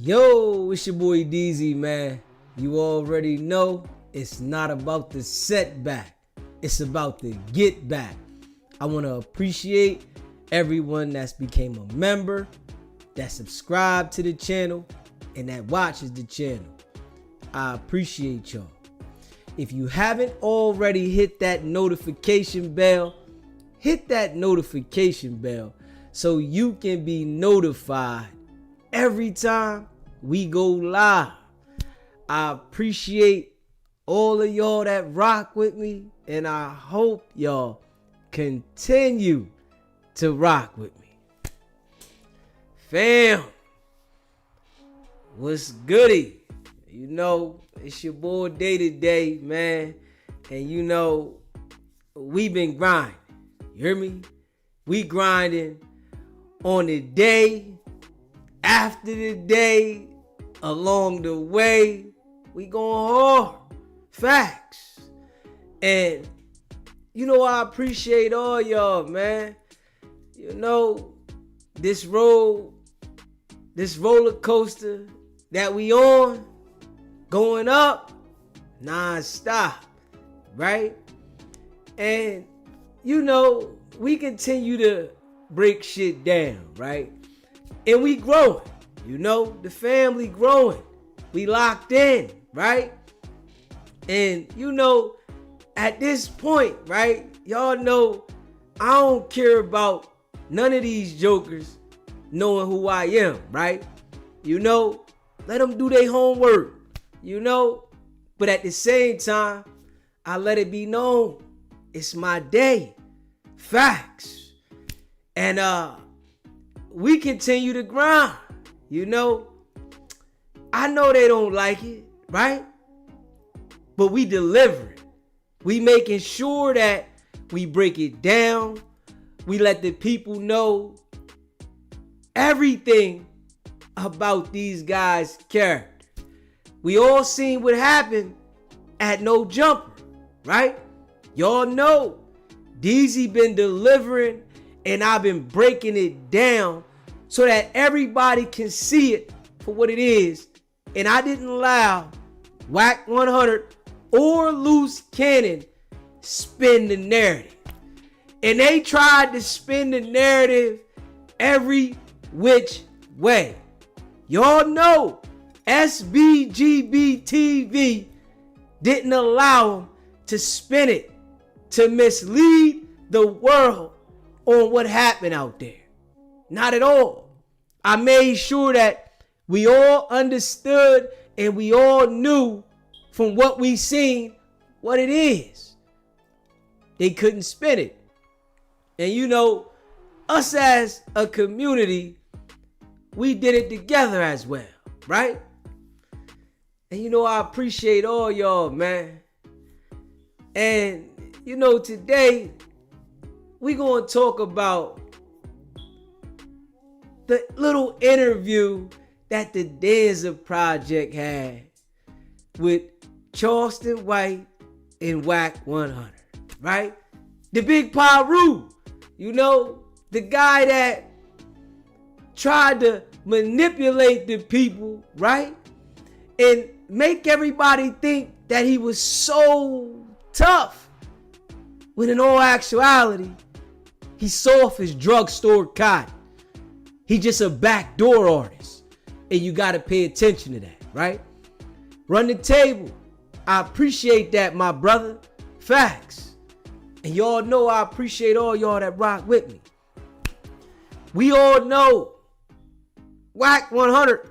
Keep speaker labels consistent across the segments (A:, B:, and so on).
A: Yo, it's your boy DZ, man. You already know it's not about the setback. It's about the get back. I want to appreciate everyone that's became a member, that subscribed to the channel, and that watches the channel. I appreciate y'all. If you haven't already hit that notification bell, hit that notification bell so you can be notified every time we go live. I appreciate all of y'all that rock with me, and I hope y'all continue to rock with me. Fam, what's goody? You know, it's your boy Day to Day, man. And you know, we been grinding. You hear me? We grinding on the day, after the day, along the way. We going hard. Facts. And you know, I appreciate all y'all, man. You know, this roller coaster that we on, going up non-stop, right? And you know, we continue to break shit down, right? And we growing, you know, the family growing. We locked in, right? And you know, at this point, right, y'all know I don't care about none of these jokers knowing who I am, right? You know, let them do their homework, you know? But at the same time, I let it be known it's my day. Facts. And we continue to grind, you know? I know they don't like it, right? But we deliver it. We making sure that we break it down. We let the people know everything about these guys' character. We all seen what happened at No Jumper, right? Y'all know DZ been delivering, and I've been breaking it down so that everybody can see it for what it is. And I didn't allow Wack 100 or Loose Cannon spin the narrative. And they tried to spin the narrative every which way. Y'all know SBGB TV didn't allow them to spin it to mislead the world on what happened out there. Not at all. I made sure that we all understood and we all knew from what we seen what it is. They couldn't spin it. And you know, us as a community, we did it together as well, right? And you know, I appreciate all y'all, man. And you know, today we gonna talk about the little interview that the Danza Project had with Charleston White and Wack 100, right? The big Paru, you know, the guy that tried to manipulate the people, right? And make everybody think that he was so tough, when in all actuality, he's soft as drugstore cotton. He just a backdoor artist. And you got to pay attention to that, right? Run the table. I appreciate that, my brother. Facts. And y'all know I appreciate all y'all that rock with me. We all know Wack 100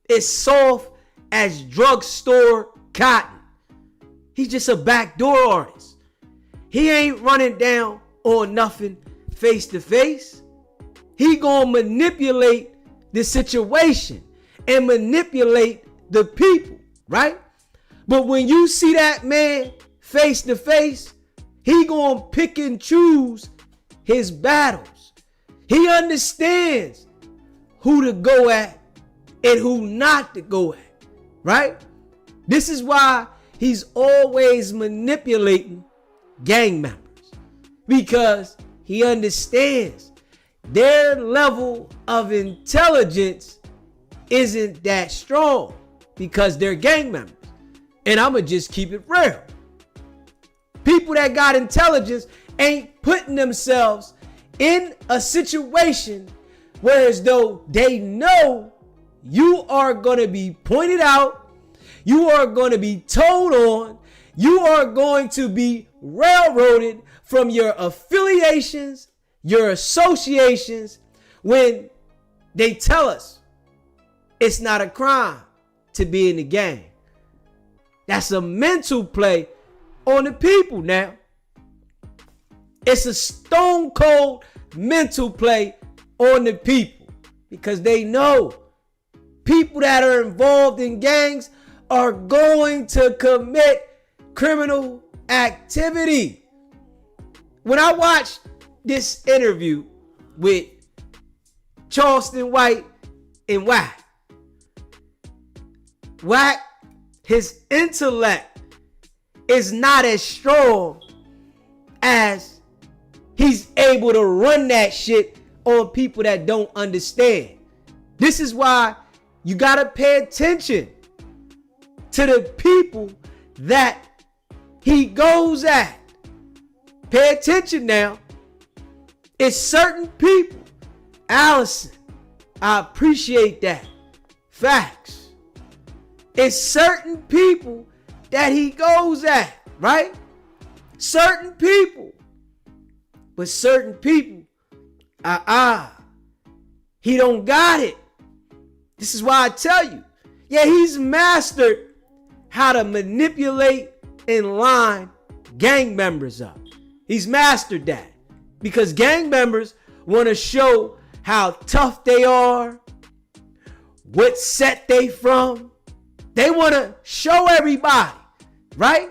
A: is soft as drugstore cotton. He's just a backdoor artist. He ain't running down on nothing face to face. He gonna manipulate the situation and manipulate the people, right? But when you see that man face to face, he gonna pick and choose his battles. He understands who to go at and who not to go at, right? This is why he's always manipulating gang members, because he understands their level of intelligence isn't that strong because they're gang members. And I'ma just keep it real. People that got intelligence ain't putting themselves in a situation where as though they know you are going to be pointed out, you are going to be told on, you are going to be railroaded from your affiliations, your associations, when they tell us it's not a crime to be in the gang. That's a mental play on the people now. It's a stone cold mental play on the people because they know people that are involved in gangs are going to commit criminal activity. When I watched this interview with Charleston White and Wack, his intellect is not as strong as he's able to run that shit on people that don't understand. This is why you gotta pay attention to the people that he goes at. Pay attention now. It's certain people. Allison, I appreciate that. Facts. It's certain people that he goes at, right? Certain people. But certain people, he don't got it. This is why I tell you, yeah, he's mastered how to manipulate and line gang members up. He's mastered that because gang members want to show how tough they are, what set they from. They want to show everybody, right?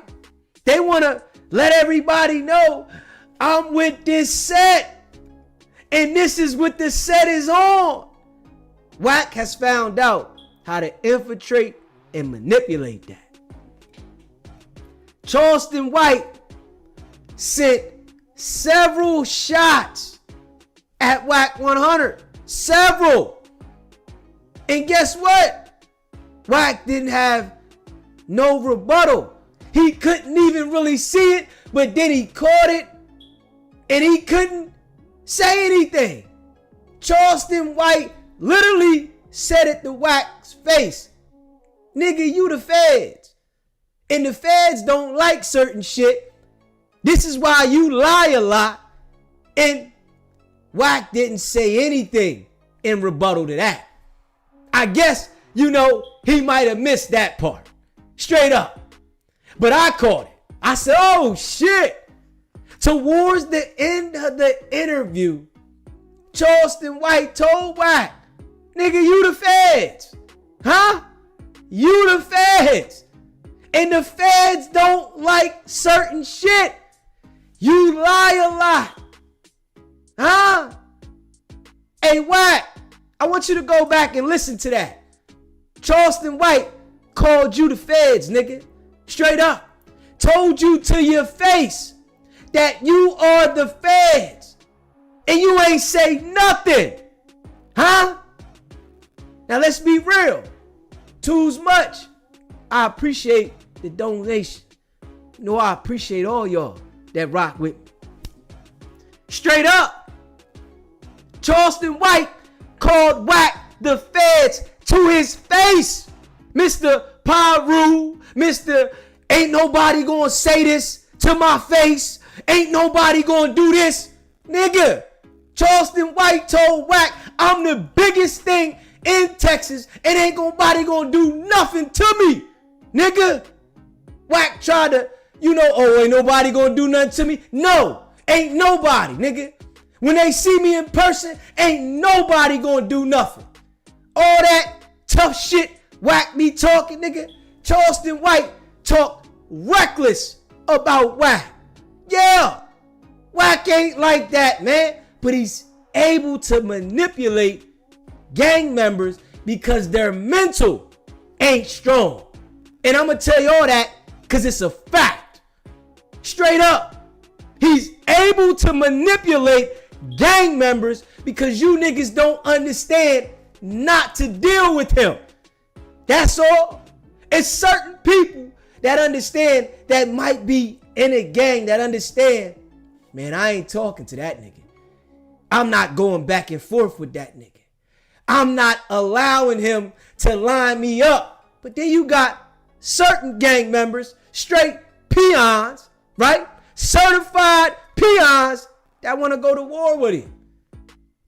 A: They want to let everybody know I'm with this set and this is what the set is on. Wack has found out how to infiltrate and manipulate that. Charleston White sent several shots at Wack 100. Several. And guess what? Wack didn't have no rebuttal. He couldn't even really see it, but then he caught it and he couldn't say anything. Charleston White literally said it to Wack's face. Nigga, you the feds. And the feds don't like certain shit. This is why you lie a lot. And Wack didn't say anything in rebuttal to that. I guess, he might have missed that part. Straight up. But I caught it. I said, oh shit. Towards the end of the interview, Charleston White told Wack, nigga, you the feds. Huh? You the feds. And the feds don't like certain shit. You lie a lot. Huh? Hey, Wack, I want you to go back and listen to that. Charleston White called you the feds, nigga. Straight up. Told you to your face that you are the feds. And you ain't say nothing. Huh? Now let's be real. Too's much. I appreciate the donation. I appreciate all y'all that rock with me. Straight up. Charleston White called Wack the feds to his face. Mr. Pyru, Mr. Ain't nobody gonna say this to my face. Ain't nobody gonna do this. Nigga, Charleston White told Wack, I'm the biggest thing in Texas and ain't nobody gonna do nothing to me. Nigga, Wack tried to, ain't nobody gonna do nothing to me. No, ain't nobody, nigga. When they see me in person, ain't nobody gonna do nothing. All that tough shit Wack be talking, nigga. Charleston White talk reckless about Wack. Yeah, Wack ain't like that, man. But he's able to manipulate gang members because their mental ain't strong. And I'm going to tell you all that because it's a fact. Straight up. He's able to manipulate gang members because you niggas don't understand not to deal with him. That's all. It's certain people that understand, that might be in a gang, that understand, man, I ain't talking to that nigga. I'm not going back and forth with that nigga. I'm not allowing him to line me up. But then you got certain gang members, straight peons, right? Certified peons that want to go to war with him.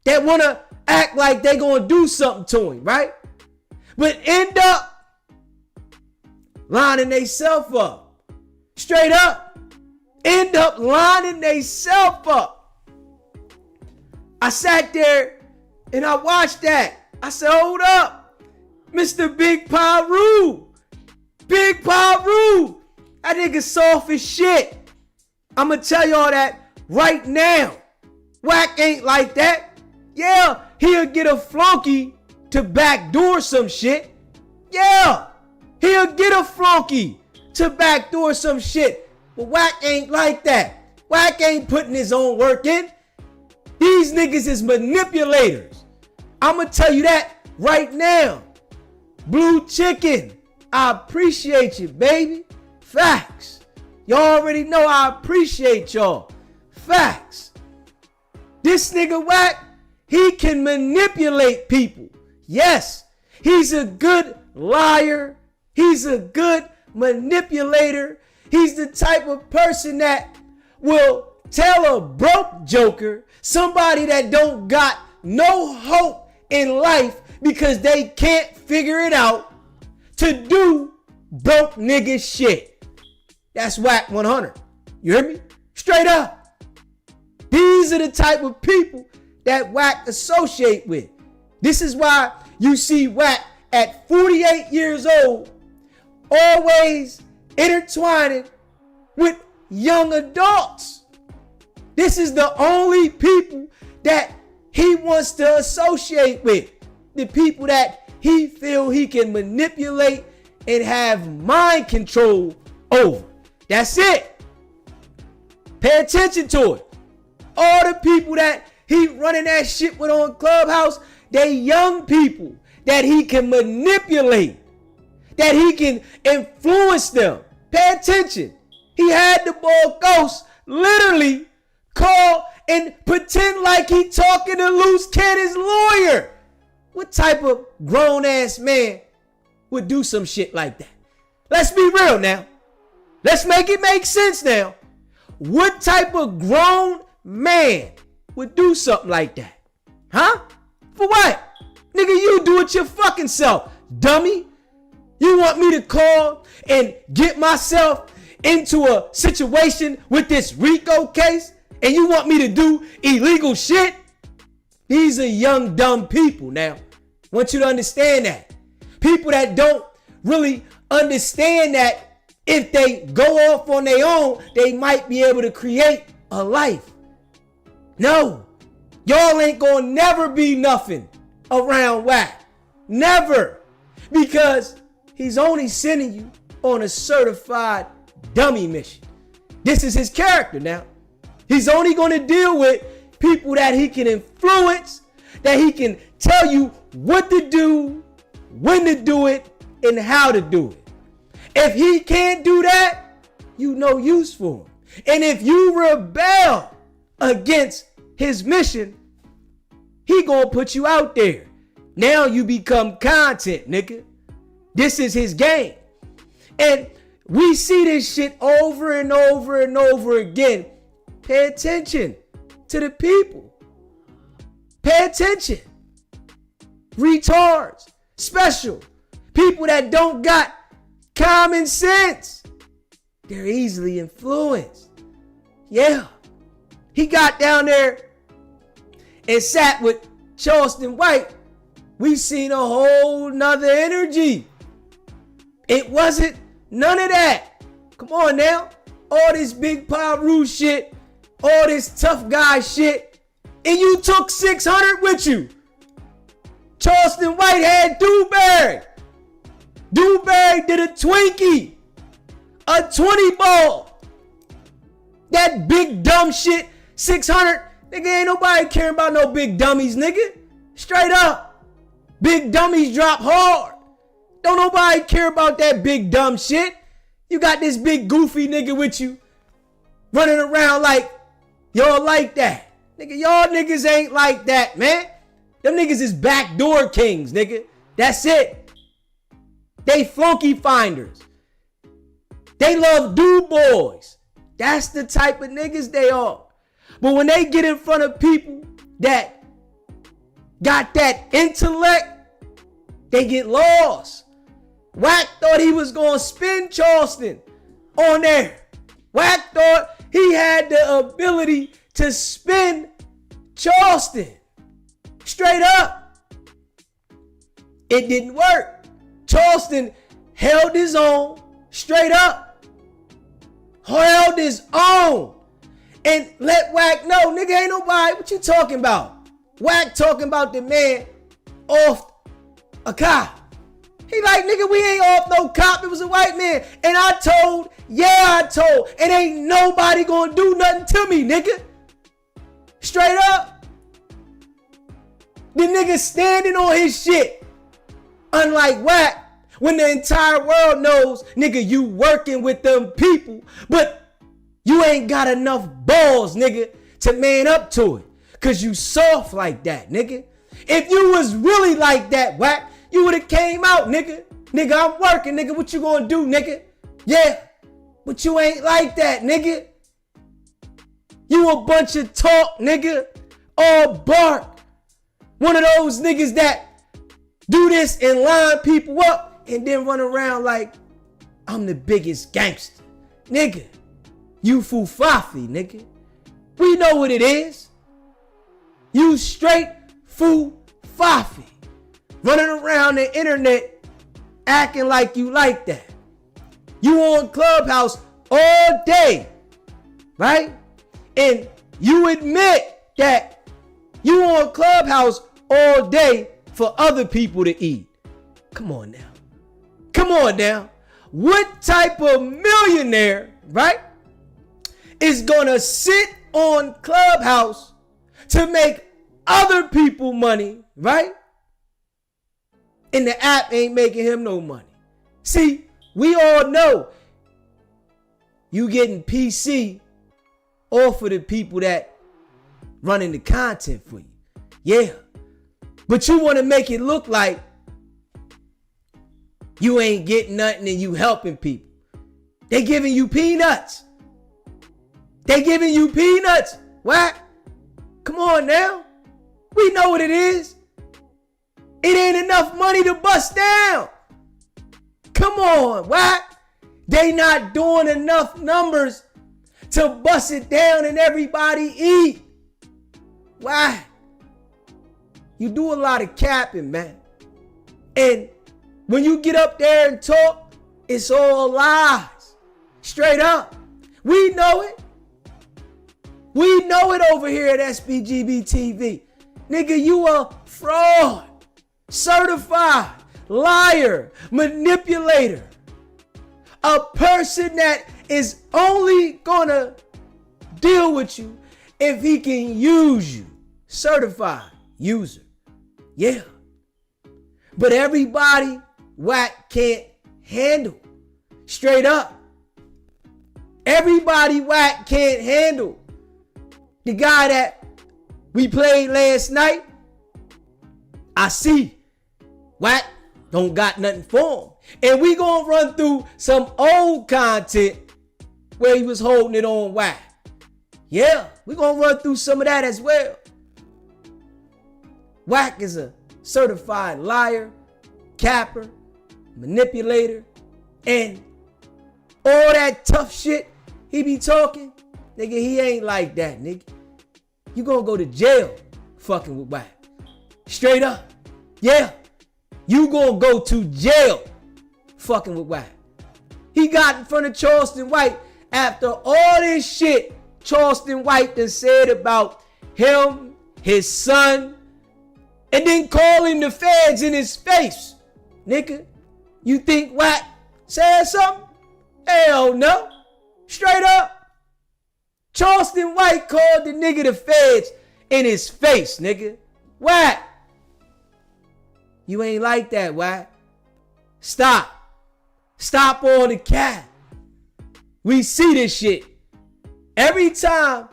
A: That want to act like they going to do something to him, right? But end up lining themselves up. Straight up. End up lining themselves up. I sat there and I watched that. I said, hold up. Mr. Big Paru. Big Paru. That nigga soft as shit. I'm going to tell y'all that right now. Wack ain't like that. Yeah, he'll get a flunky to backdoor some shit. Yeah, he'll get a flunky to backdoor some shit. But Wack ain't like that. Wack ain't putting his own work in. These niggas is manipulators. I'm going to tell you that right now. Blue Chicken, I appreciate you, baby. Facts. Y'all already know I appreciate y'all. Facts. This nigga Wack, he can manipulate people. Yes, he's a good liar. He's a good manipulator. He's the type of person that will tell a broke joker, somebody that don't got no hope in life because they can't figure it out, to do broke nigga shit. That's Wack 100. You hear me? Straight up. These are the type of people that Wack associate with. This is why you see Wack at 48 years old always intertwining with young adults. This is the only people that he wants to associate with. The people that he feel he can manipulate and have mind control over. That's it. Pay attention to it. All the people that he running that shit with on Clubhouse, they young people that he can manipulate, that he can influence them. Pay attention. He had the boy Ghost literally call and pretend like he talking to Loose Cannon's lawyer. What type of grown ass man would do some shit like that? Let's be real now. Let's make it make sense now. What type of grown man would do something like that? Huh? For what? Nigga, you do it your fucking self, dummy. You want me to call and get myself into a situation with this RICO case, and you want me to do illegal shit? These are young, dumb people now. I want you to understand that. People that don't really understand that if they go off on their own, they might be able to create a life. No, y'all ain't gonna never be nothing around Wack. Never. Because he's only sending you on a certified dummy mission. This is his character now. He's only gonna deal with people that he can influence, that he can tell you what to do, when to do it, and how to do it. If he can't do that, you no use for him. And if you rebel against his mission, he gonna put you out there. Now you become content, nigga. This is his game. And we see this shit over and over and over again. Pay attention to the people. Pay attention. Retards, special, people that don't got common sense. They're easily influenced. Yeah. He got down there and sat with Charleston White. We seen a whole nother energy. It wasn't none of that. Come on now. All this Big Paru shit, all this tough guy shit, and you took 600 with you. Charleston White had Dewberry. Dewberry did a Twinkie, a 20 ball. That big dumb shit, 600. Nigga, ain't nobody caring about no big dummies, nigga. Straight up. Big dummies drop hard. Don't nobody care about that big dumb shit. You got this big goofy nigga with you running around like y'all like that. Nigga, y'all niggas ain't like that, man. Them niggas is backdoor kings, nigga. That's it. They flunky finders. They love dude boys. That's the type of niggas they are. But when they get in front of people that got that intellect, they get lost. Wack thought he was going to spin Charleston on there. Wack thought he had the ability to spin Charleston. Straight up. It didn't work. Charleston held his own. Straight up. Held his own. And let Wack know, nigga, ain't nobody, what you talking about? Wack talking about the man off a cop. He like, nigga, we ain't off no cop. It was a white man. And I told, and ain't nobody gonna do nothing to me, nigga. Straight up. The nigga standing on his shit. Unlike Wack, when the entire world knows, nigga, you working with them people, but you ain't got enough balls, nigga, to man up to it. Cause you soft like that, nigga. If you was really like that, Wack, you would have came out, nigga. Nigga, I'm working, nigga. What you gonna do, nigga? Yeah, but you ain't like that, nigga. You a bunch of talk, nigga. All bark. One of those niggas that do this and line people up and then run around like, I'm the biggest gangster. Nigga, you fufafi, nigga. We know what it is. You straight fufafi. Running around the internet acting like you like that. You on Clubhouse all day, right? And you admit that you on Clubhouse all day for other people to eat. Come on now. Come on now. What type of millionaire, right, is gonna sit on Clubhouse to make other people money, right? And the app ain't making him no money. See, we all know you getting PC off of the people that running the content for you. Yeah. But you want to make it look like you ain't getting nothing and you helping people. They giving you peanuts. They giving you peanuts. What? Come on now. We know what it is. It ain't enough money to bust down. Come on, what? They not doing enough numbers to bust it down and everybody eat. Why? You do a lot of capping, man. And when you get up there and talk, it's all lies. Straight up. We know it. We know it over here at SBGB TV. Nigga, you a fraud. Certified liar, manipulator, a person that is only gonna deal with you if he can use you. Certified user. Yeah. But everybody Wack can't handle. Straight up. Everybody Wack can't handle. The guy that we played last night, I see Wack don't got nothing for him. And we gonna run through some old content where he was holding it on Wack. Yeah, we gonna run through some of that as well. Wack is a certified liar, capper, manipulator, and all that tough shit he be talking. Nigga, he ain't like that, nigga. You gonna go to jail fucking with Wack. Straight up. Yeah. You gonna go to jail fucking with Wack. He got in front of Charleston White after all this shit Charleston White done said about him, his son, and then calling the feds in his face. Nigga, you think Wack said something? Hell no. Straight up. Charleston White called the nigga the feds in his face, nigga. Wack. You ain't like that, Wack. Stop. Stop all the cap. We see this shit. Every time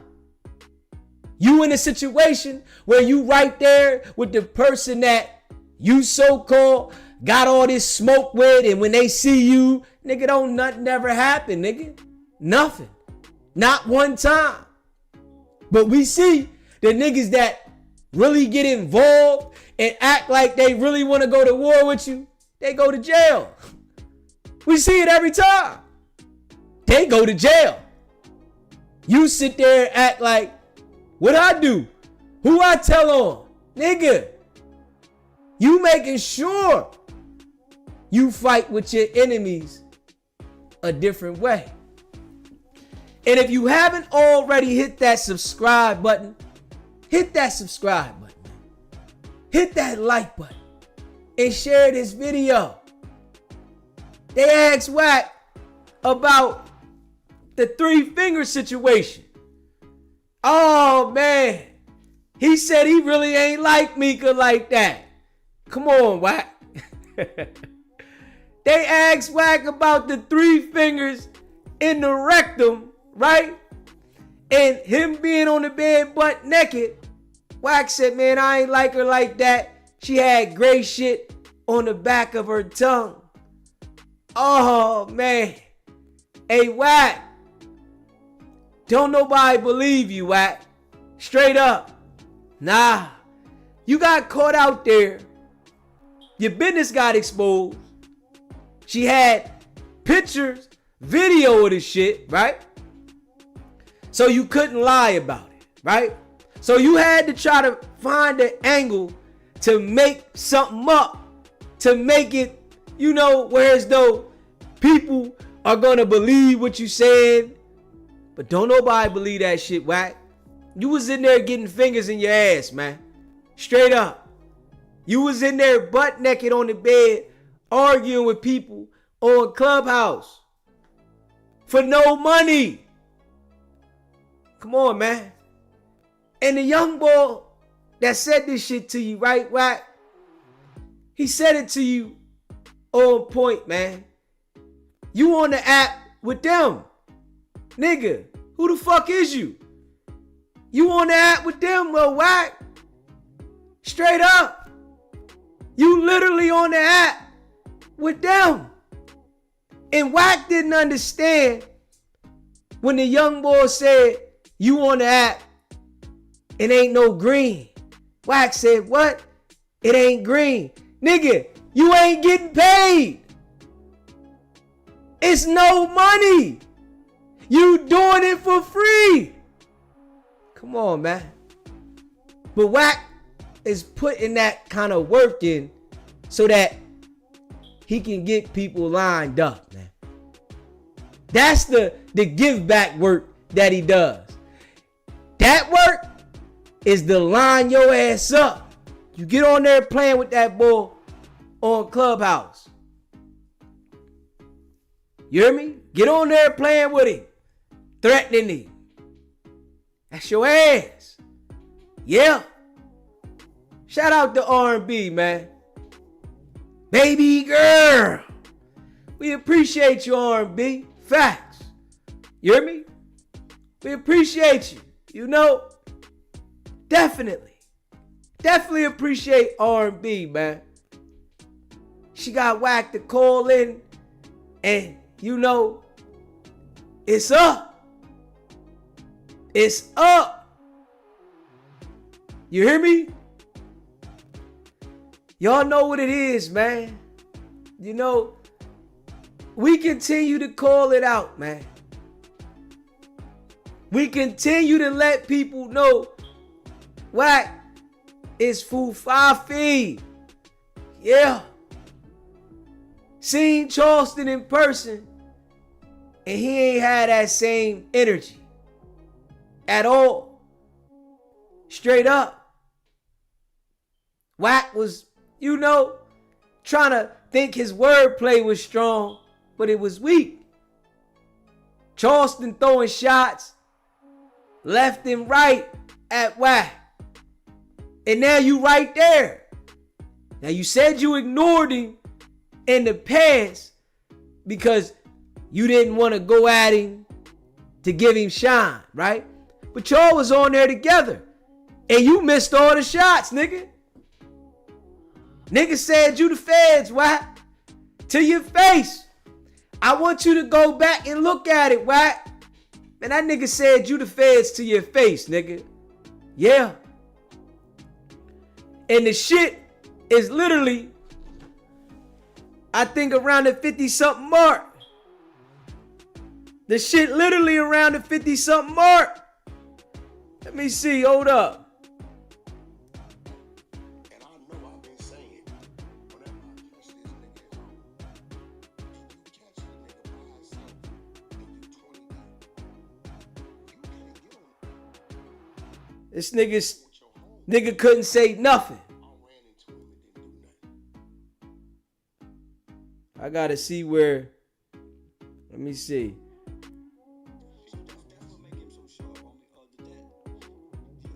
A: you in a situation where you right there with the person that you so-called got all this smoke with, and when they see you, nigga, don't nothing ever happen, nigga. Nothing. Not one time. But we see the niggas that really get involved and act like they really want to go to war with you, they go to jail. We see it every time. They go to jail. You sit there and act like, what I do? Who I tell on? Nigga, you making sure you fight with your enemies a different way. And if you haven't already hit that subscribe button, hit that subscribe button. Hit that like button and share this video. They asked Wack about the 3-finger situation. Oh man, he said he really ain't like Mika like that. Come on, Wack. They asked Wack about the 3 fingers in the rectum, right? And him being on the bed butt naked. Wack said, man, I ain't like her like that. She had gray shit on the back of her tongue. Oh man. Hey, Wack. Don't nobody believe you, Wack. Straight up. Nah. You got caught out there. Your business got exposed. She had pictures, video of the shit, right? So you couldn't lie about it, right? So you had to try to find an angle to make something up, to make it, whereas though people are gonna believe what you said. But don't nobody believe that shit, Wack. You was in there getting fingers in your ass, man. Straight up. You was in there butt naked on the bed arguing with people on Clubhouse for no money. Come on, man. And the young boy that said this shit to you, right, Wack? He said it to you on point, man. You on the app with them. Nigga, who the fuck is you? You on the app with them, well, Wack? Straight up. You literally on the app with them. And Wack didn't understand when the young boy said, you on the app, it ain't no green. Wack said, what? It ain't green. Nigga, you ain't getting paid. It's no money. You doing it for free. Come on, man. But Wack is putting that kind of work in so that he can get people lined up, man. That's the give back work that he does. That work is to line your ass up. You get on there playing with that boy on Clubhouse. You hear me? Get on there playing with him. Threatening him. That's your ass. Yeah. Shout out to R&B, man. Baby girl. We appreciate you, R&B. Facts. You hear me? We appreciate you. Definitely. Definitely appreciate R&B, man. She got Wack to call in. And, it's up. It's up. You hear me? Y'all know what it is, man. We continue to call it out, man. We continue to let people know Wack is Fufafi. Yeah. Seen Charleston in person, and he ain't had that same energy at all. Straight up. Wack was, trying to think his wordplay was strong, but it was weak. Charleston throwing shots left and right at Wack. And now you right there. Now, you said you ignored him in the past because you didn't want to go at him to give him shine, right? But y'all was on there together. And you missed all the shots, nigga. Nigga said you the feds, Wack. To your face. I want you to go back and look at it, Wack. Man, that nigga said you the feds to your face, nigga. Yeah. And the shit is literally, I think, around the 50-something mark. The shit literally around the 50-something mark. Let me see, hold up.
B: And I know I've been saying, whenever I catch this nigga at home, you catch the nigga by himself, and you 20 you can't get him.
A: This nigga couldn't say nothing. I gotta see where. Let me see.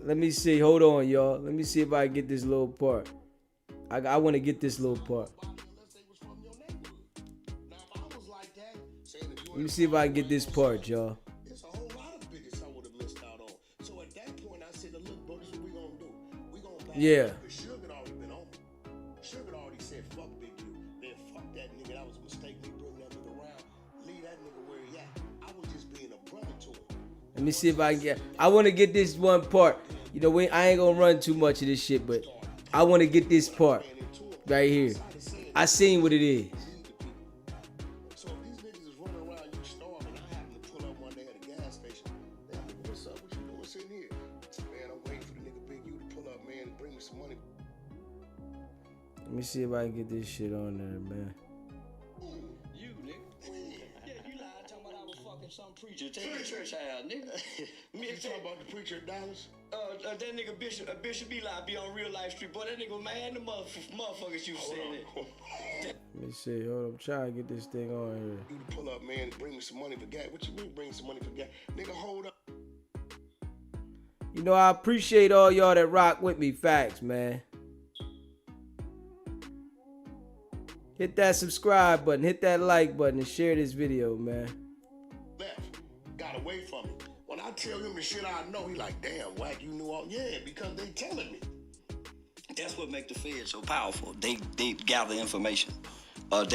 A: Let me see. Hold on, y'all. Let me see if I can get this little part. I want to get this little part. Let me see if I can get this part, y'all.
B: There's a whole lot of bigots I would have missed out on. So at that point, I said, look, bro, this is what we gonna do. We gonna back
A: Yeah.
B: up. Sugar had already been on me. Sugar already said, fuck Big U. Then fuck that nigga. That was a mistake. Me bring that nigga around. Leave that nigga where he at. I was just being a brother to him.
A: Let me see if I can get. I want to get this one part. You know, I ain't gonna run too much of this shit, but I want to get this part right here. I seen what it is.
B: So if these niggas is running around, you starving, I happen to pull up one day at a gas station. Man, nigga, what's up? What you doing sitting here? Man, I'm waiting for the nigga Big U to pull up, man, and bring me some money.
A: Let me see if I can get this shit on there, man.
C: You, nigga. Yeah, you lied talking about I was fucking some preacher. Take the church out, nigga.
B: Me talking about the preacher at Dallas?
C: That nigga Bishop Eli be on Real Life Street. Boy, that nigga mad the motherfuckers you said it.
A: Let me see. Hold up. I'm trying to get this thing on here.
B: You to pull up, man, and bring me some money for gas. What you mean bring some money for gas? Nigga, hold up.
A: You know, I appreciate all y'all that rock with me. Facts, man. Hit that subscribe button. Hit that like button and share this video, man.
B: Left. Got away from me. When I tell him the shit I know, he like, damn, Wack, you knew all. Yeah, because they telling me.
C: That's what make the feds so powerful. They gather information. They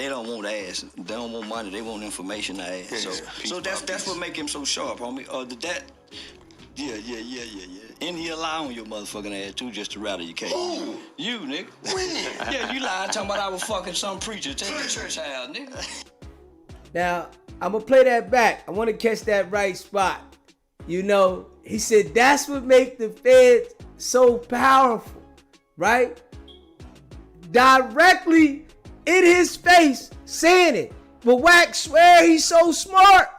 C: don't want ass. They don't want money. They want information to ask. So that's what make him so sharp, homie. Yeah. And he lie on your motherfucking ass too, just to rattle your case.
B: Who?
C: You, nigga.
B: When?
C: Yeah, you lied talking about I was fucking some preacher. Take the church out, nigga.
A: Now, I'm going to play that back. I want to catch that right spot. You know, he said that's what make the feds so powerful, right? Directly in his face saying it. But Wack swear he's so smart.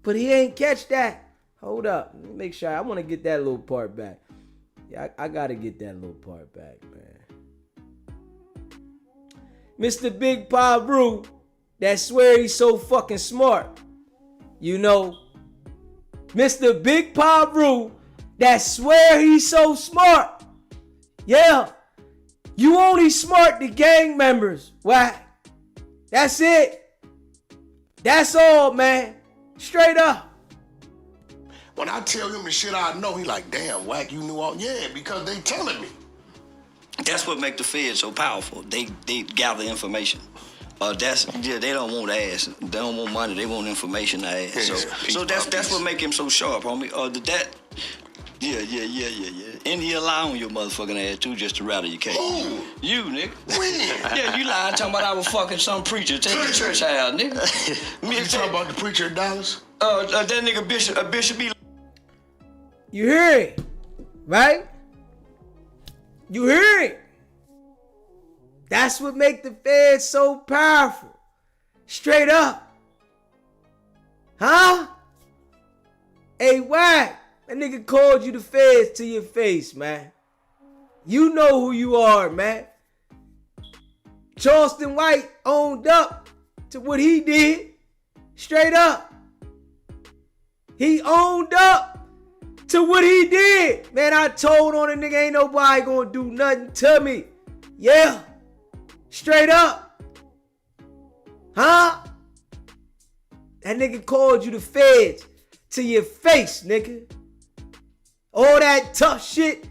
A: But he ain't catch that. Hold up. Let me make sure. I want to get that little part back. Yeah, I got to get that little part back, man. Mr. Big Paru that swear he's so fucking smart. You know, Mr. Big Paru that swear he's so smart. Yeah. You only smart to gang members. Why? That's it. That's all, man. Straight up.
B: When I tell him the shit I know, he like, damn, Wack, you knew all. Yeah, because they telling me.
C: That's what make the feds so powerful. They gather information. They don't want ass. They don't want money. They want information to ask. So that's what make him so sharp, homie. Yeah. And he lie on your motherfucking ass too, just to rattle your case.
B: Who?
C: You, nigga.
B: When?
C: Yeah, you lied talking about I was fucking some preacher. Take the church out, nigga.
B: You talking about the preacher at Dallas?
C: That nigga Bishop Eli.
A: You hear it, right? You hear it. That's what make the feds so powerful. Straight up. Huh? Hey, Wack, that nigga called you the feds to your face, man. You know who you are, man. Charleston White owned up to what he did. Straight up. He owned up to what he did. Man, I told on a nigga ain't nobody gonna do nothing to me. Yeah. Straight up. Huh? That nigga called you the feds to your face, nigga. All that tough shit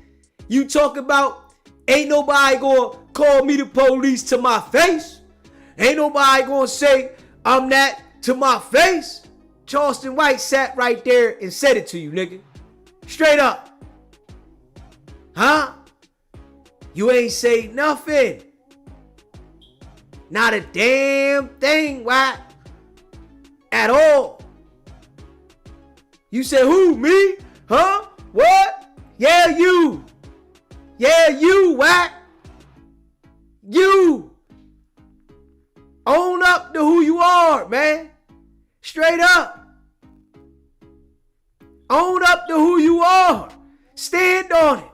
A: you talk about, ain't nobody gonna call me the police to my face. Ain't nobody gonna say I'm that to my face. Charleston White sat right there and said it to you, nigga. Straight up. Huh? You ain't say nothing. Not a damn thing, Wack. At all. You said who? Me? Huh? What? Yeah, you. Yeah, you, Wack. You. Own up to who you are, man. Straight up. Own up to who you are. Stand on it.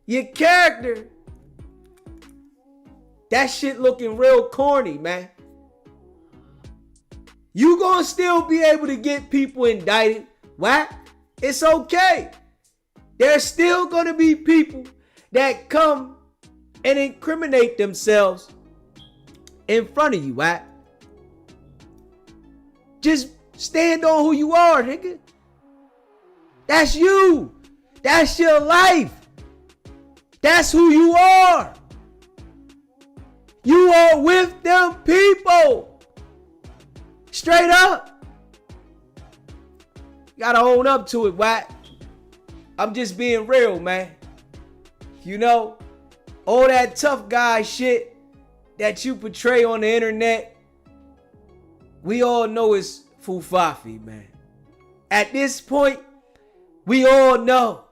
A: Your character, that shit looking real corny, man. You gonna still be able to get people indicted. Wack? It's okay. There's still gonna be people that come and incriminate themselves in front of you, Wack. Just stand on who you are, nigga. That's you. That's your life. That's who you are. You are with them people. Straight up. You gotta own up to it, Wack. I'm just being real, man. You know, all that tough guy shit that you portray on the internet, we all know it's fufafi, man. At this point, we all know.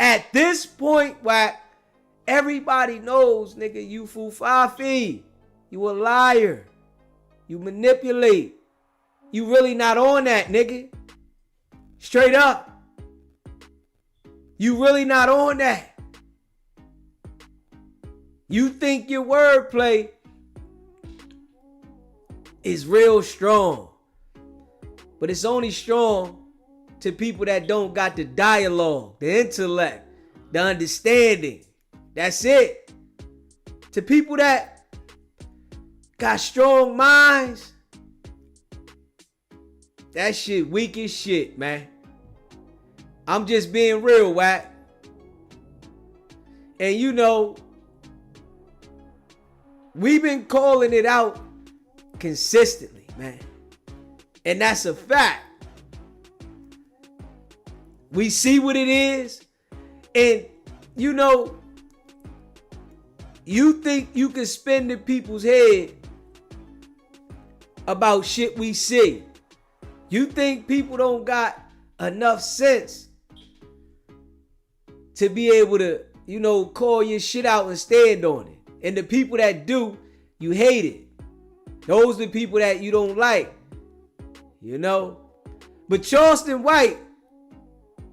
A: At this point, Wack, everybody knows, nigga, you fufafi. You a liar. You manipulate. You really not on that, nigga. Straight up. You really not on that. You think your wordplay is real strong. But it's only strong to people that don't got the dialogue, the intellect, the understanding. That's it. To people that got strong minds, that shit weak as shit, man. I'm just being real, Wack. And you know, we've been calling it out consistently, man. And that's a fact. We see what it is. And you know, you think you can spin in people's head about shit we see. You think people don't got enough sense to be able to, you know, call your shit out and stand on it. And the people that do, you hate it. Those are the people that you don't like. You know? But Charleston White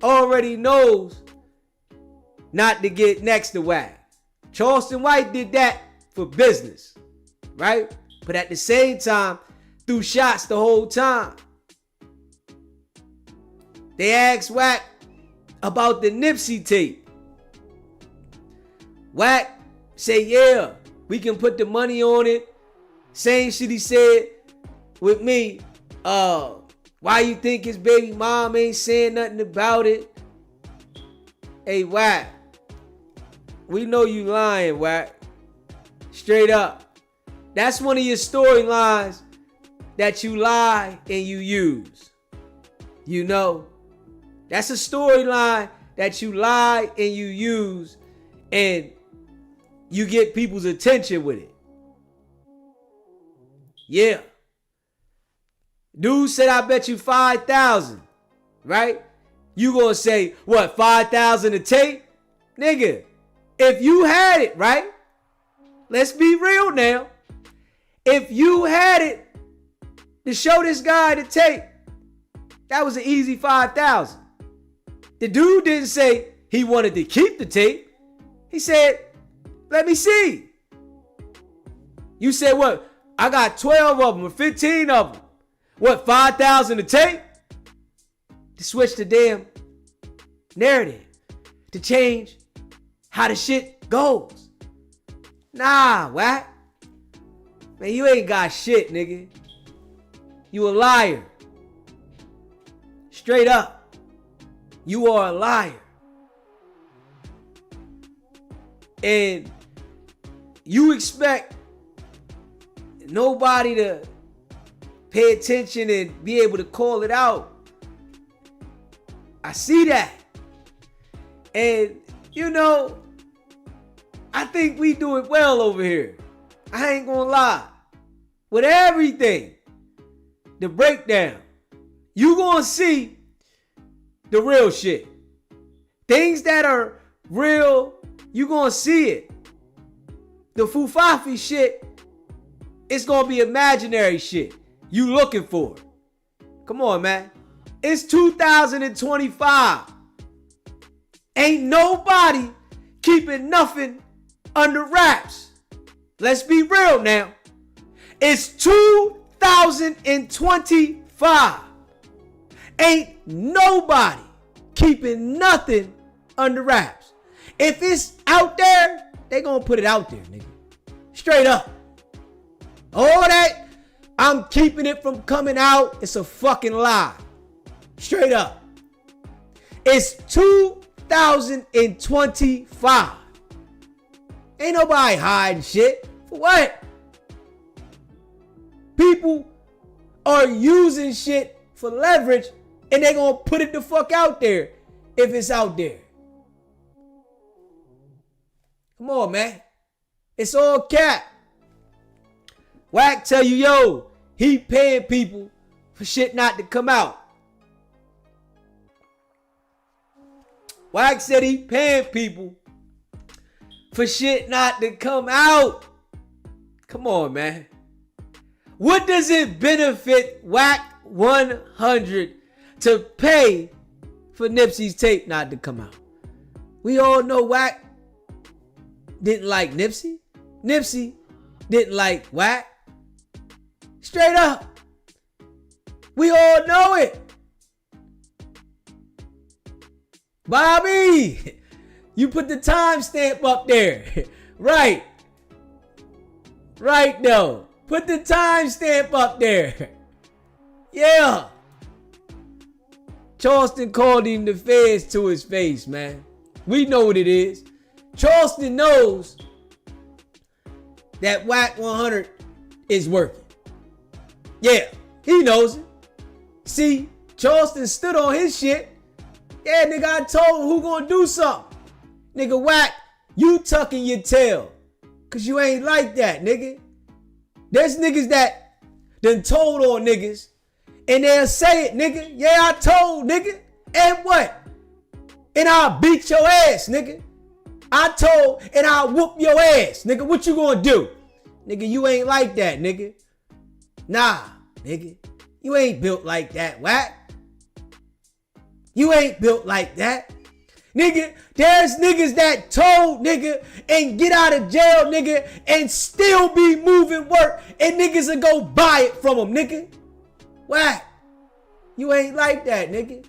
A: already knows not to get next to Wack. Charleston White did that for business. Right? But at the same time, threw shots the whole time. They asked Wack about the Nipsey tape. Wack say, yeah, we can put the money on it. Same shit he said with me. Why you think his baby mom ain't saying nothing about it? Hey, Wack, we know you lying, Wack. Straight up. That's one of your storylines that you lie and you use. You know? That's a storyline that you lie and you use and you get people's attention with it. Yeah. Dude said, I bet you 5,000. Right? You gonna say, what, 5,000 a tape? Nigga, if you had it, right? Let's be real now. If you had it to show this guy the tape, that was an easy 5,000. The dude didn't say he wanted to keep the tape. He said, let me see. You said, what? I got 12 of them or 15 of them. What, 5,000 a tape? To switch the damn narrative. To change how the shit goes. Nah, Wack. Man, you ain't got shit, nigga. You a liar. Straight up. You are a liar. And you expect nobody to pay attention and be able to call it out. I see that. And, you know, I think we do it well over here. I ain't gonna lie. With everything, the breakdown, you gonna see the real shit. Things that are real, you gonna see it. The fufafi shit, it's gonna be imaginary shit. You looking for it. Come on, man. It's 2025. Ain't nobody keeping nothing under wraps. Let's be real now. It's 2025. Ain't nobody keeping nothing under wraps. If it's out there, they gonna put it out there, nigga. Straight up. All that, I'm keeping it from coming out, it's a fucking lie. Straight up. It's 2025. Ain't nobody hiding shit. For what? People are using shit for leverage and they gonna put it the fuck out there if it's out there. Come on, man. It's all cap. Wack tell you, yo, he paying people for shit not to come out. Wack said he paying people for shit not to come out. Come on, man. What does it benefit Wack 100 to pay for Nipsey's tape not to come out? We all know Wack didn't like Nipsey. Nipsey didn't like Wack. Straight up. We all know it. Bobby, you put the timestamp up there. Right. Right, though. Put the timestamp up there. Yeah. Charleston called him the feds to his face, man. We know what it is. Charleston knows that Wack 100 is working. Yeah, he knows it. See, Charleston stood on his shit. Yeah, nigga, I told him who gonna do something. Nigga, Wack, you tucking your tail. Cause you ain't like that, nigga. There's niggas that done told on niggas. And they'll say it, nigga. Yeah, I told, nigga. And what? And I'll beat your ass, nigga. I told and I'll whoop your ass, nigga. What you gonna do? Nigga, you ain't like that, nigga. Nah, nigga. You ain't built like that, Wack. You ain't built like that. Nigga, there's niggas that told, nigga, and get out of jail, nigga, and still be moving work, and niggas will go buy it from them, nigga. Wack. You ain't like that, nigga.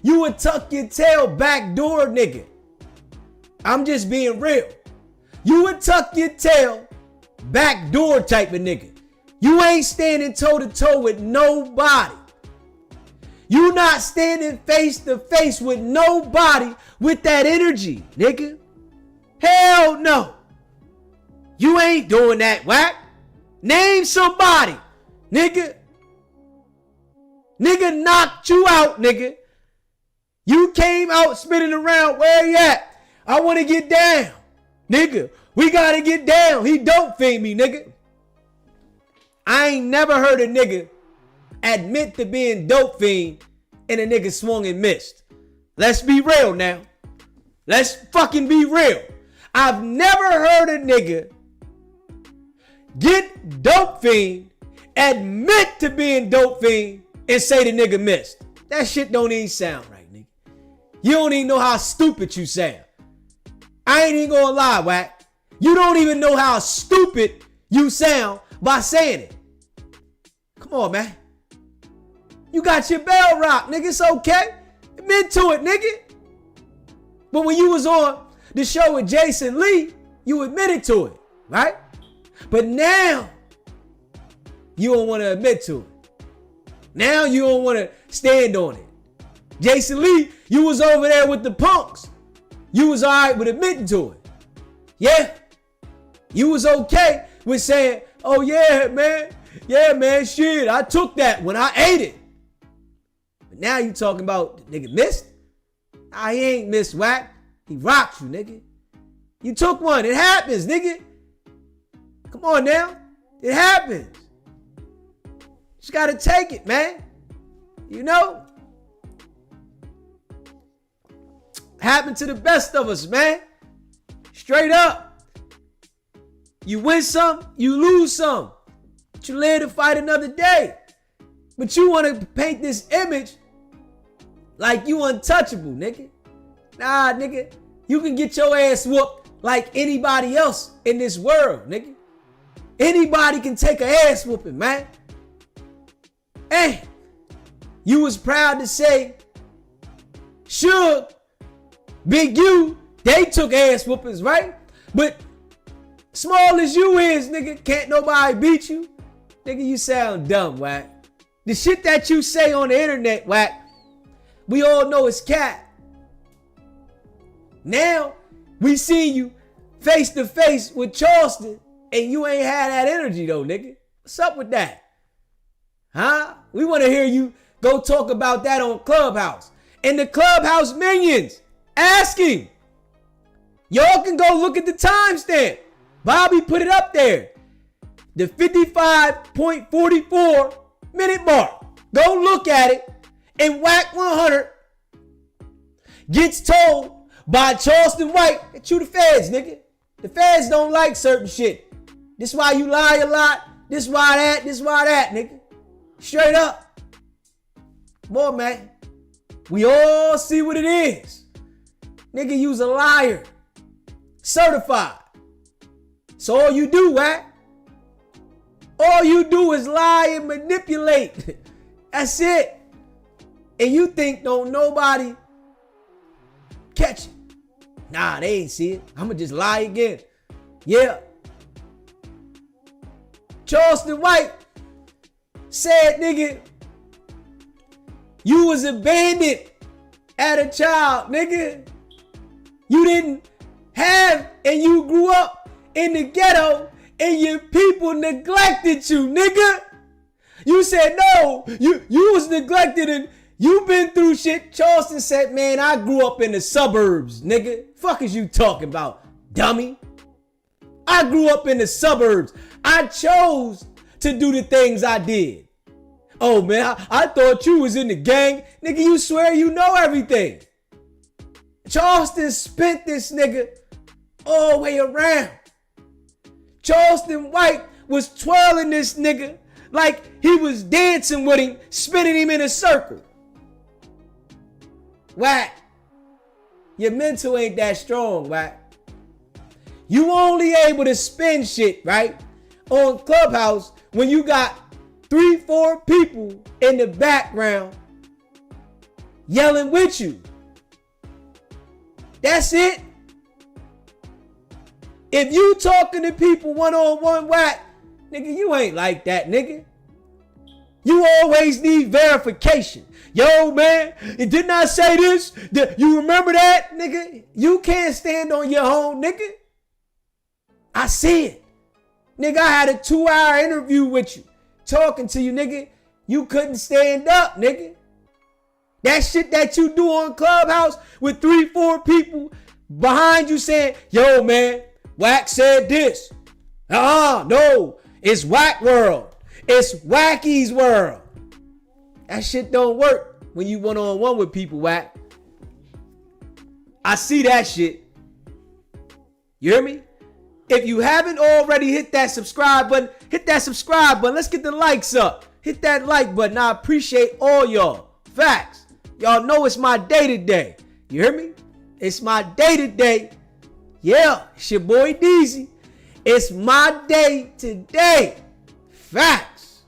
A: You would tuck your tail back door, nigga. I'm just being real. You would tuck your tail back door type of nigga. You ain't standing toe to toe with nobody. You not standing face to face with nobody with that energy, nigga. Hell no. You ain't doing that, Wack. Name somebody, nigga. Nigga knocked you out, nigga. You came out spinning around. Where you at? I want to get down. Nigga, we got to get down. He dope fiend me, nigga. I ain't never heard a nigga admit to being dope fiend and a nigga swung and missed. Let's be real now. Let's fucking be real. I've never heard a nigga get dope fiend, admit to being dope fiend, and say the nigga missed. That shit don't even sound right, nigga. You don't even know how stupid you sound. I ain't even gonna lie, Wack. You don't even know how stupid you sound by saying it. Come on, man. You got your bell rock, nigga. It's okay. Admit to it, nigga. But when you was on the show with Jason Lee, you admitted to it, right? But now, you don't want to admit to it. Now you don't want to stand on it. Jason Lee, you was over there with the punks. You was all right with admitting to it. Yeah. You was okay with saying, oh yeah, man. Yeah, man, shit, I took that when I ate it. But now you talking about nigga missed? Nah, he ain't missed, Wack. He rocked you, nigga. You took one. It happens, nigga. Come on now. It happens. Just gotta take it, man. You know? Happened to the best of us, man. Straight up. You win some, you lose some. But you live to fight another day. But you want to paint this image like you untouchable, nigga. Nah, nigga. You can get your ass whooped like anybody else in this world, nigga. Anybody can take an ass whooping, man. Hey, you was proud to say, Suge, Big U, they took ass whoopings, right? But small as you is, nigga, can't nobody beat you. Nigga, you sound dumb, Wack. The shit that you say on the internet, Wack, we all know it's cat. Now, we see you face to face with Charleston, and you ain't had that energy though, nigga. What's up with that? Huh? We want to hear you go talk about that on Clubhouse. And the Clubhouse minions asking. Y'all can go look at the timestamp. Bobby put it up there. The 55.44 minute mark. Go look at it. And Wack 100 gets told by Charleston White that you the feds, nigga. The feds don't like certain shit. This why you lie a lot. This why that. This why that, nigga. Straight up. Come on, man. We all see what it is. Nigga, you's a liar. Certified. So all you do, Wack. All you do is lie and manipulate. That's it. And you think don't nobody catch it. Nah, they ain't see it. I'ma just lie again. Yeah. Charleston White said, nigga, you was abandoned as a child, nigga. You didn't have, and you grew up in the ghetto, and your people neglected you, nigga. You said, no, you was neglected and you been through shit. Charleston said, man, I grew up in the suburbs, nigga. Fuck is you talking about, dummy? I grew up in the suburbs. I chose to do the things I did. Oh, man, I thought you was in the gang. Nigga, you swear you know everything. Charleston spent this nigga all the way around. Charleston White was twirling this nigga like he was dancing with him, spinning him in a circle. Wack, your mental ain't that strong, Wack. You only able to spin shit, right, on Clubhouse when you got 3-4 people in the background yelling with you. That's it. If you talking to people one-on-one, Wack, nigga, you ain't like that, nigga. You always need verification. Yo, man, it did not say this. You remember that, nigga? You can't stand on your own, nigga. I see it. Nigga, I had a 2-hour interview with you, talking to you, nigga. You couldn't stand up, nigga. That shit that you do on Clubhouse with 3-4 people behind you saying, yo, man, Wack said this. No, it's Wack world. It's Wacky's world. That shit don't work when you one-on-one with people, Wack. I see that shit. You hear me? If you haven't already hit that subscribe button, hit that subscribe button. Let's get the likes up. Hit that like button. I appreciate all y'all. Facts. Y'all know it's my day today. You hear me? It's my day today. Yeah, it's your boy Deezy. It's my day today. Facts.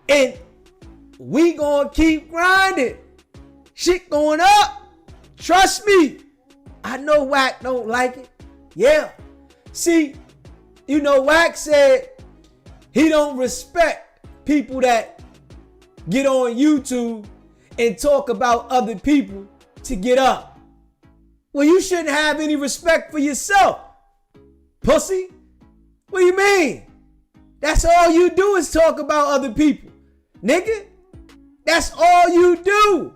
A: And we gonna keep grinding. Shit going up. Trust me. I know Wack don't like it. Yeah. See, you know, Wack said he don't respect people that get on YouTube and talk about other people to get up. Well, you shouldn't have any respect for yourself, pussy. What do you mean? That's all you do is talk about other people, nigga. That's all you do.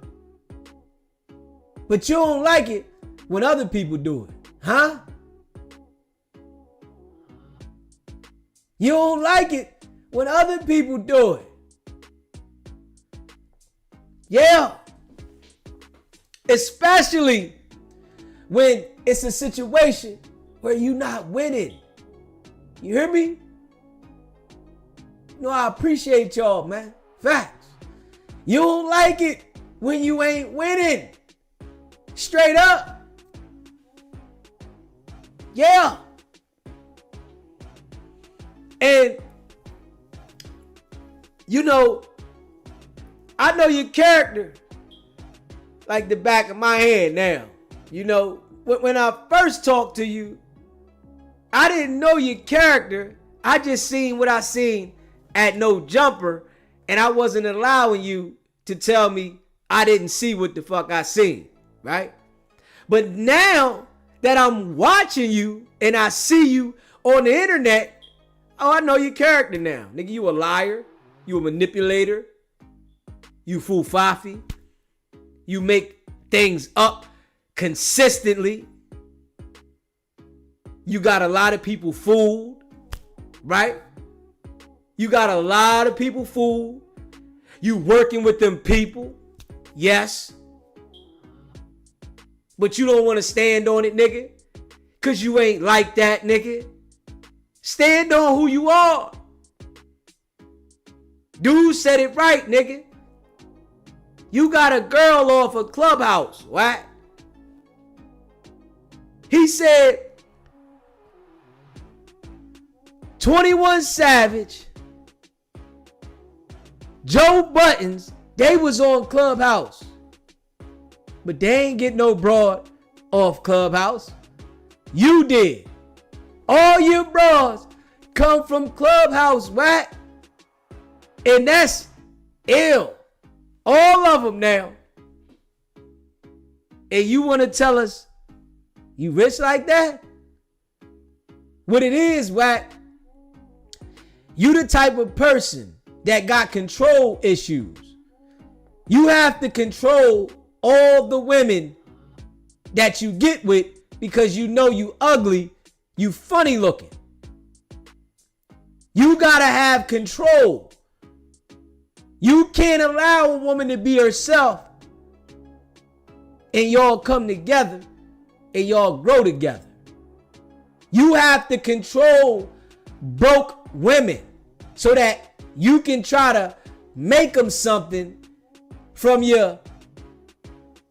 A: But you don't like it when other people do it, huh? You don't like it when other people do it. Yeah. Especially when it's a situation where you're not winning. You hear me? You know, I appreciate y'all, man. Facts. You don't like it when you ain't winning. Straight up. Yeah. And, you know, I know your character like the back of my hand now. You know, when I first talked to you, I didn't know your character. I just seen what I seen at No Jumper, and I wasn't allowing you to tell me I didn't see what the fuck I seen, right? But now that I'm watching you and I see you on the internet, oh, I know your character now. Nigga, you a liar. You a manipulator. You fufafi. You make things up consistently. You got a lot of people fooled, right? You got a lot of people fooled. You working with them people, yes. But you don't want to stand on it, nigga. Cause you ain't like that, nigga. Stand on who you are. Dude said it right, nigga. You got a girl off a Clubhouse, right? He said 21 Savage, Joe Buttons, they was on Clubhouse. But they ain't get no broad off Clubhouse. You did. All your bras come from Clubhouse, right? And that's ill. All of them now. And you want to tell us you rich like that? What it is, Wack, you the type of person that got control issues. You have to control all the women that you get with because you know you ugly, you funny looking. You gotta have control. You can't allow a woman to be herself and y'all come together and y'all grow together. You have to control broke women so that you can try to make them something from your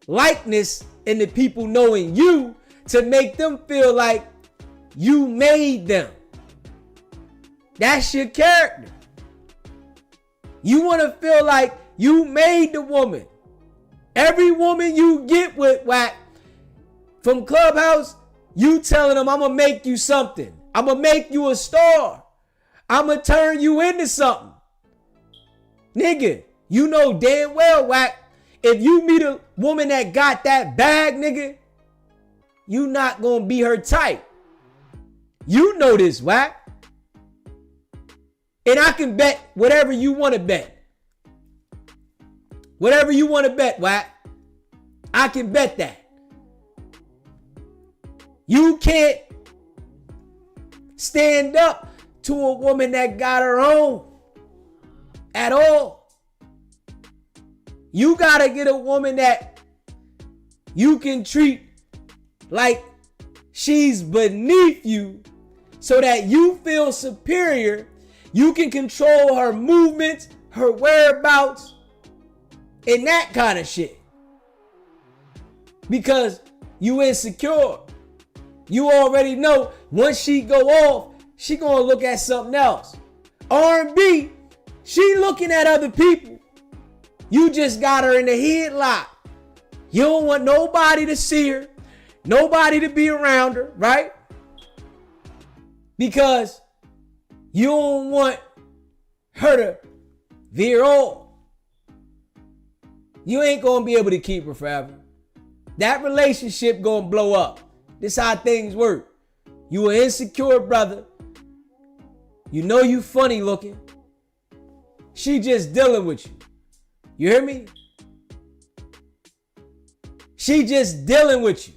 A: likeness and the people knowing you to make them feel like you made them. That's your character. You want to feel like you made the woman. Every woman you get with, Wack, from Clubhouse, you telling them, I'm going to make you something. I'm going to make you a star. I'm going to turn you into something. Nigga, you know damn well, Wack, if you meet a woman that got that bag, nigga, you not going to be her type. You know this, Wack. And I can bet whatever you want to bet. Whatever you want to bet, Wack. I can bet that. You can't stand up to a woman that got her own at all. You got to get a woman that you can treat like she's beneath you so that you feel superior. You can control her movements, her whereabouts, and that kind of shit. Because you insecure. You already know once she go off, she gonna look at something else. R&B, she looking at other people. You just got her in the headlock. You don't want nobody to see her. Nobody to be around her, right? Because you don't want her to veer off. You ain't gonna be able to keep her forever. That relationship gonna blow up. This how things work. You an insecure brother. You know you funny looking. She just dealing with you. You hear me? She just dealing with you.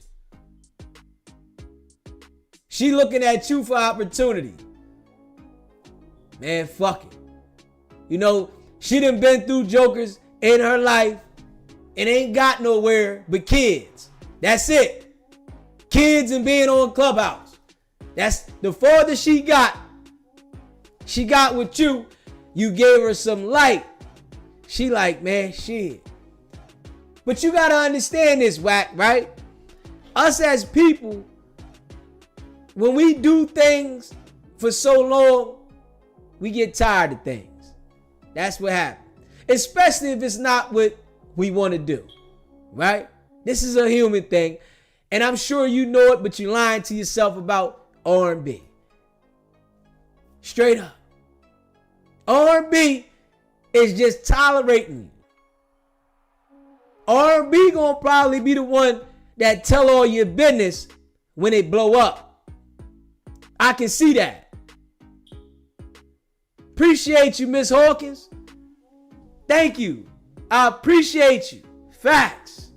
A: She looking at you for opportunity. Man, fuck it. You know, she done been through jokers in her life and ain't got nowhere but kids. That's it. Kids and being on Clubhouse. That's the farthest she got. She got with you. You gave her some light. She like, man, shit. But you gotta understand this, Wack, right? Us as people, when we do things for so long, we get tired of things. That's what happens. Especially if it's not what we want to do, right? This is a human thing. And I'm sure you know it, but you're lying to yourself about R&B. Straight up. R&B is just tolerating you. R&B gonna probably be the one that tell all your business when it blow up. I can see that. Appreciate you, Miss Hawkins. Thank you. I appreciate you. Facts.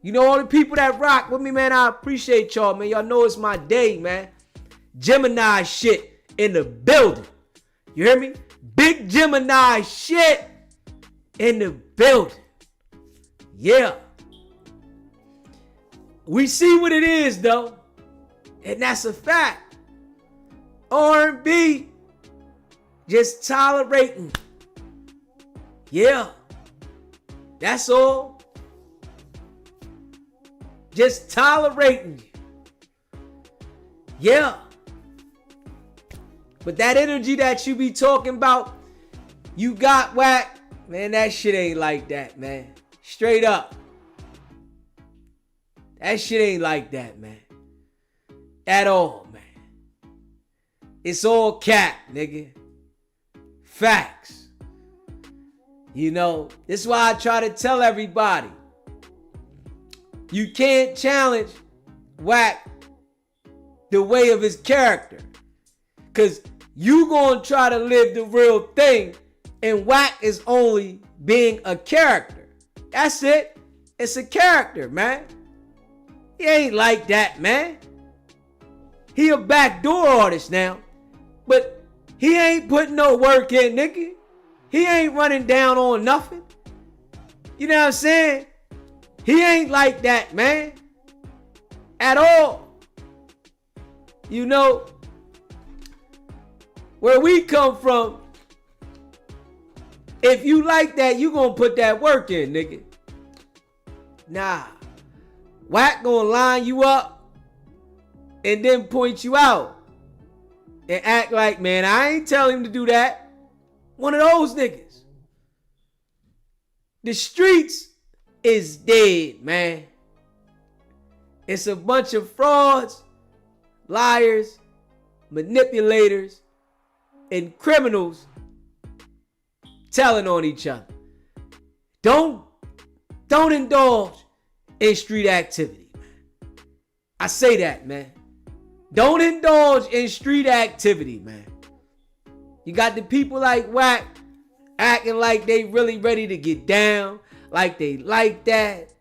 A: You know all the people that rock with me, man, I appreciate y'all, man. Y'all know it's my day, man. Gemini shit in the building. You hear me? Big Gemini shit in the building. Yeah. We see what it is, though. And that's a fact. R&B just tolerating. Yeah. That's all. Just tolerating you. Yeah. But that energy that you be talking about, you got, Wack, man, that shit ain't like that, man. Straight up. That shit ain't like that, man. At all, man. It's all cap, nigga. Facts. You know, this is why I try to tell everybody. You can't challenge Wack the way of his character. Because you gonna try to live the real thing, and Wack is only being a character. That's it. It's a character, man. He ain't like that, man. He a backdoor artist now. But he ain't putting no work in, nigga. He ain't running down on nothing. You know what I'm saying? He ain't like that, man. At all. You know, where we come from, if you like that, you gonna put that work in, nigga. Nah. Wack gonna line you up and then point you out and act like, man, I ain't telling him to do that. One of those niggas. The streets is dead, man. It's a bunch of frauds, liars, manipulators, and criminals telling on each other. Don't indulge in street activity, man. I say that, man. Don't indulge in street activity, man. You got the people like Wack acting like they really ready to get down, like they like that.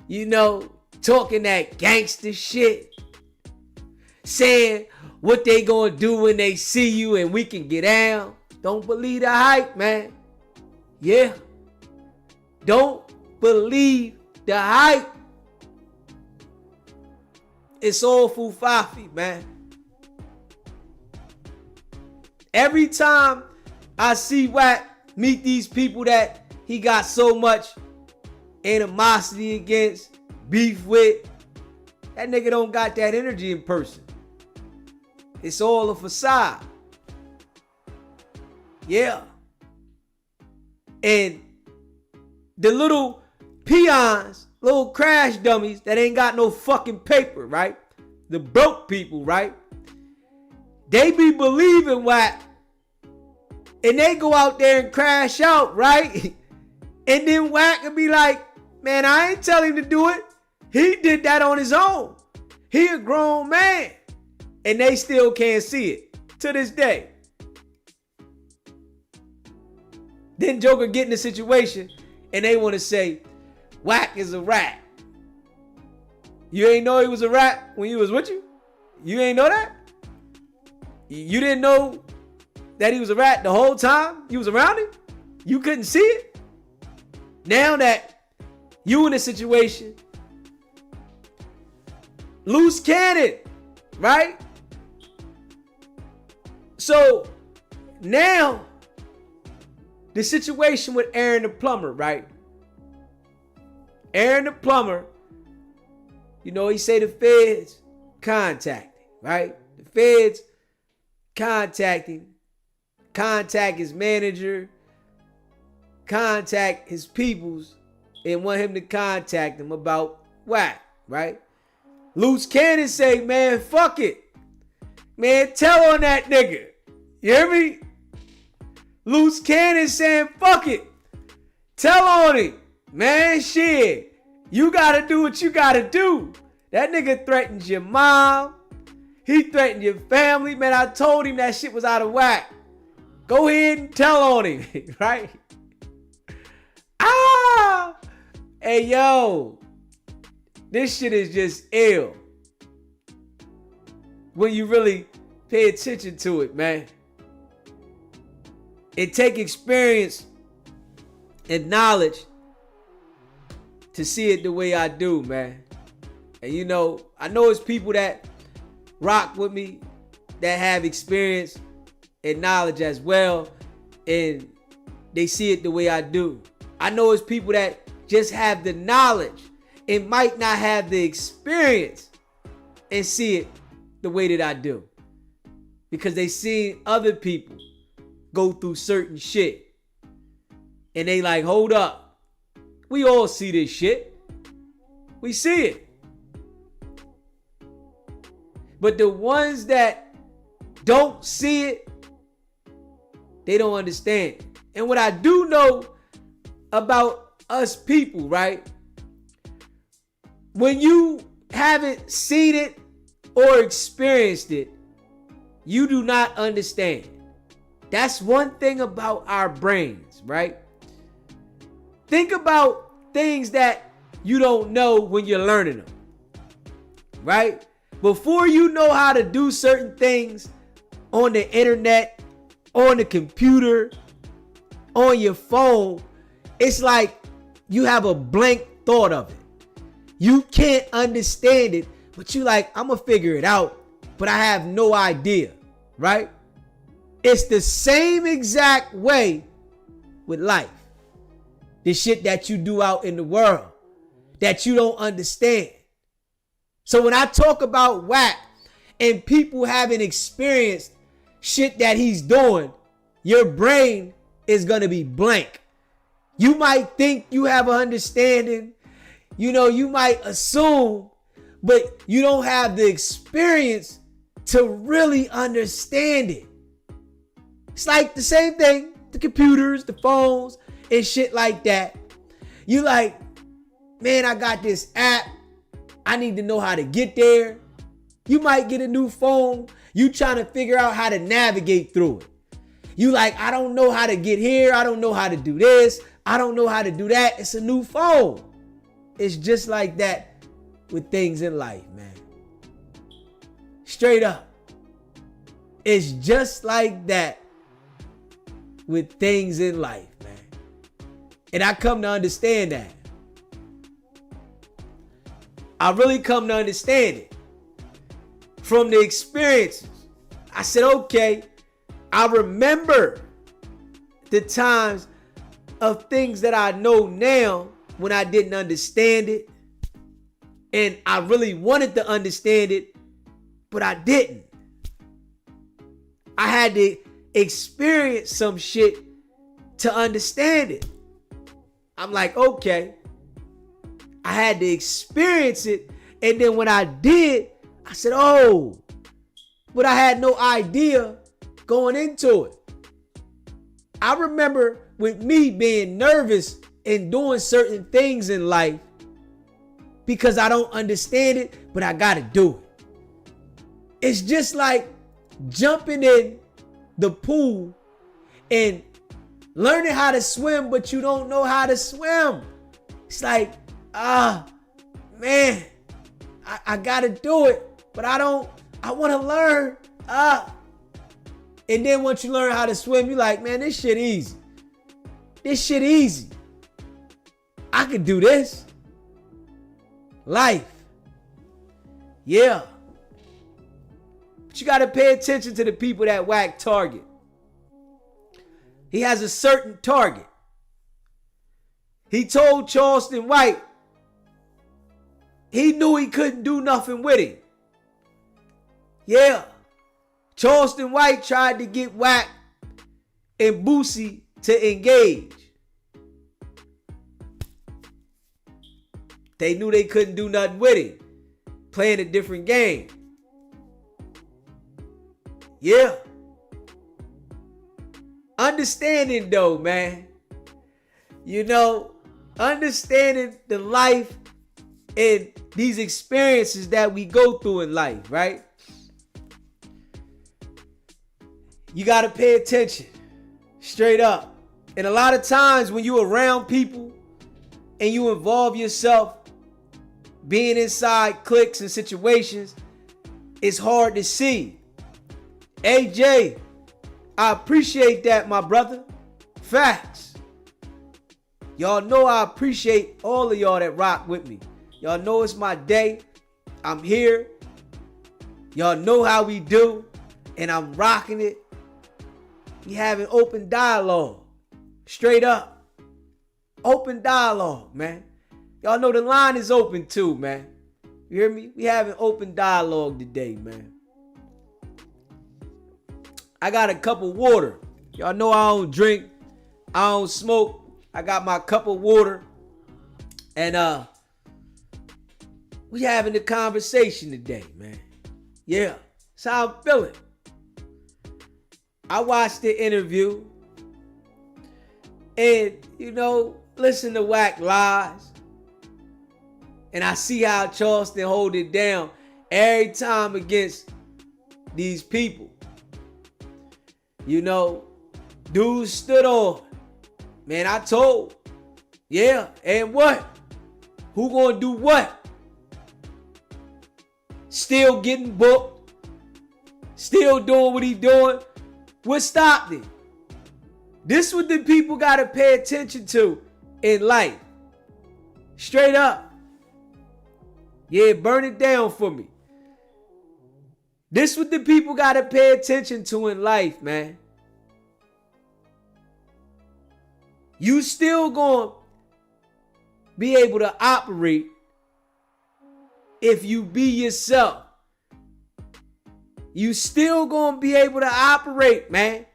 A: You know, talking that gangster shit. Saying what they gonna do when they see you and we can get down. Don't believe the hype, man. Yeah. Don't believe the hype. It's all fufafi, man. Every time I see Wack meet these people that he got so much animosity against, beef with, that nigga don't got that energy in person. It's all a facade. Yeah. And the little peons little crash dummies that ain't got no fucking paper, right? The broke people, right? They be believing Wack, and they go out there and crash out, right? And then Wack can be like, man, I ain't tell him to do it. He did that on his own. He a grown man. And they still can't see it to this day. Then Joker get in a situation and they want to say, Wack is a rat. You ain't know he was a rat when he was with you? You ain't know that? You didn't know that he was a rat the whole time you was around him? You couldn't see it? Now that you in a situation, loose cannon, right? So now the situation with Aaron the plumber, right? Aaron the plumber, you know, he say the feds contact him, right? The feds contact him, contact his manager, contact his peoples, and want him to contact him about Wack, right? Loose cannon say, man, fuck it. Man, tell on that nigga. You hear me? Loose cannon saying, fuck it. Tell on him. Man, shit. You gotta do what you gotta do. That nigga threatened your mom. He threatened your family. Man, I told him that shit was out of whack. Go ahead and tell on him, right? Ah! Hey, yo. This shit is just ill. When you really pay attention to it, man. It take experience and knowledge to see it the way I do, man. And you know, I know it's people that rock with me that have experience and knowledge as well, and they see it the way I do. I know it's people that just have the knowledge and might not have the experience and see it the way that I do, because they seen other people go through certain shit and they like, hold up, we all see this shit, we see it. But the ones that don't see it, they don't understand. And what I do know about us people, right? When you haven't seen it or experienced it, you do not understand. That's one thing about our brains, right? Think about things that you don't know when you're learning them, right? Before you know how to do certain things on the internet, on the computer, on your phone, it's like you have a blank thought of it. You can't understand it, but you like, I'm gonna figure it out, but I have no idea, right? It's the same exact way with life. The shit that you do out in the world that you don't understand. So when I talk about Wack and people haven't experienced shit that he's doing, your brain is gonna be blank. You might think you have an understanding, you know, you might assume, but you don't have the experience to really understand it. It's like the same thing, the computers, the phones, and shit like that. You like, man, I got this app. I need to know how to get there. You might get a new phone. You trying to figure out how to navigate through it. You like, I don't know how to get here. I don't know how to do this. I don't know how to do that. It's a new phone. It's just like that with things in life, man. Straight up. It's just like that with things in life, man. And I come to understand that. I really come to understand it from the experiences. I said, okay, I remember the times of things that I know now when I didn't understand it. And I really wanted to understand it, but I didn't. I had to experience some shit to understand it. I'm like, okay, I had to experience it. And then when I did, I said, oh, but I had no idea going into it. I remember with me being nervous and doing certain things in life because I don't understand it, but I got to do it. It's just like jumping in the pool and learning how to swim, but you don't know how to swim. It's like, man, I got to do it, but I want to learn. And then once you learn how to swim, you're like, man, this shit easy. This shit easy. I can do this. Life. Yeah. But you got to pay attention to the people that Wack target. He has a certain target. He told Charleston White he knew he couldn't do nothing with him. Yeah. Charleston White tried to get Wack and Boosie to engage. They knew they couldn't do nothing with him. Playing a different game. Yeah. Understanding though, man. You know, understanding the life and these experiences that we go through in life, right? You got to pay attention. Straight up. And a lot of times when you're around people and you involve yourself being inside cliques and situations, it's hard to see. AJ, I appreciate that, my brother. Facts. Y'all know I appreciate all of y'all that rock with me. Y'all know it's my day. I'm here. Y'all know how we do. And I'm rocking it. We having open dialogue. Straight up. Open dialogue, man. Y'all know the line is open too, man. You hear me? We having open dialogue today, man. I got a cup of water. Y'all know I don't drink. I don't smoke. I got my cup of water. And we having a conversation today, man. Yeah. That's how I'm feeling. I watched the interview. And, you know, listen to Wack lies. And I see how Charleston hold it down every time against these people. You know, dudes stood on. Man, I told. Yeah, and what? Who gonna do what? Still getting booked. Still doing what he doing. What stopped it? This what the people gotta pay attention to in life. Straight up. Yeah, burn it down for me. This what the people gotta pay attention to in life, man. You still gonna be able to operate if you be yourself. You still gonna be able to operate, man.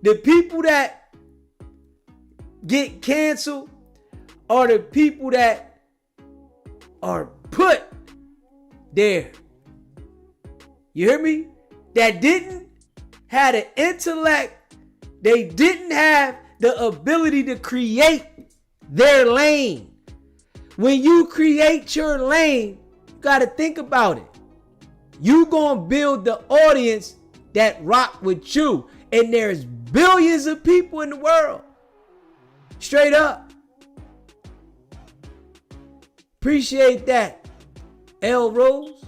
A: The people that get canceled are the people that are put there. You hear me? That didn't have the intellect. They didn't have the ability to create their lane. When you create your lane, you got to think about it. You gonna build the audience that rock with you. And there's billions of people in the world. Straight up. Appreciate that. L Rose.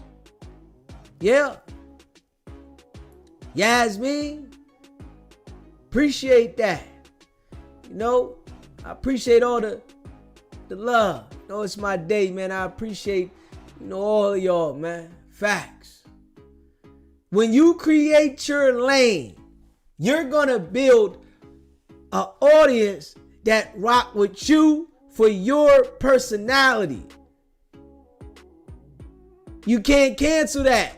A: Yeah. Yasmin. Appreciate that. You know, I appreciate all the love. You know, it's my day, man. I appreciate, you know, all of y'all, man. Facts. When you create your lane, you're gonna build an audience that rock with you for your personality. You can't cancel that.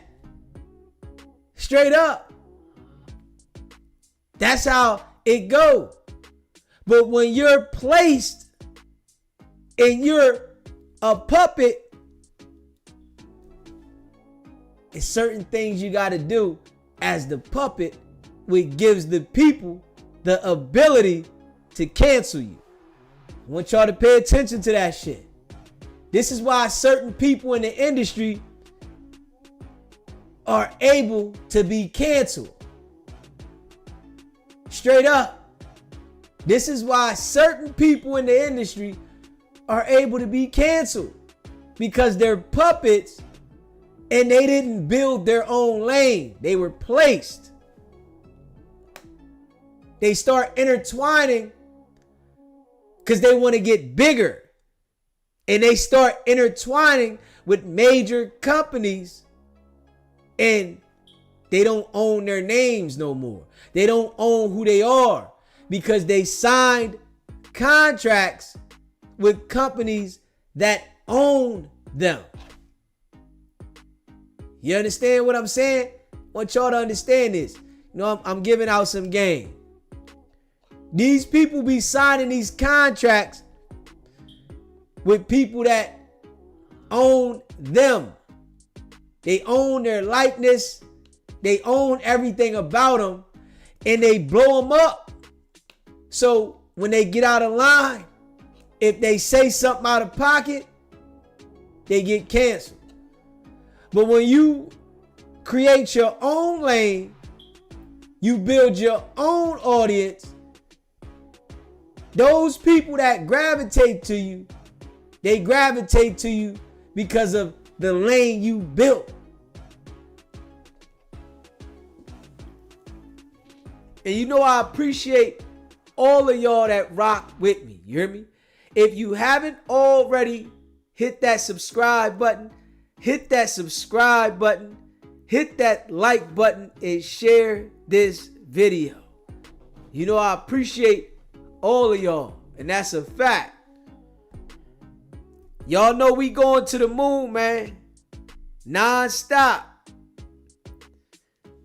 A: Straight up. That's how it go. But when you're placed and you're a puppet, it's certain things you got to do as the puppet, which gives the people the ability to cancel you. I want y'all to pay attention to that shit. This is why certain people in the industry are able to be canceled. Straight up. This is why certain people in the industry are able to be canceled. Because they're puppets and they didn't build their own lane. They were placed. They start intertwining because they want to get bigger. And they start intertwining with major companies. And they don't own their names no more. They don't own who they are because they signed contracts with companies that own them. You understand what I'm saying? I want y'all to understand this. You know, I'm giving out some game. These people be signing these contracts with people that own them. They own their likeness. They own everything about them. And they blow them up. So when they get out of line, if they say something out of pocket, they get canceled. But when you create your own lane, you build your own audience, those people that gravitate to you, they gravitate to you because of the lane you built. And you know I appreciate all of y'all that rock with me. You hear me? If you haven't already hit that subscribe button, hit that subscribe button, hit that like button, and share this video. You know I appreciate all of y'all, and that's a fact. Y'all know we going to the moon, man. Non-stop.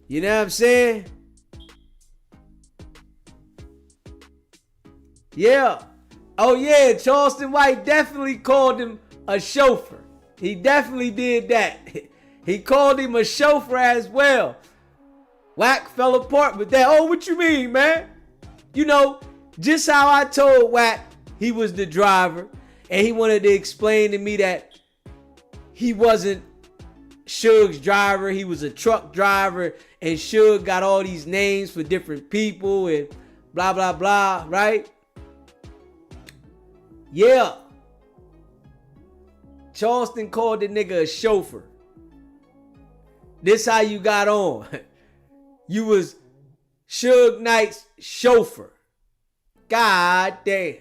A: You know what I'm saying? Yeah. Oh yeah, Charleston White definitely called him a chauffeur. He definitely did that. He called him a chauffeur as well. Wack fell apart with that. Oh, what you mean, man? You know, just how I told Wack he was the driver, and he wanted to explain to me that he wasn't Suge's driver. He was a truck driver, and Suge got all these names for different people and blah, blah, blah, right? Yeah. Charleston called the nigga a chauffeur. This how you got on. You was Suge Knight's chauffeur. God damn.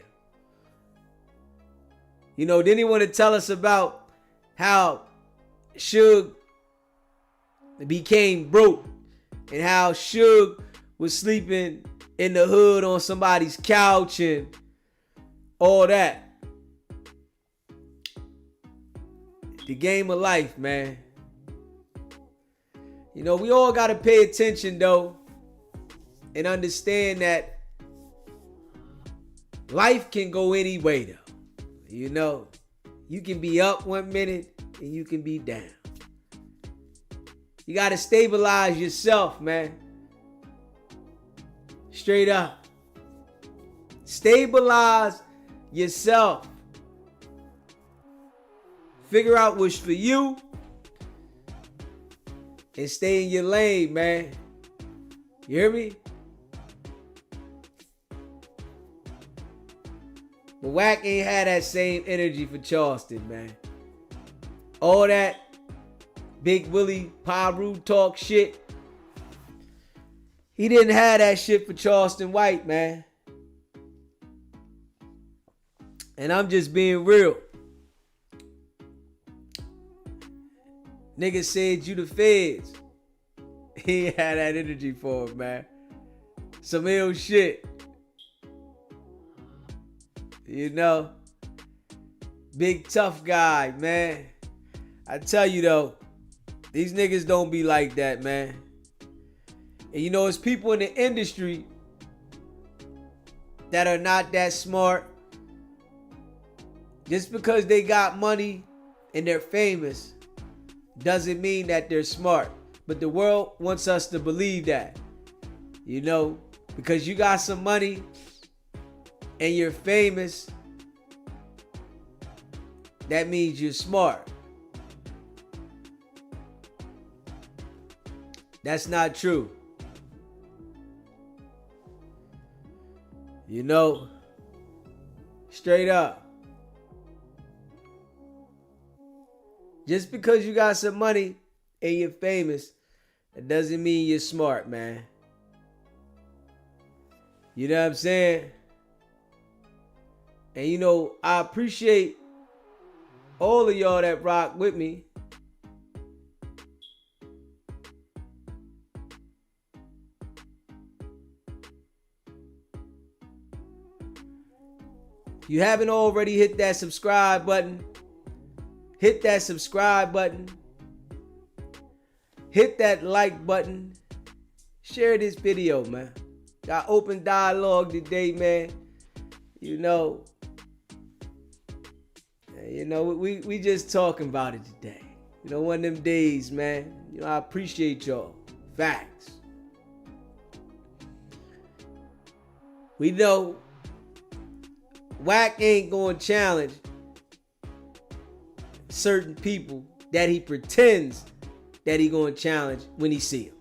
A: You know, then he want to tell us about how Suge became broke and how Suge was sleeping in the hood on somebody's couch and all that. The game of life, man. You know, we all got to pay attention, though, and understand that life can go any way, though. You know, you can be up 1 minute and you can be down. You got to stabilize yourself, man. Straight up. Stabilize yourself. Figure out what's for you and stay in your lane, man. You hear me? But Wack ain't had that same energy for Charleston, man. All that Big Willie Paru talk shit. He didn't have that shit for Charleston White, man. And I'm just being real. Nigga said you the feds. He ain't had that energy for him, man. Some ill shit. You know? Big tough guy, man. I tell you though, these niggas don't be like that, man. And you know, it's people in the industry that are not that smart Just because they got money and they're famous doesn't mean that they're smart. But the world wants us to believe that. You know, because you got some money and you're famous, that means you're smart. That's not true. You know, straight up. Just because you got some money and you're famous, it doesn't mean you're smart, man. You know what I'm saying? And you know, I appreciate all of y'all that rock with me. If you haven't already hit that subscribe button, hit that subscribe button. Hit that like button. Share this video, man. Got open dialogue today, man. You know, we just talking about it today. You know, one of them days, man. You know, I appreciate y'all. Facts. We know Wack ain't gonna challenge certain people that he pretends that he gonna challenge when he see him.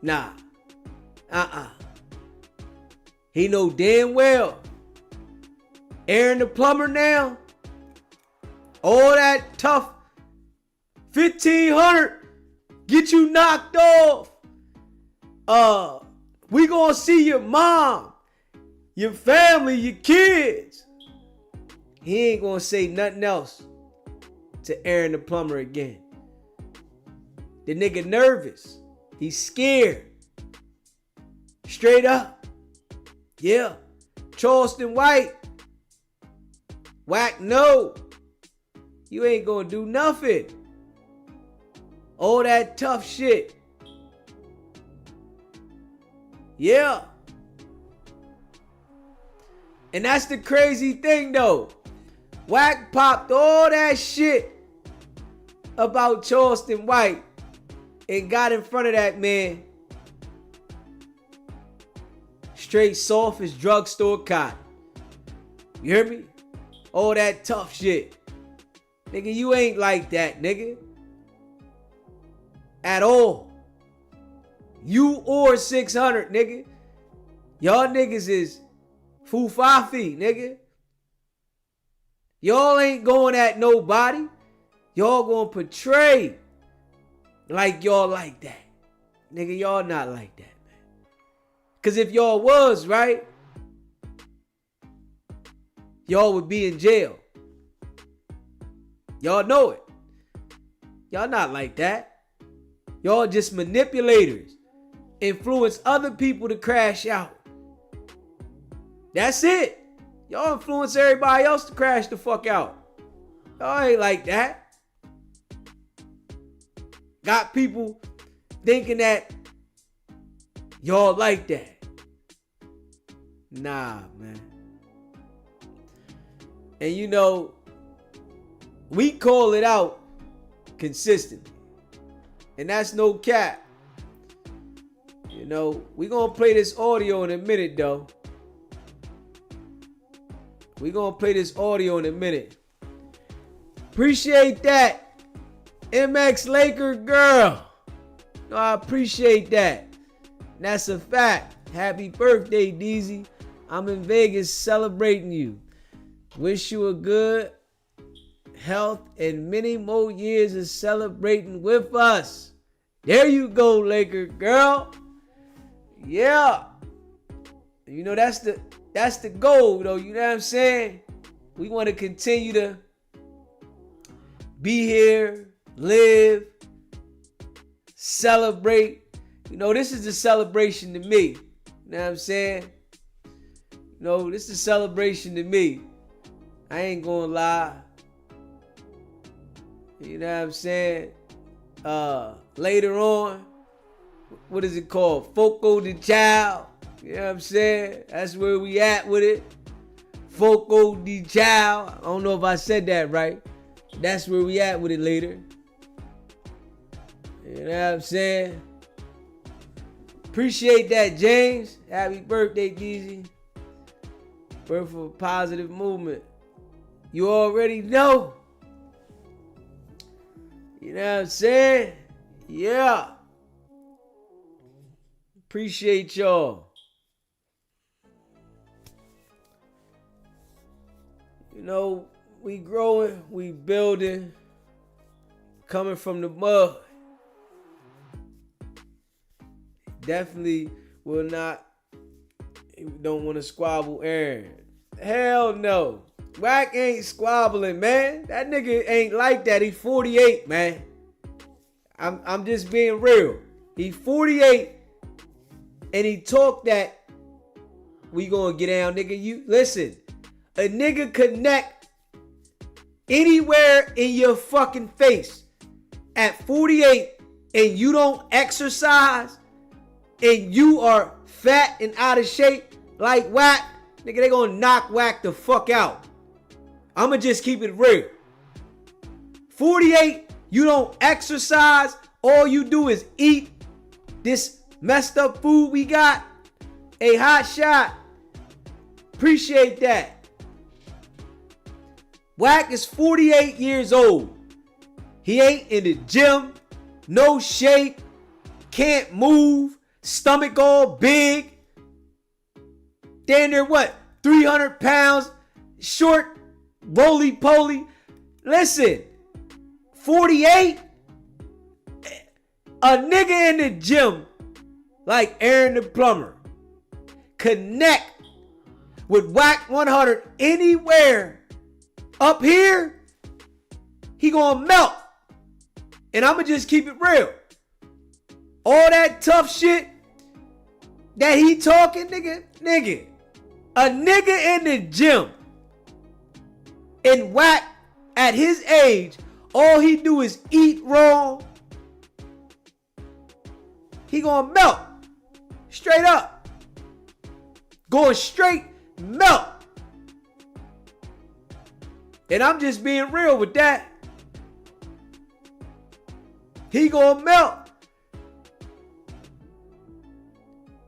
A: Nah. He know damn well Aaron the plumber now, all that tough 1,500 get you knocked off. We gonna see your mom, your family, your kids. He ain't gonna say nothing else to Aaron the plumber again. The nigga nervous. He's scared. Straight up. Yeah. Charleston White. Wack, no. You ain't gonna do nothing. All that tough shit. Yeah. And that's the crazy thing though. Wack popped all that shit about Charleston White and got in front of that man straight soft as drugstore cotton. You hear me? All that tough shit. Nigga, you ain't like that, nigga. At all. You or 600, nigga. Y'all niggas is fufafi, nigga. Y'all ain't going at nobody. Y'all gonna portray like y'all like that. Nigga, y'all not like that, man. Cause if y'all was, right, y'all would be in jail. Y'all know it. Y'all not like that. Y'all just manipulators. Influence other people to crash out. That's it. Y'all influence everybody else to crash the fuck out. Y'all ain't like that. Got people thinking that y'all like that. Nah, man. And you know, we call it out consistently. And that's no cap. You know, we gonna play this audio in a minute though. We gonna play this audio in a minute. Appreciate that. MX Laker girl. No, I appreciate that. And that's a fact. Happy birthday, DZ. I'm in Vegas celebrating you. Wish you a good health and many more years of celebrating with us. There you go, Laker girl. Yeah. You know, that's the goal, though. You know what I'm saying? We want to continue to be here, live, celebrate. You know, this is a celebration to me. You know what I'm saying? You know, this is a celebration to me. I ain't gonna lie. You know what I'm saying? Later on, what is it called? Foco de Child. You know what I'm saying? That's where we at with it. Foco de Chao. I don't know if I said that right. That's where we at with it later. You know what I'm saying? Appreciate that, James. Happy birthday, DZ. Birth of a positive movement. You already know. You know what I'm saying? Yeah. Appreciate y'all. You know, we growing, we building, coming from the mud. Definitely will not, don't want to squabble Aaron. Hell no. Wack ain't squabbling, man. That nigga ain't like that. He 48, man. I'm just being real. He 48 and he talk that we gonna get down, nigga. You listen, a nigga connect anywhere in your fucking face at 48 and you don't exercise and you are fat and out of shape like Wack, nigga, they gonna knock Wack the fuck out. I'ma just keep it real. 48, you don't exercise, all you do is eat this messed up food we got. A hot shot. Appreciate that. Wack is 48 years old. He ain't in the gym, no shape, can't move, stomach all big. Damn near what? 300 pounds, short, roly-poly. Listen, 48, a nigga in the gym like Aaron the plumber connect with Wack 100 anywhere up here, he gonna melt. And I'ma just keep it real. All that tough shit that he talking, nigga, a nigga in the gym and Wack at his age, all he do is eat wrong. He gonna melt. Straight up. Going straight melt. And I'm just being real with that. He gonna melt.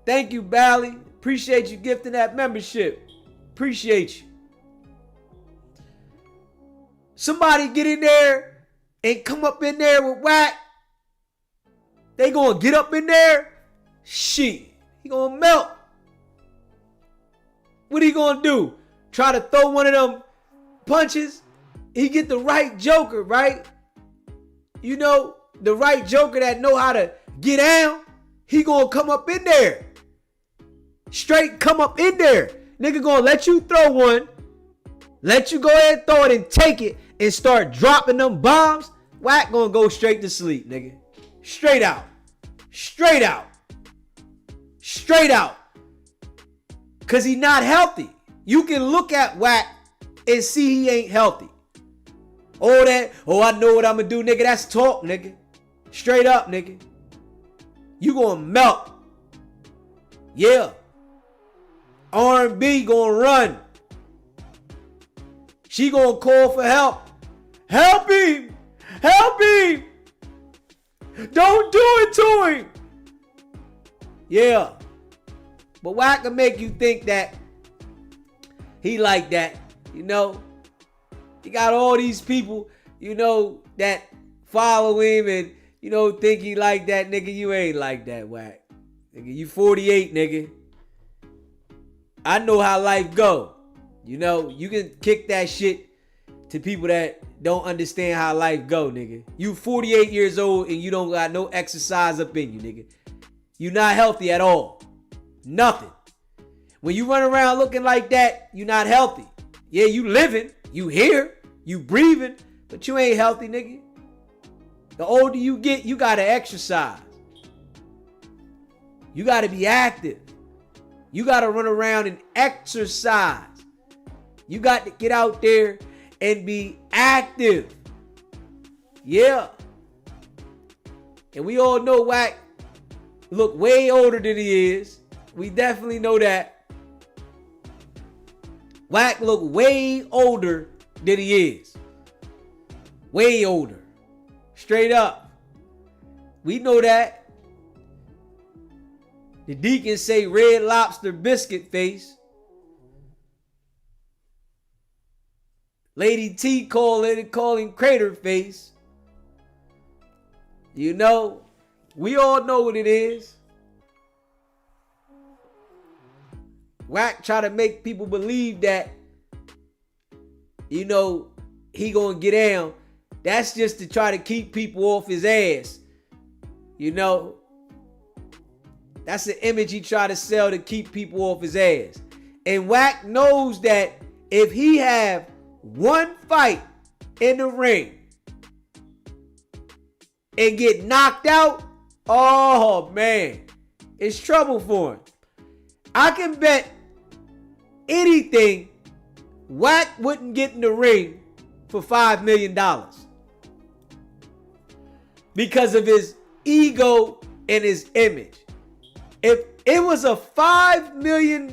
A: Thank you, Bally. Appreciate you gifting that membership. Appreciate you. Somebody get in there and come up in there with Wack. They gonna get up in there. Shit. He gonna melt. What he gonna do? Try to throw one of them punches? He get the right joker, right? You know, the right joker that know how to get down. He gonna come up in there. Straight come up in there. Nigga gonna let you throw one. Let you go ahead and throw it and take it and start dropping them bombs. Wack gonna go straight to sleep, nigga. Straight out. Straight out. Straight out. Cause he not healthy. You can look at Wack and see he ain't healthy. All that, I know what I'm gonna do, nigga. That's talk, nigga. Straight up, nigga. You gonna melt. Yeah. R&B gonna run. She gonna call for help. Help him! Help him! Don't do it to him! Yeah. But Wack can make you think that he like that, you know? He got all these people, you know, that follow him and, you know, think he like that, nigga. You ain't like that, Wack. Nigga, you 48, nigga. I know how life go. You know, you can kick that shit to people that don't understand how life go, nigga. You 48 years old and you don't got no exercise up in you, nigga. You not healthy at all. Nothing. When you run around looking like that, you not healthy. Yeah, you living, you here, you breathing, but you ain't healthy, nigga. The older you get, you gotta exercise. You gotta be active. You gotta run around and exercise. You got to get out there and be active. Yeah. And we all know Wack look way older than he is. We definitely know that. Wack look way older than he is. Way older. Straight up. We know that. The deacon say Red Lobster biscuit face. Lady T call him crater face. You know, we all know what it is. Wack try to make people believe that, you know, he gonna get down. That's just to try to keep people off his ass. You know, that's the image he try to sell to keep people off his ass. And Wack knows that if he have one fight in the ring and get knocked out, oh man, it's trouble for him. I can bet anything Wack wouldn't get in the ring for $5 million because of his ego and his image. If it was a $5 million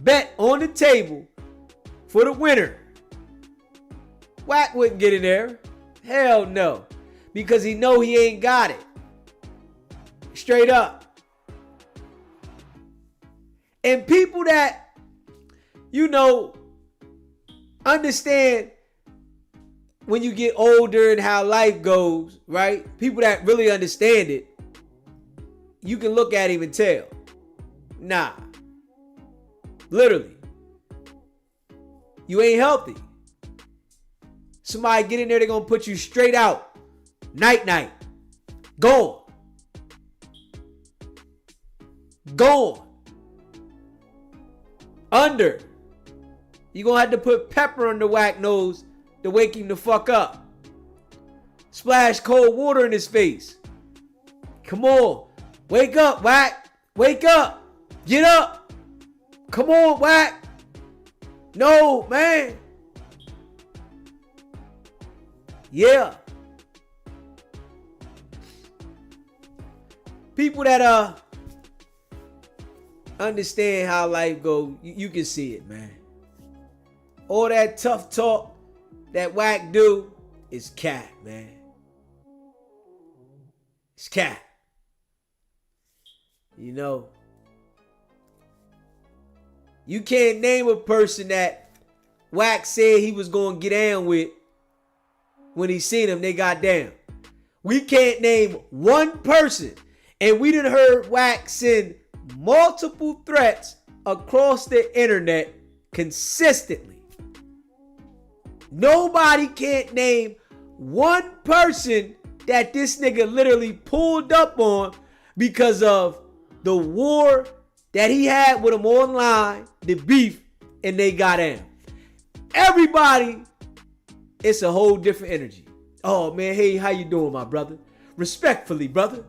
A: bet on the table for the winner, Wack wouldn't get in there. Hell no. Because he know he ain't got it. Straight up. And people that, you know, understand when you get older and how life goes, right? People that really understand it, you can look at him and tell. Nah. Literally. You ain't healthy. Somebody get in there, they're going to put you straight out. Night. Gone. Under. You're going to have to put pepper on the Wack nose to wake him the fuck up. Splash cold water in his face. Come on. Wake up, Wack. Wake up. Get up. Come on, Wack. No, man. Yeah. People that understand how life goes, you can see it, man. All that tough talk that Wack do is cat, man. It's cat. You know, you can't name a person that Wack said he was going to get down with when he seen him, they got down. We can't name one person. And we done heard Wack send multiple threats across the internet consistently. Nobody can't name one person that this nigga literally pulled up on because of the war that he had with him online, the beef, and they got in. Everybody, it's a whole different energy. Oh man, hey, how you doing, my brother? Respectfully, brother.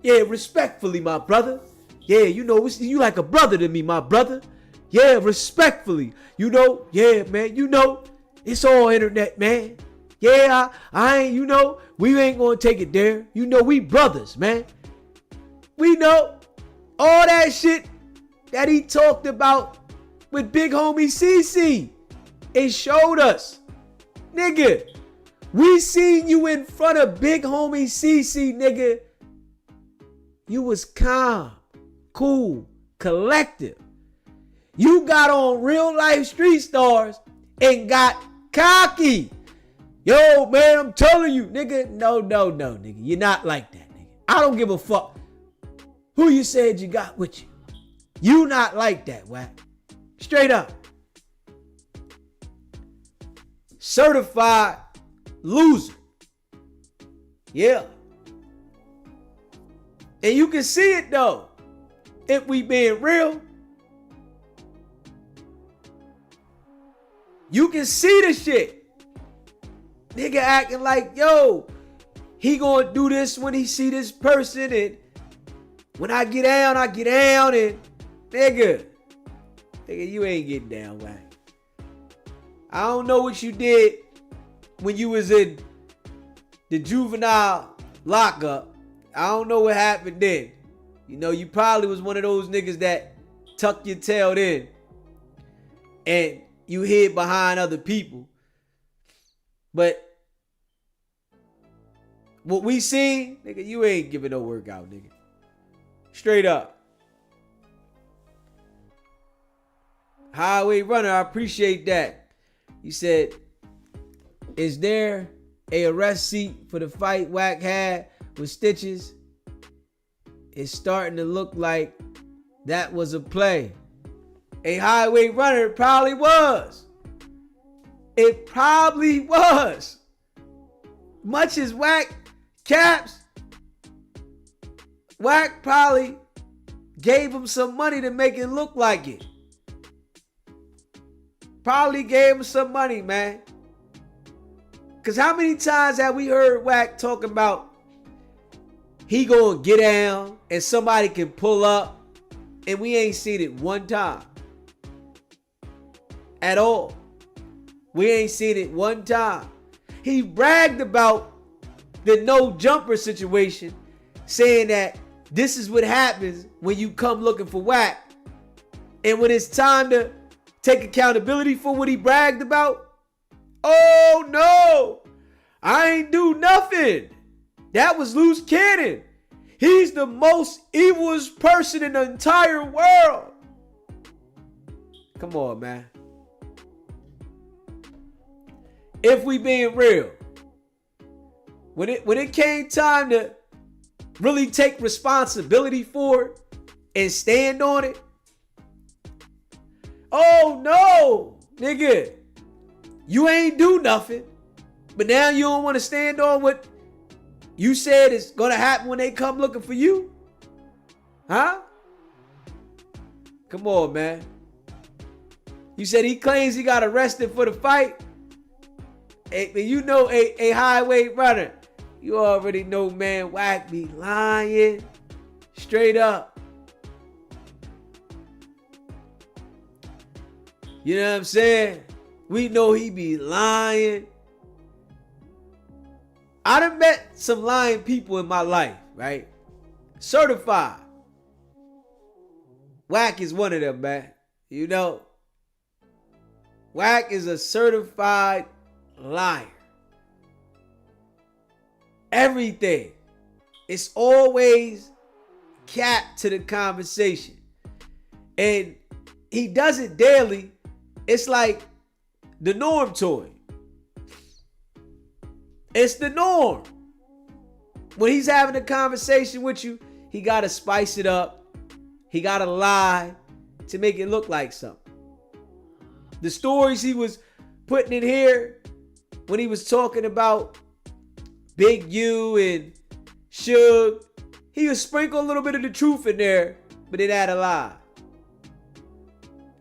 A: Yeah, respectfully, my brother. Yeah, you know, you like a brother to me, my brother. Yeah, respectfully. You know, yeah, man, you know, it's all internet, man. Yeah, I ain't, you know, we ain't gonna take it there. You know, we brothers, man. We know all that shit that he talked about with big homie CC. It showed us. Nigga, we seen you in front of big homie CC, nigga. You was calm, cool, collective. You got on real life street stars and got cocky. Yo, man, I'm telling you, nigga. No, nigga. You're not like that, nigga. I don't give a fuck who you said you got with you. You not like that, Wack. Straight up. Certified loser. Yeah. And you can see it though. If we being real. You can see the shit. Nigga acting like, yo, he gonna do this when he see this person, and when I get down, and nigga, you ain't getting down, Wack. I don't know what you did when you was in the juvenile lockup. I don't know what happened then. You know, you probably was one of those niggas that tuck your tail in and you hid behind other people. But what we seen, nigga, you ain't giving no workout, nigga. Straight up. Highway Runner, I appreciate that. He said, is there a arrest seat for the fight Wack had with Stitches? It's starting to look like that was a play. A Highway Runner, it probably was. It probably was. Much as Wack caps, Wack probably gave him some money to make it look like it. Probably gave him some money, man. Because how many times have we heard Wack talking about he gonna get down and somebody can pull up, and we ain't seen it one time at all. We ain't seen it one time. He bragged about the no jumper situation, saying that this is what happens when you come looking for Wack. And when it's time to take accountability for what he bragged about, oh no, I ain't do nothing. That was loose cannon. He's the most evilest person in the entire world. Come on, man. If we being real, when it came time to really take responsibility for it and stand on it, oh no, nigga, you ain't do nothing, but now you don't want to stand on what you said is gonna happen when they come looking for you? Huh? Come on, man. You said he claims he got arrested for the fight. You know, a Highway Runner. You already know, man, Wack be lying. Straight up. You know what I'm saying? We know he be lying. I done met some lying people in my life, right? Certified. Wack is one of them, man. You know, Wack is a certified liar. Everything. It's always capped to the conversation. And he does it daily. It's like the norm to him. It's the norm. When he's having a conversation with you, he got to spice it up. He got to lie to make it look like something. The stories he was putting in here when he was talking about Big U and Suge, he would sprinkle a little bit of the truth in there, but then add a lie.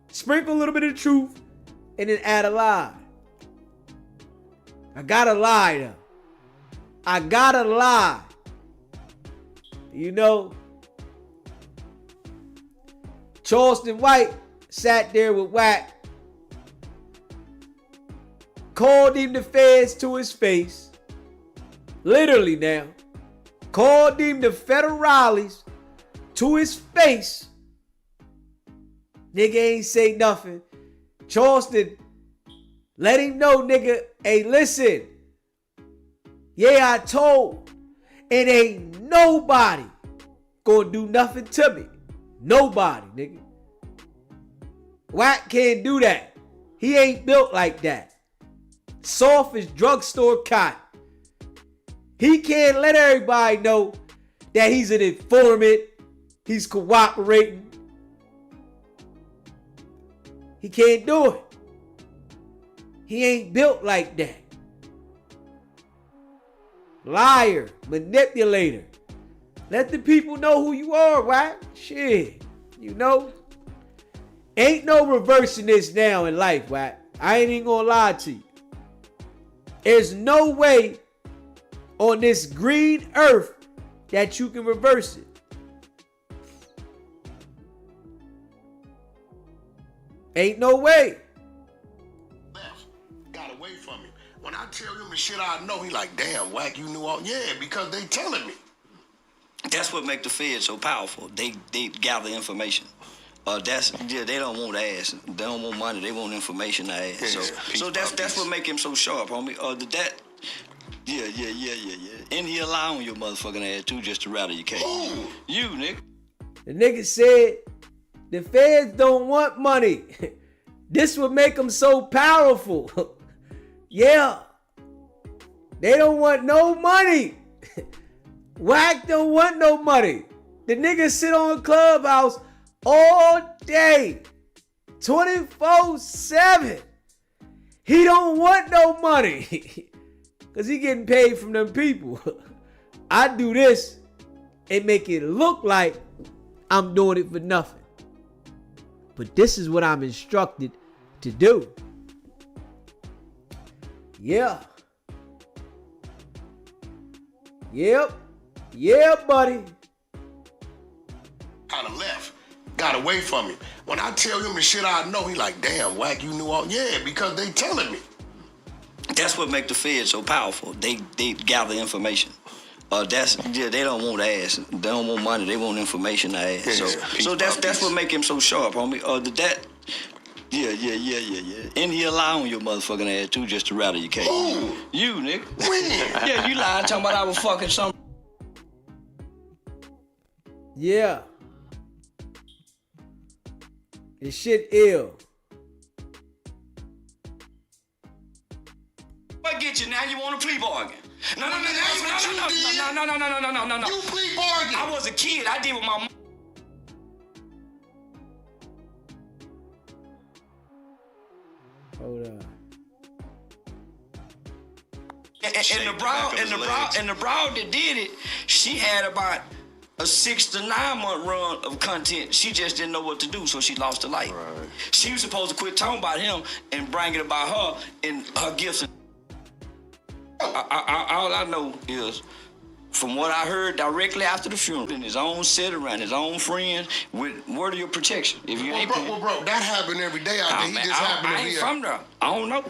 A: Sprinkle a little bit of the truth and then add a lie. I gotta lie though. I gotta lie. You know, Charleston White sat there with Wack, called him the feds to his face. Literally now. Called him the federales to his face. Nigga ain't say nothing. Charleston let him know, nigga, hey, listen. Yeah, I told. It ain't nobody gonna do nothing to me. Nobody, nigga. Wack can't do that. He ain't built like that. Soft as drugstore cotton. He can't let everybody know that he's an informant. He's cooperating. He can't do it. He ain't built like that. Liar, manipulator. Let the people know who you are, right? Shit, you know. Ain't no reversing this now in life, right? I ain't even gonna lie to you. There's no way on this green earth that you can reverse it. Ain't no way.
B: Got away from him. When I tell him the shit I know, he like, damn, Wack, you knew all. Yeah, because they telling me.
C: That's what make the feds so powerful. They gather information. They don't want ass. They don't want money. They want information to ask. So that's what make him so sharp, homie. And he allowing your motherfucking ass too, just to rattle your case.
B: Ooh.
C: You, nigga.
A: The nigga said the feds don't want money. This would make them so powerful. Yeah. They don't want no money. Wack don't want no money. The nigga sit on Clubhouse all day, 24/7. He don't want no money because he getting paid from them people. I do this and make it look like I'm doing it for nothing. But this is what I'm instructed to do. Yeah. Yep. Yeah, buddy.
B: Kind of left. Got away from him. When I tell him the shit I know, he like, damn, Wack, you knew all. Yeah, because they telling me.
C: That's what make the feds so powerful. They gather information. They don't want ass. They don't want money. They want information to ask. So that's what make him so sharp, homie. And he allowing your motherfucking ass too, just to rattle your case.
B: Ooh.
C: You, nigga.
B: When?
C: Yeah, you lying talking about I was fucking something.
A: Yeah. This shit ill.
C: What get you now? You want a plea bargain? No.
B: You plea bargain.
C: I was a kid. I did with my mom.
A: Hold on.
C: And the broad that did it, she had about a 6 to 9 month run of content. She just didn't know what to do, so she lost her life.
B: Right.
C: She was supposed to quit talking about him and bring it about her and her gifts. All I know is, from what I heard directly after the funeral, in his own set around his own friends, with word of your protection. If you ain't
B: bro, that happened every day out there. He just happened to
C: I
B: be
C: ain't from there. I don't know.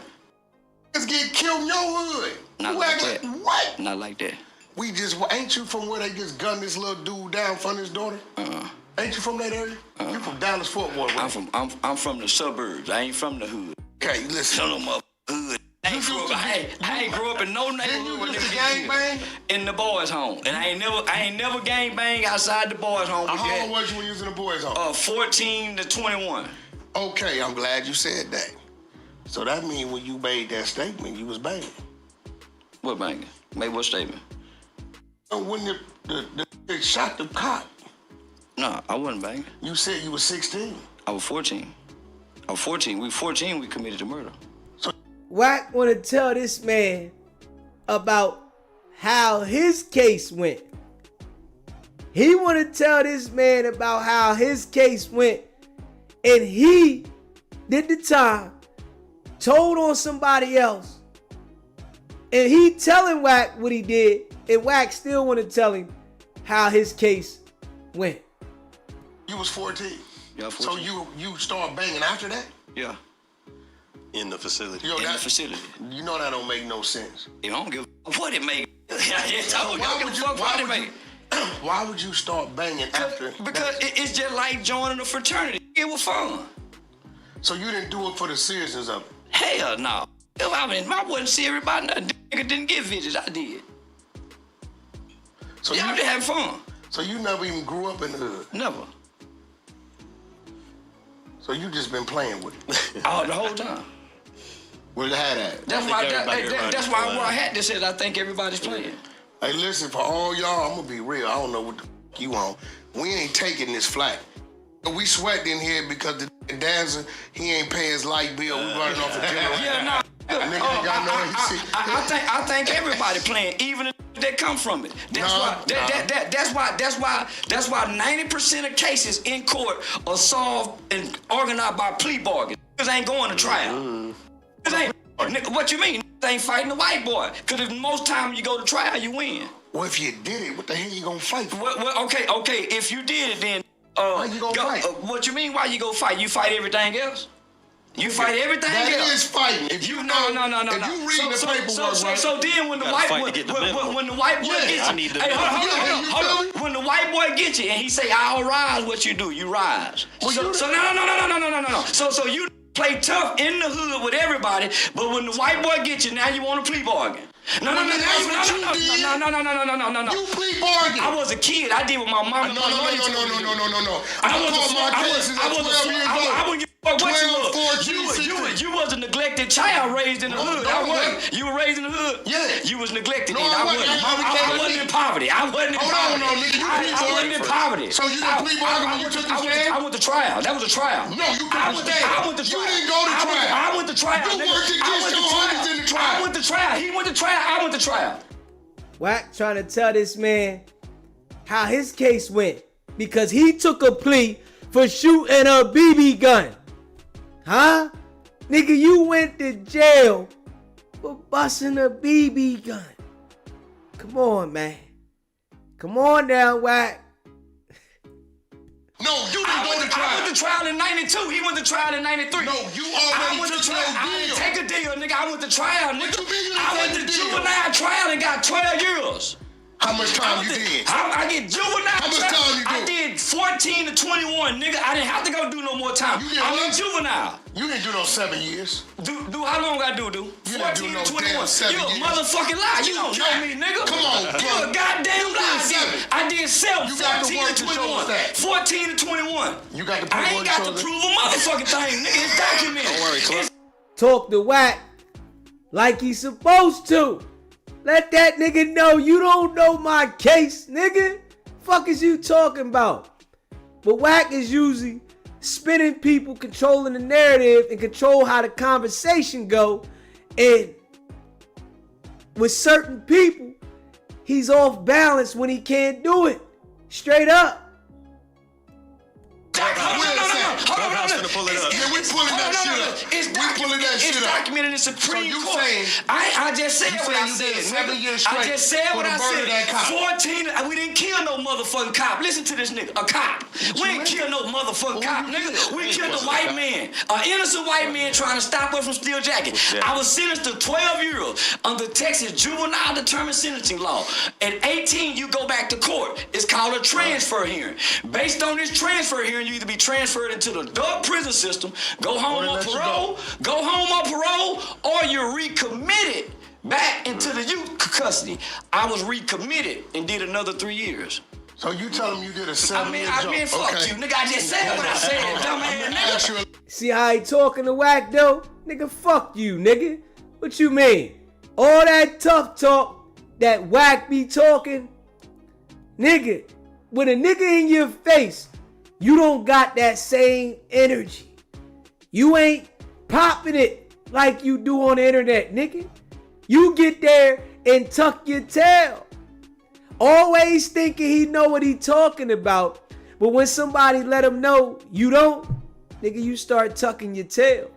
B: Let's get killed in your hood.
C: Not like that.
B: What?
C: Not like that.
B: We just, ain't you from where they just gunned this little dude down in front of his daughter? Ain't you from that area? You from Dallas, Fort Worth, right?
C: I'm from the suburbs. I ain't from the hood.
B: Okay, listen.
C: Show them up hood. I ain't grew up in no neighborhood.
B: You used to gang bang?
C: In the boys' home. And I ain't never gang bang outside the boys' home.
B: How old was you when you was in the boys' home?
C: 14 to 21.
B: Okay, I'm glad you said that. So that means when you made that statement, you was banging.
C: What banging? Made what statement?
B: When they shot the cop.
C: No, I wasn't banging.
B: You said you was 16.
C: I was 14. I was 14. We 14, we committed the murder.
A: Wack want to tell this man about how his case went. He want to tell this man about how his case went, and he did the time, told on somebody else, and he telling Wack what he did, and Wack still want to tell him how his case went.
B: You was 14.
C: Yeah, 14.
B: So you start banging after that?
C: Yeah.
D: In the facility.
B: Yo,
C: In the facility.
B: You know that don't make no sense.
C: You don't give a what it make. I just told you, I don't give a fuck what it make.
B: Why would you start banging after?
C: Because it's just like joining a fraternity. It was fun.
B: So you didn't do it for the seriousness of it?
C: Hell no. I wasn't serious about nothing. Nigga didn't get visits. I did.
B: So
C: Y'all just having fun.
B: So you never even grew up in the hood?
C: Never.
B: So you just been playing with it?
C: The whole time.
B: Where's the hat at?
C: That's why I wore a hat that says I think everybody's playing.
B: Hey, listen, for all y'all, I'm gonna be real. I don't know what the f you on. We ain't taking this flack. We sweat in here because the dancer, he ain't pay his light bill. We running off a generator.
C: Yeah, no.
B: Nigga ain't got no AC.
C: I think everybody playing, even if they come from it. That's why 90% of cases in court are solved and organized by plea bargains. Niggas ain't going to trial. What you mean? Niggas ain't fighting the white boy. Because if most time you go to trial, you win.
B: Well, if you did it, what the hell you gonna fight for?
C: Well, okay. If you did it, then
B: why you gonna fight?
C: What you mean? Why you go fight? You fight everything else? You fight everything
B: That
C: else.
B: is fighting. If you know,
C: No.
B: if you read the paperwork, right?
C: So then when the
D: Gotta
C: white
D: fight
C: boy,
D: to get the
C: when
D: memo.
C: the white boy
B: Yeah,
C: gets
D: I
C: you,
D: need the
C: hey,
D: memo.
C: hold on. When the white boy gets you and he say, "I'll rise," what you do? You rise.
B: Well,
C: So no. So you play tough in the hood with everybody, but when the white boy gets you, now you want to plea bargain. No.
B: You plea bargain.
C: I was a kid. I did what my mom and
B: No.
C: my mother told me to do.
B: I caught my cases at 12 years old.
C: I wouldn't give a fuck what
B: 12, 14,
C: you was.
B: 16.
C: You was a neglected child raised in the hood.
B: No,
C: I
B: I
C: wasn't.
B: wasn't.
C: You were raised in the hood.
B: Yeah.
C: You was neglected.
B: No,
C: then.
B: I
C: I
B: wasn't.
C: wasn't. I wasn't in poverty. I wasn't in
B: Hold
C: poverty.
B: on, nigga. You
C: I
B: plea
C: wasn't in
B: bargain.
C: poverty.
B: So you didn't plea bargain when you took the stand?
C: I went to trial. That was a trial.
B: No, you took
C: I
B: the
C: went to
B: stand.
C: trial.
B: You didn't go to trial.
C: I went to trial.
B: You
C: nigga.
B: worked against
C: I went to
B: your
C: trial.
B: homies in the trial.
C: I went to trial. He went to trial. I went to trial.
A: Wack trying to tell this man how his case went because he took a plea for shooting a BB gun. Huh? Nigga, you went to jail for busting a BB gun. Come on, man. Come on now, Wack.
B: No, you didn't go to trial.
C: I went to trial in 92. He went to trial in 93.
B: No, you already took your
C: I didn't
B: deal.
C: take a deal, nigga. I went to trial, nigga.
B: you mean you didn't
C: I went
B: take
C: to
B: the deal?
C: juvenile trial and got 12 years.
B: How much time you did?
C: I get juvenile
B: How much
C: trial.
B: time you
C: I
B: do?
C: did 14 to 21, nigga. I didn't have to go do no more time.
B: You did
C: I'm
B: what?
C: in juvenile.
B: You didn't do no 7 years.
C: Do how long I do?
B: You didn't
C: 14
B: do no
C: to 21.
B: damn 7
C: You a
B: years.
C: motherfucking lie. You don't know me, nigga.
B: Come on,
C: You
B: bro.
C: a goddamn
B: You
C: lie.
B: did 7.
C: I did 7.
B: You got the
C: 14
B: work
C: to
B: to show
C: 21.
B: us that.
C: 14 to 21.
B: You got the
C: I
B: paperwork
C: ain't got
B: to
C: to
B: show
C: prove a motherfucking thing, nigga. It's documented.
D: Don't worry, Clark.
A: Talk to Wack like he's supposed to. Let that nigga know you don't know my case, nigga. Fuck is you talking about? But Wack is usually spinning people, controlling the narrative, and control how the conversation go. And with certain people, he's off balance when he can't do it. Straight up.
D: Clubhouse finna pull it up.
B: Yeah, we pulling that shit up.
C: It's
B: shit up.
C: documented in Supreme
B: So you
C: Court.
B: saying-
C: I just said
B: you
C: what I
B: saying you
C: said.
B: did 7
C: nigga.
B: years
C: I
B: straight
C: just said
B: for
C: what
B: the
C: I
B: murder of that
C: said.
B: cop.
C: 14. We didn't kill no motherfucking cop. Listen to this nigga. A cop. We ain't kill no motherfucking cop, nigga. We killed a white man. An innocent white man trying to stop us from steal jacket. I was sentenced to 12 years under Texas juvenile determined sentencing law. At 18, you go back to court. It's called a transfer hearing. Based on this transfer hearing, you either be transferred into the adult prison system, go home on parole, or you're recommitted back into the youth custody. I was recommitted and did another 3 years.
B: So you tell him you did a 7-year
C: I
B: jump.
C: mean, fuck
B: okay.
C: you, nigga. I just said what I said, dumbass
B: Ask
C: nigga.
B: you
A: See how he talking to Wack though? Nigga, fuck you, nigga. What you mean? All that tough talk that Wack be talking? Nigga, with a nigga in your face, you don't got that same energy. You ain't popping it like you do on the internet, nigga. You get there and tuck your tail. Always thinking he know what he talking about. But when somebody let him know you don't, nigga, you start tucking your tail.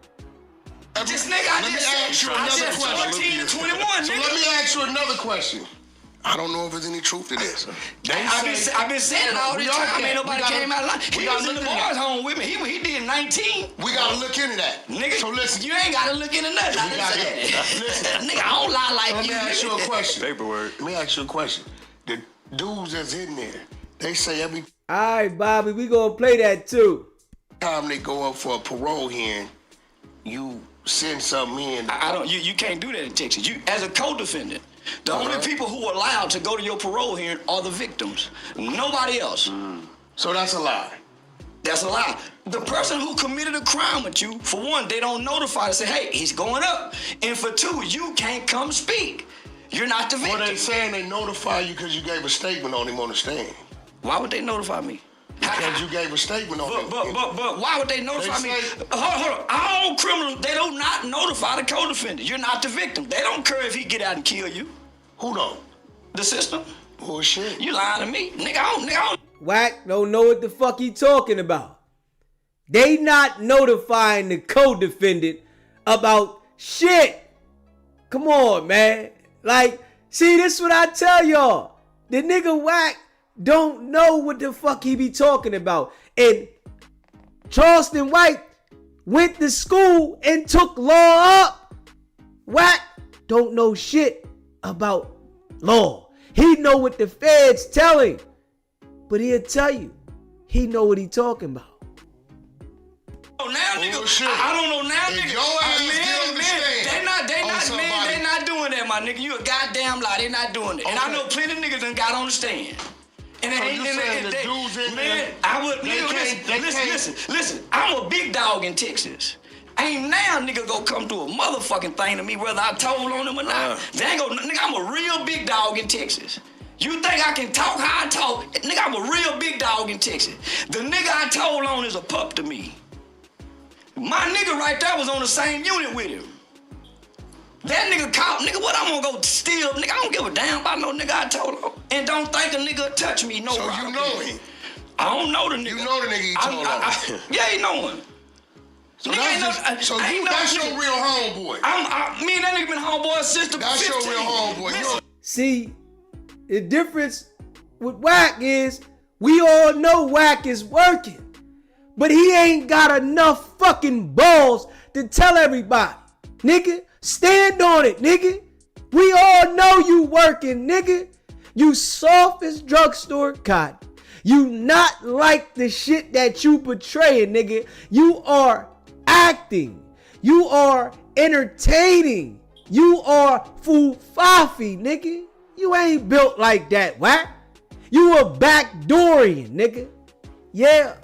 C: This nigga, I
B: Let me
C: just
B: ask you
C: said
B: another question.
C: 14 to 21,
B: So
C: nigga.
B: let me ask you another question. I don't know if there's any truth to this.
C: I've been saying it all this time. Ain't nobody came out of line. He was in the bars home with me. He did 19.
B: We gotta look into that.
C: Nigga,
B: So listen.
C: you ain't gotta look into nothing. I just said it.
B: Listen.
C: Nigga, I don't lie like
B: Let
C: you.
B: me ask you a
C: nigga.
B: question.
D: Paperwork.
B: Let me ask you a question. The dudes that's in there, they say every
A: Alright, Bobby, we gonna play that too.
B: time they go up for a parole hearing, you send something in.
C: I don't. You can't do that in Texas. You as a co-defendant. The only people who are allowed to go to your parole hearing are the victims. Nobody else.
B: So that's a lie.
C: That's a lie. The person who committed a crime with you, for one, they don't notify to say, hey, he's going up. And for two, you can't come speak. You're not the victim.
B: Well, they saying they notify you because you gave a statement on him on the stand.
C: Why would they notify me?
B: Because you gave a statement on him.
C: But why would they notify
B: They
C: me?
B: say-
C: Hold on. All criminals, they do not notify the co-defendant. You're not the victim. They don't care if he get out and kill you.
B: Who don't?
C: The system.
B: Bullshit.
C: You lying to me. Nigga, I don't.
A: Wack don't know what the fuck he talking about. They not notifying the co-defendant about shit. Come on, man. Like, see, this is what I tell y'all. The nigga Wack don't know what the fuck he be talking about. And Charleston White went to school and took law up. Wack don't know shit about law. He know what the feds tell him, but he'll tell you he know what he talking about.
C: Oh, now, nigga, I don't know now, nigga. They not doing that, my nigga. You a goddamn lie. They not doing it. And I know plenty of niggas done got on the stand. And it ain't man, I would, nigga, listen. I'm a big dog in Texas. Ain't now nigga go come do a motherfucking thing to me whether I told on him or not. They ain't go, nigga, I'm a real big dog in Texas. You think I can talk how I talk? Nigga, I'm a real big dog in Texas. The nigga I told on is a pup to me. My nigga right there was on the same unit with him. That nigga caught, nigga, what I'm gonna go steal? Nigga, I don't give a damn about no nigga I told on. And don't think a nigga touch me, no.
B: So you know him?
C: I don't know the nigga.
B: You know the nigga you told on?
C: Yeah, he know him.
B: So that's your real homeboy.
C: Me and that nigga been homeboys since the
B: That's
C: 15.
B: your real homeboy.
A: See, the difference with Wack is we all know Wack is working, but he ain't got enough fucking balls to tell everybody. Nigga, stand on it, nigga. We all know you working, nigga. You soft as drugstore cotton. You not like the shit that you portraying, nigga. You are acting. You are entertaining. You are foo-faffy, nigga. You ain't built like that, Wack. You a backdoorian, nigga. Yeah.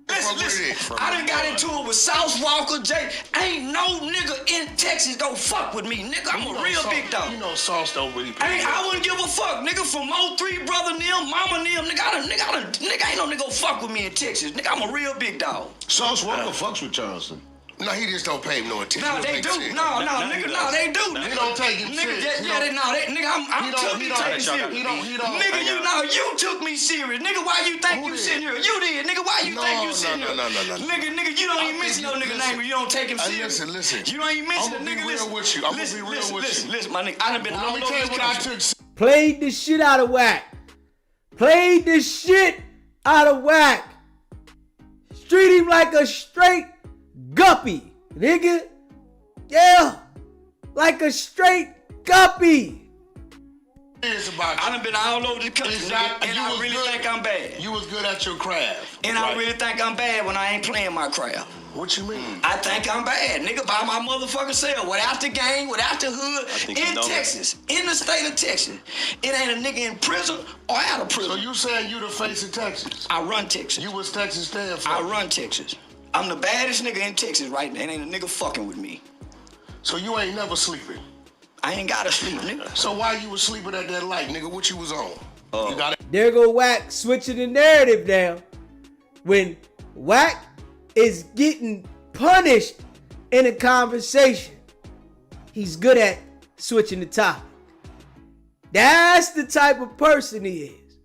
C: Listen, I done got into it with South Walker, Jay. Ain't no nigga in Texas go fuck with me, nigga. I'm a real big dog.
B: You know Sauce don't really play.
C: I wouldn't give a fuck, nigga. From 03, brother Nim, mama Nim, nigga, nigga ain't no nigga go fuck with me in Texas. Nigga, I'm a real big dog.
D: Sauce Walker fucks with Charleston.
B: No, he just don't pay him no attention.
C: No, they do. No, nigga, no, they do.
B: He don't take him serious.
C: Nigga, I'm totally taking serious. Nigga, you took me serious. Nigga, why you think you sitting here? You did. Nigga, why you think you sitting here?
B: No.
C: Nigga, you don't even mention no nigga name. You don't take him serious.
B: Listen.
C: You don't even mention the nigga.
B: I'm gonna be real with you. I'm gonna be real with you.
C: Listen, my nigga, I done been all over this country.
A: Played the shit out of Wack. Played the shit out of Wack. Treat him like a straight guppy. Nigga, yeah, like a straight guppy.
C: I done been all over the country, nigga, and I really think I'm bad.
B: You was good at your craft.
C: And I really think I'm bad when I ain't playing my craft.
B: What you mean?
C: I think I'm bad, nigga, by my motherfucking self. Without the gang, without the hood, in Texas, in the state of Texas. It ain't a nigga in prison or out of prison.
B: So you saying you the face of Texas?
C: I run Texas.
B: You was Texas stand for?
C: I run Texas. I'm the baddest nigga in Texas right now. Ain't a nigga fucking with me.
B: So you ain't never sleeping?
C: I ain't gotta sleep, nigga.
B: So why you was sleeping at that light, nigga? What you was on? You got it.
A: There go Wack switching the narrative now. When Wack is getting punished in a conversation, he's good at switching the topic. That's the type of person he is.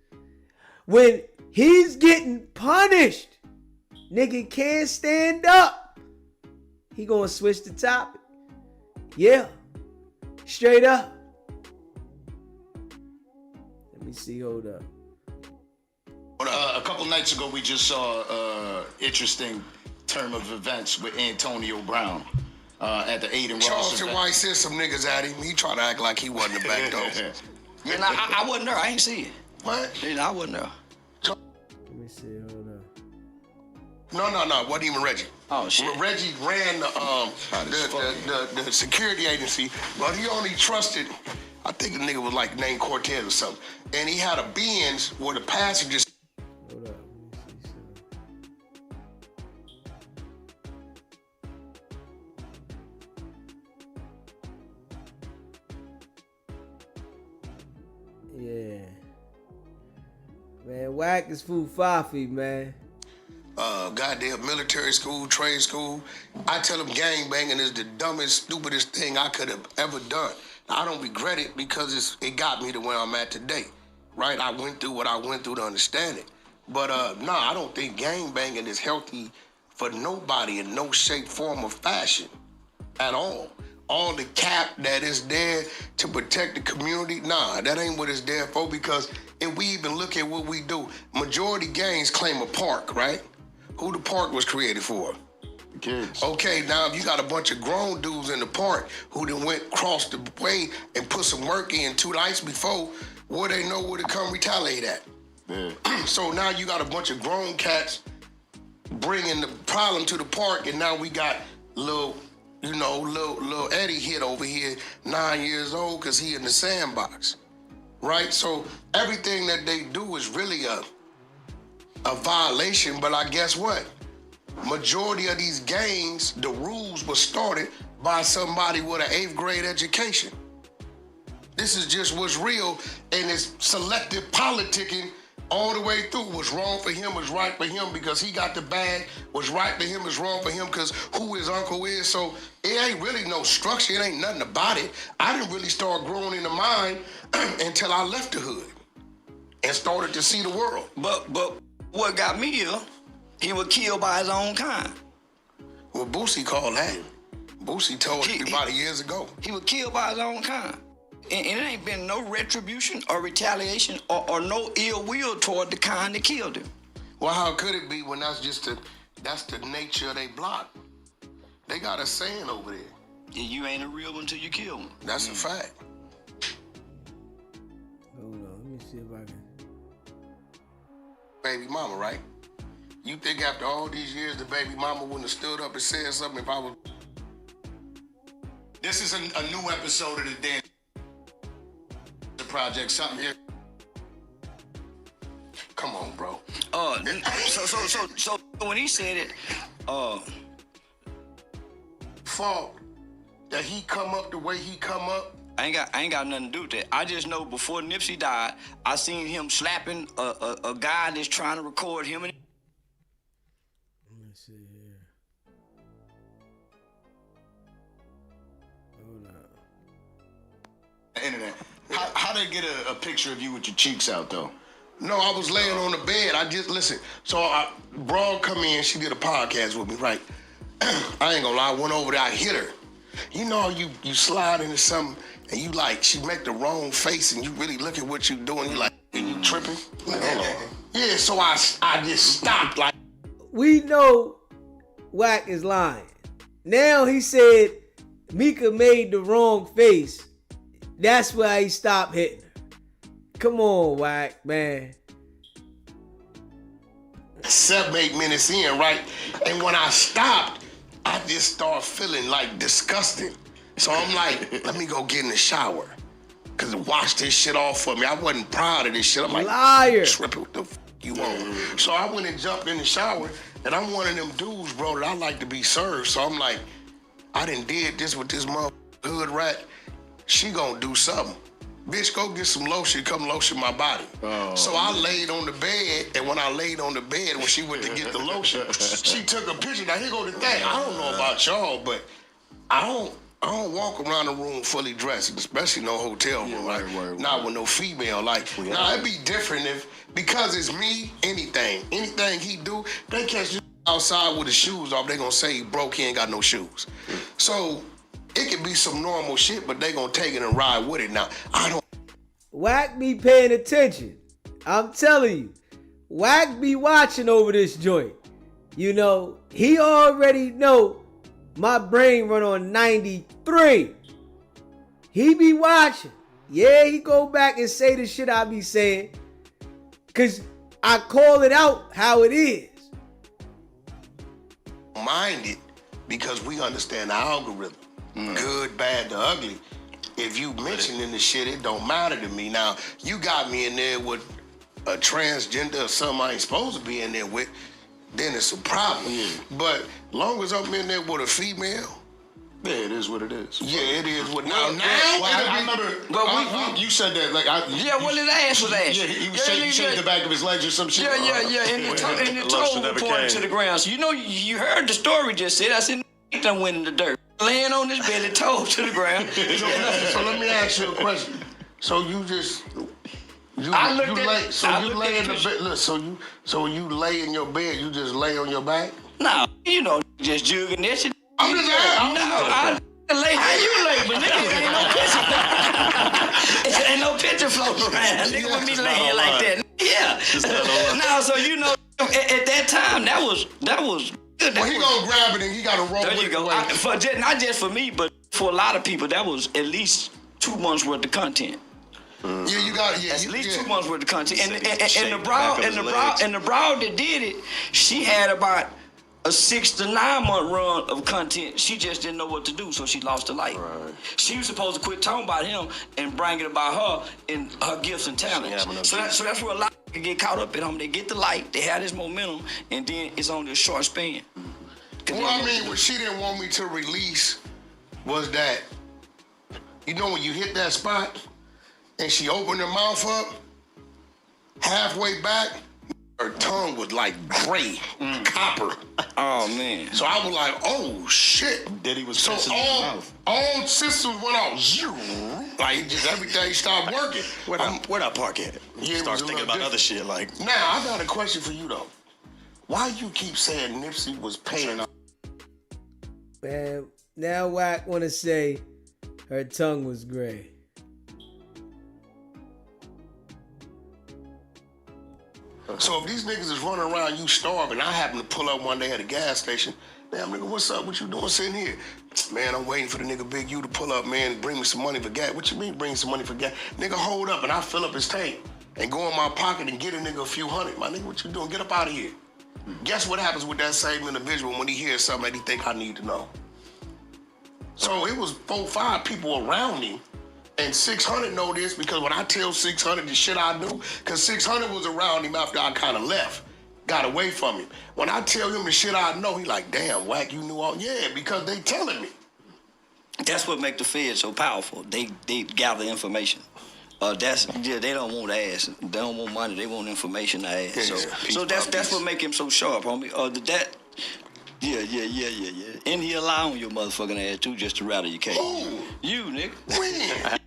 A: When he's getting punished, nigga can't stand up, he gonna switch the topic. Yeah, straight up. Let me see, hold up.
E: A couple nights ago, we just saw interesting turn of events with Antonio Brown at the Aiden Ross
B: Charleston
E: event.
B: White sent some niggas at him. He tried to act like he wasn't the back door.
C: And I wasn't there. I ain't see it.
B: What?
C: I wasn't there.
A: Let me see, hold up.
B: No, wasn't even Reggie.
C: Oh, shit.
B: Reggie ran the security agency, but he only trusted, I think the nigga was like named Cortez or something. And he had a Benz where the passengers.
A: Hold up, let me see something. Yeah. Man, Wack is foo-faffy, man.
B: Goddamn military school, trade school. I tell them gang banging is the dumbest, stupidest thing I could have ever done. I don't regret it because it got me to where I'm at today, right? I went through what I went through to understand it. But I don't think gang banging is healthy for nobody in no shape, form, or fashion at all. All the cap that is there to protect the community, that ain't what it's there for, because if we even look at what we do, majority gangs claim a park, right? Who the park was created for?
D: Kids.
B: Okay, now if you got a bunch of grown dudes in the park who done went across the way and put some work in 2 nights before, where they know where to come retaliate at.
D: Yeah.
B: So now you got a bunch of grown cats bringing the problem to the park, and now we got little Eddie hit over here, 9 years old, because he in the sandbox, right? So everything that they do is really a violation, but I guess what? Majority of these gangs, the rules were started by somebody with an 8th grade education. This is just what's real, and it's selective politicking all the way through. What's wrong for him was right for him because he got the bag. What's right for him is wrong for him because who his uncle is. So it ain't really no structure. It ain't nothing about it. I didn't really start growing in the mind until I left the hood and started to see the world.
C: But what got me here, he was killed by his own kind.
B: Well, Boosie called that. Boosie told everybody years ago.
C: He was killed by his own kind. And it ain't been no retribution or retaliation or no ill will toward the kind that killed him.
B: Well, how could it be when that's the nature of they block? They got a saying over there.
C: Yeah, you ain't a real one till you kill him.
B: That's a fact.
A: Hold on, let me see if I can.
B: Baby mama, right? You think after all these years the baby mama wouldn't have stood up and said something if I was...
E: This is a new episode of the Dan Project. Something here.
B: Come on, bro.
C: So when he said it,
B: fault that he come up the way he come up.
C: I ain't got nothing to do with that. I just know before Nipsey died, I seen him slapping a guy that's trying to record him.
A: Let me see here. Hold on.
E: The internet. How they get a picture of you with your cheeks out though?
B: No, I was laying on the bed. I just listen. So Broad come in. She did a podcast with me, right? I ain't gonna lie. I went over there. I hit her. You know, you slide into something and you like she make the wrong face and you really look at what you doing. You like, are you tripping? Like, hold on. Yeah. So I just stopped. Like,
A: We know Wack is lying. Now he said Mika made the wrong face. That's why he stopped hitting her. Come on, Wack, man.
B: 7-8 minutes in, right? And when I stopped, I just started feeling like disgusting. So I'm like, let me go get in the shower. Cause wash this shit off for me. I wasn't proud of this shit. I'm like,
A: Liar.
B: Tripping, what the f you want? So I went and jumped in the shower, and I'm one of them dudes, bro, that I like to be served. So I'm like, I done did this with this mother hood rat. She gonna do something. Bitch, go get some lotion, come lotion my body.
D: Oh,
B: so I laid on the bed, and when I laid on the bed, when she went to get the lotion, she took a picture. Now, here go the thing. I don't know about y'all, but I don't walk around the room fully dressed, especially no hotel room, right? Not with no female. Like, now it'd be different if, because it's me, anything he do, they catch you outside with his shoes off, they gonna say he broke, he ain't got no shoes. So, it could be some normal shit, but they gonna take it and ride with it. Now, I don't.
A: Wack be paying attention. I'm telling you. Wack be watching over this joint. You know, he already know my brain run on 93. He be watching. Yeah, he go back and say the shit I be saying. Cause I call it out how it is.
B: Mind it, because we understand the algorithm. Good, bad, the ugly. If you mentioning the shit, it don't matter to me. Now, you got me in there with a transgender or something I ain't supposed to be in there with, then it's a problem. But long as I'm in there with a female,
D: yeah, it is what it is.
B: Yeah, it is what
E: Well, I remember. You said that like
C: well, his ass was ass.
E: Yeah, he was shaved the back of his legs or some shit.
C: Yeah. And the toe reported to the ground. So you know, you heard the story just said. I said, done went in the dirt. Laying on this bed, it toe to the ground.
B: So let me ask you a question. So you just you lay in the bed. Look, so when you lay in your bed, you just lay on your back?
C: No, you know, just jugging that shit.
B: I'm just asking.
C: I lay how you lay, but nigga, ain't no picture floating around. Nigga with me laying like that. Yeah. No, so you know, at that time, that was
B: Well, he gonna grab it and he gotta roll
C: There
B: with
C: you
B: it.
C: go. Not just for me, but for a lot of people, that was at least 2 months worth of content.
B: Yeah, you got
C: At least 2
B: yeah.
C: months worth of content. And
D: Shake
C: the
D: the
C: broad
D: back of his legs.
C: and the broad that did it, she had about a 6 to 9 month run of content. She just didn't know what to do, so she lost her light.
D: Right.
C: She was supposed to quit talking about him and bring it about her and her gifts and talents. So that's where a lot of people get caught up in them. They get the light, they have this momentum, and then it's only a short span.
B: Well, I mean, what she didn't want me to release was that, you know, when you hit that spot and she opened her mouth up, halfway back, her tongue was like gray, copper.
C: Oh man.
B: So I was like, oh shit.
D: Diddy was
B: So
D: pissing in his mouth.
B: all systems went off. Like just everything started working.
D: Where'd I park at?
B: Yeah, it
D: Start
B: was a
D: thinking
B: little
D: about other shit like.
B: Now I got a question for you though. Why you keep saying Nipsey was paying?
A: Man, now Wack want to say her tongue was gray.
B: So if these niggas is running around you starving, I happen to pull up one day at a gas station. Damn nigga, what's up? What you doing sitting here? Man, I'm waiting for the nigga Big U to pull up, man, and bring me some money for gas. What you mean bring some money for gas? Nigga, hold up, and I fill up his tank and go in my pocket and get a nigga a few hundred. My nigga, what you doing? Get up out of here. Guess what happens with that same individual when he hears something that he think I need to know? So it was 4, 5 people around him. And 600 know this because when I tell 600 the shit I do, because 600 was around him after I kind of left, got away from him. When I tell him the shit I know, he like, damn, Wack, you knew all. Yeah, because they telling me.
C: That's what make the feds so powerful. They gather information. They don't want ass. They don't want money. They want information to ask. So that's what make him so sharp, homie. Yeah. And he lie on your motherfucking ass too, just to rattle your case.
B: Ooh.
C: You, nigga.
B: When?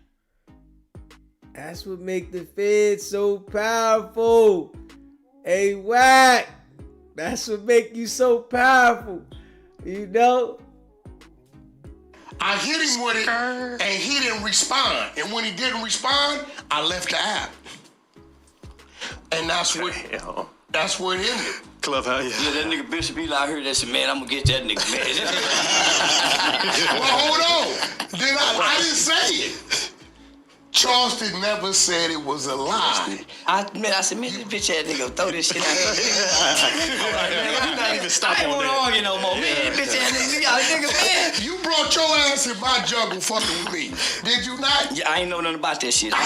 A: That's what make the feds so powerful. Hey, Wack. That's what make you so powerful. You know?
B: I hit him with it, and he didn't respond. And when he didn't respond, I left the app. And that's what it ended.
D: Clubhouse,
C: Yeah, that nigga Bishop Eli out here that said, man, I'm gonna get that nigga, man.
B: Well, hold on. Then I didn't say it. Charleston never said it was a lie.
C: I said, man, this bitch ass nigga throw this shit out here. I ain't wanna argue no more, man. This bitch ass nigga, man.
B: You brought your ass in my jungle fucking with me. Did you not?
C: Yeah, I ain't know nothing about that shit. I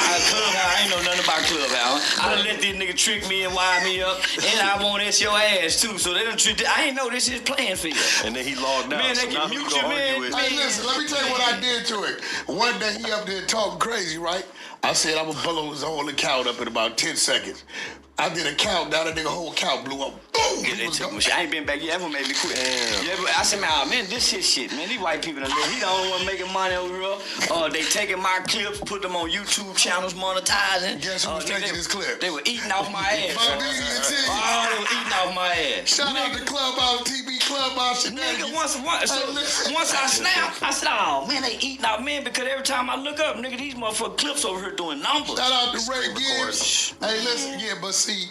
C: ain't know nothing about Clubhouse. I done let these niggas trick me and wind me up, and I want this your ass too. So they done trick. I ain't know this is playing for you.
D: and then he logged out.
C: Man,
D: so
C: they
D: now
C: can
D: who
C: mute
D: gonna
C: you, man.
D: argue with?
B: Hey, listen, let me tell you what I did to it. One day he up there talking crazy, right? I said I'm gonna blow his whole account up in about 10 seconds. I did a countdown, that nigga whole account blew up. Boom!
C: Yeah, they took my shit. I ain't been back yet. That one made me quit. Yeah, but I said, man, this his shit, man. These white people done he the only one making money over here. They taking my clips, put them on YouTube channels, monetizing.
B: Guess who was taking his clips?
C: They were eating off my ass.
B: My nigga, you
C: They were eating off my ass.
B: Shout out to Clubhouse, TV Clubhouse.
C: Nigga, once I snapped, I said, oh, man, they eating out, man, because every time I look up, nigga, these motherfucking clips over here doing numbers.
B: Shout out to Ray Gibbs. Hey, listen, yeah, but see,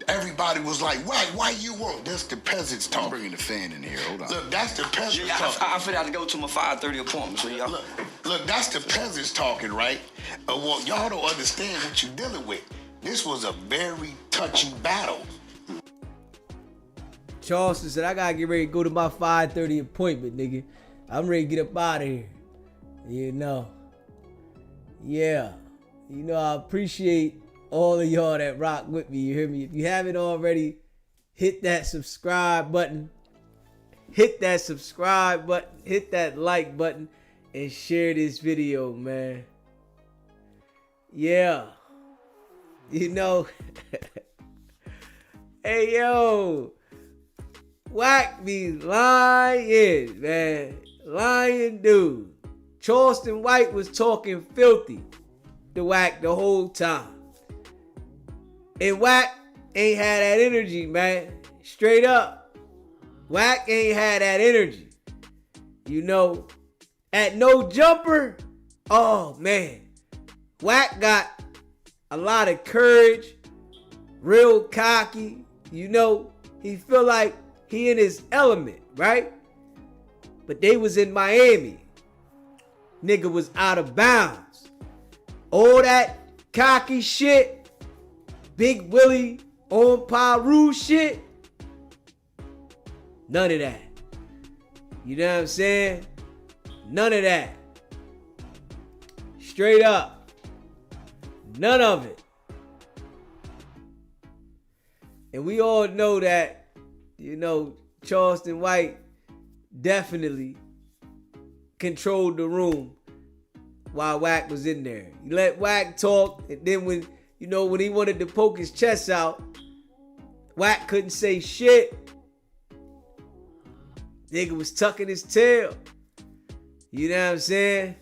B: everybody was like, why you won't? That's the peasants
D: I'm
B: talking.
D: bringing the fan in here. Hold on.
B: Look, that's the peasants
C: Yeah,
B: talking.
C: I'm finna have to go to my 5:30 appointment, so y'all.
B: Look, that's the peasants talking, right? Well, y'all don't understand what you're dealing with. This was a very touchy battle.
A: Charleston said, I gotta get ready to go to my 5:30 appointment, nigga. I'm ready to get up out of here. You know. Yeah. You know, I appreciate all of y'all that rock with me. You hear me? If you haven't already, hit that subscribe button. Hit that subscribe button. Hit that like button. And share this video, man. Yeah. You know. Hey, yo. Wack be lying, man. Lying dude. Charleston White was talking filthy to Wack the whole time. And Wack ain't had that energy, man. Straight up. Wack ain't had that energy. You know, at No Jumper, oh man. Wack got a lot of courage, real cocky. You know, he feel like He in his element, right? But they was in Miami. Nigga was out of bounds. All that cocky shit, Big Willie on Paru shit, none of that. You know what I'm saying? None of that. Straight up. None of it. And we all know that, you know, Charleston White definitely controlled the room while Wack was in there. You let Wack talk, and then when he wanted to poke his chest out, Wack couldn't say shit. Nigga was tucking his tail. You know what I'm saying?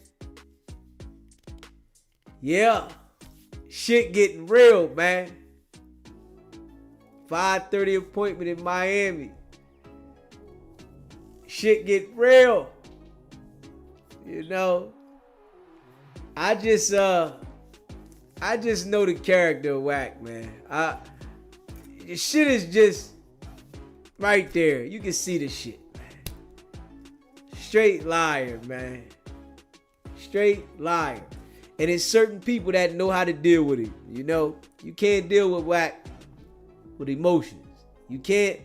A: Yeah. Shit getting real, man. 5:30 appointment in Miami. Shit get real. You know. I just know the character of Wack, man. The shit is just right there. You can see the shit, man. Straight liar, man. Straight liar. And it's certain people that know how to deal with it. You know, you can't deal with Wack with emotions. You can't,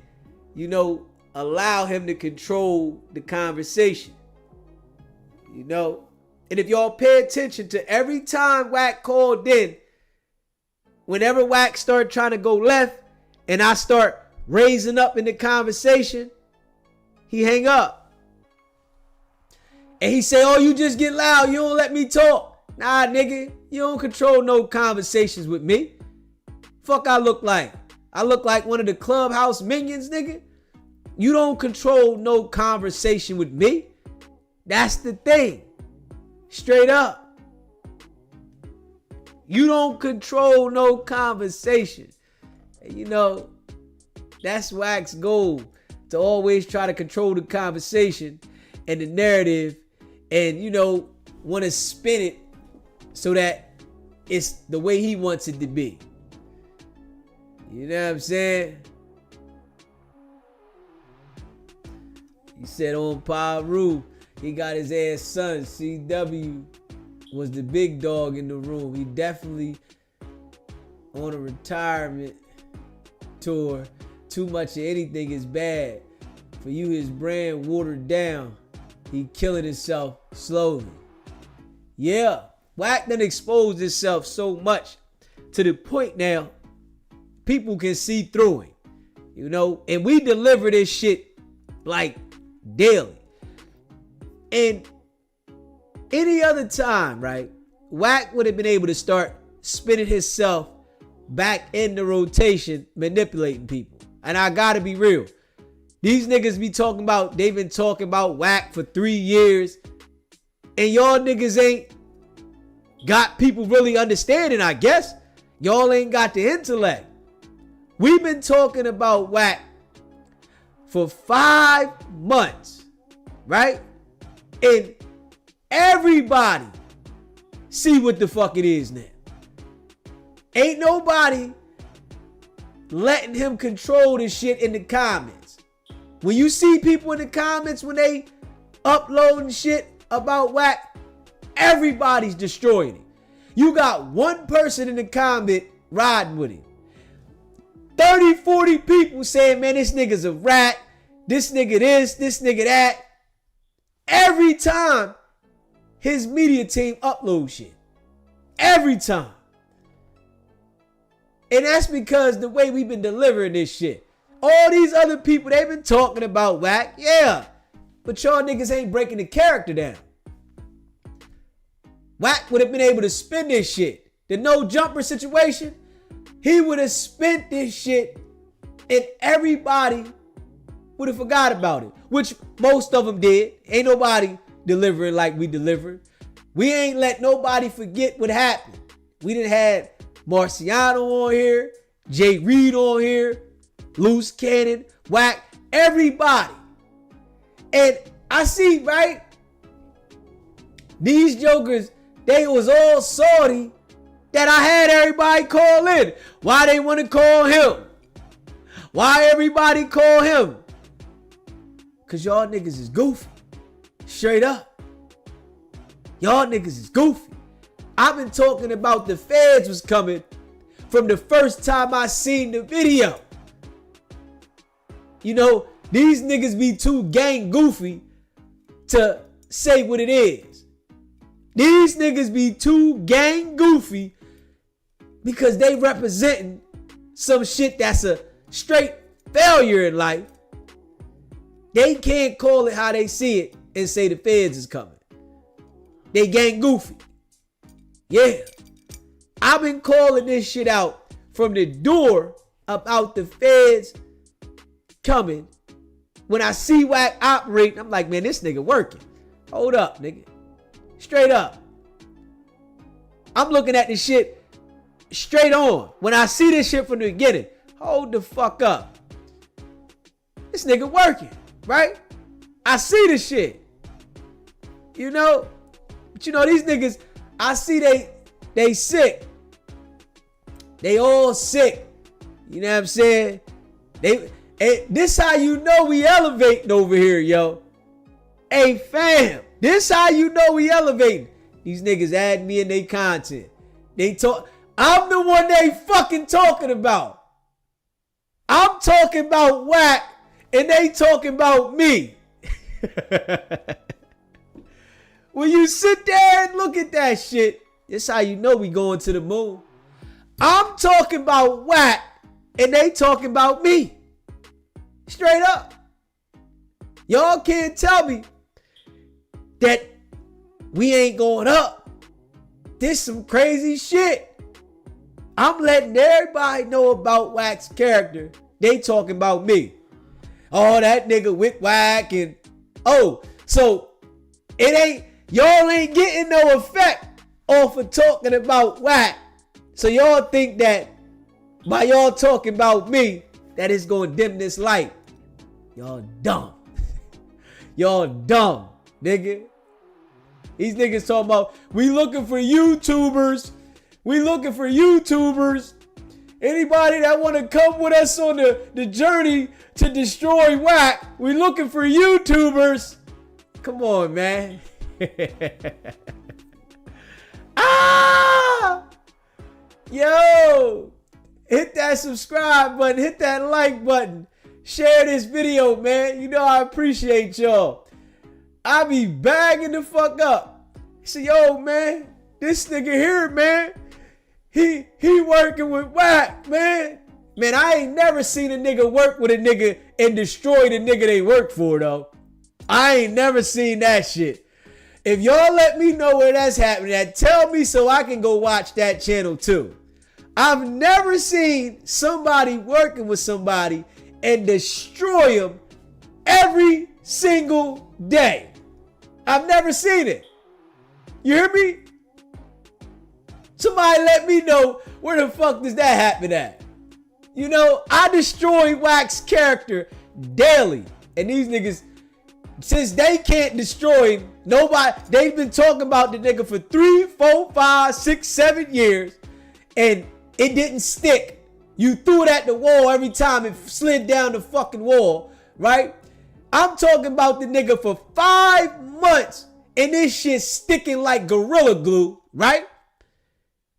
A: allow him to control the conversation. You know? And if y'all pay attention to every time Wack called in, whenever Wack started trying to go left and I start raising up in the conversation, he hang up. And he say, oh, you just get loud. You don't let me talk. Nah, nigga, you don't control no conversations with me. Fuck I look like? I look like one of the Clubhouse minions, nigga. You don't control no conversation with me. That's the thing. Straight up. You don't control no conversation. And that's Wack's goal, to always try to control the conversation and the narrative and, want to spin it so that it's the way he wants it to be. You know what I'm saying? He said on Paru, he got his ass son. CW was the big dog in the room. He definitely on a retirement tour. Too much of anything is bad. For you, his brand watered down. He killing himself slowly. Yeah, Wack done exposed himself so much to the point now people can see through him. And we deliver this shit like daily. And any other time, right, Wack would have been able to start spinning himself back in the rotation, manipulating people. And I gotta be real. These niggas they've been talking about Wack for 3 years. And y'all niggas ain't got people really understanding, I guess. Y'all ain't got the intellect. We've been talking about Wack for 5 months, right? And everybody see what the fuck it is now. Ain't nobody letting him control this shit in the comments. When you see people in the comments, when they uploading shit about Wack, everybody's destroying it. You got one person in the comment riding with him. 30, 40 people saying, man, this nigga's a rat. This nigga this nigga that. Every time his media team uploads shit. Every time. And that's because the way we've been delivering this shit. All these other people, they've been talking about Wack. Yeah. But y'all niggas ain't breaking the character down. Wack would have been able to spin this shit. The no jumper situation, he would have spent this shit and everybody would have forgot about it. Which most of them did. Ain't nobody delivering like we delivered. We ain't let nobody forget what happened. We done had Marciano on here, Jay Reed on here, Loose Cannon, Wack, everybody. And I see, right? These jokers, they was all salty that I had everybody call in. Why they want to call him? Why everybody call him? Cause y'all niggas is goofy. Straight up. Y'all niggas is goofy. I've been talking about the feds was coming from the first time I seen the video. You know, these niggas be too gang goofy to say what it is. These niggas be too gang goofy because they representing some shit that's a straight failure in life. They can't call it how they see it and say the feds is coming. They gang goofy. Yeah. I've been calling this shit out from the door about the feds coming. When I see Wack operating, I'm like, man, this nigga working. Hold up, nigga. Straight up. I'm looking at this shit straight on. When I see this shit from the beginning, hold the fuck up. This nigga working, right? I see the shit. You know? But you know, these niggas, I see they sick. They all sick. You know what I'm saying? This how you know we elevating over here, yo. Hey, fam. This how you know we elevating. These niggas add me in their content. I'm the one they fucking talking about. I'm talking about Wack, and they talking about me. When you sit there and look at that shit, this how you know we going to the moon. I'm talking about Wack, and they talking about me. Straight up. Y'all can't tell me that we ain't going up. This some crazy shit. I'm letting everybody know about Wack's character. They talking about me. Oh, that nigga with Wack and so y'all ain't getting no effect off of talking about Wack. So y'all think that by y'all talking about me, that it's gonna dim this light. Y'all dumb. Y'all dumb, nigga. These niggas talking about, we looking for YouTubers. We looking for YouTubers. Anybody that want to come with us on the journey to destroy Wack, we looking for YouTubers. Come on, man. Yo, hit that subscribe button, hit that like button, share this video, man. You know I appreciate y'all. I be bagging the fuck up. Say, yo, man, this nigga here, man, he working with Wack, man. Man, I ain't never seen a nigga work with a nigga and destroy the nigga they work for, though. I ain't never seen that shit. If y'all let me know where that's happening, tell me so I can go watch that channel too. I've never seen somebody working with somebody and destroy them every single day. I've never seen it. You hear me? Somebody let me know where the fuck does that happen at. You know, I destroy Wack's character daily. And these niggas, since they can't destroy him, they've been talking about the nigga for 3, 4, 5, 6, 7 years. And it didn't stick. You threw it at the wall every time it slid down the fucking wall, right? I'm talking about the nigga for 5 months and this shit sticking like Gorilla Glue, right?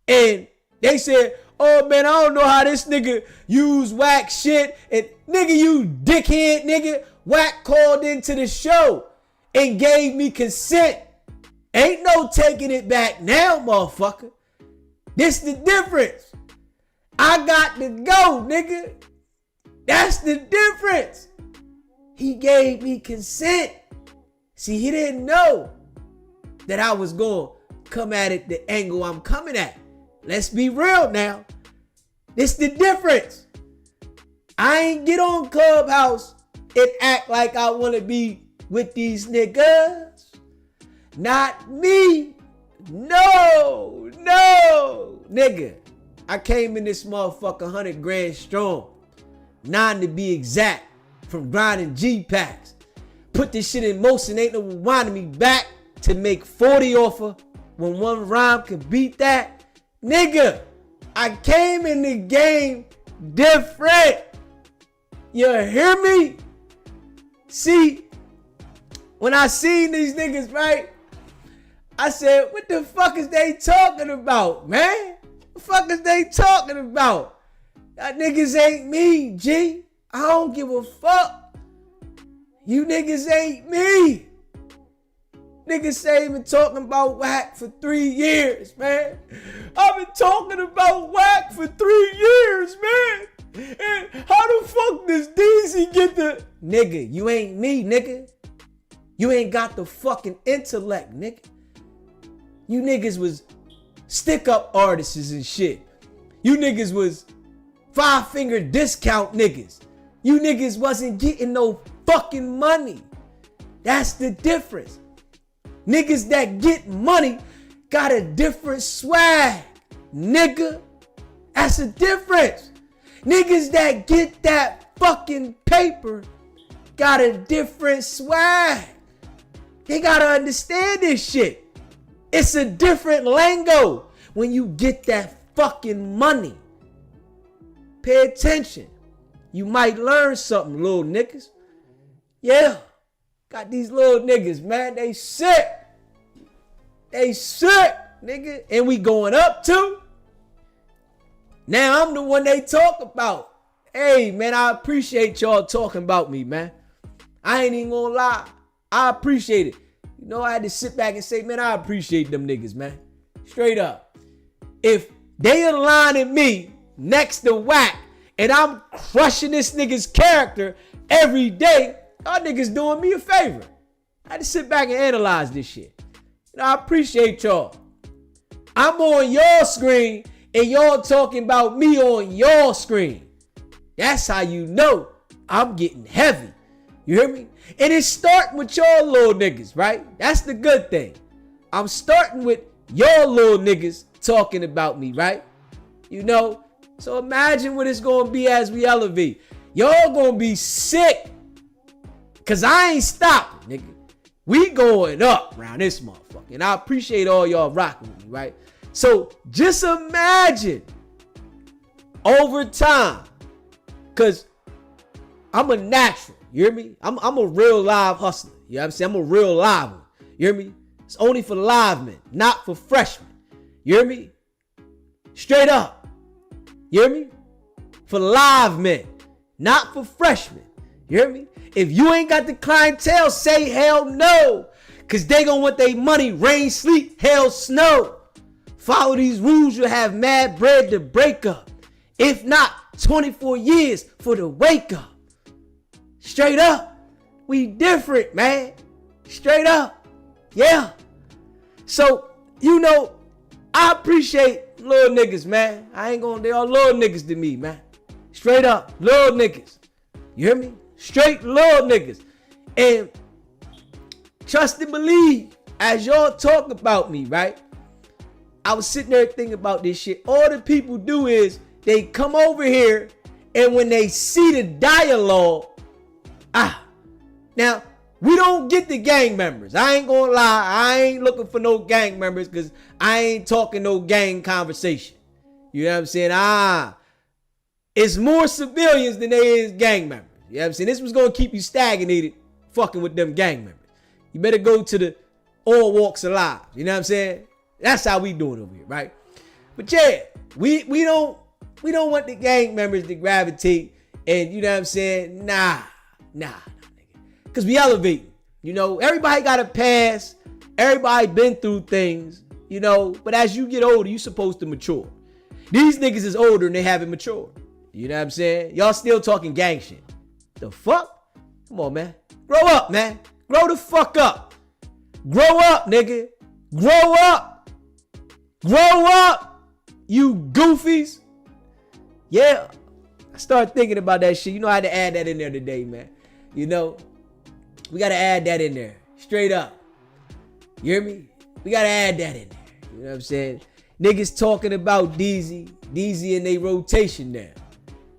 A: And they said, oh man, I don't know how this nigga use Wack shit. And nigga, you dickhead nigga, Wack called into the show and gave me consent. Ain't no taking it back now, motherfucker. This the difference. I got to go, nigga. That's the difference. He gave me consent. See, he didn't know that I was going to come at it the angle I'm coming at. Let's be real now. This the difference. I ain't get on Clubhouse and act like I want to be with these niggas. Not me. No. Nigga, I came in this motherfucker 100 grand strong. 9 to be exact. From grinding G-Packs. Put this shit in motion. Ain't no one winding me back to make 40 offer when one rhyme could beat that. Nigga, I came in the game different. You hear me? See, when I seen these niggas, right? I said, what the fuck is they talking about, man? What the fuck is they talking about? That niggas ain't me, G. I don't give a fuck. You niggas ain't me. Niggas say been talking about Wack for 3 years, man. I've been talking about Wack for 3 years, man. And how the fuck does DZ get the... Nigga, you ain't me, nigga. You ain't got the fucking intellect, nigga. You niggas was stick-up artists and shit. You niggas was 5-finger discount niggas. You niggas wasn't getting no fucking money. That's the difference. Niggas that get money got a different swag, nigga. That's the difference. Niggas that get that fucking paper got a different swag. They gotta understand this shit. It's a different lingo when you get that fucking money. Pay attention. You might learn something, little niggas. Yeah. Got these little niggas, man. They sick. They sick, nigga. And we going up too. Now I'm the one they talk about. Hey, man, I appreciate y'all talking about me, man. I ain't even gonna lie. I appreciate it. You know, I had to sit back and say, man, I appreciate them niggas, man. Straight up. If they aligning me next to Wack and I'm crushing this nigga's character every day, y'all niggas doing me a favor. I had to sit back and analyze this shit. You know, I appreciate y'all. I'm on your screen and y'all talking about me on your screen. That's how you know I'm getting heavy. You hear me? And it's starting with y'all little niggas, right? That's the good thing. I'm starting with y'all little niggas talking about me, right? You know? So imagine what it's going to be as we elevate. Y'all going to be sick. Because I ain't stopping, nigga. We going up around this motherfucker. And I appreciate all y'all rocking with me, right? So just imagine over time. Because I'm a natural. You hear me? I'm a real live hustler. You know what I'm saying? I'm a real live one. You hear me? It's only for live men, not for freshmen. You hear me? Straight up. You hear me? For live men, not for freshmen. You hear me? If you ain't got the clientele, say hell no. Because they gonna want their money, rain, sleet, hell, snow. Follow these rules, you'll have mad bread to break up. If not, 24 years for the wake up. Straight up. We different, man. Straight up. Yeah. So, you know, I appreciate little niggas, man. They all little niggas to me, man. Straight up. Little niggas. You hear me? Straight little niggas. And trust and believe, as y'all talk about me, right? I was sitting there thinking about this shit. All the people do is they come over here, and when they see the dialogue, now, we don't get the gang members. I ain't gonna lie. I ain't looking for no gang members because I ain't talking no gang conversation. You know what I'm saying? It's more civilians than there is gang members. You know what I'm saying? This was gonna keep you stagnated fucking with them gang members. You better go to the all walks of life. You know what I'm saying? That's how we doing over here, right? But yeah, we don't want the gang members to gravitate and, you know what I'm saying? Nah, nigga. Because we elevate. You know, everybody got a past. Everybody been through things, you know. But as you get older, you supposed to mature. These niggas is older and they haven't matured. You know what I'm saying? Y'all still talking gang shit. The fuck? Come on, man. Grow up, man. Grow the fuck up. Grow up, nigga. Grow up. Grow up, you goofies. Yeah. I started thinking about that shit. You know, I had to add that in there today, man. You know, we got to add that in there. Straight up. You hear me? We got to add that in there. You know what I'm saying? Niggas talking about DZ in their rotation now.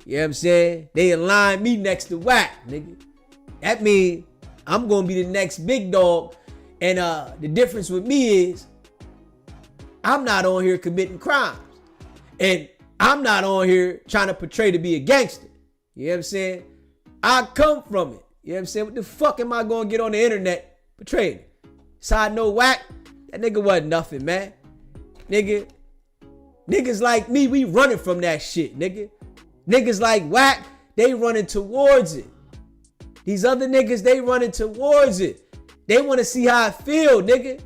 A: You know what I'm saying? They align me next to Wack, nigga. That means I'm going to be the next big dog. And the difference with me is I'm not on here committing crimes. And I'm not on here trying to portray to be a gangster. You know what I'm saying? I come from it. You know what I'm saying? What the fuck am I going to get on the internet Betrayed me. So I know Wack, that nigga wasn't nothing, man. Niggas like me, we running from that shit, nigga. Niggas like Wack, they running towards it. These other niggas, they running towards it. They want to see how I feel, nigga.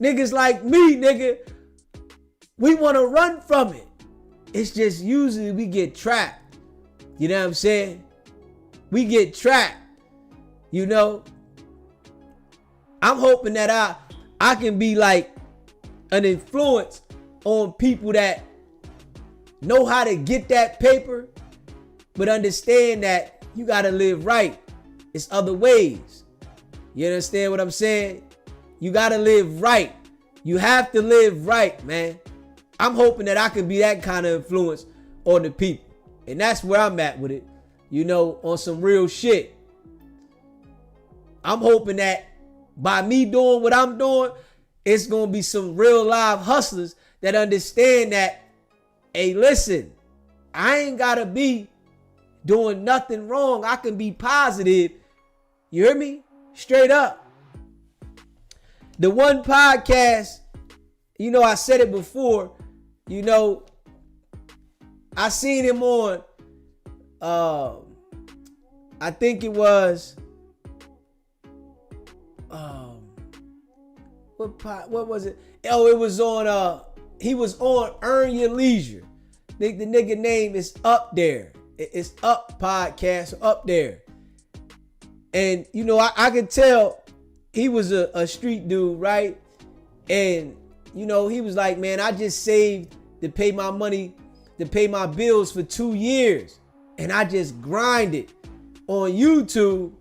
A: Niggas like me, nigga, we want to run from it. It's just usually we get trapped. You know what I'm saying? We get trapped. You know? I'm hoping that I can be like an influence on people that know how to get that paper, but understand that you got to live right. It's other ways. You understand what I'm saying? You got to live right. You have to live right, man. I'm hoping that I can be that kind of influence on the people. And that's where I'm at with it. You know, on some real shit. I'm hoping that by me doing what I'm doing, it's going to be some real live hustlers that understand that, hey, listen, I ain't got to be doing nothing wrong. I can be positive. You hear me? Straight up. The one podcast, you know, I said it before, you know, I seen him on, I think it was, what was it? Oh, it was on, he was on Earn Your Leisure. The nigga name is Up There. It's Up Podcast, Up There. And, you know, I could tell he was a street dude, right? And, you know, he was like, man, I just saved to pay my money, to pay my bills for 2 years. And I just grinded on YouTube.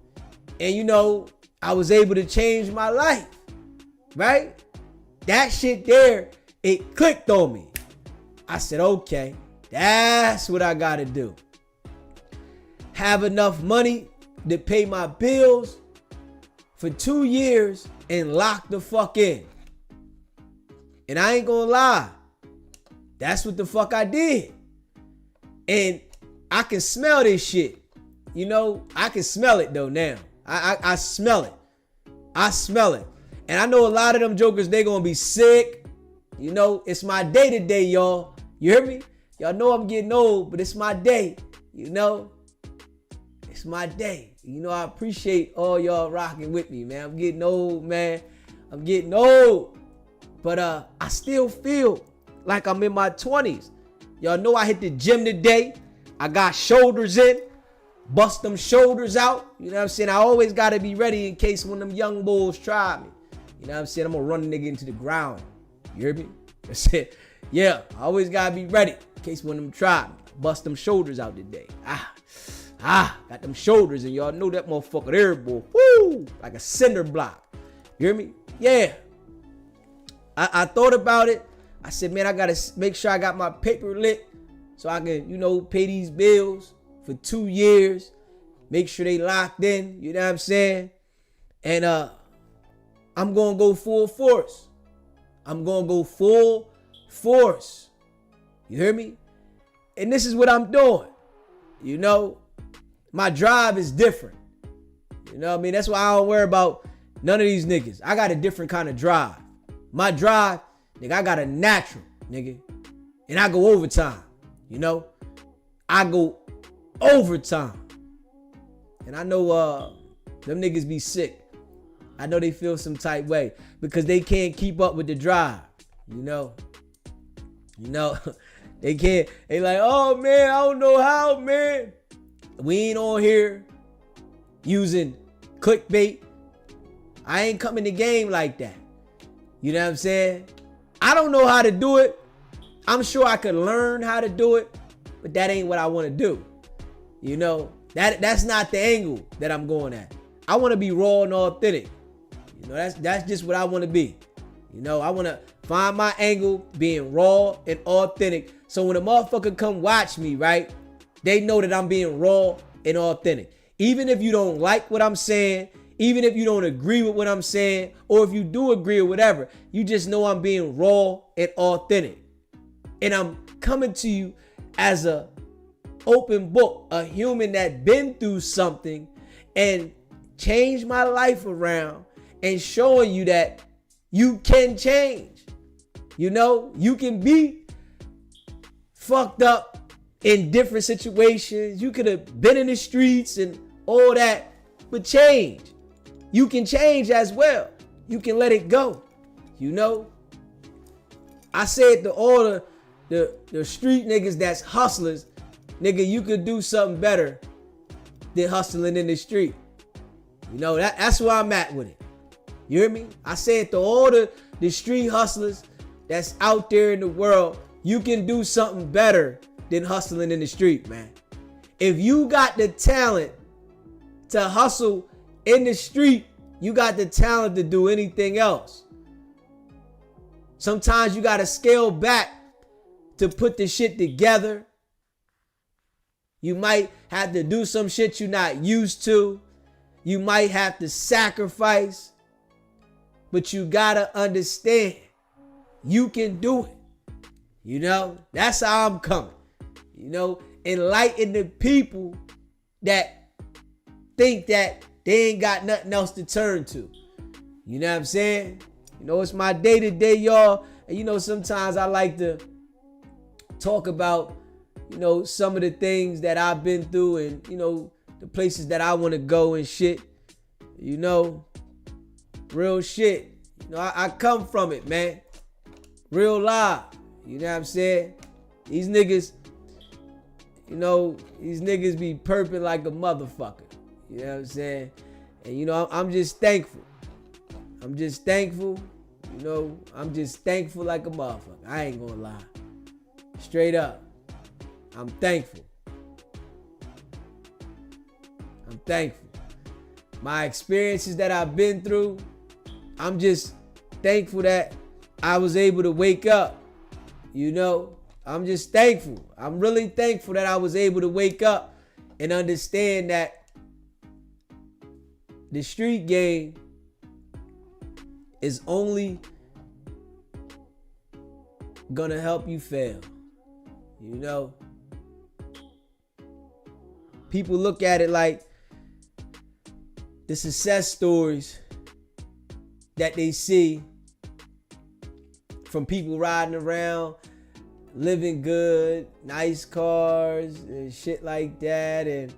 A: And, you know, I was able to change my life, right? That shit there, it clicked on me. I said, okay, that's what I got to do. Have enough money to pay my bills for 2 years and lock the fuck in. And I ain't gonna lie, that's what the fuck I did. And I can smell this shit. You know, I can smell it though now. I smell it. I smell it. And I know a lot of them jokers, they gonna be sick. You know, it's my day today, y'all. You hear me? Y'all know I'm getting old, but it's my day. You know, it's my day. You know, I appreciate all y'all rocking with me, man. I'm getting old, man. I'm getting old. But I still feel like I'm in my 20s. Y'all know I hit the gym today. I got shoulders in. Bust them shoulders out. You know what I'm saying? I always got to be ready in case one of them young bulls try me. You know what I'm saying? I'm going to run a nigga into the ground. You hear me? That's it. Yeah, I always got to be ready in case one of them try me. Bust them shoulders out today. Got them shoulders, and y'all know that motherfucker there, boy. Woo! Like a cinder block. You hear me? Yeah. I thought about it. I said, man, I got to make sure I got my paper lit so I can, you know, pay these bills for 2 years. Make sure they locked in. You know what I'm saying? And I'm going to go full force. I'm going to go full force. You hear me? And this is what I'm doing. You know, my drive is different. You know what I mean? That's why I don't worry about none of these niggas. I got a different kind of drive. My drive, nigga, I got a natural, nigga. And I go overtime, you know? I go overtime. And I know them niggas be sick. I know they feel some type way because they can't keep up with the drive, you know? You know, they can't. They like, oh, man, I don't know how, man. We ain't on here using clickbait. I ain't coming to game like that. You know what I'm saying? I don't know how to do it. I'm sure I could learn how to do it, but that ain't what I want to do. You know, that's not the angle that I'm going at. I want to be raw and authentic. You know, that's just what I want to be. You know, I want to find my angle being raw and authentic. So when a motherfucker come watch me, right, they know that I'm being raw and authentic. Even if you don't like what I'm saying, even if you don't agree with what I'm saying, or if you do agree or whatever, you just know I'm being raw and authentic. And I'm coming to you as a open book, a human that been through something and changed my life around and showing you that you can change. You know, you can be fucked up in different situations. You could have been in the streets and all that, but change. You can change as well. You can let it go. You know, I said to all the street niggas that's hustlers, nigga, you could do something better than hustling in the street. You know, that's where I'm at with it. You hear me? I said to all the street hustlers that's out there in the world, you can do something better than hustling in the street, man. If you got the talent to hustle in the street, you got the talent to do anything else. Sometimes you got to scale back to put the shit together. You might have to do some shit you're not used to. You might have to sacrifice. But you got to understand, you can do it. You know, that's how I'm coming. You know, enlighten the people that think that they ain't got nothing else to turn to. You know what I'm saying? You know, it's my day-to-day, y'all. And you know, sometimes I like to talk about, you know, some of the things that I've been through and, you know, the places that I want to go and shit. You know, real shit. You know, I come from it, man. Real live. You know what I'm saying? These niggas, you know, these niggas be perping like a motherfucker. You know what I'm saying? And, you know, I'm just thankful. I'm just thankful. You know, I'm just thankful like a motherfucker. I ain't gonna lie. Straight up. I'm thankful. I'm thankful. My experiences that I've been through, I'm just thankful that I was able to wake up. You know, I'm just thankful. I'm really thankful that I was able to wake up and understand that the street game is only gonna help you fail. You know, people look at it like the success stories that they see from people riding around, living good, nice cars and shit like that. And,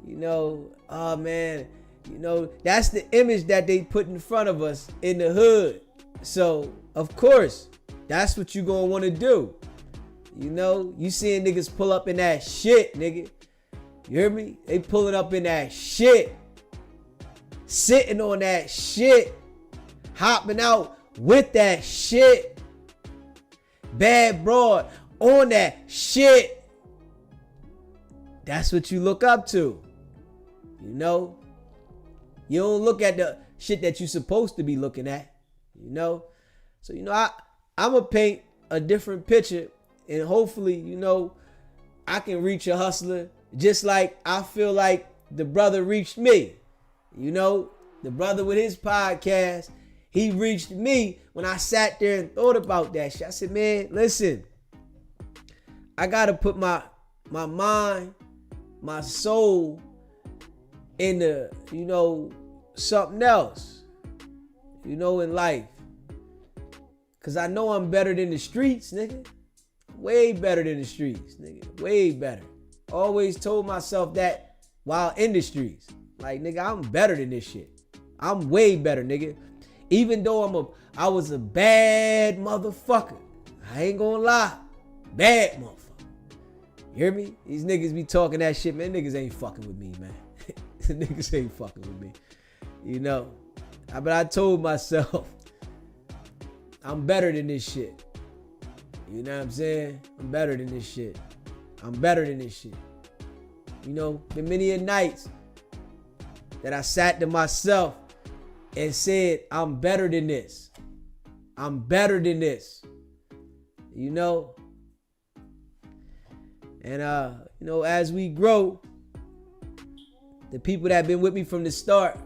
A: you know, oh man, you know, that's the image that they put in front of us in the hood. So, of course, that's what you gonna want to do. You know, you seeing niggas pull up in that shit, nigga. You hear me? They pulling up in that shit. Sitting on that shit. Hopping out with that shit. Bad broad on that shit. That's what you look up to. You know? You don't look at the shit that you're supposed to be looking at. You know? So, you know, I'm going to paint a different picture. And hopefully, you know, I can reach a hustler just like I feel like the brother reached me. You know, the brother with his podcast, he reached me when I sat there and thought about that shit. I said, man, listen, I got to put my mind, my soul into, you know, something else, you know, in life. Because I know I'm better than the streets, nigga. Way better than the streets, nigga. Way better. Always told myself that while in the streets. Like, nigga, I'm better than this shit. I'm way better, nigga. Even though I was a bad motherfucker. I ain't gonna lie. Bad motherfucker. You hear me? These niggas be talking that shit, man. Niggas ain't fucking with me, man. Niggas ain't fucking with me. You know? But I told myself, I'm better than this shit. You know what I'm saying? I'm better than this shit. I'm better than this shit. You know, been many a nights that I sat to myself and said, I'm better than this. I'm better than this. You know? And, you know, as we grow, the people that have been with me from the start,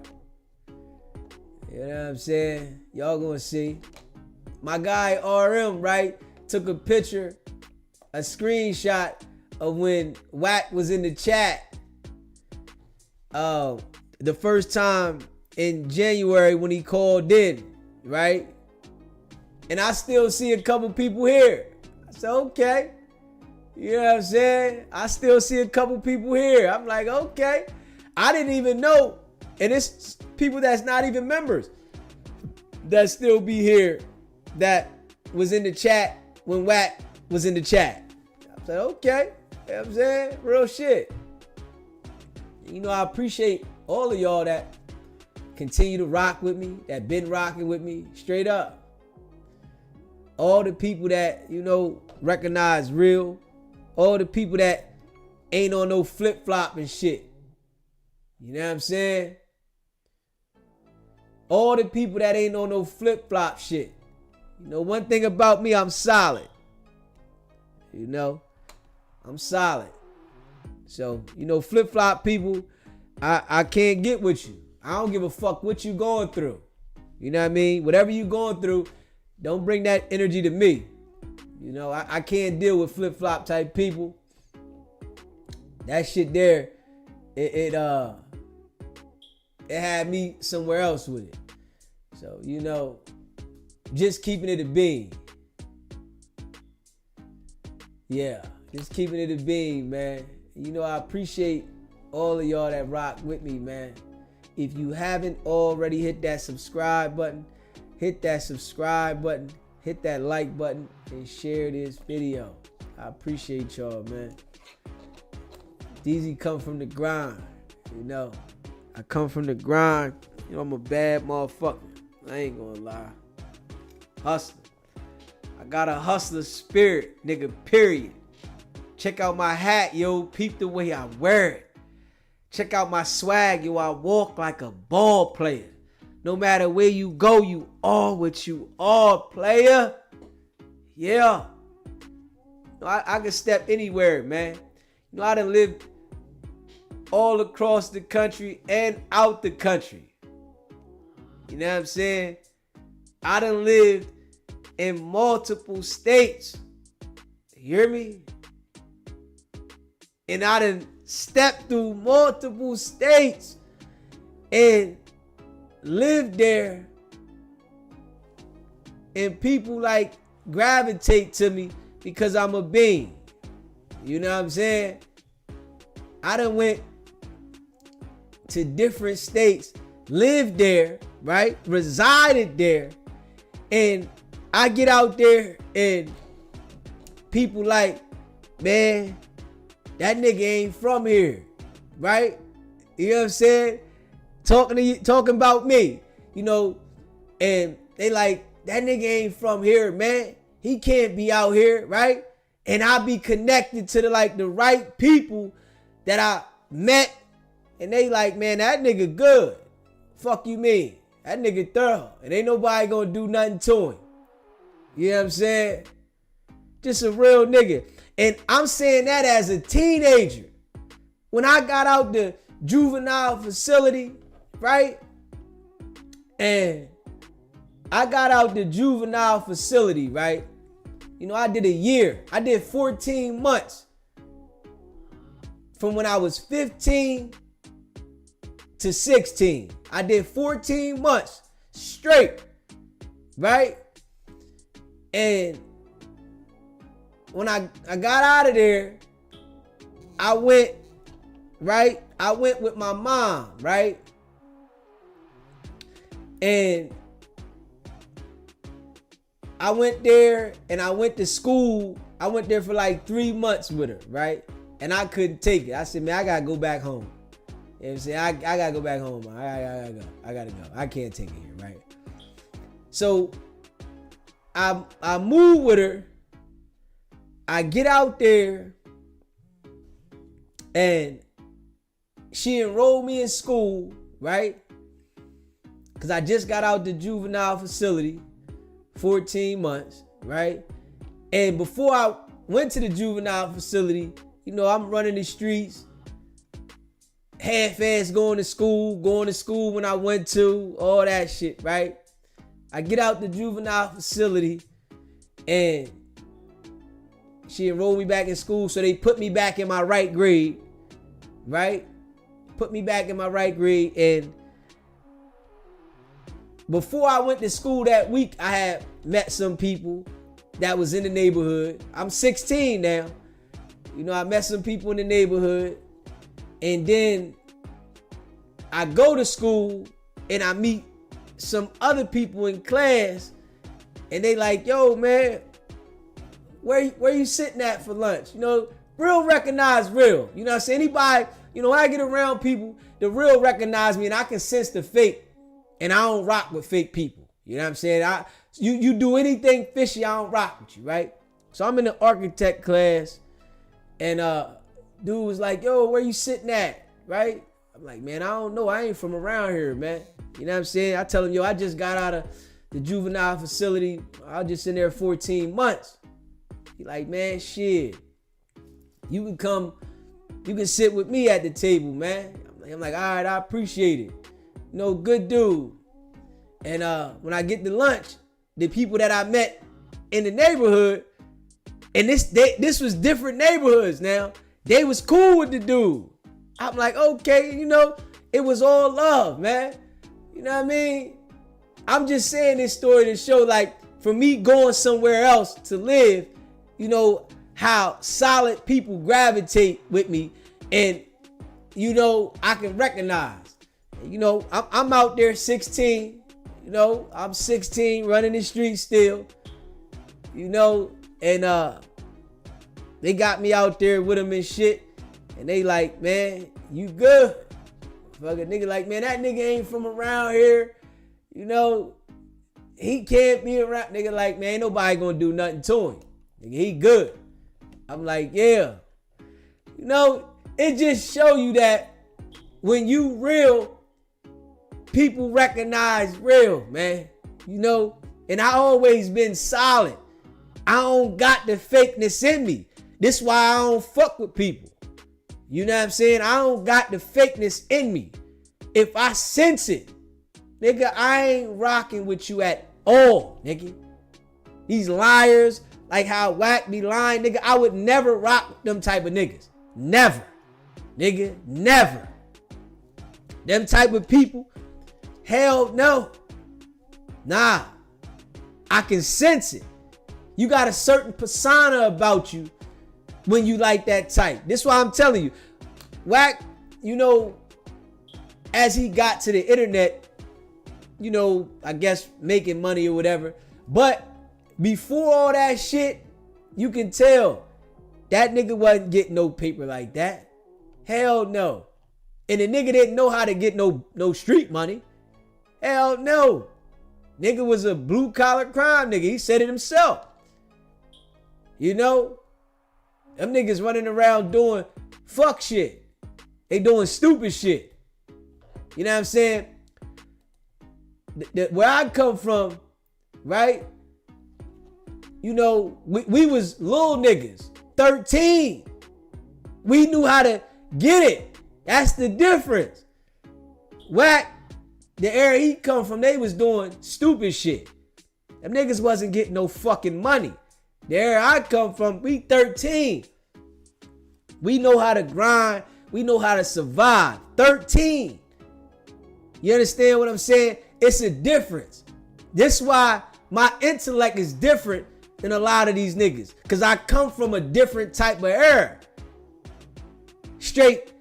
A: you know what I'm saying? Y'all gonna see. My guy RM, right, took a picture, a screenshot of when Wack was in the chat. The first time in January when he called in, right? And I still see a couple people here. I said, okay. You know what I'm saying? I still see a couple people here. I'm like, okay. I didn't even know. And it's people that's not even members that still be here that was in the chat when Wack was in the chat. I said, okay. You know what I'm saying? Real shit. You know, I appreciate all of y'all that continue to rock with me, that been rocking with me, straight up. All the people that, you know, recognize real. All the people that ain't on no flip-flop and shit. You know what I'm saying? All the people that ain't on no flip-flop shit. You know, one thing about me, I'm solid. You know, I'm solid. So, you know, flip-flop people, I can't get with you. I don't give a fuck what you going through. You know what I mean? Whatever you going through, don't bring that energy to me. You know, I can't deal with flip-flop type people. That shit there, it had me somewhere else with it. So, you know, just keeping it a bean. Yeah, just keeping it a bean, man. You know, I appreciate all of y'all that rock with me, man. If you haven't already hit that subscribe button, hit that subscribe button, hit that like button, and share this video. I appreciate y'all, man. DZ come from the grind, you know. I come from the grind. You know, I'm a bad motherfucker. I ain't gonna lie. Hustler. I got a hustler spirit, nigga, period. Check out my hat, yo. Peep the way I wear it. Check out my swag, yo. I walk like a ball player. No matter where you go, you are what you are, player. Yeah. I can step anywhere, man. You know, I done lived all across the country and out the country. You know what I'm saying? I done lived in multiple states. You hear me? And I done stepped through multiple states and lived there. And people like gravitate to me because I'm a being. You know what I'm saying? I done went to different states, lived there, right? Resided there. And I get out there and people like, man, that nigga ain't from here, right? You know what I'm saying? Talking about me, you know, and they like, that nigga ain't from here, man. He can't be out here, right? And I be connected to the right people that I met, and they like, man, that nigga good. Fuck you mean? That nigga thorough, and ain't nobody gonna do nothing to him. You know what I'm saying? Just a real nigga. And I'm saying that as a teenager. When I got out the juvenile facility, right? And I got out the juvenile facility, right? You know, I did a year. I did 14 months. From when I was 15 to 16. I did 14 months straight, right? And when I got out of there, I went, right? I went with my mom, right? And I went there and I went to school. I went there for like 3 months with her, right? And I couldn't take it. I said, man, I gotta go back home. You know what I'm saying? I gotta go back home. I gotta go. I can't take it here, right? So I move with her. I get out there and she enrolled me in school, right? Because I just got out the juvenile facility, 14 months, right? And before I went to the juvenile facility, you know, I'm running the streets, half-ass going to school when I went to, all that shit, right? I get out the juvenile facility and she enrolled me back in school, so they put me back in my right grade, right? Put me back in my right grade, and before I went to school that week, I had met some people that was in the neighborhood. I'm 16 now. You know, I met some people in the neighborhood. And then I go to school and I meet some other people in class. And they like, yo, man, where you sitting at for lunch? You know, real recognize real. You know what I'm saying? Anybody, you know, when I get around people, the real recognize me and I can sense the fake. And I don't rock with fake people. You know what I'm saying? You do anything fishy, I don't rock with you, right? So I'm in the architect class, and dude was like, yo, where you sitting at, right? I'm like, man, I don't know. I ain't from around here, man. You know what I'm saying? I tell him, yo, I just got out of the juvenile facility. I was just in there 14 months. He like, man, shit. You can sit with me at the table, man. I'm like, all right, I appreciate it. You know, good dude. And when I get to lunch, the people that I met in the neighborhood, and this was different neighborhoods now, they was cool with the dude. I'm like, okay, you know, it was all love, man. You know what I mean? I'm just saying this story to show, like, for me going somewhere else to live, you know, how solid people gravitate with me, and, you know, I can recognize. You know, I'm out there 16, you know, I'm 16 running the streets still, you know, and they got me out there with them and shit, and they like, man, you good? Fucking nigga like, man, that nigga ain't from around here, you know, he can't be around. Nigga like, man, ain't nobody gonna do nothing to him. Nigga, he good. I'm like, yeah. You know, it just show you that when you real, people recognize real, man. You know, and I always been solid. I don't got the fakeness in me. This why I don't fuck with people. You know what I'm saying? I don't got the fakeness in me. If I sense it, nigga, I ain't rocking with you at all, nigga. These liars, like how Wack be lying, nigga, I would never rock with them type of niggas. Never. Nigga, never. Them type of people, hell no. Nah. I can sense it. You got a certain persona about you when you like that type. This is why I'm telling you. Wack, you know, as he got to the internet, you know, I guess making money or whatever. But before all that shit, you can tell that nigga wasn't getting no paper like that. Hell no. And the nigga didn't know how to get no street money. Hell no. Nigga was a blue collar crime nigga. He said it himself. You know, them niggas running around doing fuck shit. They doing stupid shit. You know what I'm saying? Where I come from, right? You know, we was little niggas, 13. We knew how to get it. That's the difference. Wack, the area he come from, they was doing stupid shit. Them niggas wasn't getting no fucking money. The area I come from, we 13. We know how to grind. We know how to survive. 13. You understand what I'm saying? It's a difference. This is why my intellect is different than a lot of these niggas. Because I come from a different type of era. Straight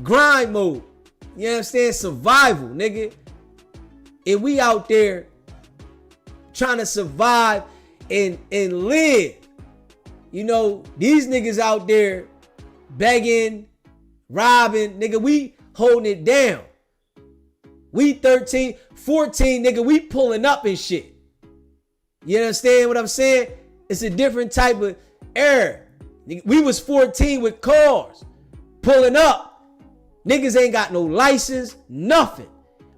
A: grind mode. You know what I'm saying? Survival, nigga. And we out there trying to survive and live. You know, these niggas out there begging, robbing, nigga, we holding it down. We 13, 14, nigga, we pulling up and shit. You understand what I'm saying? It's a different type of era. We was 14 with cars, pulling up. Niggas ain't got no license, nothing.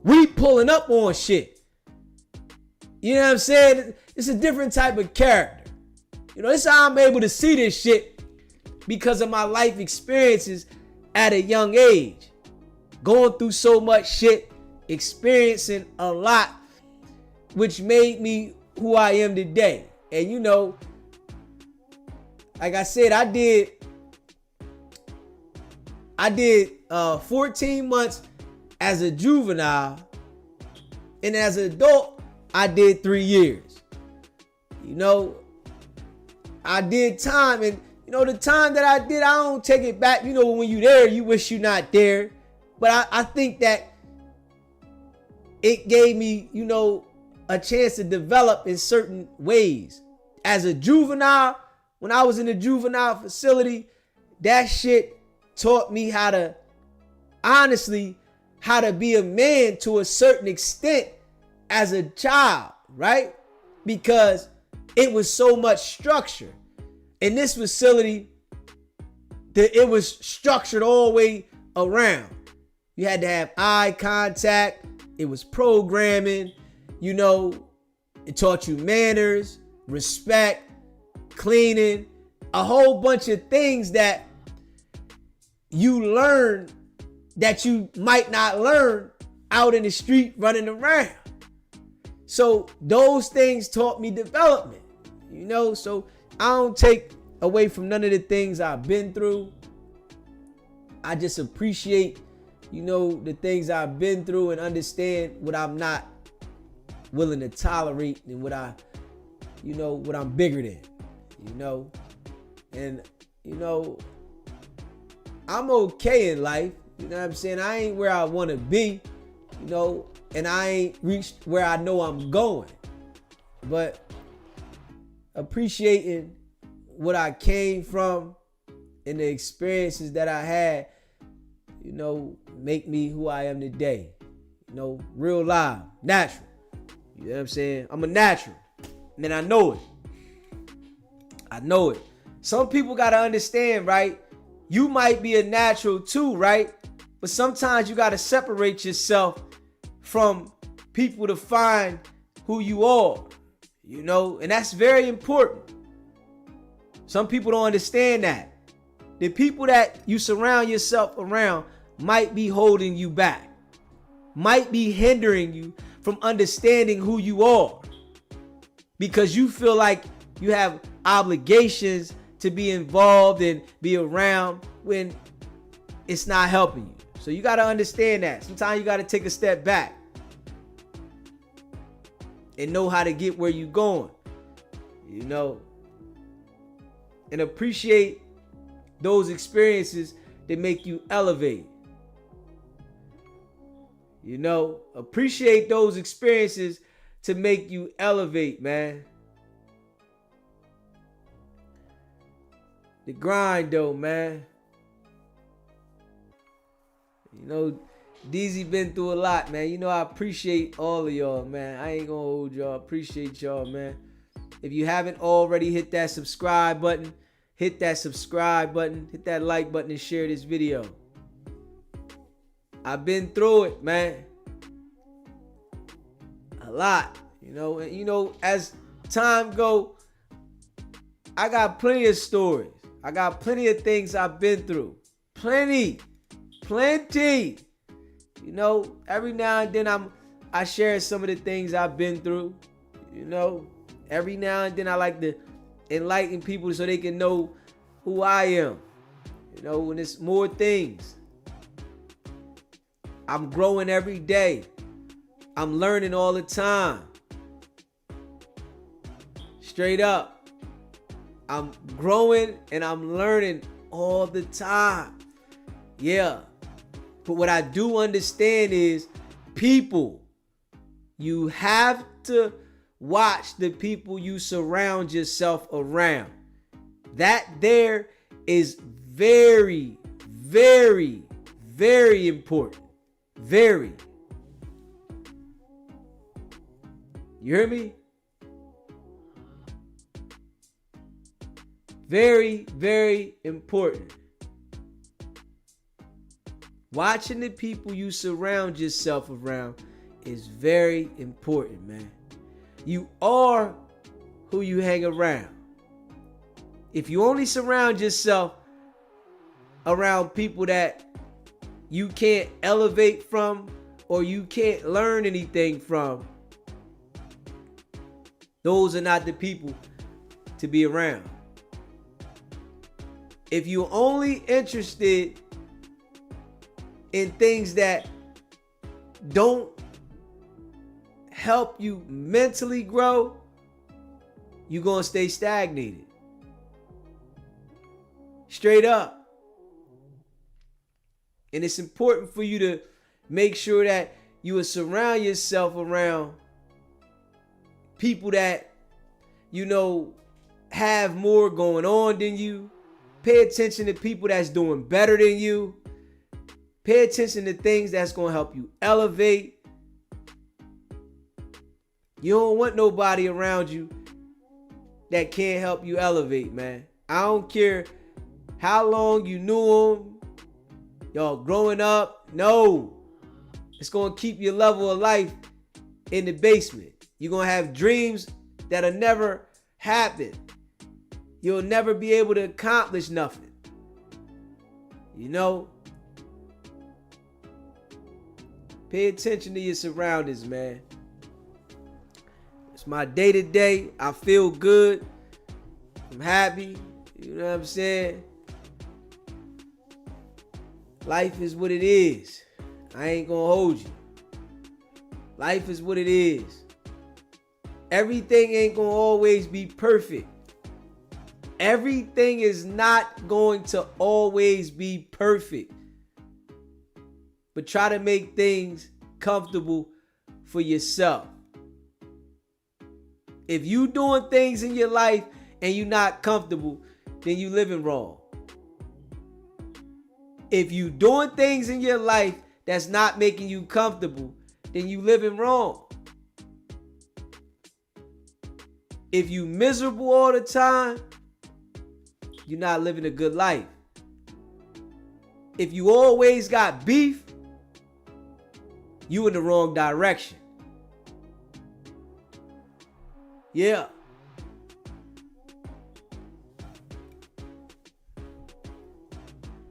A: We pulling up on shit. You know what I'm saying? It's a different type of character. You know, this is how I'm able to see this shit because of my life experiences at a young age. Going through so much shit, experiencing a lot, which made me who I am today. And you know, like I said, I did 14 months as a juvenile, And as an adult, I did 3 years. You know, I did time, and you know, the time that I did, I don't take it back. You know, when you there, you wish you not there. But I think that it gave me, you know, a chance to develop in certain ways. As a juvenile, when I was in the juvenile facility, that shit taught me how to, honestly, how to be a man to a certain extent as a child, right? Because it was so much structure. In this facility, it was structured all the way around. You had to have eye contact. It was programming. You know, it taught you manners, respect, cleaning, a whole bunch of things that you learn that you might not learn out in the street running around. So those things taught me development, you know, so I don't take away from none of the things I've been through. I just appreciate, you know, the things I've been through and understand what I'm not willing to tolerate and what what I'm bigger than, you know. And, you know, I'm okay in life. You know what I'm saying? I ain't where I want to be, you know, and I ain't reached where I know I'm going. But appreciating what I came from and the experiences that I had, you know, make me who I am today. You know, real live, natural. You know what I'm saying? I'm a natural. And I know it. I know it. Some people got to understand, right? You might be a natural too, right? But sometimes you got to separate yourself from people to find who you are, you know? And that's very important. Some people don't understand that. The people that you surround yourself around might be holding you back, might be hindering you from understanding who you are, because you feel like you have obligations to be involved and be around when it's not helping you. So you got to understand that. Sometimes you got to take a step back and know how to get where you're going, you know, and appreciate those experiences that make you elevate. You know, appreciate those experiences to make you elevate, man. The grind, though, man. You know, DZ been through a lot, man. You know, I appreciate all of y'all, man. I ain't gonna hold y'all. Appreciate y'all, man. If you haven't already, hit that subscribe button. Hit that subscribe button. Hit that like button and share this video. I've been through it, man. A lot, you know. And you know, as time go, I got plenty of stories. I got plenty of things I've been through. Plenty. You know, every now and then I share some of the things I've been through. You know, every now and then I like to enlighten people so they can know who I am. You know, when it's more things. I'm growing every day. I'm learning all the time. Straight up. I'm growing and I'm learning all the time. Yeah. But what I do understand is people, you have to watch the people you surround yourself around. That there is very, very, very important. Very. You hear me? Very, very important. Watching the people you surround yourself around is very important, man. You are who you hang around. If you only surround yourself around people that you can't elevate from or you can't learn anything from, those are not the people to be around. If you're only interested in things that don't help you mentally grow, you're going to stay stagnated. Straight up. And it's important for you to make sure that you will surround yourself around people that, you know, have more going on than you. Pay attention to people that's doing better than you. Pay attention to things that's going to help you elevate. You don't want nobody around you that can't help you elevate, man. I don't care how long you knew them, y'all growing up. No. It's going to keep your level of life in the basement. You're going to have dreams that'll never happen. You'll never be able to accomplish nothing. You know? Pay attention to your surroundings, man. It's my day to day. I feel good. I'm happy. You know what I'm saying? Life is what it is. I ain't gonna hold you. Life is what it is. Everything ain't gonna always be perfect. Everything is not going to always be perfect. But try to make things comfortable for yourself. If you doing things in your life and you're not comfortable, then you living wrong. If you doing things in your life that's not making you comfortable, then you living wrong. If you miserable all the time, you're not living a good life. If you always got beef, you in the wrong direction. Yeah.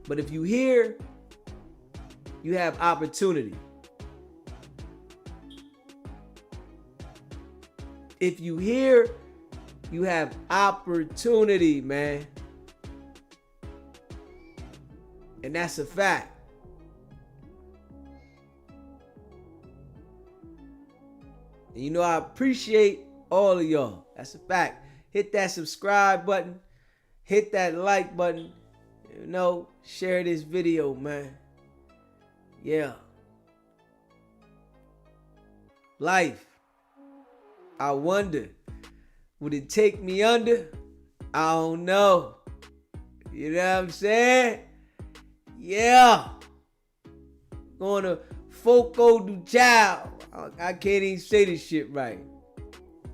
A: But if you hear, you have opportunity. If you hear, you have opportunity, man. And that's a fact. And you know, I appreciate all of y'all. That's a fact. Hit that subscribe button. Hit that like button. You know, share this video, man. Yeah. Life. I wonder, would it take me under? I don't know. You know what I'm saying? Yeah. Going to Foco do Child. I can't even say this shit right.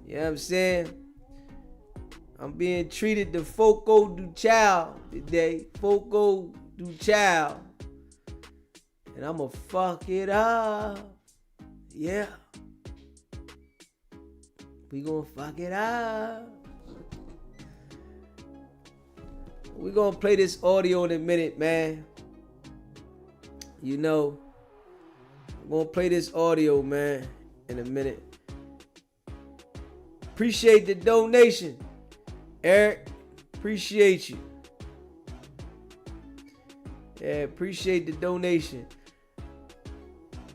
A: You know what I'm saying? I'm being treated to Foco do Child today. Foco do Child. And I'ma fuck it up. Yeah. We gonna fuck it up. We gonna play this audio in a minute, man. You know, I'm gonna play this audio, man, in a minute. Appreciate the donation, Eric. Appreciate you. Yeah, appreciate the donation.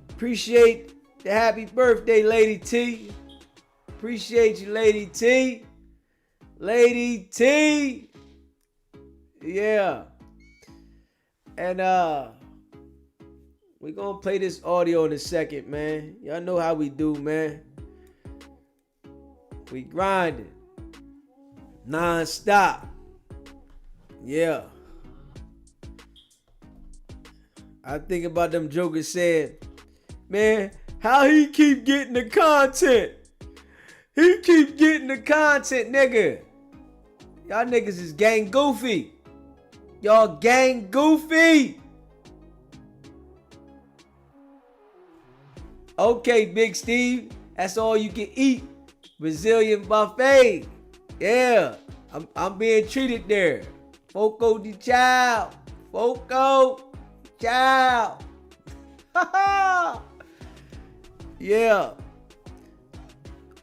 A: Appreciate the happy birthday, Lady T. Appreciate you, Lady T. Lady T. Yeah. And we gonna play this audio in a second, man. Y'all know how we do, man. We grinding. Non-stop. Yeah. I think about them jokers saying, man, how he keep getting the content? He keep getting the content, nigga. Y'all niggas is gang goofy. Y'all gang goofy. Okay, Big Steve. That's all you can eat. Brazilian buffet. Yeah. I'm being treated there. Foco de Child. Foco Child. Yeah.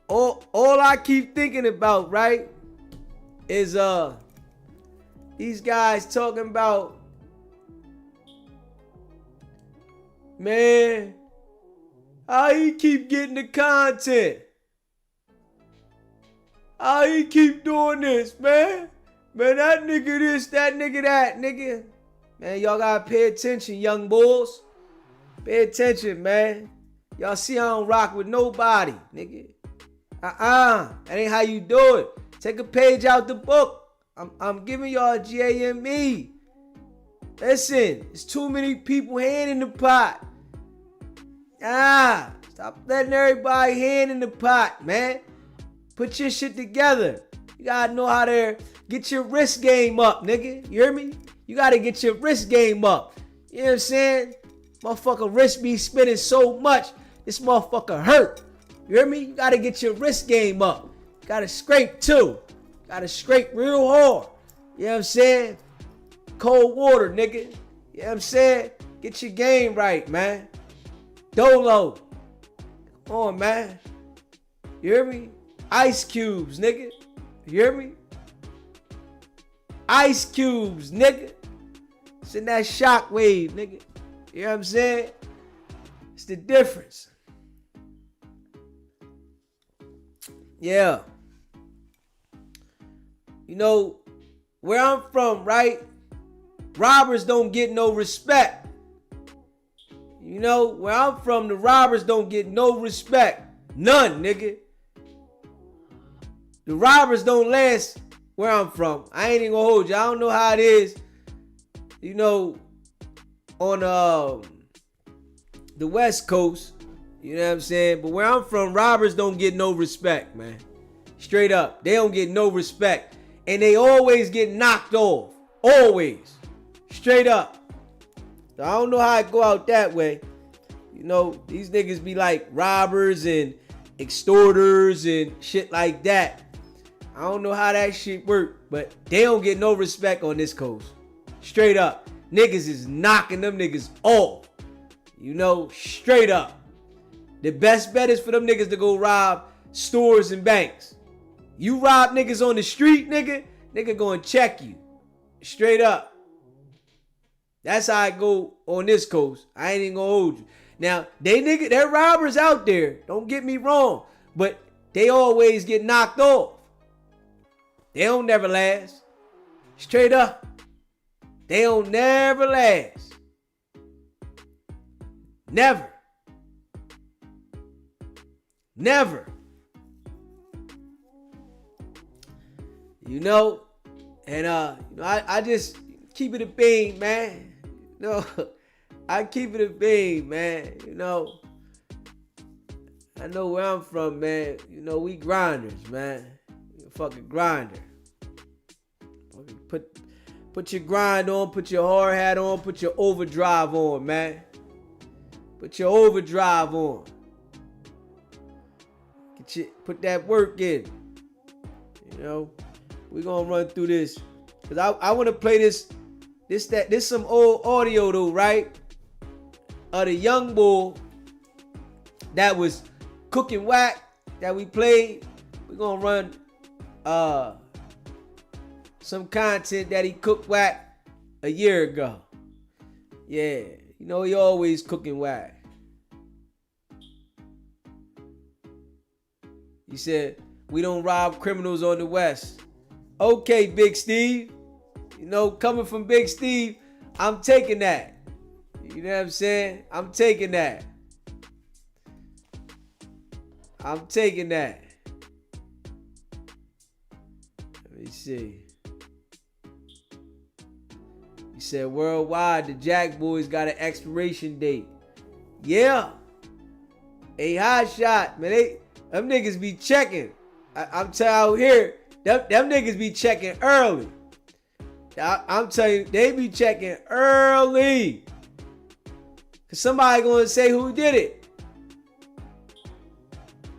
A: All I keep thinking about, right, is these guys talking about, man, How he keep getting the content? How he keep doing this, man? Man, that nigga this, that nigga that, nigga. Man, y'all gotta pay attention, young bulls. Pay attention, man. Y'all see I don't rock with nobody, nigga. That ain't how you do it. Take a page out the book. I'm giving y'all GAME. Listen, it's too many people hand in the pot. Stop letting everybody hand in the pot, man. Put your shit together. You gotta know how to get your wrist game up, nigga. You hear me? You gotta get your wrist game up. You know what I'm saying? Motherfucker wrist be spinning so much, this motherfucker hurt. You hear me? You gotta get your wrist game up. You gotta scrape too. Gotta scrape real hard. You know what I'm saying? Cold water, nigga. You know what I'm saying? Get your game right, man. Dolo. Come on, man. You hear me? Ice cubes, nigga. You hear me? Ice cubes, nigga. It's in that shockwave, nigga. You know what I'm saying? It's the difference. Yeah. You know, where I'm from, right? Robbers don't get no respect. You know, where I'm from, the robbers don't get no respect. None, nigga. The robbers don't last where I'm from. I ain't even gonna hold you. I don't know how it is, you know, on the West Coast. You know what I'm saying? But where I'm from, robbers don't get no respect, man. Straight up. They don't get no respect. And they always get knocked off. Always. Straight up. So I don't know how it go out that way. You know, these niggas be like robbers and extorters and shit like that. I don't know how that shit work, but they don't get no respect on this coast. Straight up. Niggas is knocking them niggas off. You know, straight up. The best bet is for them niggas to go rob stores and banks. You rob niggas on the street, nigga gonna check you. Straight up. That's how I go on this coast. I ain't even gonna hold you. Now, they're robbers out there. Don't get me wrong. But they always get knocked off. They don't never last. Straight up. They don't never last. Never. Never. You know, and I just keep it a bean, man. You know, I keep it a bean, man. You know, I know where I'm from, man. You know, we grinders, man. We a fucking grinder. Put your grind on, put your hard hat on, put your overdrive on, man. Put your overdrive on. Put that work in. You know, we're gonna run through this. Cause I wanna play this some old audio though, right? Of the young bull that was cooking Wack that we played. We're gonna run some content that he cooked Wack a year ago. Yeah, you know he always cooking Wack. He said, we don't rob criminals on the West. Okay, Big Steve. You know, coming from Big Steve, I'm taking that. You know what I'm saying? I'm taking that. I'm taking that. Let me see. He said, worldwide, the Jack Boys got an expiration date. Yeah. A hot shot, man. Them niggas be checking. I'm telling you here, them niggas be checking early. I'm telling you, they be checking early. Cause somebody gonna say who did it.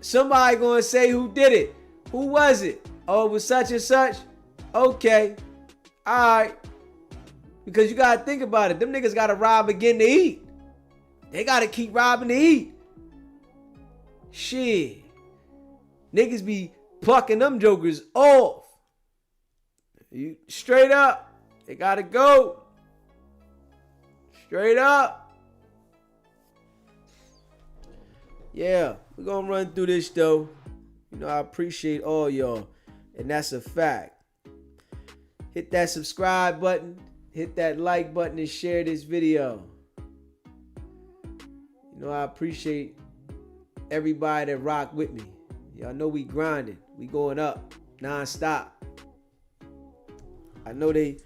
A: Somebody gonna say who did it. Who was it? Oh, it was such and such? Okay. Alright. Because you gotta think about it. Them niggas gotta rob again to eat. They gotta keep robbing to eat. Shit. Niggas be plucking them jokers off. You straight up. They gotta go. Straight up. Yeah, we're gonna run through this though. You know, I appreciate all y'all. And that's a fact. Hit that subscribe button, hit that like button, and share this video. You know, I appreciate everybody that rock with me. Y'all know we grinding. We going up non-stop. I know they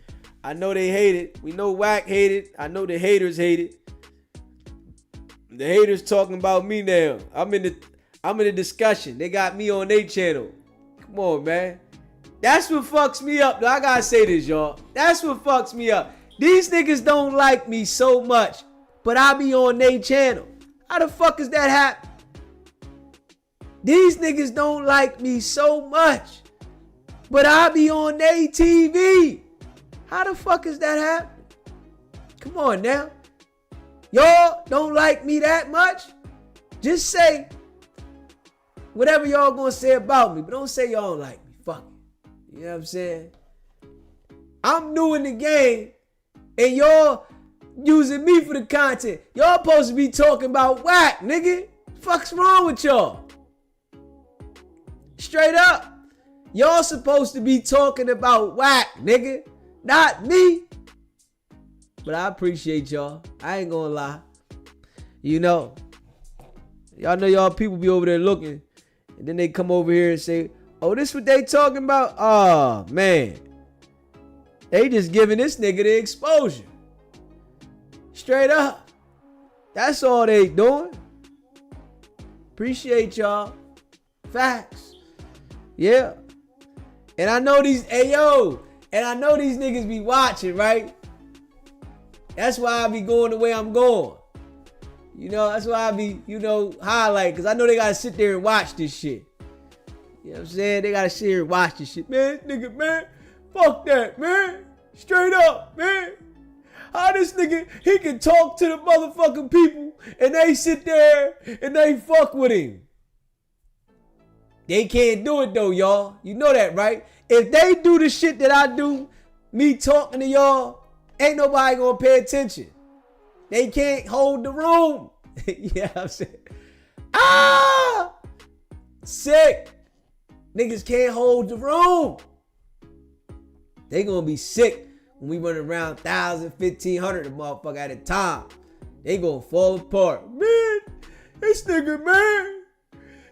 A: hate it. We know Wack hate it. I know the haters hate it. The haters talking about me now. I'm in the discussion. They got me on their channel. Come on, man. That's what fucks me up. I gotta say this, y'all. That's what fucks me up. These niggas don't like me so much, but I be on their channel. How the fuck is that happen? These niggas don't like me so much, but I be on their TV. How the fuck is that happening? Come on now. Y'all don't like me that much? Just say whatever y'all gonna say about me, but don't say y'all don't like me. Fuck it. You know what I'm saying? I'm new in the game, and y'all using me for the content. Y'all supposed to be talking about Wack, nigga. Fuck's wrong with y'all? Straight up. Y'all supposed to be talking about Wack, nigga. Not me. But I appreciate y'all. I ain't gonna lie. You know. Y'all know y'all people be over there looking. And then they come over here and say, oh, this what they talking about? Oh, man. They just giving this nigga the exposure. Straight up. That's all they doing. Appreciate y'all. Facts. Yeah. And I know these, and I know these niggas be watching, right? That's why I be going the way I'm going. You know, that's why I be, highlight. Because I know they got to sit there and watch this shit. You know what I'm saying? They got to sit here and watch this shit. Man, nigga, man, fuck that, man. Straight up, man. How this nigga, he can talk to the motherfucking people and they sit there and they fuck with him. They can't do it though, y'all. You know that, right? If they do the shit that I do, me talking to y'all, ain't nobody gonna pay attention. They can't hold the room. Yeah, I'm saying. Ah! Sick. Niggas can't hold the room. They gonna be sick when we run around 1,000, 1,500 a motherfucker at a time. They gonna fall apart. Man, this nigga, man.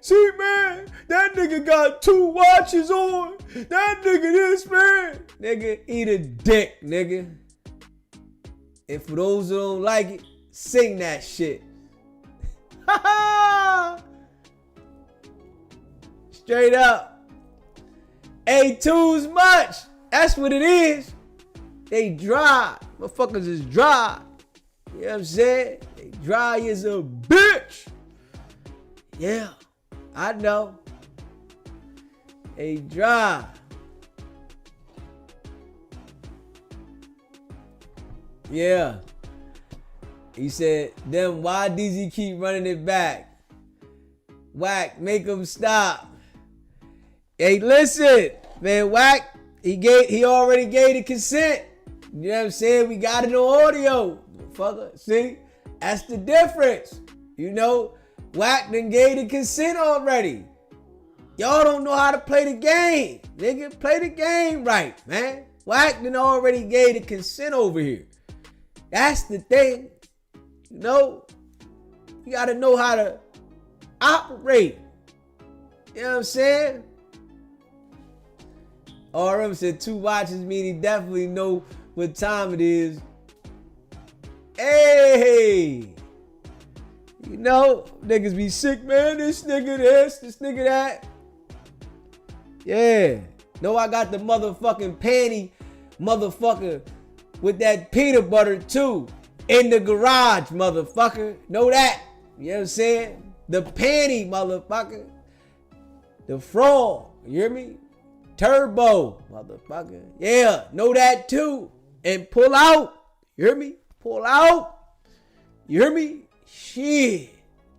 A: See, man, that nigga got 2 watches on. That nigga this, man. Nigga, eat a dick, nigga. And for those who don't like it, sing that shit. Straight up. A2's much. That's what it is. They dry. Motherfuckers is dry. You know what I'm saying? They dry as a bitch. Yeah. I know. They dry. Yeah. He said, then why DZ keep running it back? Wack, make him stop. Hey, listen, man, Wack, he already gave the consent. You know what I'm saying? We got it on audio. Fucker, see? That's the difference. You know? Wack done gave the consent already. Y'all don't know how to play the game. Nigga, play the game right, man. Wack done already gave the consent over here. That's the thing. You know, you gotta know how to operate. You know what I'm saying? RM said 2 watches mean he definitely know what time it is. Hey! You know, niggas be sick, man. This nigga this nigga that. Yeah. No, I got the motherfucking panty motherfucker with that peanut butter too. In the garage, motherfucker. Know that. You know what I'm saying? The panty, motherfucker. The frog. You hear me? Turbo, motherfucker. Yeah, know that too. And pull out. You hear me? Pull out. You hear me? Shit.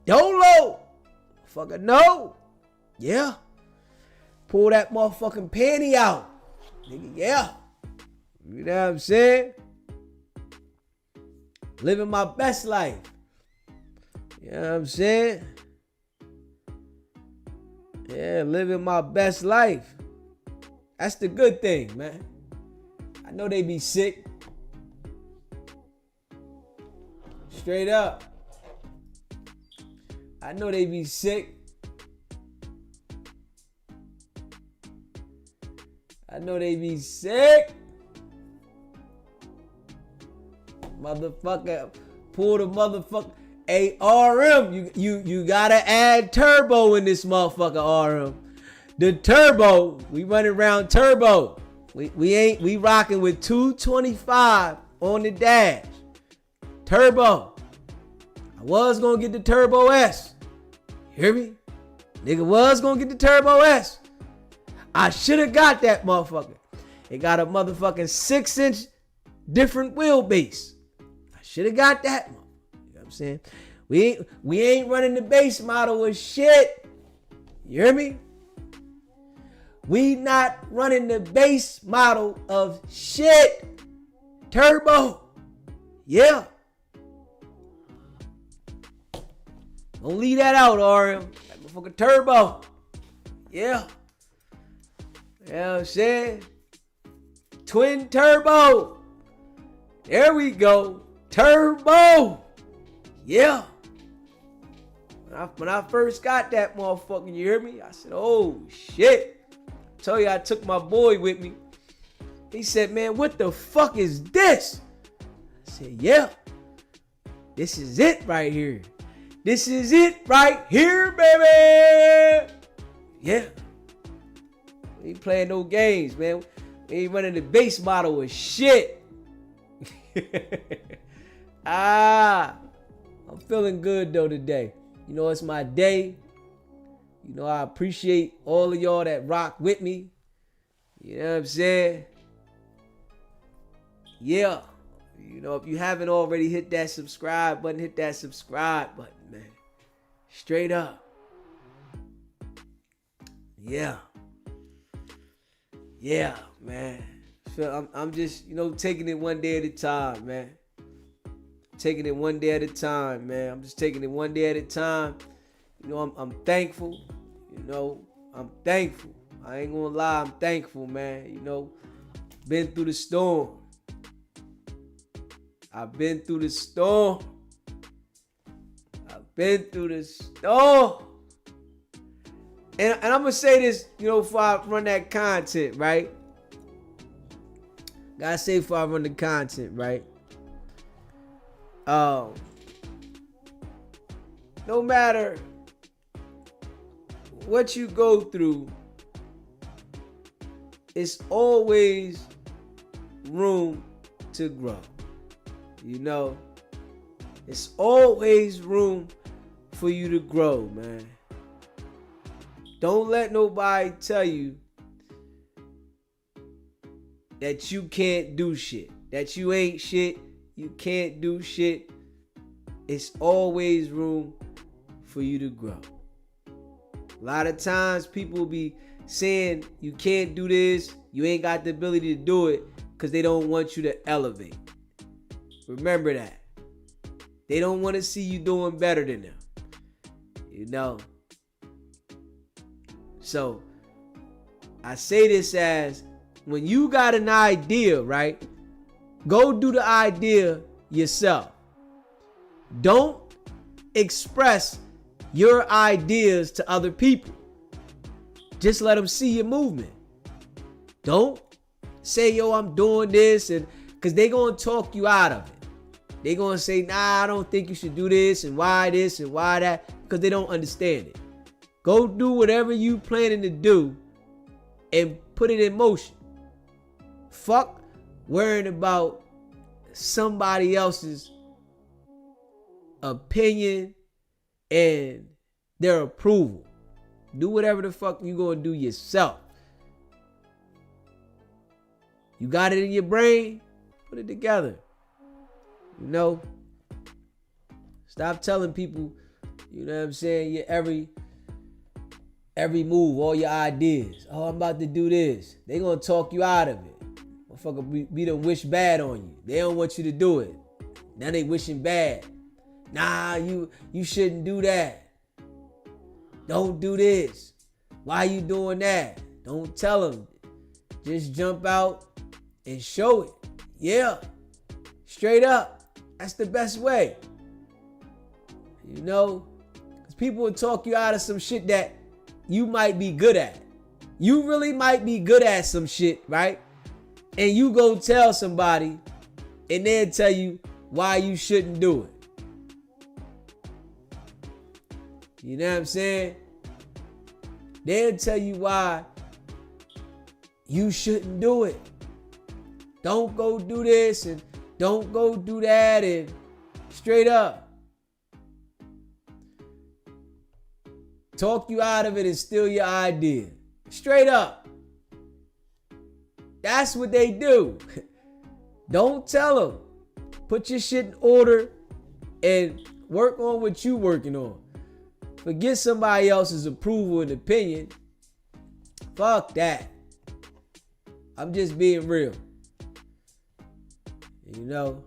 A: YOLO. Fucker no. Yeah. Pull that motherfucking panty out. Nigga, yeah. You know what I'm saying? Living my best life. You know what I'm saying? Yeah, living my best life. That's the good thing, man. I know they be sick. Straight up. I know they be sick. I know they be sick. Motherfucker, pull the motherfucker. Hey, RM, you gotta add turbo in this motherfucker, RM. The turbo, we running around turbo. We rocking with 225 on the dash. Turbo. I was gonna get the Turbo S. You hear me? Nigga was gonna get the Turbo S. I should have got that motherfucker. It got a motherfucking 6-inch different wheelbase. I should have got that. You know what I'm saying? We ain't running the base model with shit. You hear me? We not running the base model of shit. Turbo. Yeah. Don't leave that out, RM. That motherfucker turbo. Yeah. You know what I'm saying? Twin turbo. There we go. Turbo. Yeah. When I first got that motherfucker, you hear me? I said, oh shit. I told you I took my boy with me. He said, man, what the fuck is this? I said, yeah. This is it right here. This is it right here, baby. Yeah. We ain't playing no games, man. We ain't running the base model with shit. I'm feeling good though today. You know, it's my day. You know, I appreciate all of y'all that rock with me. You know what I'm saying? Yeah. You know, if you haven't already hit that subscribe button, hit that subscribe button, man. Straight up. Yeah. Yeah, man. So I'm just, you know, taking it one day at a time, man. Taking it one day at a time, man. I'm just taking it one day at a time. You know, I'm thankful. You know, I'm thankful. I ain't gonna lie, I'm thankful, man. You know, been through the storm. I've been through the storm. I've been through the storm. And I'm gonna say this, you know, before I run that content, right? Gotta say before I run the content, right? No matter what you go through, it's always room to grow. You know, it's always room for you to grow, man. Don't let nobody tell you that you can't do shit, that you ain't shit, you can't do shit. It's always room for you to grow. A lot of times people be saying you can't do this, you ain't got the ability to do it because they don't want you to elevate. Remember that. They don't want to see you doing better than them. You know? So, I say this as, when you got an idea, right? Go do the idea yourself. Don't express your ideas to other people. Just let them see your movement. Don't say, yo, I'm doing this, and because they're going to talk you out of it. They're going to say, nah, I don't think you should do this and why that, because they don't understand it. Go do whatever you planning to do and put it in motion. Fuck worrying about somebody else's opinion and their approval. Do whatever the fuck you gonna do yourself. You got it in your brain, put it together. You know, stop telling people, you know what I'm saying, your every move, all your ideas. Oh, I'm about to do this. They gonna talk you out of it. Motherfucker, we done wish bad on you. They don't want you to do it. Now they wishing bad. Nah, you shouldn't do that. Don't do this. Why you doing that? Don't tell them. Just jump out and show it. Yeah. Straight up. That's the best way. You know? Because people will talk you out of some shit that you might be good at. You really might be good at some shit, right? And you go tell somebody and they'll tell you why you shouldn't do it. You know what I'm saying? They'll tell you why you shouldn't do it. Don't go do this and don't go do that, and straight up talk you out of it and steal your idea. Straight up. That's what they do. Don't tell them. Put your shit in order and work on what you working on. Forget somebody else's approval and opinion. Fuck that. I'm just being real. You know,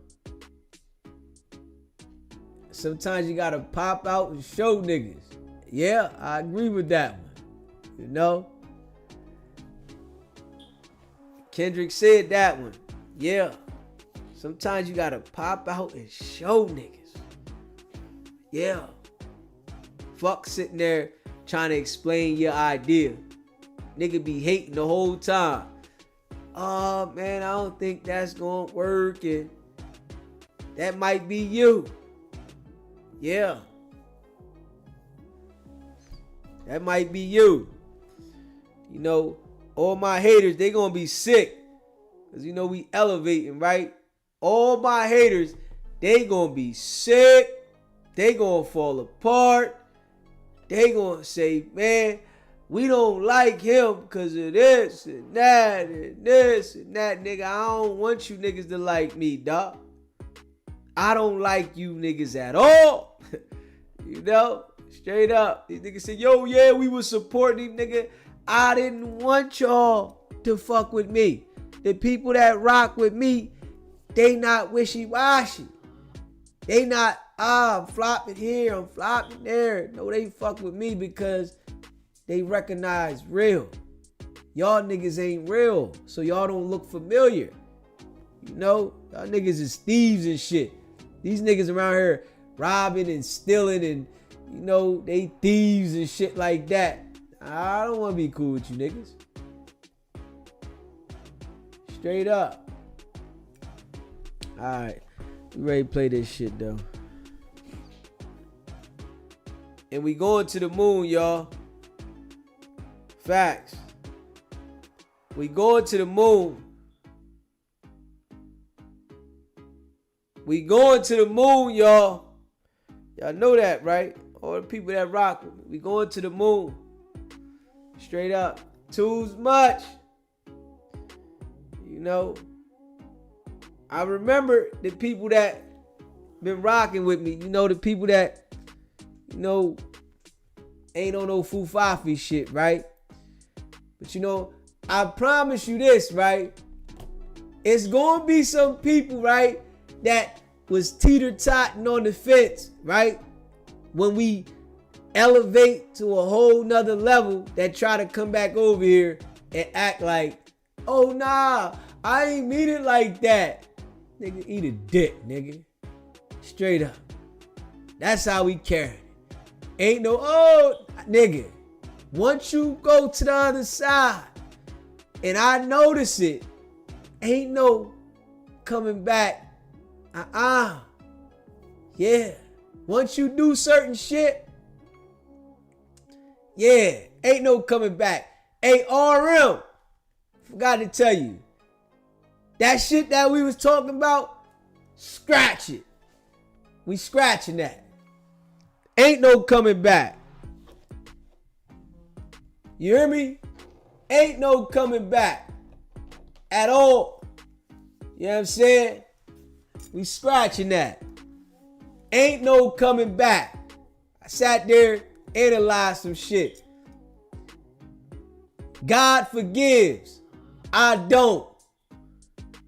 A: sometimes you gotta pop out and show niggas. Yeah, I agree with that one. You know, Kendrick said that one. Yeah, sometimes you gotta pop out and show niggas. Yeah. Fuck sitting there trying to explain your idea. Nigga be hating the whole time. Oh man, I don't think that's gonna work, and that might be you. Yeah. That might be you. You know, all my haters, they gonna be sick. Cause you know we elevating, right? All my haters, they gonna be sick. They gonna fall apart. They gonna say, man, we don't like him because of this and that and this and that, nigga. I don't want you niggas to like me, dog. I don't like you niggas at all. You know, straight up. These niggas say, yo, yeah, we was supporting these niggas. I didn't want y'all to fuck with me. The people that rock with me, they not wishy-washy. They not, I'm flopping here, I'm flopping there. No, they fuck with me because they recognize real. Y'all niggas ain't real, so y'all don't look familiar. You know, y'all niggas is thieves and shit. These niggas around here robbing and stealing and, you know, they thieves and shit like that. I don't want to be cool with you niggas. Straight up. Alright, we ready to play this shit though. And we going to the moon, y'all. Facts. We going to the moon. We going to the moon, y'all. Y'all know that, right? All the people that rock with me. We going to the moon. Straight up. Too much. You know, I remember the people that been rocking with me. You know, the people that, you know, ain't on no fufafi shit, right? But you know, I promise you this, right? It's gonna be some people, right, that was teeter-totting on the fence, right? When we elevate to a whole nother level, that try to come back over here and act like, oh nah, I ain't mean it like that. Nigga, eat a dick, nigga. Straight up. That's how we carry it. Ain't no, oh, nigga. Once you go to the other side and I notice it, ain't no coming back. Yeah. Once you do certain shit, yeah, ain't no coming back. Hey, RM, forgot to tell you. That shit that we was talking about, scratch it. We scratching that. Ain't no coming back. You hear me? Ain't no coming back at all. You know what I'm saying? We scratching that. Ain't no coming back. I sat there, analyzed some shit. God forgives. I don't.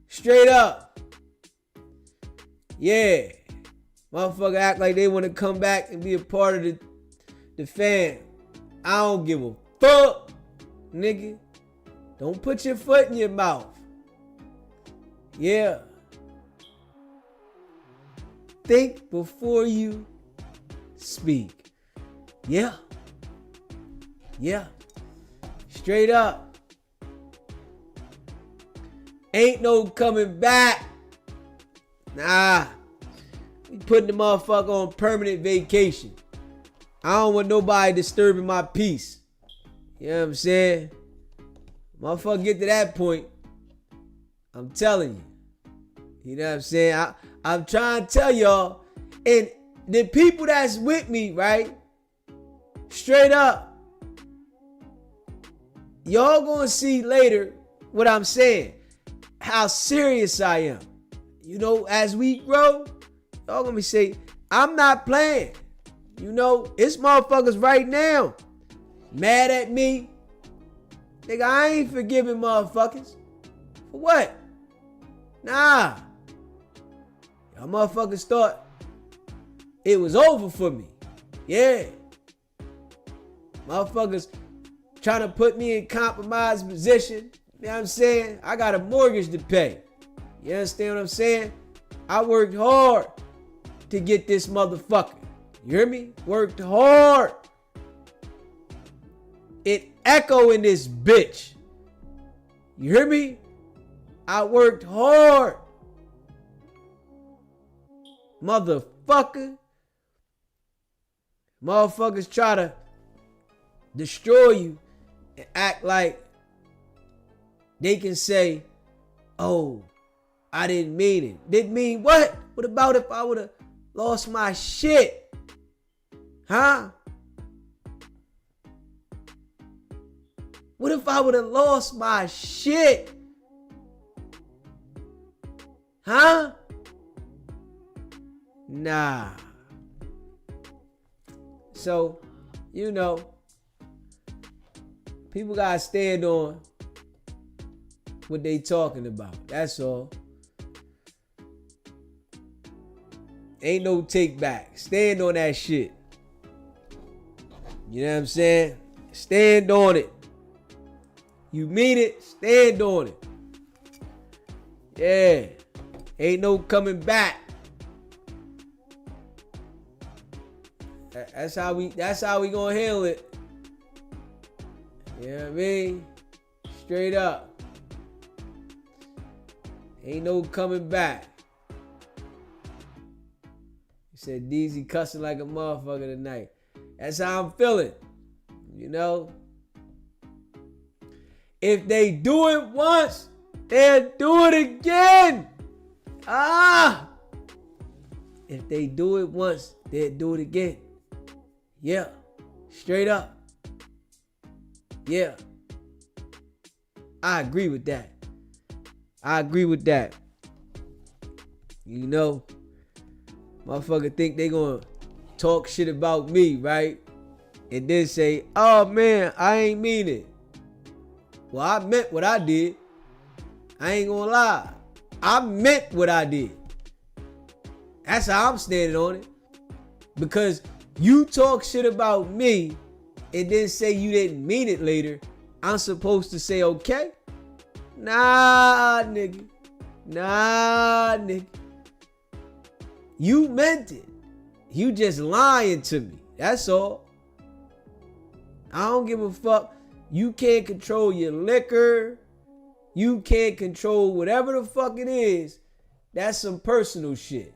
A: Straight up. Yeah. Motherfucker act like they want to come back and be a part of the fam. I don't give a fuck, nigga. Don't put your foot in your mouth. Yeah. Think before you speak. Yeah. Yeah. Straight up. Ain't no coming back. Nah. We putting the motherfucker on permanent vacation. I don't want nobody disturbing my peace. You know what I'm saying? Motherfucker get to that point, I'm telling you. You know what I'm saying? I'm trying to tell y'all. And the people that's with me, right? Straight up. Y'all gonna see later what I'm saying. How serious I am. You know, as we grow, y'all gonna be saying, I'm not playing. You know, it's motherfuckers right now mad at me. Nigga, I ain't forgiving motherfuckers. For what? Nah. Y'all motherfuckers thought it was over for me. Yeah. Motherfuckers trying to put me in compromised position. You know what I'm saying? I got a mortgage to pay. You understand what I'm saying? I worked hard to get this motherfucker. You hear me? Worked hard. It echo in this bitch. You hear me? I worked hard. Motherfucker. Motherfuckers try to destroy you and act like they can say, oh, I didn't mean it. Didn't mean what? What about if I would have lost my shit? Huh? What if I would have lost my shit? Huh? Nah. So, you know, people gotta stand on what they talking about. That's all. Ain't no take back. Stand on that shit. You know what I'm saying? Stand on it. You mean it, stand on it. Yeah. Ain't no coming back. That's how we gonna handle it. You know what I mean? Straight up. Ain't no coming back. He said DZ cussing like a motherfucker tonight. That's how I'm feeling. You know? If they do it once, they'll do it again. If they do it once, they'll do it again. Yeah. Straight up. Yeah. I agree with that. You know, motherfucker think they gonna talk shit about me, right? And then say, oh man, I ain't mean it. Well, I meant what I did. I ain't gonna lie. I meant what I did. That's how I'm standing on it. Because you talk shit about me and then say you didn't mean it later, I'm supposed to say okay? Nah, nigga. You meant it. You just lying to me. That's all. I don't give a fuck. You can't control your liquor. You can't control whatever the fuck it is. That's some personal shit.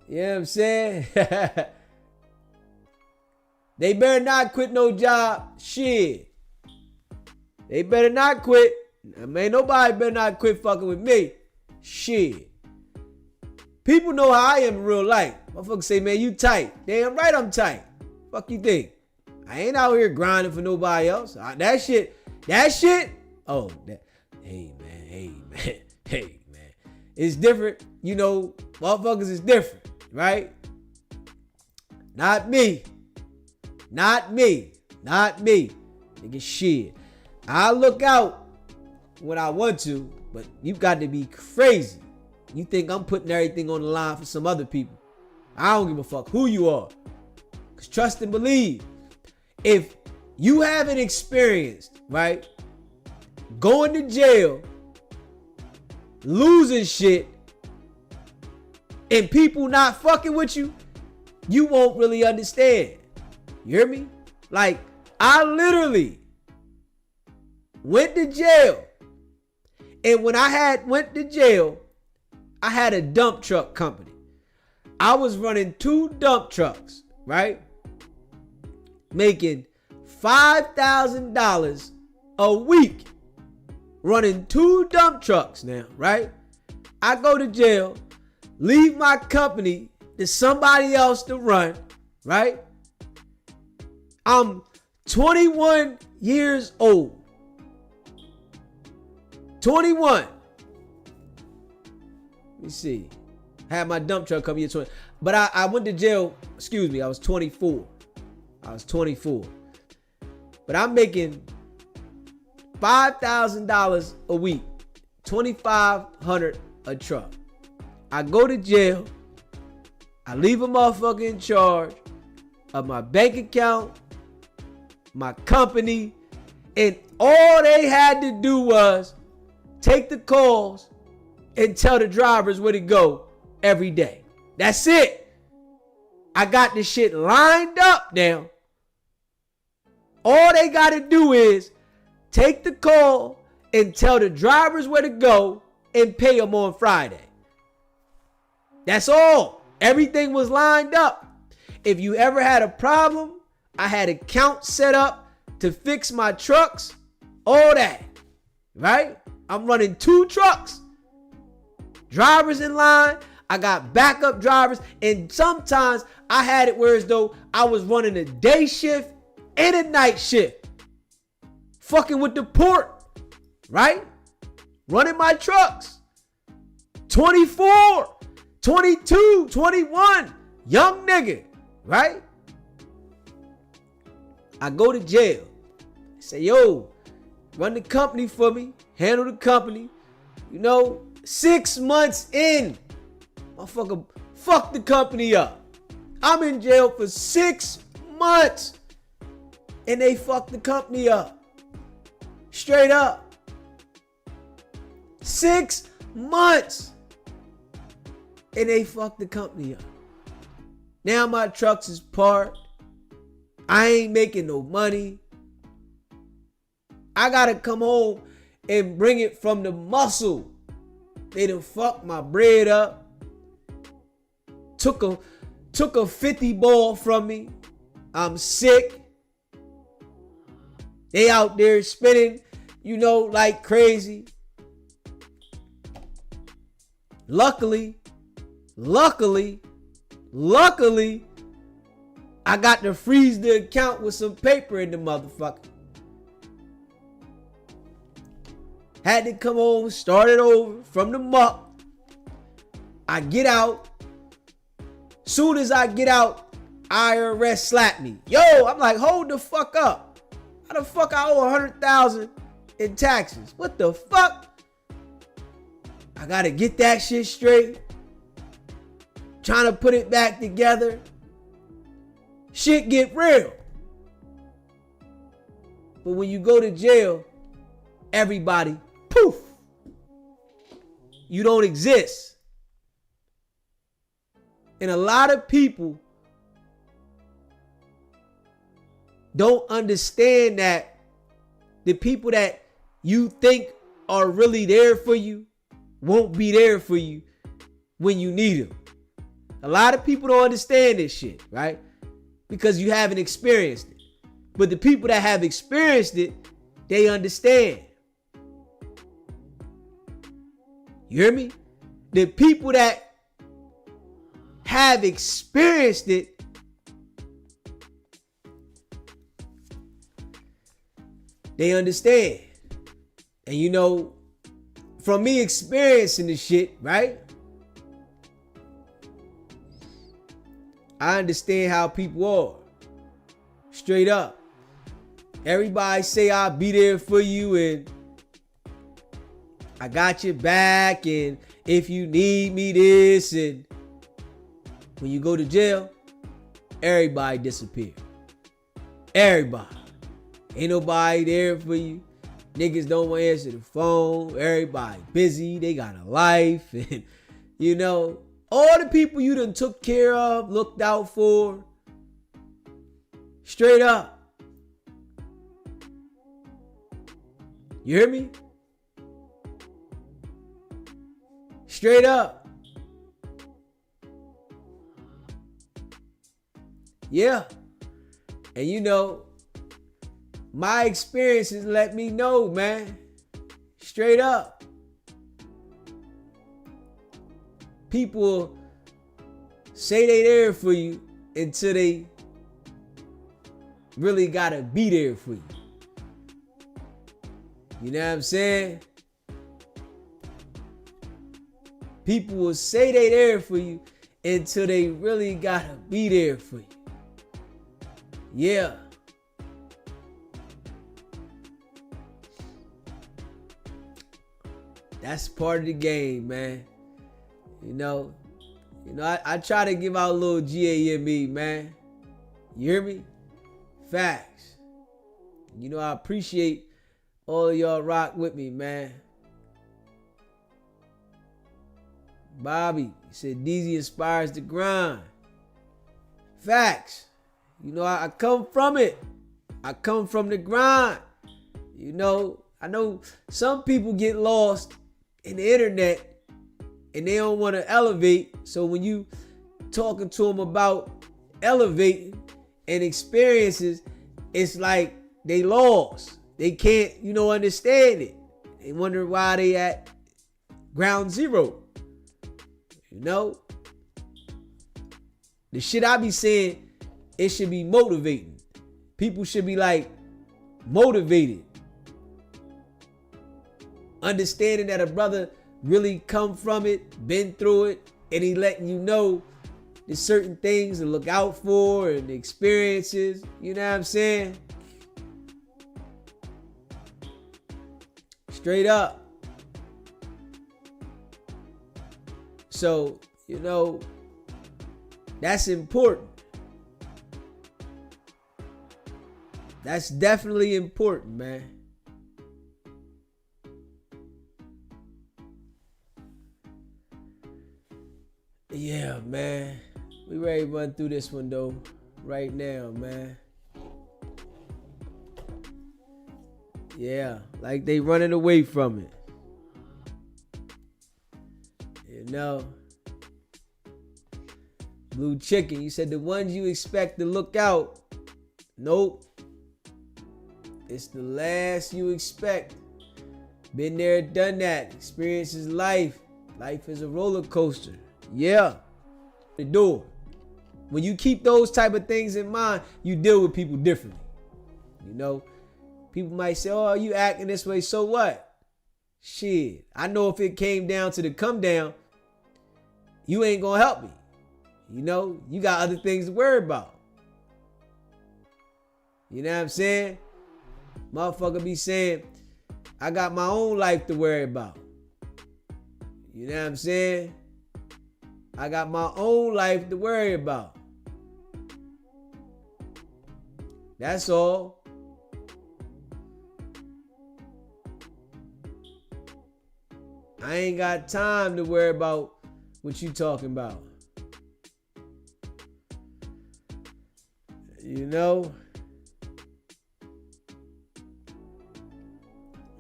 A: You know what I'm saying? They better not quit no job. Shit. They better not quit. I mean, nobody better not quit fucking with me. Shit. People know how I am in real life. Motherfuckers say, man, you tight. Damn right I'm tight. Fuck you think? I ain't out here grinding for nobody else. That shit. Oh, hey man. It's different. You know, motherfuckers is different, right? Not me. Nigga, shit. I look out when I want to, but you got to be crazy. You think I'm putting everything on the line for some other people. I don't give a fuck who you are. 'Cause trust and believe. If you haven't experienced, right, going to jail, losing shit, and people not fucking with you, you won't really understand. You hear me? Like, I literally went to jail. And when I went to jail, I had a dump truck company. I was running 2 dump trucks, right? Making $5,000 a week. Running 2 dump trucks now, right? I go to jail, leave my company to somebody else to run, right? I'm 21 years old. 21. Let me see. I had my dump truck come here 20. But I went to jail, I was 24. But I'm making $5,000 a week. $2,500 a truck. I go to jail. I leave a motherfucker in charge of my bank account, my company, and all they had to do was take the calls and tell the drivers where to go every day. That's it. I got this shit lined up now. All they got to do is take the call and tell the drivers where to go and pay them on Friday. That's all. Everything was lined up. If you ever had a problem, I had accounts set up to fix my trucks, all that, right? I'm running 2 trucks. Drivers in line. I got backup drivers. And sometimes I had it where as though I was running a day shift and a night shift. Fucking with the port, right? Running my trucks. 24, 22, 21. Young nigga, right? I go to jail. Say, yo, run the company for me. Handle the company. 6 months in, motherfucker, fuck the company up. I'm in jail for 6 months. And they fucked the company up. Straight up. 6 months. And they fucked the company up. Now my trucks is parked. I ain't making no money. I gotta come home and bring it from the muscle. They done fucked my bread up. Took a 50 ball from me. I'm sick. They out there spinning, like crazy. Luckily, I got to freeze the account with some paper in the motherfucker. Had to come home, start it over from the muck. I get out. Soon as I get out, IRS slapped me. Yo, I'm like, hold the fuck up. How the fuck I owe $100,000 in taxes? What the fuck? I gotta get that shit straight. Trying to put it back together. Shit get real. But when you go to jail, everybody, poof. You don't exist. And a lot of people don't understand that the people that you think are really there for you won't be there for you when you need them. A lot of people don't understand this shit, right? Because you haven't experienced it. But the people that have experienced it, they understand. You hear me? The people that have experienced it, they understand. And from me experiencing the shit, right? I understand how people are. Straight up. Everybody say I'll be there for you and I got your back and if you need me this, and when you go to jail, everybody disappeared. Everybody. Ain't nobody there for you. Niggas don't want to answer the phone. Everybody busy. They got a life. And, you know, all the people you done took care of, looked out for. Straight up. You hear me? Straight up. Yeah. And you know, my experiences let me know, man. Straight up. People say they there for you until they really gotta be there for you. You know what I'm saying? People will say they there for you until they really gotta be there for you. Yeah. That's part of the game, man. You know, I try to give out a little GAME, man. You hear me? Facts. You know, I appreciate all of y'all rock with me, man. Bobby said DZ inspires the grind. Facts. You know, I come from it. I come from the grind. You know, I know some people get lost in the internet and they don't want to elevate. So when you talking to them about elevating and experiences, it's like they lost. They can't, understand it. They wonder why they at ground zero. You know? The shit I be saying, it should be motivating. People should be like motivated. Understanding that a brother really come from it, been through it, and he letting you know there's certain things to look out for and the experiences. You know what I'm saying? Straight up. So, that's important. That's definitely important, man. Yeah, man. We ready to run through this one, though, right now, man. Yeah, like they running away from it. Blue Chicken, you said the ones you expect to look out. Nope. It's the last you expect. Been there, done that. Experience is life. Life is a roller coaster. Yeah. The door. When you keep those type of things in mind, you deal with people differently. People might say, oh, you acting this way, so what? Shit. I know if it came down to the come down, you ain't gonna help me. You got other things to worry about. You know what I'm saying? Motherfucker be saying, I got my own life to worry about. You know what I'm saying? I got my own life to worry about. That's all. I ain't got time to worry about what you talking about.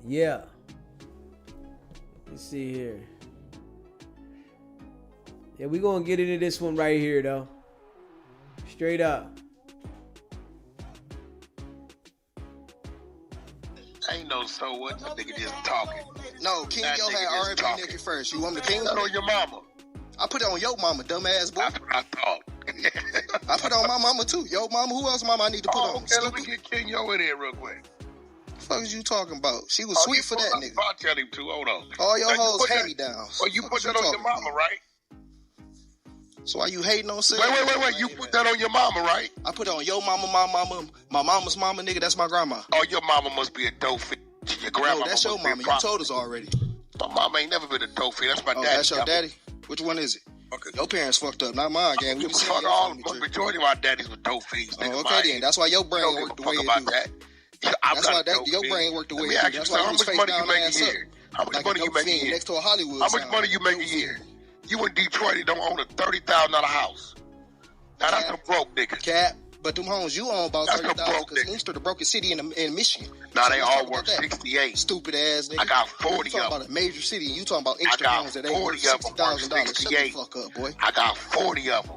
A: Yeah. Let's see here. Yeah, we gonna get into this one right here, though. Straight up.
B: Ain't no so what, that nigga just talking.
F: No, King
B: That
F: Yo
B: nigga
F: had
B: just
F: R&B
B: talking.
F: nigga first. You want me to King
B: Put
F: Yo?
B: on your mama.
F: I put it on your mama, dumbass boy.
B: That's what I thought.
F: I put it on my mama too. Yo mama, who else mama I need to put on?
B: Okay, let me
F: Stupid.
B: get King Yo in here real quick.
F: What the fuck is you talking about? She was sweet for that nigga.
B: I'll tell him to. Hold on.
F: All your
B: Now, you
F: hoes
B: put
F: hand
B: that-
F: me down.
B: Well, you put that on your mama, right?
F: So why you hating on sis?
B: Wait. You put that on your mama, right?
F: I put it on your mama, my mama, my mama's mama, nigga. That's my grandma.
B: Oh, your mama must be a dope fit. Your grandma
F: No, that's your
B: must be a
F: mama. You
B: prostitute.
F: told us already.
B: My mama ain't never been a dope fit. That's my
F: Oh,
B: daddy.
F: that's your daddy? Which one is it? Your parents fucked up, not mine, gang. We
B: Give a
F: see
B: fuck
F: your
B: all.
F: family tree.
B: Majority of my daddies were dope fiends.
F: Oh, okay then. That's why your brain
B: don't
F: worked the
B: give a
F: way
B: fuck
F: it
B: about
F: do.
B: that. I'm
F: That's
B: not
F: why
B: a dope
F: your
B: fiend.
F: brain worked the way
B: Let me
F: it do.
B: ask you
F: That's why
B: something.
F: you
B: How
F: was
B: much
F: face
B: money you
F: down
B: make a
F: ass up.
B: year? How much
F: Like
B: money
F: a
B: you
F: dope
B: make a
F: fiend
B: year?
F: next to a Hollywood
B: How much
F: sign.
B: money you make a year? You in Detroit, you don't own a $30,000 house. Now that's a broke nigga.
F: Cap. But them homes you own about
B: That's a
F: 30,000
B: broke
F: because
B: nigga.
F: Inkster the brokest city in Michigan.
B: Now
F: So
B: they
F: let's
B: all
F: talk about
B: worth
F: that.
B: 68.
F: Stupid ass nigga.
B: I got
F: You
B: 40
F: talking
B: of them.
F: about a major city and you talking about Inkster
B: got
F: homes that ain't
B: 40
F: worth
B: of them worth
F: $60,000. Shut the
B: 68.
F: fuck up, boy.
B: I got 40 of them.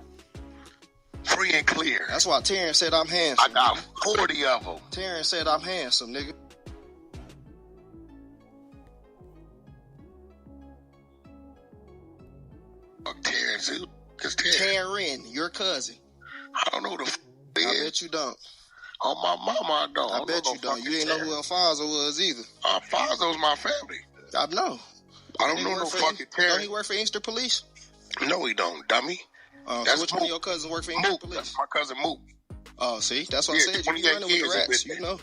B: Free and clear.
F: That's why Terrence said I'm handsome.
B: I got
F: nigga.
B: 40 of them.
F: Terrence said I'm handsome, nigga.
B: Fuck Terrence, because Terrence,
F: Taryn, your cousin.
B: I don't know who the f***
F: I
B: is.
F: bet you don't.
B: On my mama, I don't.
F: I bet you don't. You ain't know who Alfonso was either.
B: Alfonso's my family.
F: I know.
B: I don't know no fucking
F: Don't
B: Terrence.
F: he work for Inkster Police?
B: No, he don't, dummy.
F: So
B: That's
F: which one of
B: Mook.
F: your cousins work for Inkster
B: Mook.
F: Police?
B: That's my cousin Mook.
F: Oh, see? That's what I
B: Yeah,
F: said. You
B: 28
F: running with the
B: years
F: rats,
B: I've been
F: you know.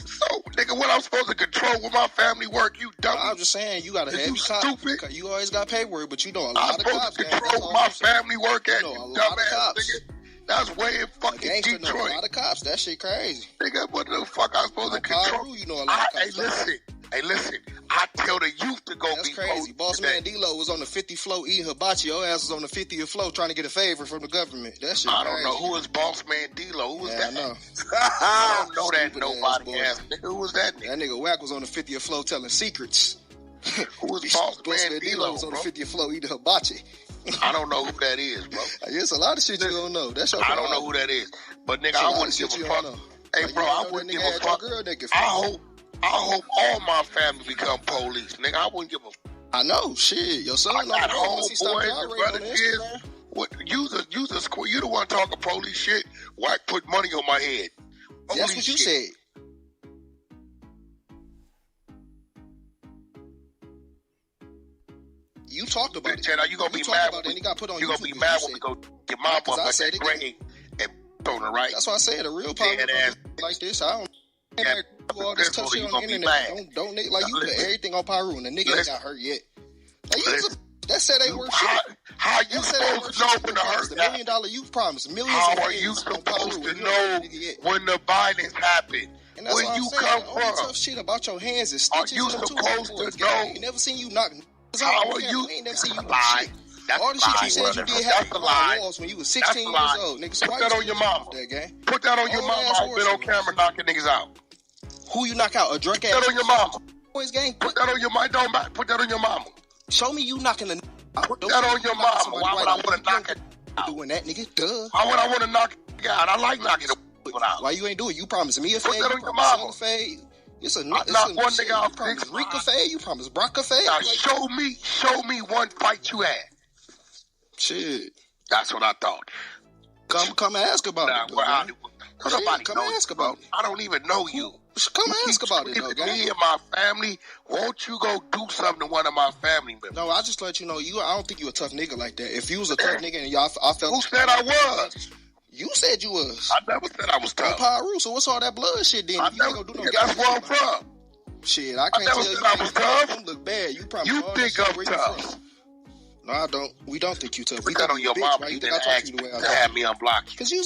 B: So, nigga, what I'm supposed to control with my family work, you dummy?
F: I'm just saying, you got a
B: Is
F: heavy
B: you
F: cop.
B: stupid?
F: You always got paperwork, but you know a
B: I'm
F: lot of
B: supposed
F: cops.
B: to
F: gang. That's
B: control
F: all
B: my
F: I'm saying.
B: family work at
F: You
B: you
F: know a lot of
B: dumbass
F: cops.
B: nigga. That's way in
F: A
B: fucking
F: gangster know a
B: Detroit.
F: lot of cops. That shit crazy.
B: Nigga, what the fuck I'm supposed to
F: On
B: control?
F: Pyru, you know a lot of
B: Hey,
F: cops.
B: listen. I tell the youth to go
F: That's
B: be
F: crazy.
B: police
F: Boss
B: today.
F: man D-Lo was on the 50th floor eating hibachi. Your ass was on the 50th floor trying to get a favor from the government. That shit
B: I don't
F: crazy.
B: know who is Boss Man D-Lo. Who is
F: Yeah,
B: that?
F: I know.
B: I don't know that
F: Stupid
B: nobody
F: ass
B: ass nigga. Who was that nigga?
F: That nigga Wack was on the 50th floor telling secrets.
B: Who was Boss Man
F: D-Lo was
B: D-Lo,
F: on the
B: bro?
F: 50th floor eating hibachi.
B: I don't know who that is, bro.
F: There's a lot of shit you don't know. That's your
B: I don't know
F: problem.
B: who that is. But nigga,
F: There's a
B: I
F: lot of
B: wouldn't
F: shit
B: give
F: you
B: a
F: don't
B: fuck.
F: know.
B: Hey,
F: Like,
B: bro,
F: you
B: I
F: ain't know
B: wouldn't
F: that
B: give
F: nigga
B: a
F: had
B: fuck.
F: your girl naked.
B: I hope all my family become police. Nigga, I wouldn't give a fuck.
F: I know, shit. Your son
B: I
F: on
B: got
F: the road once he stopped
B: homeboys
F: y'all
B: and
F: rating on
B: brother kids.
F: Instagram.
B: What, use a square. You the one talking police shit. Whack put money on my head.
F: That's
B: Holy
F: what you
B: shit.
F: said. You talked about it.
B: Now you gonna be
F: talked
B: mad
F: about
B: when
F: it and he got put on
B: you gonna
F: YouTube
B: be
F: and
B: mad
F: you
B: when we
F: said
B: go get my
F: Because I
B: mother
F: said
B: that
F: it,
B: grade and on her, right?
F: That's why I said a real problem
B: Dead ass.
F: like this. I don't
B: Yeah,
F: do all this tough
B: you
F: shit on
B: gonna
F: the
B: be
F: internet.
B: mad.
F: Don't like you put
B: Listen.
F: everything on Pyru and the nigga ain't
B: Listen.
F: got hurt yet. Like, you
B: Listen.
F: that said ain't worth shit.
B: How you
F: That said ain't
B: supposed
F: worth
B: to know
F: shit.
B: when to hurt
F: The $1
B: that?
F: million you promised. Millions
B: How
F: of
B: are
F: days
B: you
F: on
B: supposed
F: Pyru
B: to
F: and you ain't
B: know
F: hurt the nigga yet.
B: when the violence happened?
F: And that's
B: Where
F: what
B: you
F: I'm saying.
B: come
F: All the
B: from?
F: tough shit about your hands is
B: Are
F: stitches
B: you
F: in them
B: supposed to
F: boards,
B: know?
F: gang. Ain't never seen you knock.
B: How are you?
F: We ain't never seen you do
B: lie.
F: shit.
B: That's
F: All
B: a
F: the shit
B: lie.
F: you said you did
B: That's
F: happen
B: a
F: behind
B: lie.
F: walls when you was
B: That's
F: 16
B: a
F: years
B: lie.
F: old, nigga. So
B: Put
F: why
B: that
F: you
B: on your
F: still
B: mama.
F: that, gang?
B: Put that on your
F: Old
B: mama.
F: ass
B: I've been on
F: horse
B: camera knocking niggas out.
F: Who you knock out? A drunk
B: Put
F: ass
B: that on your mama.
F: boys gang?
B: Put that on your mama. Don't matter. Put that on your mama.
F: Show me you knocking a
B: Put that on your mama. Why would I want to knock it out?
F: doing that, nigga? Duh.
B: Why would I want to knock it out? I like knocking it out.
F: Why you ain't do it? You promised me a
B: Put
F: fade.
B: that
F: You
B: on your
F: promised
B: mama.
F: a fade. It's a
B: knocked
F: it's
B: one
F: shit.
B: nigga out
F: You promised
B: 6
F: Rika
B: times.
F: fade. You promised Brocka fade.
B: Now
F: Like,
B: show me one fight you had.
F: shit.
B: That's what I thought.
F: Come ask about
B: Nah,
F: it. Though,
B: well,
F: gang.
B: nobody
F: come
B: knows
F: ask
B: you,
F: about
B: bro.
F: it.
B: I don't even know you.
F: Come
B: You
F: ask
B: keep
F: about it, though,
B: sleeping
F: gang.
B: me and my family. Won't you go do something to one of my family members?
F: No, I just let you know. I don't think you a tough nigga like that. If you was a tough nigga and y'all, I felt.
B: Who said I was?
F: You said you was.
B: I never said I was
F: On
B: tough.
F: Pyru, so what's all that blood shit then?
B: I
F: If you ain't
B: never,
F: gonna do no
B: that's where I'm
F: gangster
B: from.
F: shit, I can't
B: never
F: tell
B: said
F: you.
B: I was tough.
F: Don't look bad. You probably
B: You
F: all
B: think
F: that shit
B: I'm
F: where you
B: tough.
F: from. No, I don't. We don't think you tough. We
B: Put that
F: think
B: on
F: you
B: your
F: a bitch,
B: mama.
F: right?
B: You
F: You think I
B: didn't
F: talk
B: ask
F: to you
B: me
F: the way I
B: to
F: talk.
B: have me unblock you.
F: Cause you,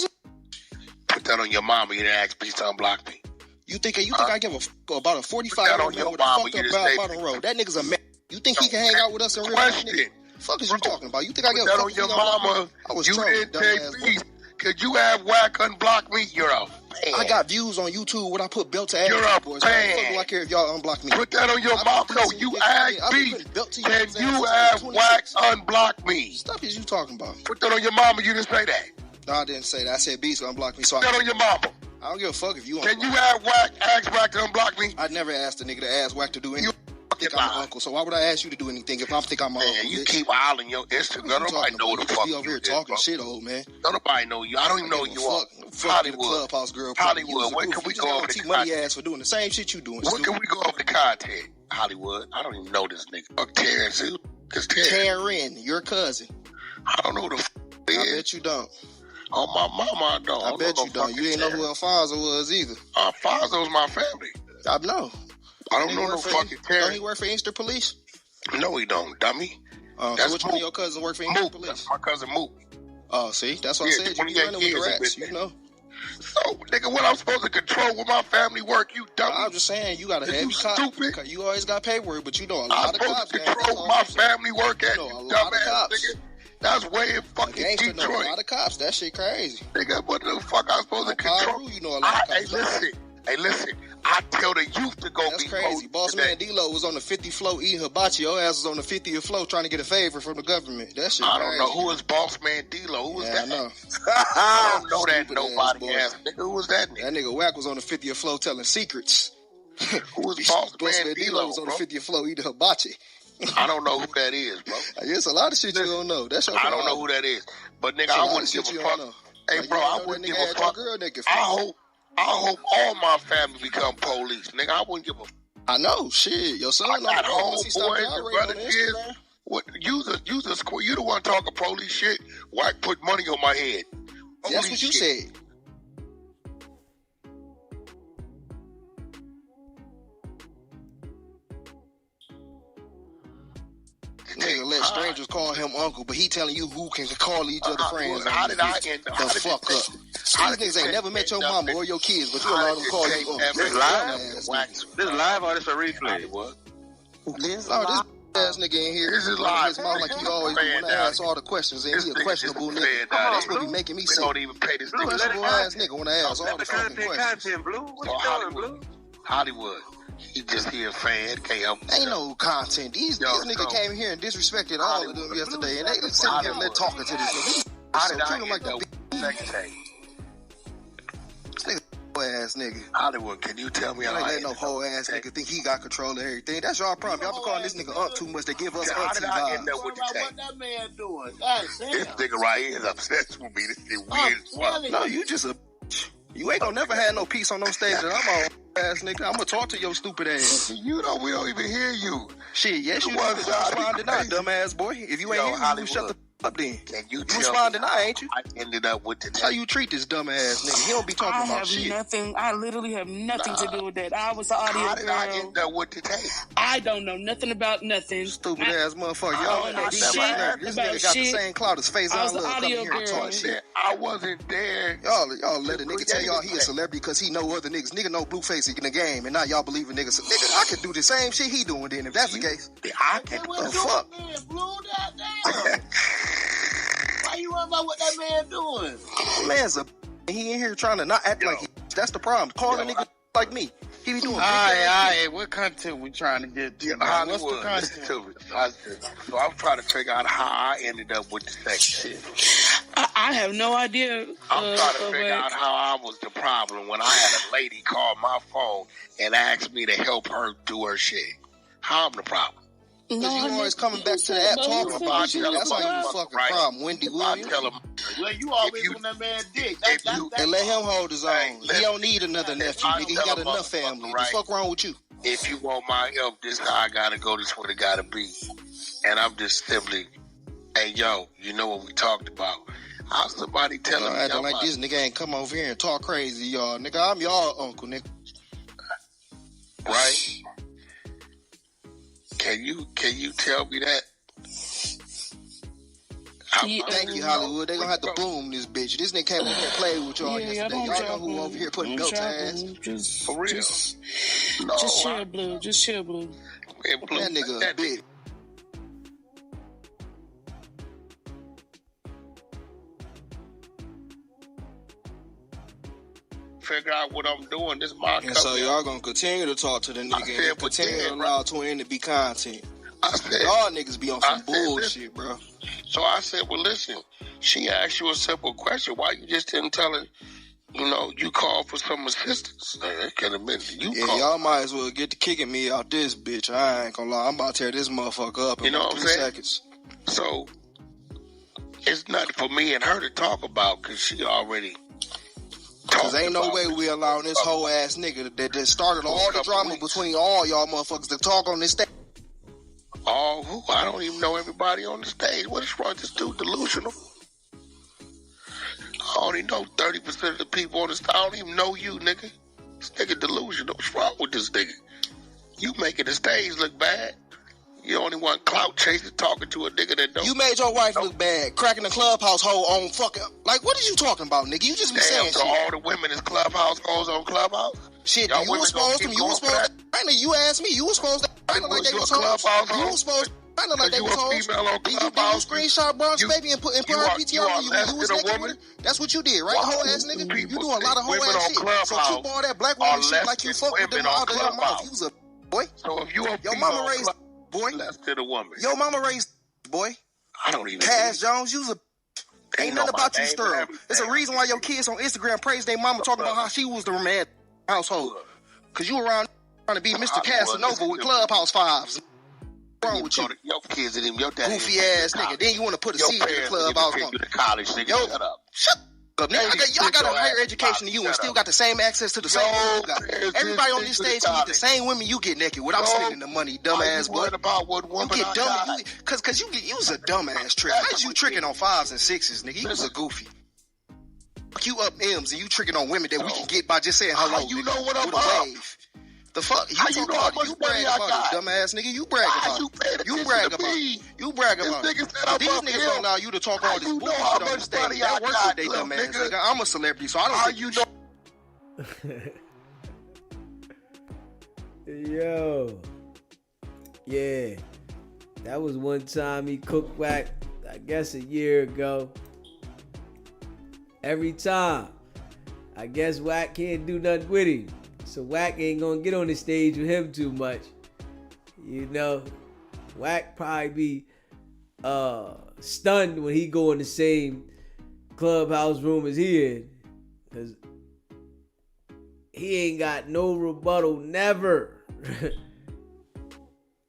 B: Put that on your mama. You didn't ask me to unblock me.
F: you think I give a fuck about a 45
B: on
F: year
B: your
F: old with a
B: mama,
F: fucked
B: you
F: up
B: just say-
F: bottom road? That nigga's a man. You think he can hang out with us in real life?
B: Question.
F: Nigga? Fuck is you talking about? You think I give
B: Put
F: a
B: that
F: fuck
B: on
F: if
B: your
F: he don't block me?
B: mama.
F: I was
B: You
F: trolling,
B: didn't
F: dumbass
B: take
F: boy.
B: me. Could you have Wack unblock me? You're a fan.
F: I got views on YouTube when I put belt to ass
B: You're a
F: boys. Why the fuck
B: fan.
F: do I care if y'all unblock me?
B: Put that on your
F: I
B: mama.
F: be
B: No,
F: pissing
B: you
F: niggas
B: asked
F: I be
B: me.
F: putting belt to your
B: Can
F: ass
B: you
F: since I was
B: have
F: 26.
B: Wack unblock me?
F: Stop is you talking about?
B: Put that on your mama. You didn't say that.
F: No, I didn't say that. I said B's gonna block me, so
B: Put that on your mama.
F: I don't give a fuck if you
B: Can
F: unblock
B: you
F: me.
B: have Wack, ask Wack to unblock me?
F: I never asked a nigga to ask Wack to do anything. I
B: fucking
F: think I'm
B: lie.
F: an uncle, so why would I ask you to do anything if I think I'm my
B: Man,
F: uncle?
B: you
F: bitch?
B: keep hollering your
F: What you
B: Instagram. Nobody
F: talking
B: know
F: about?
B: who the
F: You
B: fuck
F: be over
B: you
F: here
B: is,
F: talking
B: bro.
F: shit, old man.
B: Nobody know you. I don't even know who you are.
F: Fuck
B: Hollywood.
F: Clubhouse girl.
B: Hollywood.
F: You was a
B: Where
F: goof.
B: can we
F: You just
B: go
F: got
B: over
F: on
B: the
F: T Money
B: content?
F: ass for doing the same shit you doing.
B: Where
F: stupid.
B: can we go over the content? Hollywood. I don't even know this nigga. Fuck Terrence. Because Terrence,
F: Taryn, your cousin.
B: I don't know who the f
F: I
B: is.
F: bet you don't.
B: On my mama, I don't.
F: I bet
B: know
F: you don't.
B: fucking
F: You ain't know who
B: Terrence.
F: Alfonso was either.
B: Alfonso's my family.
F: I know.
B: I don't
F: He
B: know no
F: work for-
B: fucking
F: Don't he
B: Terrence.
F: work for Inkster Police?
B: No, he don't, dummy.
F: So which one of your cousins work for English
B: Mook.
F: police?
B: That's my cousin Mook.
F: Oh, see, that's what I said. You
B: when
F: be
B: he had
F: running with the
B: kids,
F: rats,
B: he been-
F: you know.
B: So, nigga, what I'm supposed to control with my family work? You dummy.
F: I'm just saying, you got a
B: Is
F: heavy
B: you
F: cop.
B: stupid?
F: You always got paperwork, but you know a
B: I'm
F: lot of
B: supposed
F: cops.
B: to
F: man. That's
B: control
F: all
B: my
F: I'm saying.
B: family work at
F: You know,
B: you
F: a lot of
B: dumbass
F: cops.
B: nigga. That's way in
F: A
B: fucking
F: gangster know a
B: Detroit.
F: lot of cops. That shit crazy.
B: Nigga, what the fuck I'm supposed to
F: On Paul
B: control?
F: Rue, you know a lot of
B: Hey,
F: cops.
B: listen. I tell the youth to go
F: That's
B: be
F: crazy.
B: police
F: Boss
B: today.
F: man D-Lo was on the 50th floor eating hibachi. Your ass was on the 50th floor trying to get a favor from the government. That shit
B: I
F: crazy.
B: don't know who is Boss Man D-Lo. Who is
F: Yeah,
B: that?
F: I know.
B: I don't know that
F: Stupid
B: nobody
F: ass
B: ass nigga. Who was that nigga?
F: That nigga Wack was on the 50th floor telling secrets.
B: Who was Boss Man
F: D-Lo
B: D-Lo,
F: was on the
B: bro?
F: 50th floor eating hibachi.
B: I don't know who that is, bro.
F: I guess a lot of shit you don't know. That's your
B: I don't
F: problem.
B: know who that is. But nigga,
F: That's a
B: I
F: lot
B: wouldn't
F: of
B: give
F: shit
B: a
F: you
B: fuck.
F: don't know.
B: Hey,
F: Like,
B: bro,
F: you
B: I
F: ain't know
B: wouldn't
F: that
B: give
F: nigga
B: a
F: had your
B: fuck.
F: girl naked.
B: I hope all my family become police. Nigga, I wouldn't give a fuck.
F: I know, shit. Your son
B: I
F: on the
B: got
F: road once he stopped
B: homeboys and
F: gyrating on
B: brother
F: the
B: kids.
F: Instagram.
B: What? You the one talking police shit. Why put money on my head?
F: That's
B: Holy
F: what you
B: shit.
F: said. Nigga let strangers call him uncle, but he telling you who can call each other friends.
B: How
F: on
B: did
F: this
B: I
F: bitch.
B: end up?
F: The fuck up. These niggas ain't never met your mama or your kids, but you allow them to call you uncle.
B: This
G: This live or this a replay?
F: This ass nigga in here.
B: This is
F: running
B: live.
F: his mouth like he always do when I ask all the questions, and he a questionable nigga. That's what be making me
B: We
F: sick.
B: don't even pay this nigga.
F: Questionable ass nigga when I ask all
G: Let
F: the
G: the
F: fucking questions.
G: content, Blue. What
B: So
G: you doing, Blue?
B: Hollywood. He just here a fan. Can't help himself.
F: Ain't no content. These niggas came here and disrespected all of them yesterday, and they sitting here and let talking to this nigga.
B: How
F: So
B: did I
F: treat him like
B: end
F: the
B: up
F: big
B: with sex tape?
F: ass nigga.
B: Hollywood, can you tell me
F: You
B: how
F: ain't
B: I
F: let no whole ass nigga think he got control of everything. That's y'all problem. Y'all been calling this nigga up too much. They give us
B: How
F: auntie
B: did I end
F: vibes.
B: up with the tape?
H: What that man doing? God
B: This
H: damn.
B: nigga right here is obsessed with me. This shit weird as fuck.
F: No, you just a. You ain't gonna never have no peace on no stage that I'm on, ass nigga. I'm gonna talk to your stupid ass.
B: You know we don't even hear you.
F: Shit, yes, you
B: One
F: do.
B: side be
F: Responding now,
B: crazy.
F: dumbass boy. If you ain't
B: Yo,
F: here, you
B: Hollywood.
F: shut the up then.
B: Can you
F: You
B: tell
F: responding
B: me
F: now,
B: how
F: ain't you?
B: I ended up with the
F: That's how
B: tape?
F: you treat this dumb ass nigga. He don't be talking
I: I
F: about
I: have
F: shit.
I: nothing. I literally have nothing to do with that. I was the audio
B: How did I
I: girl.
B: end up with the tape?
I: I don't know nothing about nothing.
F: Stupid ass motherfucker.
I: I
F: Y'all
I: don't
F: know
I: know
F: these
I: shit
F: niggas. This
I: about
F: nigga got the
I: shit.
F: same clout as Face
I: I was
F: on
I: the
F: Love coming
I: audio
F: here and
I: girl.
F: talk shit.
B: I wasn't there.
F: Y'all let a nigga tell y'all he a celebrity because he know other niggas. Nigga know Blueface in the game, and now y'all believe a nigga. So, nigga, I could do the same shit he doing then if that's the case.
B: I can.
F: The fuck?
H: Man, Blue, goddamn. Why you worried about what that man doing?
F: Man's a. He in here trying to not act like he. That's the problem. Call a nigga like me. He be doing.
H: All right. What content we trying to get to? man? What's the
B: Hollywood, listen
H: content?
B: to me. So I'm trying to figure out how I ended up with the sex shit.
I: I have no idea.
B: I'm trying to
I: of
B: figure out how I was the problem when I had a lady call my phone and ask me to help her do her shit. How I'm the problem?
F: Because you always coming back to the app talking about shit. That's why you the fucking
B: Right.
F: problem. Wendy
B: I
F: Williams.
B: tell him,
H: Well, you always
B: you-
H: on that man dick.
B: if you-
F: And let him hold his own.
B: Hey,
F: He don't need another nephew,
B: I
F: nigga. He
B: tell
F: got
B: a
F: enough
B: motherfucker,
F: family.
B: right.
F: The fuck wrong with you?
B: if you want my help, this how I gotta go, this what it gotta be. And I'm just simply, hey yo, you know what we talked about. How somebody telling
F: Y'all
B: me
F: acting
B: I'm
F: like
B: not-
F: this nigga ain't come over here and talk crazy, y'all. Nigga, I'm y'all uncle, nigga.
B: right? Can you tell me that?
F: Thank you, Hollywood. They gonna have to boom this bitch. This nigga came over here and played with y'all
I: Yeah,
F: yesterday. Y'all know who over here putting belts ass.
I: Just,
B: For real.
I: Just,
B: No,
I: just chill, Blue. Just chill, Blue.
B: man, Blue,
F: That nigga a
B: that
F: bitch.
B: figure out what I'm doing. This is my
F: And so
B: company.
F: y'all gonna continue to talk to the nigga
B: said,
F: and
B: but
F: continue to
B: then,
F: allow Twin to be content.
B: I said,
F: Y'all niggas be on
B: I
F: some
B: said,
F: bullshit, bro.
B: so I said, well, listen, she asked you a simple question. Why you just didn't tell her, you called for some assistance? It could have been you
F: Yeah,
B: called.
F: y'all might as well get to kicking me out this bitch. I ain't gonna lie. I'm about to tear this motherfucker up in
B: You know
F: about
B: what I'm
F: 3
B: saying?
F: seconds.
B: So it's nothing for me and her to talk about because she already
F: Cause
B: talked
F: ain't no
B: about
F: way
B: it.
F: we allowing this whole ass nigga that started all the
B: couple
F: drama
B: weeks.
F: between all y'all motherfuckers to talk on this stage.
B: Oh, who? I don't even know everybody on the stage. What is wrong with this dude? Delusional? I only know 30% of the people on the stage. I don't even know you, nigga. This nigga delusional. What's wrong with this nigga? You making the stage look bad. You only want clout chasing, talking to a nigga that don't.
F: You made your wife look bad, cracking the Clubhouse hole on fucking. Like, what are you talking about, nigga? You just be saying
B: so
F: shit.
B: all the women is Clubhouse hoes on Clubhouse?
F: Shit,
B: Y'all
F: you was supposed to. You was supposed to. You asked me. You was supposed to. I know like they was hoes. You was supposed to. I know like they was hoes. Did you screenshot Bronx baby and put her PTR when you was naked with her? That's what you did, right? Whole ass nigga. You doing a lot of whole ass shit. So keep all that black woman shit like you fuck with them out of your mouth. You was a boy.
B: So if you a
F: your mama raised boy.
B: Less to the woman.
F: Your mama raised boy.
B: I don't even.
F: Cash Jones, you was a. Ain't nothing about you sterile. There's a reason why your kids on Instagram praise their mama talking about how she was the mad household. Cause you around trying to be Mr. Casanova with Clubhouse fives. What's wrong with you?
B: Your kids and them, your daddy.
F: Goofy ass nigga. Then you want to put a seed in the Clubhouse.
B: You to college, nigga. Shut up.
F: Shut up, nigga. Y'all got a higher education than you and still got the same access to the same women you got. Everybody on this stage can get the same women you get naked without spending the money, dumbass boy.
B: About what woman
F: you get dumb. Cause you was a dumbass trick. How'd you tricking on 5s and 6s, nigga? You was a goofy. You up M's and you tricking on women that we can get by just saying hello.
B: You know what I'm
F: up? The fuck? You talk about it. You brag about it, dumbass nigga. You brag about it. You brag about it. You brag about it. These niggas don't allow you to talk all this bullshit on the stage. That works with they dumbass nigga. I'm a celebrity, so I don't think
A: you know. Yo. Yeah. That was one time he cooked Wack, I guess a year ago. Every time. I guess Wack can't do nothing with him. So Wack ain't gonna get on the stage with him too much. You know, Wack probably be stunned when he go in the same Clubhouse room as he in. Cause he ain't got no rebuttal, never.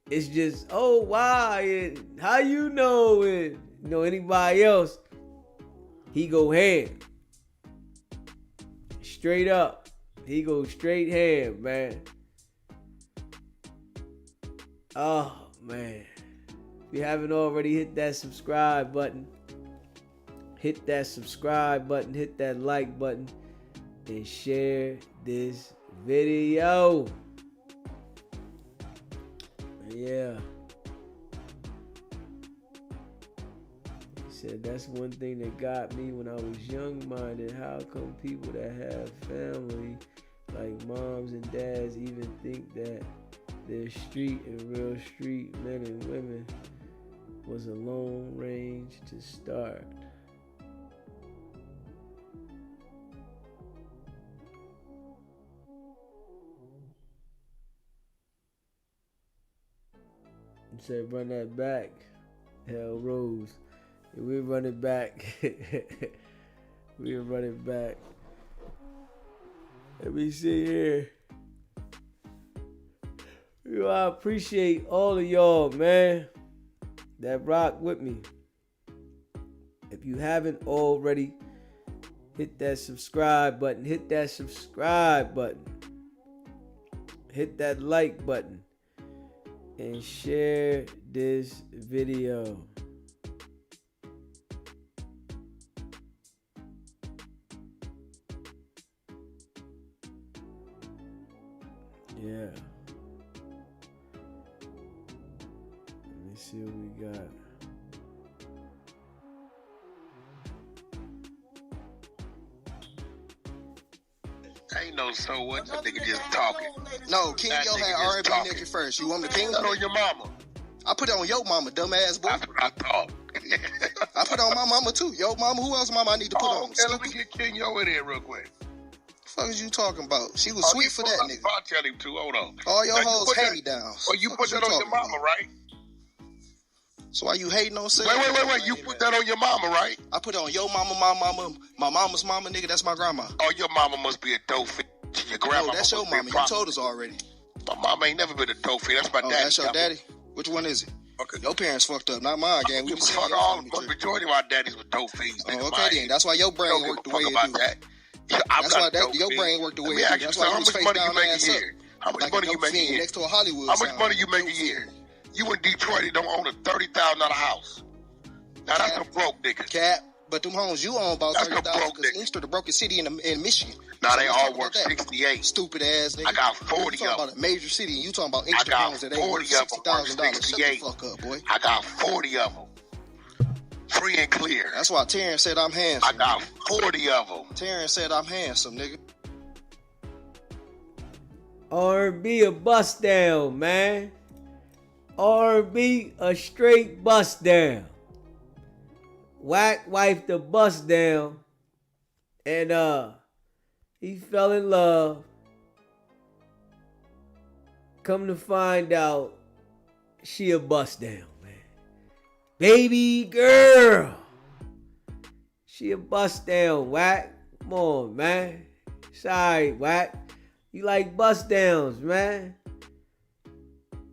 A: It's just, oh, why? And how you know it? You know, anybody else, he go ham. Straight up. He goes straight ham, man. Oh, man. If you haven't already, hit that subscribe button. Hit that subscribe button. Hit that like button. And share this video. Yeah. He said, that's one thing that got me when I was young-minded. How come people that have family, like moms and dads, even think that their street and real street men and women was a long range to start? He said, run that back. Hell Rose. We'll run it back. We'll run it back. Let me see here. I appreciate all of y'all, man, that rock with me. If you haven't already, hit that subscribe button. Hit that subscribe button. Hit that like button. And share this video. Yeah. Let me see what we got.
B: Ain't no so what, that nigga just talking.
F: No, King Yo had R&B naked first. You want me to King Yo?
B: Put on your mama.
F: I put it on your mama, dumbass boy.
B: That's what I thought.
F: I put it on my mama too. Yo mama, who else mama I need to put on?
B: Okay, let me get King Yo in here real quick.
F: The fuck is you talking about? She was sweet for that nigga.
B: I'll tell him to. Hold on.
F: All your hoes hand-me-downs.
B: Oh, you put that on your mama, right?
F: So why you hating on Sarah?
B: Wait. You put that on your mama, right?
F: I put it on your mama, my mama, my mama's mama, nigga. That's my grandma.
B: Oh, your mama must be a dope. Your grandma.
F: No, that's your mama. You told us already.
B: My mama ain't never been a dope. That's my daddy.
F: That's your daddy? Which one is it?
B: Okay.
F: Your parents fucked up, not mine, gang. We was
B: fuck all. Majority of our daddies were dope fiends.
F: Oh, okay then. That's why your brain worked the way it do. That's why your brain worked the way it do. That's why you was face down ass up.
B: How much money you make a year?
F: Next to a Hollywood.
B: How much money you make a year? You in Detroit, you don't own a $30,000 house. Now that's a broke nigga.
F: Cap. But them homes you own about
G: That's the
F: 30,000
G: broke
F: because
G: nigga.
F: Inkster the brokest city in Michigan.
G: Nah,
F: So
G: they
F: let's
G: all
F: talk about
G: work
F: that.
G: 68.
F: Stupid ass nigga.
G: I got
F: You
G: 40
F: talking
G: of
F: about
G: them.
F: a major city and you talking about
G: I
F: Inkster
G: got
F: homes that ain't
G: 40
F: worth
G: of them worth
F: $60,000. Shut the
G: 68.
F: fuck up, boy.
G: I got 40 of them. Free and clear.
F: That's why Terrence said I'm handsome.
G: I got 40 of them.
F: Terrence said I'm handsome, nigga.
A: R&B a bust down, man. R&B a straight bust down. Wack wife the bust down. And he fell in love. Come to find out, she a bust down, man. Baby girl. She a bust down, Wack. Come on, man. Sorry, Wack. You like bust downs, man.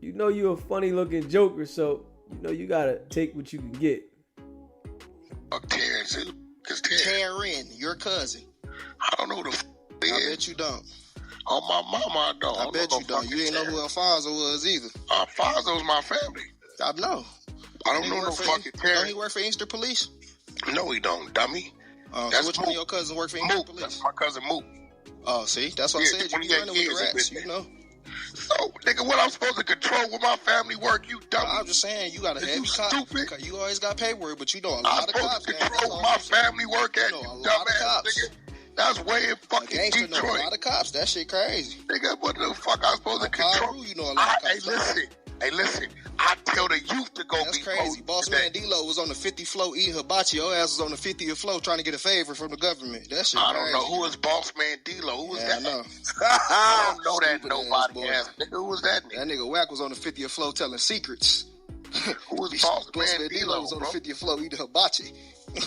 A: You know you a funny looking joker, so you know you gotta take what you can get.
G: Fuck Terrence. Cause Terrence,
F: Taryn, your cousin.
G: I don't know who the f***
F: I
G: is.
F: bet you don't.
G: On my mama, I don't.
F: I bet you don't. You didn't know who Alfonso was either.
G: Alfonso's my family.
F: I know.
G: I don't know no fucking Terrence.
F: Don't he work for Inkster Police?
G: No, he don't, dummy.
F: So
G: That's
F: which one of
G: Mook.
F: your cousins work for Inkster
G: Mook.
F: Police?
G: That's my cousin Mook.
F: Oh, see? That's what I
G: Yeah,
F: said. You be
G: 28
F: running with
G: years
F: the
G: I've
F: rats,
G: been
F: you know.
G: So, nigga, what I'm supposed to control with my family work, you dummy?
F: I'm just saying, you got a
G: Is
F: heavy
G: you
F: cop.
G: stupid?
F: You always got paperwork, but you know a
G: I'm
F: lot of
G: supposed
F: cops.
G: to
F: man. That's
G: control
F: all
G: my
F: I'm saying.
G: family work at
F: You know a lot of
G: dumbass,
F: cops.
G: nigga. That's way in
F: A
G: fucking
F: gangster know a
G: Detroit.
F: lot of cops. That shit crazy.
G: Nigga, what the fuck I'm supposed to
F: On Paul
G: control?
F: Rue, you know a lot of
G: Hey,
F: cops.
G: listen. I tell the youth to go
F: That's
G: be
F: crazy.
G: police
F: Boss
G: today.
F: man D-Lo was on the 50 floor eating hibachi. Your ass was on the 50th floor trying to get a favor from the government. That shit
G: I
F: crazy.
G: don't know who is Boss Man D-Lo. Who is
F: Yeah,
G: that?
F: I know.
G: I don't know that
F: Stupid ass
G: nobody
F: boy.
G: ass nigga. Who was that nigga?
F: That nigga Wack was on the 50th floor telling secrets.
G: Who was Boss Man
F: D-Lo was
G: D-Lo,
F: on the
G: bro?
F: 50th floor eating hibachi.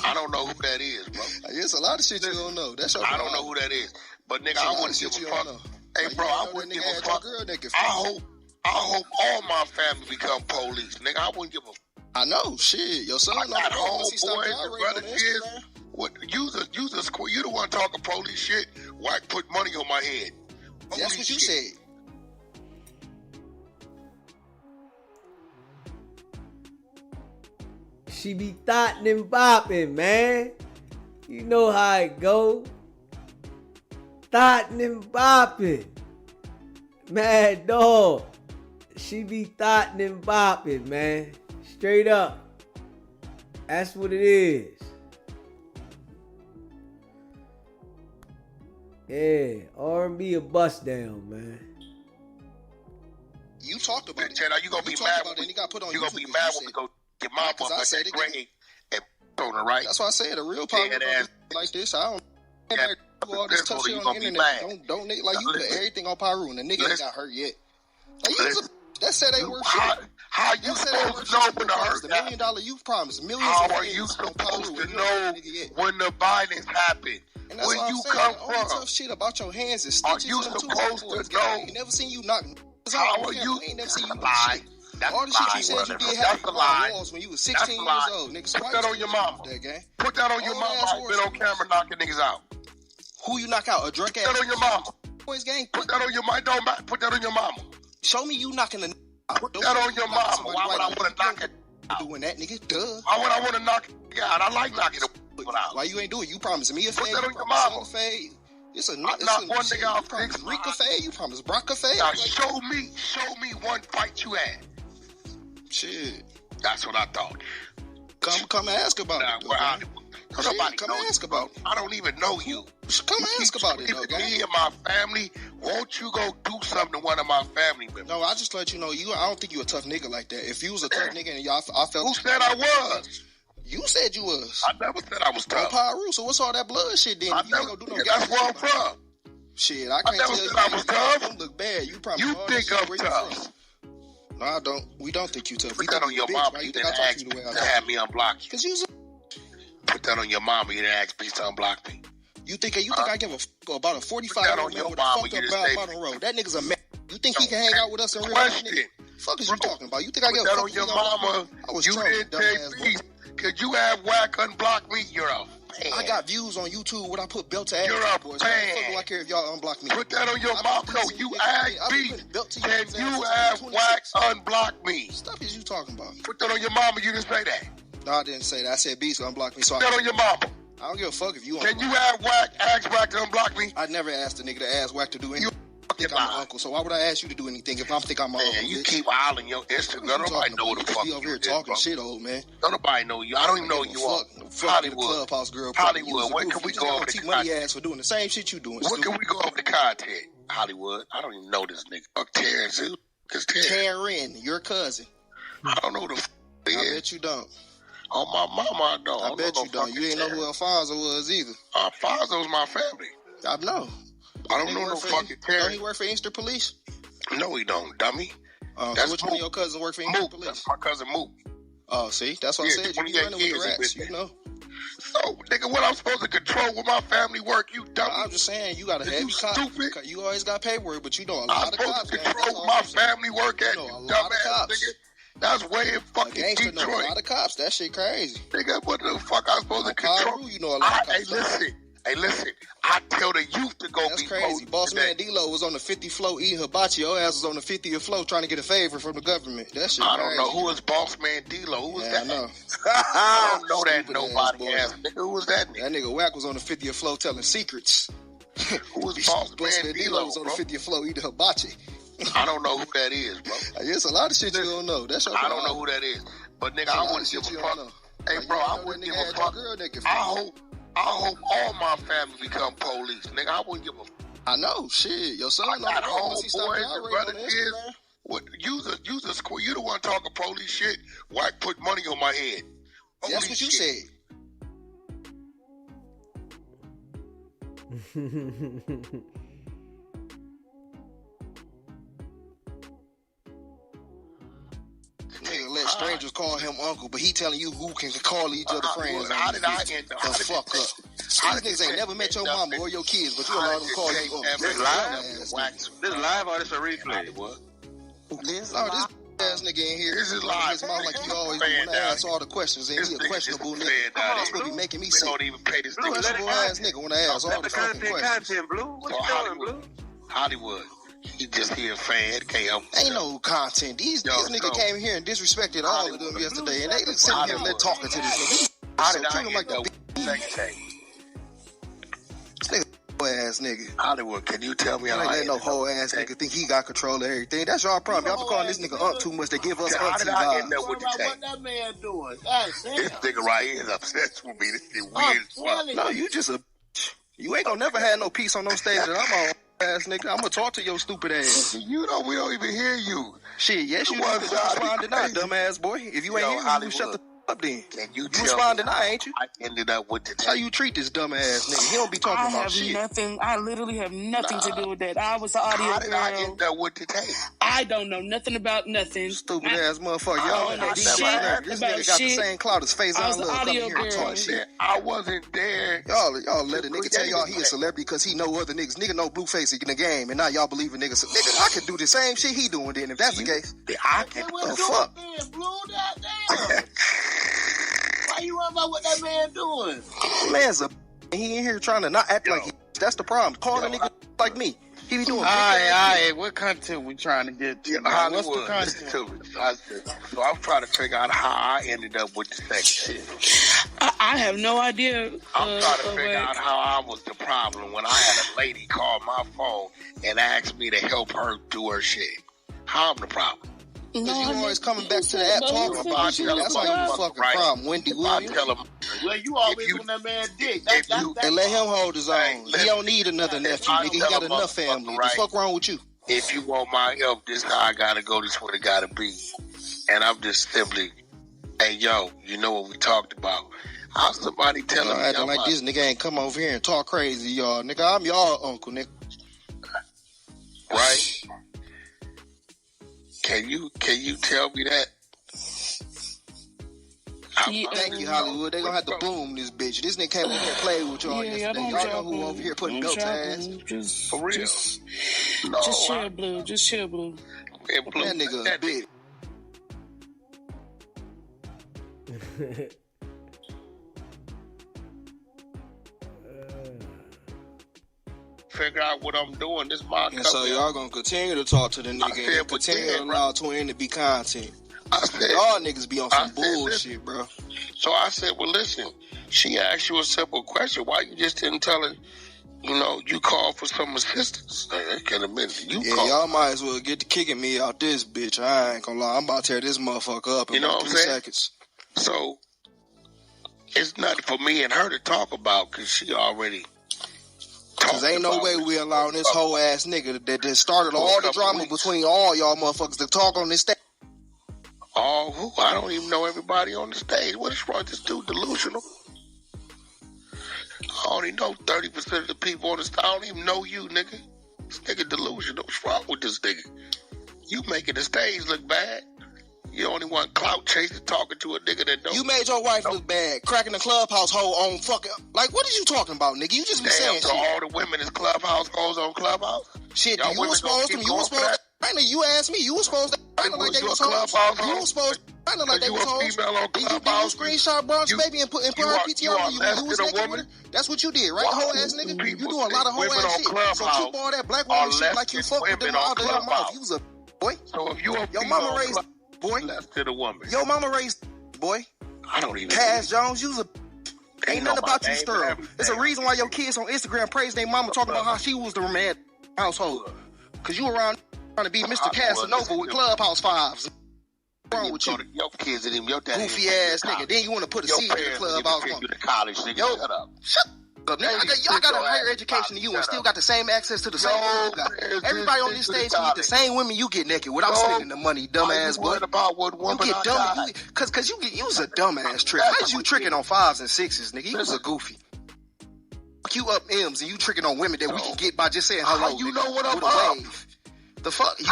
G: I don't know who that is, bro.
F: It's a lot of shit you don't know. That's your
G: I don't
F: problem.
G: know who that is. But nigga,
F: It's a
G: I
F: lot of
G: wouldn't
F: shit
G: give
F: you
G: a
F: don't
G: fuck.
F: know.
G: Hey,
F: Like,
G: bro,
F: you
G: I
F: know that
G: wouldn't
F: nigga
G: give a
F: had your
G: fuck.
F: girl naked
G: I hope all my family become police. Nigga, I wouldn't give a fuck.
F: I know, shit. Your son
G: I
F: on
G: got
F: the road once he stopped
G: homeboys
F: outraging
G: and
F: on
G: brother kids.
F: Instagram.
G: What? Use a square. You the one talking police shit. Whack put money on my head.
F: That's
G: Police
F: what you
G: shit.
F: said.
A: She be thotting and bopping, man. You know how it go. Thotting and bopping. Mad dog. She be thotting and bopping, man. Straight up. That's what it is. Yeah, R&B a bust down, man.
F: You talked about it.
G: Chad, are you gonna be
F: talked
G: mad
F: about it
G: when
F: and he got put on
G: you gonna
F: YouTube
G: be
F: 'cause
G: mad
F: you
G: when we
F: said
G: go get my
F: because I
G: motherfucking
F: said it,
G: grade and on the right?
F: That's why I said a real problem
G: Yeah,
F: like this. I don't
G: Yeah,
F: all this tough
G: you
F: shit on the
G: gonna be
F: internet.
G: mad.
F: Don't nigga like you put
G: Listen.
F: everything on Pyru and the nigga ain't
G: Listen.
F: got hurt yet. Like you
G: Listen.
F: that said ain't worth shit.
G: How you
F: That said ain't
G: supposed
F: worth
G: to know
F: shit.
G: when the hurt
F: The $1 million you promised millions.
G: How
F: of
G: are
F: millions
G: you
F: on
G: supposed
F: Pyru,
G: to
F: and you ain't
G: know
F: got that nigga yet.
G: when the violence happened?
F: And that's
G: Where
F: what I'm
G: you
F: saying.
G: come
F: All the
G: from?
F: tough shit about your hands is
G: Are
F: stitches
G: you
F: and two
G: supposed
F: boys,
G: to
F: guy.
G: know?
F: I ain't never seen you knock.
G: How are you?
F: We ain't never seen you
G: That's a
F: do
G: lie.
F: shit.
G: That's
F: All
G: a
F: the shit
G: lie.
F: you said you did
G: That's
F: have
G: a lie.
F: walls when you was
G: That's
F: 16
G: a
F: years
G: lie.
F: old, nigga.
G: Put that on your mama.
F: That gang.
G: Put that on your
F: Old
G: mama.
F: ass
G: I've been on
F: horse.
G: camera knocking niggas out.
F: Who you knock out? A drunk
G: Put that
F: ass
G: on your mama.
F: boys gang.
G: Put that on your mama. Don't matter. Put that on your mama.
F: Show me you knocking the.
G: Put that on your mama. Why would I want to knock it out?
F: Doing that, nigga. Duh.
G: Why would I want to knock it out? I like knocking the out.
F: Why you ain't do it? You promised me a fade.
G: Put that on
F: You
G: your
F: promised
G: mama.
F: son a fade. It's a
G: knocked one nigga out
F: You promised
G: 6
F: Rika fade. You promised Brock a fade.
G: Now
F: Like,
G: show me one fight you had.
F: shit.
G: That's what I thought.
F: Come and ask about
G: Nah,
F: it.
G: where I,
F: Shit,
G: nobody
F: come
G: knows
F: ask
G: you,
F: about
G: bro. I don't even know you.
F: Come and ask about it, though,
G: If
F: gang.
G: me and my family, won't you go do something to one of my family members?
F: No, I just let you know. I don't think you a tough nigga like that. If you was a tough nigga and y'all, I felt.
G: Who said I was?
F: You said you was.
G: I never said I was
F: On
G: tough.
F: Pyru, so what's all that blood shit then?
G: I
F: You ain't
G: never,
F: gonna do no
G: that's where I'm
F: gangster shit.
G: from.
F: Shit, I
G: I
F: can't
G: never
F: tell
G: said
F: you.
G: I was tough.
F: Don't look bad. You probably
G: You
F: all
G: think
F: that shit
G: I'm
F: where you
G: tough.
F: from. No, I don't. We don't think you tough. We
G: Put that
F: think
G: on
F: you
G: your
F: a bitch.
G: mama.
F: Why
G: You
F: you think I
G: didn't
F: talk
G: ask
F: to you
G: me
F: the way I
G: to
F: talk?
G: have me unblock you.
F: Cause you,
G: Put that on your mama. You didn't ask me to unblock me.
F: you think I give a fuck about a 45
G: that
F: year
G: on
F: old man
G: your
F: with a
G: mama,
F: fucked
G: you
F: up
G: just
F: brown
G: say-
F: bottom road? That nigga's a man. You think he can hang out with us in real life?
G: Question.
F: Nigga? Fuck is you talking about? You think I
G: Put
F: give a
G: that
F: fuck?
G: on your
F: if he got-
G: mama.
F: I was
G: You
F: trolling,
G: didn't
F: dumbass
G: take
F: boy.
G: peace. Could you have Wack unblock me? You're a fan.
F: I got views on YouTube when I put belt to ass.
G: You're a
F: boys.
G: fan.
F: Why the fuck do I care if y'all unblock me?
G: Put that on your
F: I
G: mom.
F: put
G: No,
F: this in
G: you
F: your-
G: asked
F: I
G: me.
F: put belt to
G: Can
F: your
G: you
F: ass
G: have
F: 26.
G: Wack unblock me?
F: Stuff is you talking about?
G: Put that on your mama. You didn't say that.
F: No, I didn't say that. I said B's gonna unblock me. So
G: That on your mama.
F: I don't give a fuck if you.
G: Can you ask Wack to unblock me?
F: I never asked a nigga to ask Wack to do anything. I think I'm an uncle, so why would I ask you to do anything if I think I'm my uncle?
G: Man, you keep hollering your Instagram. Nobody know what the fuck
F: you over here talking shit, old man.
G: Nobody know you. I don't even know you are.
F: Hollywood. Clubhouse girl.
G: Hollywood. When can we go over the
F: money ass for doing the same shit you doing?
G: When can we go over the content? Hollywood. I don't even know this nigga. Terrence. Cause
F: Taryn, your cousin.
G: I don't know who the f*** he is.
F: I bet you don't.
G: On my mama, I don't.
F: I bet you don't. You ain't know who Alfonso was either.
G: Alfonso's my family.
F: I know.
G: I don't know no fucking Terrence.
F: Don't he work for Inkster Police?
G: No, he don't, dummy.
F: So which one of your cousins work for Inkster Police?
G: That's my cousin Mook.
F: Oh, see? That's what I said. You be running with the rats, you know.
G: So, nigga, what I'm supposed to control with my family work, you dummy?
F: I'm just saying, you got a heavy cop.
G: Stupid.
F: You always got paperwork, but you know a lot of cops.
G: I'm supposed to control my family work at, you dumbass nigga. That's way in fucking Detroit.
F: Know a lot of cops. That shit crazy.
G: Nigga, what the fuck I'm supposed to control?
F: You know a lot of cops.
G: Hey, listen. I tell the youth to go
F: That's
G: be
F: crazy. Boss man D-Lo was on the 50th floor eating hibachi. Your ass was on the 50th floor trying to get a favor from the government. That shit
G: I
F: crazy.
G: don't know. Who is Boss Man D-Lo? Who was that?
F: I know.
G: I don't know that nobody ass nigga. Who was that nigga?
F: That nigga Wack was on the 50th floor telling secrets.
G: Who was Boss Man D-Lo,
F: was on the 50th floor eating hibachi.
G: I don't know who that is, bro.
F: It's a lot of shit you don't know. That's your
G: I don't know who that is. But nigga, I wouldn't give a fuck. Hey, bro, I wouldn't give a fuck. I hope all my family become police. Nigga, I wouldn't give a fuck.
F: I know, shit. Your son
G: I got homeboys and brother kids. What, you the square. You the one talking police shit. Wack put money on my head.
F: That's what you said. Nigga let strangers call him uncle, but he telling you who can call each other friends.
G: How did I end up?
F: The fuck up. These niggas ain't never met your mama or your kids, but you allow them to call you uncle.
J: This live or this a replay?
F: This ass nigga in here.
G: This is live.
F: His mouth like he always want to ask all the questions, and he a questionable nigga. That's what be making me sick.
G: Don't even pay this nigga.
F: Questionable ass nigga want to ask all the fucking questions.
J: Blue. What you doing, Blue?
G: Hollywood. He just here fan.
F: Ain't no content. These niggas came here and disrespected all of them yesterday, and they just sitting here and let talking to this nigga.
G: How did I get that
F: nigga ass nigga?
G: Hollywood, can you tell me how
F: I ain't no whole ass nigga think he got control of everything? That's y'all problem. Y'all be calling this nigga up too much. They give us auntie vibes.
H: What that man doing?
G: This nigga right here is obsessed with me. This shit weird.
F: No, you just a. You ain't gonna never have no peace on no stage that I'm on. Ass nigga, I'm gonna talk to your stupid ass.
G: You know we don't even hear you.
F: Shit, yes you do. Respond tonight, dumbass boy. If you ain't here, you shut the up then.
G: Can you
F: respond tonight, ain't you?
G: I ended up with the
F: how you treat this dumbass nigga. He don't be talking about shit.
I: I literally have nothing to do with that. I was the audio
G: how did
I: girl.
G: I end up with the tape?
I: I don't know nothing about nothing.
F: Stupid ass motherfucker. Y'all this nigga got the same clout as Face on Love coming here and talk shit.
G: I wasn't there.
F: Y'all let a nigga tell y'all he a celebrity because he know other niggas. Nigga know Blueface in the game, and now y'all believe in niggas. Nigga, I could do the same shit he doing then if that's the case.
G: I can.
F: The fuck?
H: Why you worried about what that man doing?
F: Man's a he in here trying to not act like he. That's the problem. Call a nigga like me. He be doing.
J: Alright. What content we trying to get to?
G: What's the content? So I'm trying to figure out how I ended up with the sex shit.
I: I have no idea.
G: I'm trying to figure out how I was the problem when I had a lady call my phone and asked me to help her do her shit. How I'm the problem?
F: Because you always coming back to the app talking about shit. That's why you the fucking problem, Wendy Williams.
H: Well, you always on that man dick.
F: And let him hold his own. He don't need another nephew, nigga. He got enough family. What the fuck wrong with you?
G: If you want my help, this how I gotta go. This what it gotta be. And I'm just simply, hey, yo, you know what we talked about. How somebody telling me
F: acting like this nigga ain't come over here and talk crazy, y'all. Nigga, I'm y'all uncle, nigga.
G: Right? Can you tell me that?
F: Thank you, Hollywood. They gonna have to boom this bitch. This nigga came over here and played with y'all yesterday. Y'all know who over here putting belts ass.
G: For real.
I: Just chill, Blue. Just chill, Blue.
F: That nigga a bitch.
G: Figure out what I'm doing. This my
F: and so y'all gonna continue to talk to the nigga and continue to allow Twin to be content.
G: I said,
F: y'all niggas be on some
G: said,
F: bullshit, bro.
G: So I said, well, listen, she asked you a simple question. Why you just didn't tell her, you called for some assistance? That can't have been you
F: Yeah,
G: called.
F: y'all might as well get to kicking me out this bitch. I ain't gonna lie. I'm about to tear this motherfucker up in about 3 seconds.
G: So it's nothing for me and her to talk about because she already
F: Cause ain't no way we allowing this whole ass nigga that started all the drama between all y'all motherfuckers to talk on this stage.
G: Oh, who? I don't even know everybody on the stage. What is wrong with this dude? Delusional? I only know 30% of the people on the stage. I don't even know you, nigga. This nigga delusional. What's wrong with this nigga? You making the stage look bad. You only want clout chasing, talking to a nigga that don't.
F: You made your wife look bad, cracking the Clubhouse hole on fucking. Like, what are you talking about, nigga? You just be saying
G: so
F: shit.
G: all the women is Clubhouse hoes on Clubhouse?
F: Shit, you was supposed to. You asked me. You was supposed to. I look like they was hoes. You was supposed to. I look like they was hoes. Did you screenshot Bronx baby and put her PTR? You was naked with her? That's what you did, right, hoe ass nigga? You do a lot of hoe ass shit. So keep all that black woman shit like you fuck with them out of your mouth. You was a boy.
G: So if you a
F: your mama raised boy.
G: Left to the woman.
F: Your mama raised boy.
G: I don't even.
F: Cass Jones, you was a. Ain't nothing about you sterile. It's a reason why your kids on Instagram praise their mama talking about how she was the man household. Cause you around trying to be Mr. Casanova with Clubhouse fives. What's wrong with you?
G: Your kids and your daddy.
F: Goofy ass nigga. Then you want to put a seed in the Clubhouse.
G: You to college, nigga. Shut up.
F: Shut up, nigga. Y'all got a higher education than you and still got the same access to the same women you got. Everybody on this stage can get the same women you get naked without spending the money, dumbass boy.
G: About what woman
F: you get dumb. Cause you was a dumbass trick. How is you tricking on 5s and 6s, nigga? You was a goofy. You up M's and you tricking on women that we can get by just saying hello.
G: You know what I'm
F: up? The fuck? You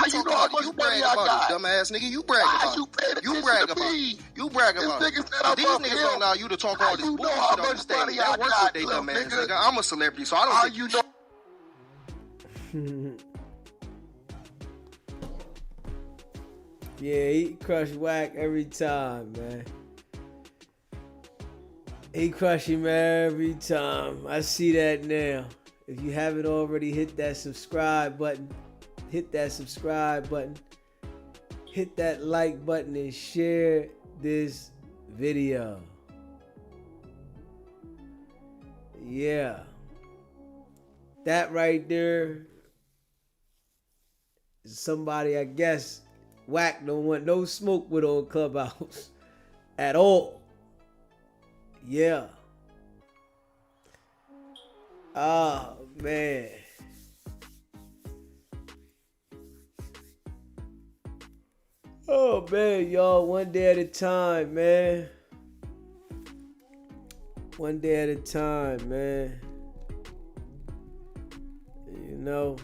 F: brag about it, dumbass nigga. You brag about it. You brag about it. You brag about it. These niggas don't allow you to talk all this bullshit on the stage. That works with they dumbass nigga. I'm a celebrity, so I don't think
A: Yeah, he crush Wack every time, man. He crush him every time. I see that now. If you haven't already, hit that subscribe button. Hit that subscribe button. Hit that like button and share this video. Yeah. That right there is somebody, I guess, Wack don't want no smoke with on Clubhouse at all. Yeah. Oh, man. Oh, man, y'all. One day at a time, man. One day at a time, man. You know,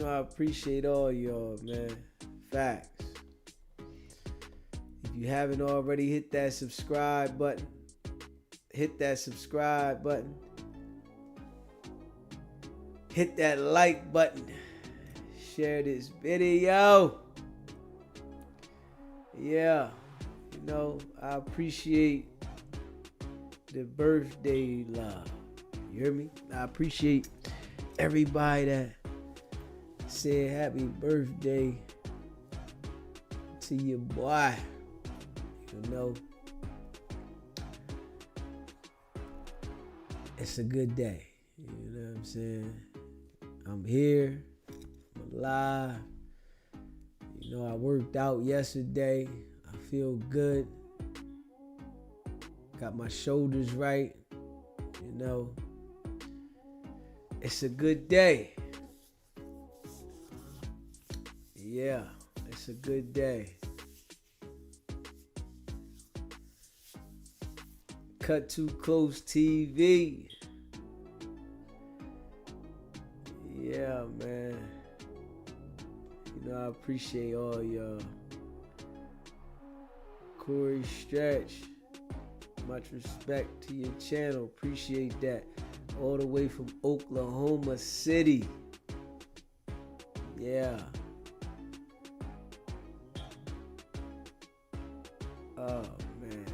A: I appreciate all y'all, man. Facts. If you haven't already, hit that subscribe button. Hit that subscribe button. Hit that like button. Share this video. Yeah. You know, I appreciate the birthday love. You hear me? I appreciate everybody that said happy birthday to your boy. You know, it's a good day. You know what I'm saying? I'm here. I'm alive. You know, I worked out yesterday. I feel good. Got my shoulders right. You know, it's a good day. Yeah, it's a good day. Cut Too Close TV. Yeah, man. You know, I appreciate all y'all. Corey Stretch. Much respect to your channel. Appreciate that. All the way from Oklahoma City. Yeah. Oh, man.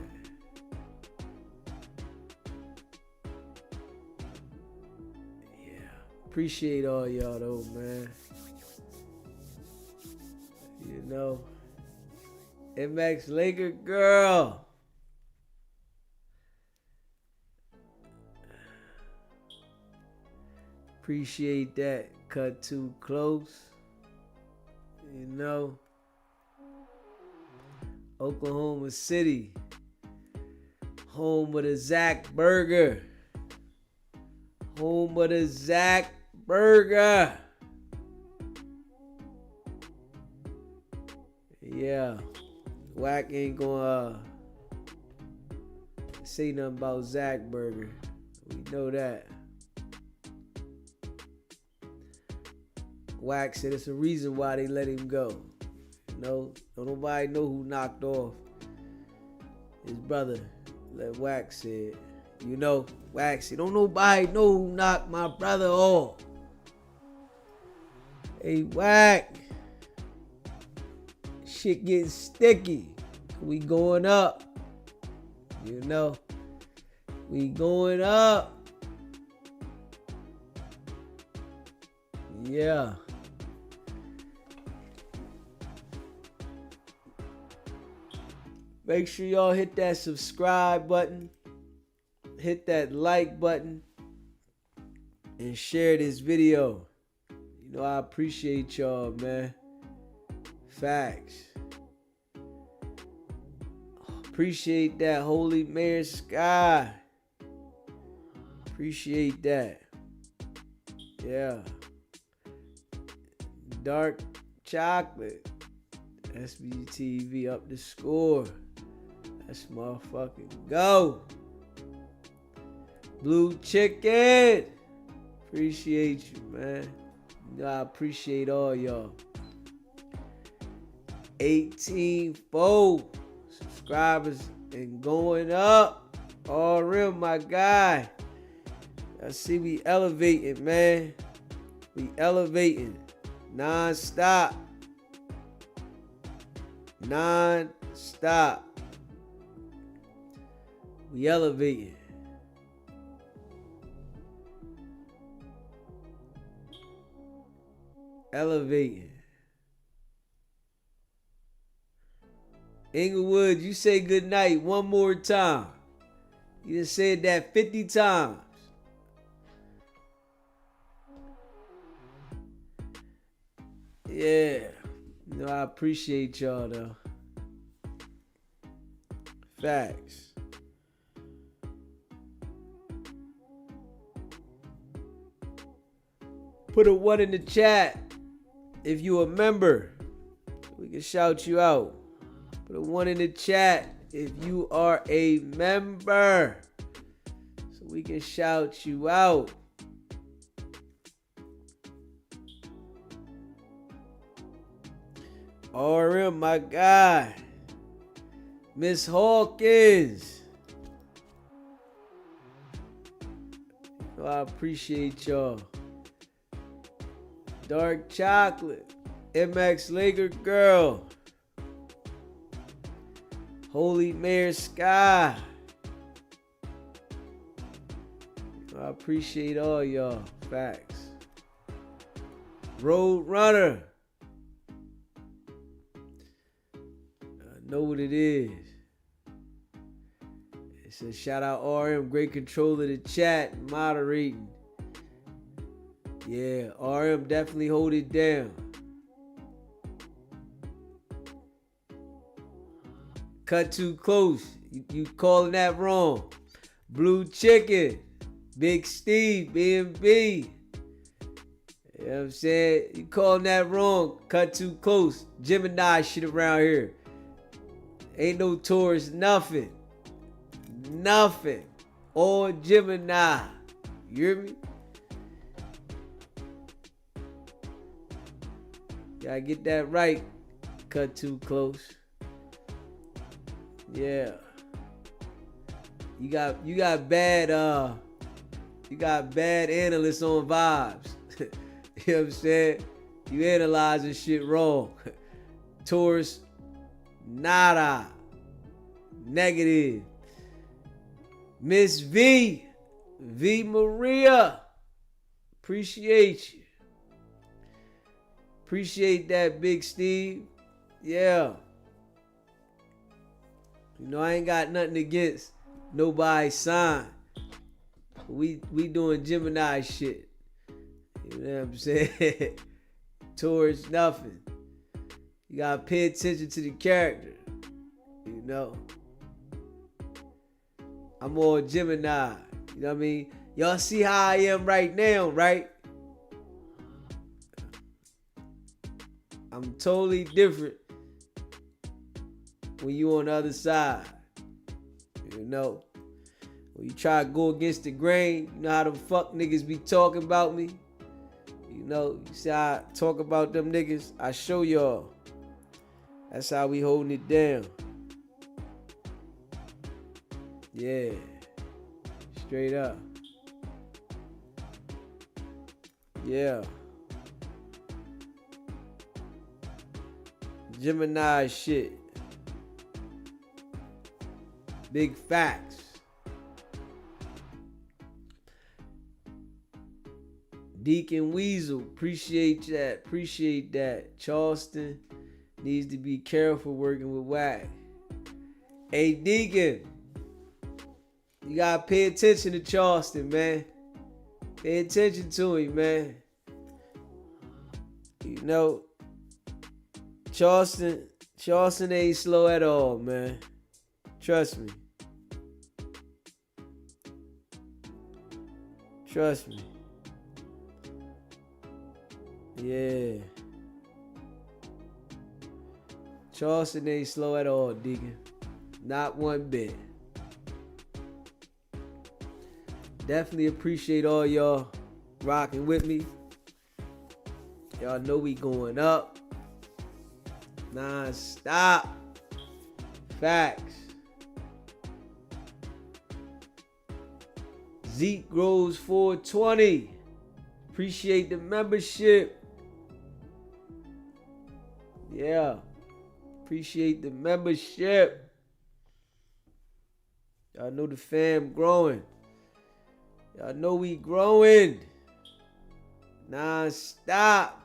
A: Yeah. Appreciate all y'all, though, man. You know, MX Laker girl. Appreciate that. Cut too close. You know, Oklahoma City, home of the Zach Burger. Home of the Zach Burger. Yeah, Wack ain't gonna say nothing about Zach Burger. We know that. Wack said it's a reason why they let him go. You know, don't nobody know who knocked off his brother. Let Wack said. You know, Wack said, don't nobody know who knocked my brother off. Hey, Wack. Shit getting sticky. We going up. You know, we going up. Yeah. Make sure y'all hit that subscribe button. Hit that like button. And share this video. You know, I appreciate y'all, man. Facts. Appreciate that, Holy Mare Sky. Appreciate that. Yeah. Dark chocolate. SBTV up the score. Let's motherfucking go. Blue chicken. Appreciate you, man. You know, I appreciate all y'all. 18-4 subscribers and going up. All real, my guy. I see we elevating, man. We elevating. Non-stop. Non-stop. We elevating. Elevating. Inglewood, you say good night one more time. You just said that 50 times. Yeah. You know, I appreciate y'all though. Facts. Put a 1 in the chat if you a member. We can shout you out. Put a 1 in the chat if you are a member. So we can shout you out. RM, my guy. Miss Hawkins. Oh, I appreciate y'all. Dark chocolate. MX Laker girl. Holy Mare Sky. I appreciate all y'all. Facts. Road Runner. I know what it is. It says shout out RM. Great control of the chat. Moderating. Yeah, RM definitely hold it down. Cut too close. You calling that wrong. Blue Chicken. Big Steve. B&B. You know what I'm saying? You calling that wrong. Cut too close. Gemini shit around here. Ain't no Taurus. Nothing. Nothing. All Gemini. You hear me? Gotta get that right. Cut too close. Yeah. You got bad analysts on vibes. You know what I'm saying? You analyzing shit wrong. Taurus, nada. Negative. Miss V. V Maria. Appreciate you. Appreciate that, Big Steve. Yeah. You know, I ain't got nothing against nobody's sign. We doing Gemini shit. You know what I'm saying? Towards nothing. You gotta pay attention to the character. You know. I'm all Gemini. You know what I mean? Y'all see how I am right now, right? I'm totally different when you on the other side. You know. When you try to go against the grain, you know how the fuck niggas be talking about me? You know, you see how I talk about them niggas? I show y'all. That's how we holding it down. Yeah. Straight up. Yeah. Gemini shit. Big facts. Deacon Weasel, appreciate that. Appreciate that. Charleston needs to be careful working with Wack. Hey, Deacon, you gotta pay attention to Charleston, man. Pay attention to him, man. You know, Charleston ain't slow at all, man. Trust me. Trust me. Yeah. Charleston ain't slow at all, Deacon. Not one bit. Definitely appreciate all y'all rocking with me. Y'all know we going up. Non-stop. Facts. Zeke grows 420. Appreciate the membership. Yeah. Appreciate the membership. Y'all know the fam growing. Y'all know we growing. Non-stop.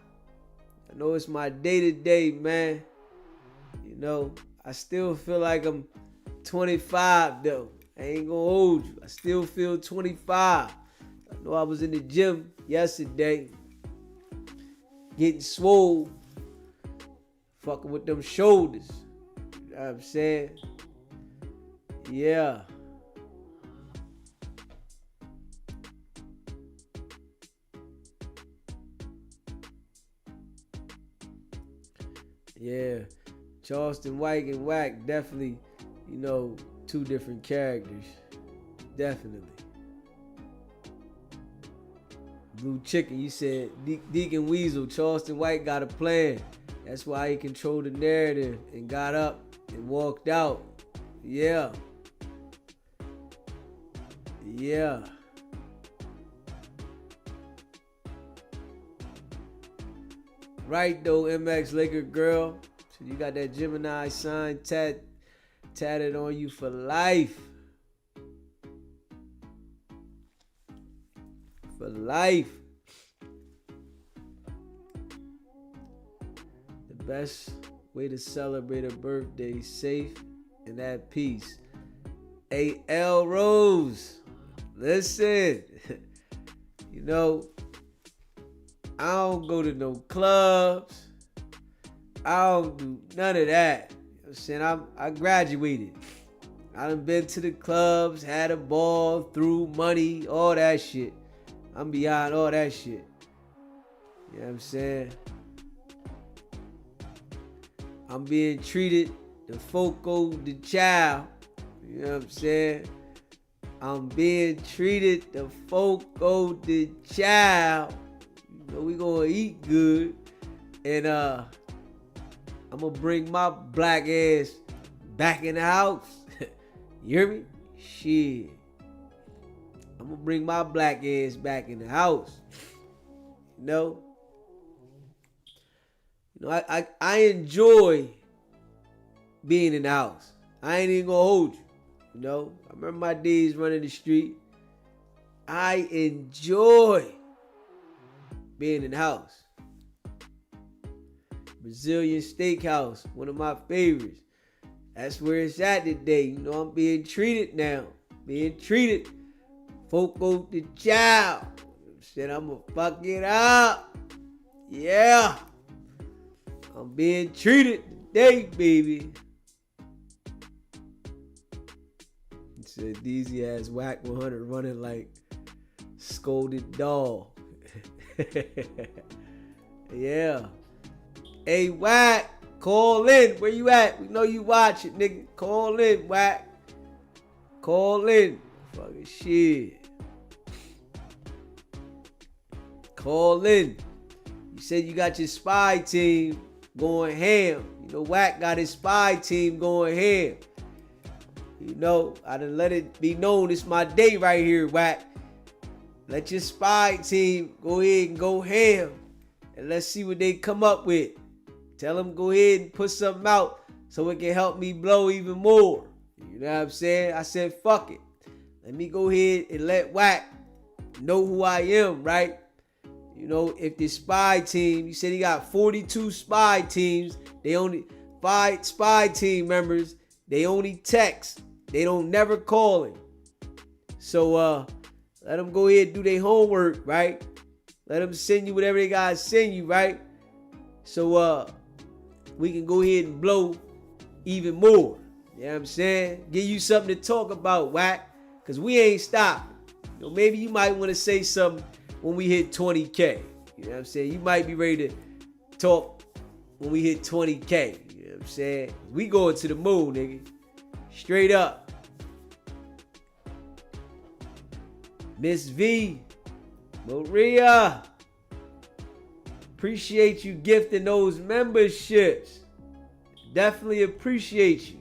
A: I know it's my day-to-day, man. You know, I still feel like I'm 25, though. I ain't gonna hold you. I still feel 25. I know I was in the gym yesterday. Getting swole. Fucking with them shoulders. You know what I'm saying? Yeah. Yeah. Charleston White and Wack, definitely, you know, two different characters. Definitely. Blue Chicken, you said Deacon Weasel, Charleston White got a plan. That's why he controlled the narrative and got up and walked out. Yeah. Yeah. Right though, MX Laker girl. So you got that Gemini sign tatted on you for life. For life. The best way to celebrate a birthday, safe and at peace. A.L. Rose, listen. You know, I don't go to no clubs. I don't do none of that. You know what I'm saying? I graduated. I done been to the clubs, had a ball, threw money, all that shit. I'm beyond all that shit. You know what I'm saying? I'm being treated the foco the child. You know what I'm saying? I'm being treated the foco the child. You know, we gonna eat good. And I'm gonna bring my black ass back in the house. You hear me? Shit. I'm gonna bring my black ass back in the house. You know? You know, I enjoy being in the house. I ain't even gonna hold you. You know? I remember my days running the street. I enjoy being in the house. Brazilian Steakhouse, one of my favorites. That's where it's at today. You know, I'm being treated now. Being treated. Foco de Chow. Said I'ma fuck it up. Yeah. I'm being treated today, baby. He said DZ has Wack 100 running like scolded dog. Yeah. Hey, Wack, call in. Where you at? We know you watch it, nigga. Call in, Wack. Call in. Fucking shit. Call in. You said you got your spy team going ham. You know, Wack got his spy team going ham. You know, I done let it be known it's my day right here, Wack. Let your spy team go ahead and go ham. And let's see what they come up with. Tell them go ahead and put something out so it can help me blow even more. You know what I'm saying? I said, fuck it. Let me go ahead and let Wack know who I am, right? You know, if the spy team, you said he got 42 spy teams. They only 5 spy team members. They only text. They don't never call him. So let them go ahead and do their homework, right? Let them send you whatever they gotta send you, right? So we can go ahead and blow even more. You know what I'm saying? Give you something to talk about, Wack. Cause we ain't stopping. You know, maybe you might want to say something when we hit 20K. You know what I'm saying? You might be ready to talk when we hit 20K. You know what I'm saying? We going to the moon, nigga. Straight up. Miss V, Maria, appreciate you gifting those memberships. Definitely appreciate you.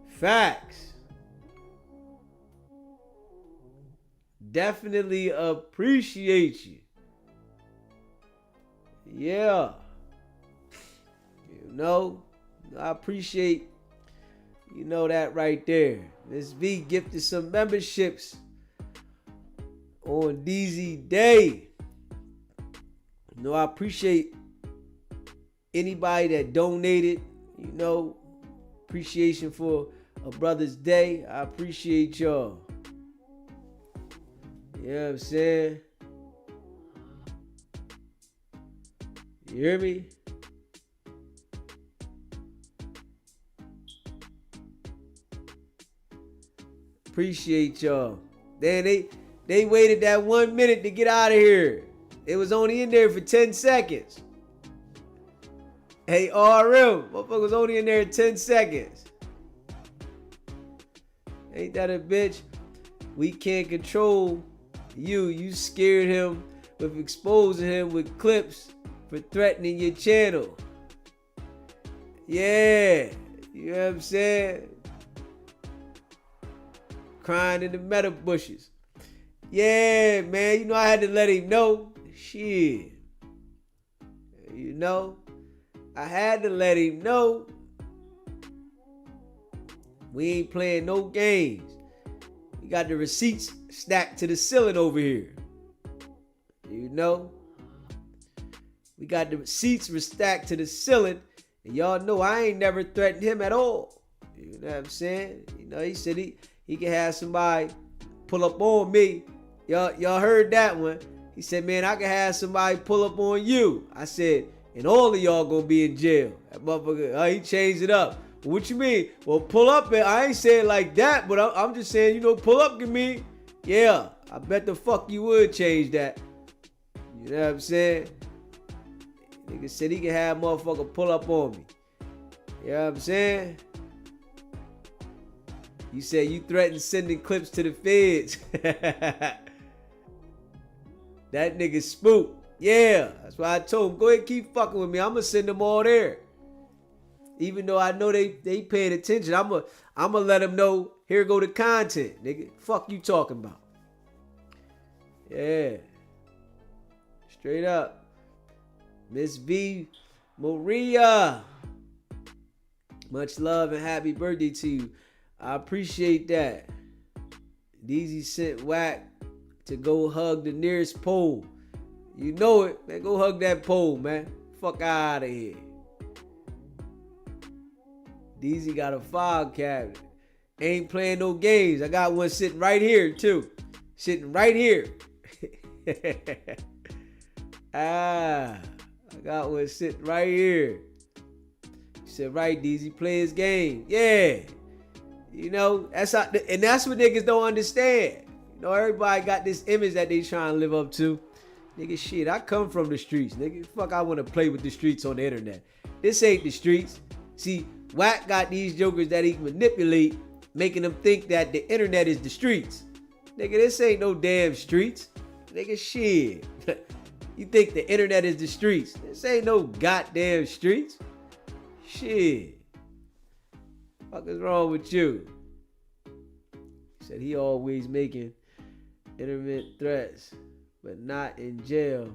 A: Facts. Definitely appreciate you. Yeah. You know, I appreciate, you know, that right there. Miss V gifted some memberships on DZ Day. You know, I appreciate anybody that donated, you know, appreciation for a brother's day. I appreciate y'all. You know what I'm saying? You hear me? Appreciate y'all. Then they waited that 1 minute to get out of here. It was only in there for 10 seconds. Hey, RM, motherfucker was only in there 10 seconds. Ain't that a bitch? We can't control you. You scared him with exposing him with clips for threatening your channel. Yeah. You know what I'm saying? Crying in the meta bushes. Yeah, man. You know I had to let him know. Shit. You know? I had to let him know. We ain't playing no games. We got the receipts stacked to the ceiling over here. You know? We got the receipts stacked to the ceiling. And y'all know I ain't never threatened him at all. You know what I'm saying? You know, he said he can have somebody pull up on me. Y'all heard that one. He said, man, I can have somebody pull up on you. I said, and all of y'all gonna be in jail. That motherfucker, he changed it up. What you mean? Well, pull up, and I ain't saying like that, but I'm just saying, you know, pull up to me. Yeah, I bet the fuck you would change that. You know what I'm saying? Nigga said he can have a motherfucker pull up on me. You know what I'm saying? You said you threatened sending clips to the feds. That nigga spook. Yeah, that's why I told him, go ahead and keep fucking with me. I'm going to send them all there. Even though I know they paying attention, I'm gonna let them know, here go the content, nigga. Fuck you talking about. Yeah. Straight up. Miss V. Maria. Much love and happy birthday to you. I appreciate that. DZ sent Wack to go hug the nearest pole. You know it, man. Go hug that pole, man. Fuck out of here. DZ got a file cabinet. Ain't playing no games. I got one sitting right here, too. Sitting right here. I got one sitting right here. You said, right, DZ, play his game. Yeah. You know, that's how, and that's what niggas don't understand. You know, everybody got this image that they trying to live up to. Nigga, shit, I come from the streets, nigga. Fuck, I want to play with the streets on the internet. This ain't the streets. See, Wack got these jokers that he can manipulate, making them think that the internet is the streets. Nigga, this ain't no damn streets. Nigga, shit. You think the internet is the streets. This ain't no goddamn streets. Shit. Fuck is wrong with you? He said he always making intermittent threats, but not in jail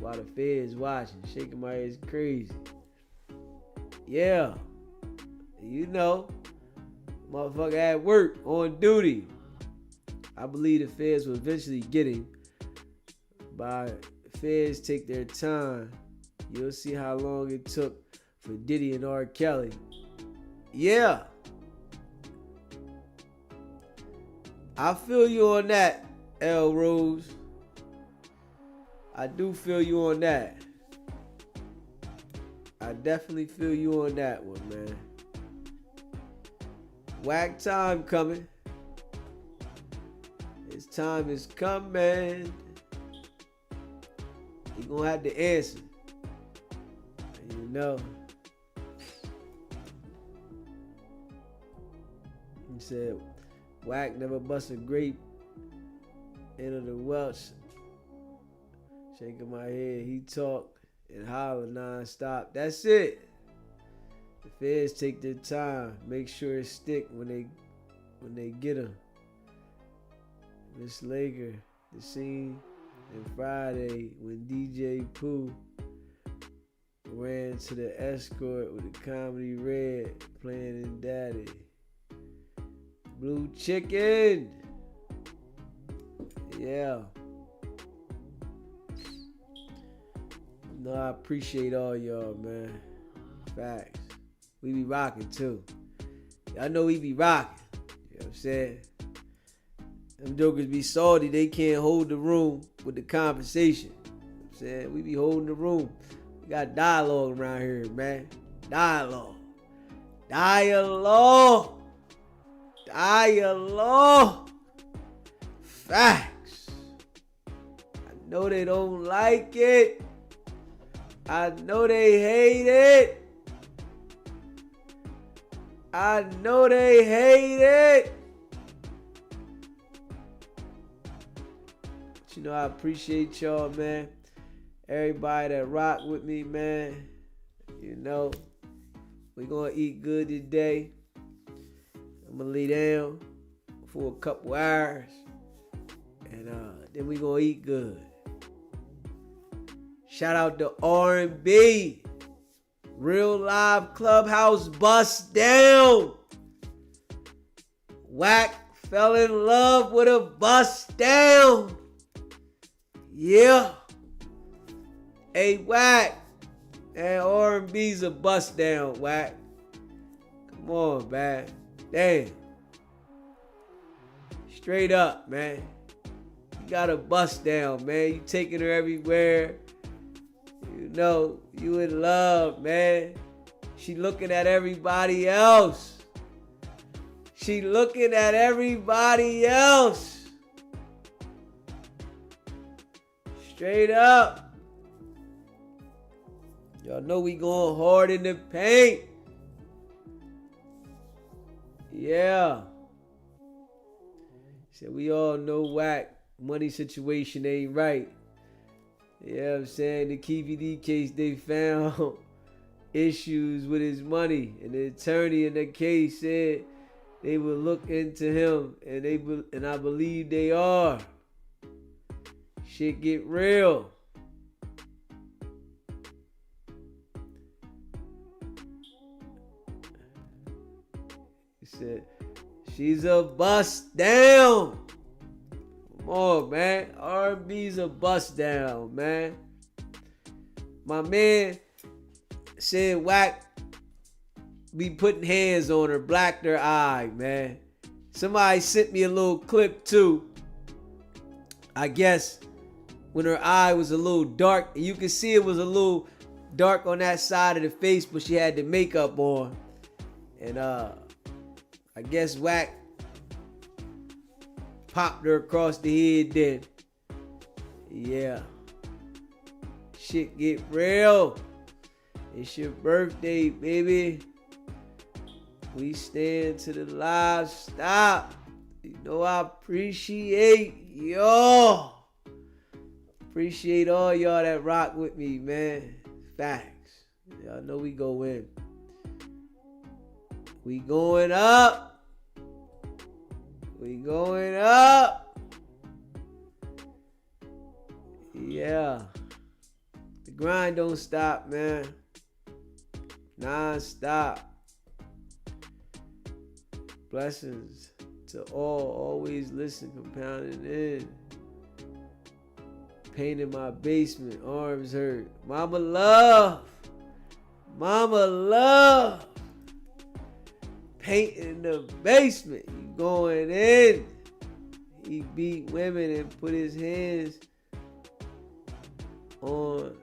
A: while the feds watching. Shaking my head is crazy. Yeah. You know, motherfucker at work, on duty. I believe the feds will eventually get him. By feds take their time, you'll see how long it took for Diddy and R. Kelly. Yeah. I feel you on that, L. Rose. I do feel you on that. I definitely feel you on that one, man. Wack time coming. His time is coming. He gonna have to answer. You know. He said, Wack never bust a grape into the Welch. Shaking my head, he talk and holler non-stop. That's it. The feds take their time, make sure it stick when they get him. Miss Laker, the scene and Friday when DJ Pooh ran to the escort with the comedy red playing in Daddy. Blue Chicken. Yeah. No, I appreciate all y'all, man. Facts. We be rocking too. Y'all know we be rocking. You know what I'm saying? Them jokers be salty. They can't hold the room with the conversation. You know what I'm saying? We be holding the room. We got dialogue around here, man. Dialogue. Dialogue. Dialogue. Facts. I know they don't like it. I know they hate it. I know they hate it. But you know, I appreciate y'all, man. Everybody that rock with me, man. You know, we gonna eat good today. I'm gonna lay down for a couple hours. And then we gonna eat good. Shout out to R&B. Real live Clubhouse bust down. Wack fell in love with a bust down. Yeah. Hey, Wack. And R&B's a bust down, Wack. Come on, man. Damn. Straight up, man. You got a bust down, man. You taking her everywhere. You know, you in love, man. She looking at everybody else. She looking at everybody else. Straight up. Y'all know we going hard in the paint. Yeah. So we all know Wack money situation ain't right. You know what I'm saying? The KVD case, they found issues with his money. And the attorney in the case said they will look into him. And I believe they are. Shit get real. He said, she's a bust down. Come on, man. R&B's a bust down, man. My man said Wack be putting hands on her, blacked her eye, man. Somebody sent me a little clip too. I guess when her eye was a little dark, you can see it was a little dark on that side of the face, but she had the makeup on. And I guess Wack popped her across the head then. Yeah. Shit get real. It's your birthday, baby. We stand to the live stop. You know I appreciate y'all. Appreciate all y'all that rock with me, man. Facts. Y'all know we go in. We going up. We going up. Yeah. The grind don't stop, man. Non-stop. Blessings to all. Always listen, compounding in. Pain in my basement. Arms hurt. Mama love. Mama love. Paint in the basement. You going in. He beat women and put his hands on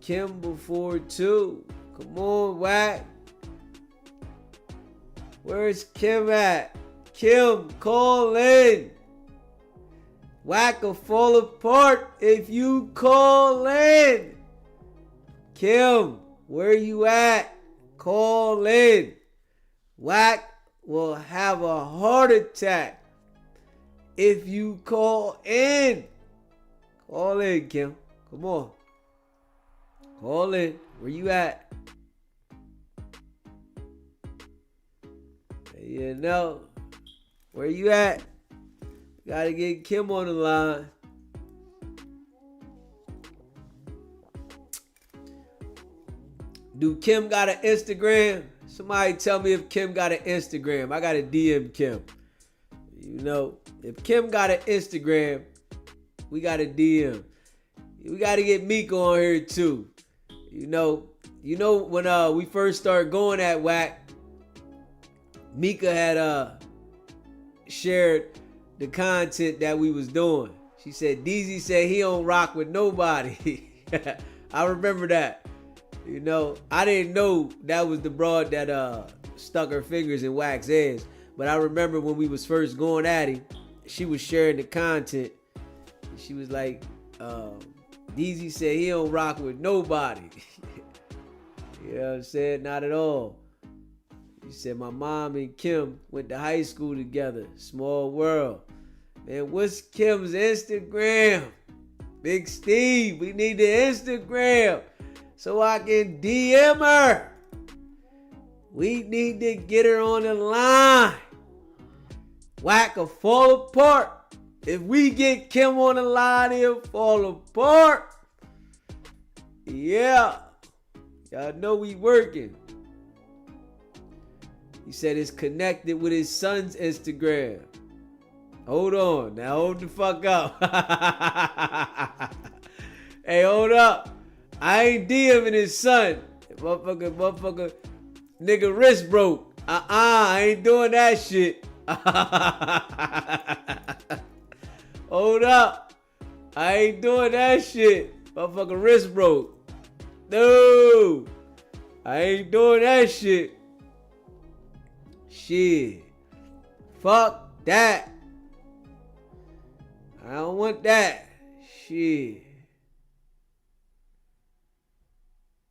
A: Kim before too. Come on, Wack. Where's Kim at? Kim, call in. Wack will fall apart if you call in. Kim, where you at? Call in. Wack will have a heart attack if you call in. Call in, Kim. Come on. Call in. Where you at? You know. Where you at? Gotta get Kim on the line. Do Kim got an Instagram? Somebody tell me if Kim got an Instagram. I gotta DM Kim. You know, if Kim got an Instagram, we gotta DM. We gotta get Mika on here too. You know when we first started going at Wack, Mika had shared the content that we was doing. She said, DZ said he don't rock with nobody. I remember that. You know, I didn't know that was the broad that stuck her fingers in Wack's ass. But I remember when we was first going at him, she was sharing the content. She was like, DZ said he don't rock with nobody. You know what I'm saying? Not at all. He said my mom and Kim went to high school together. Small world. Man, what's Kim's Instagram? Big Steve, we need the Instagram so I can DM her. We need to get her on the line. Wack will fall apart. If we get Kim on the line, he'll fall apart. Yeah. Y'all know we working. He said it's connected with his son's Instagram. Hold on. Now hold the fuck up. Hey, hold up. I ain't DMing his son. Motherfucker, nigga wrist broke. I ain't doing that shit. Hold up. I ain't doing that shit. Motherfucker wrist broke. No. I ain't doing that shit. Shit. Fuck that. I don't want that. Shit.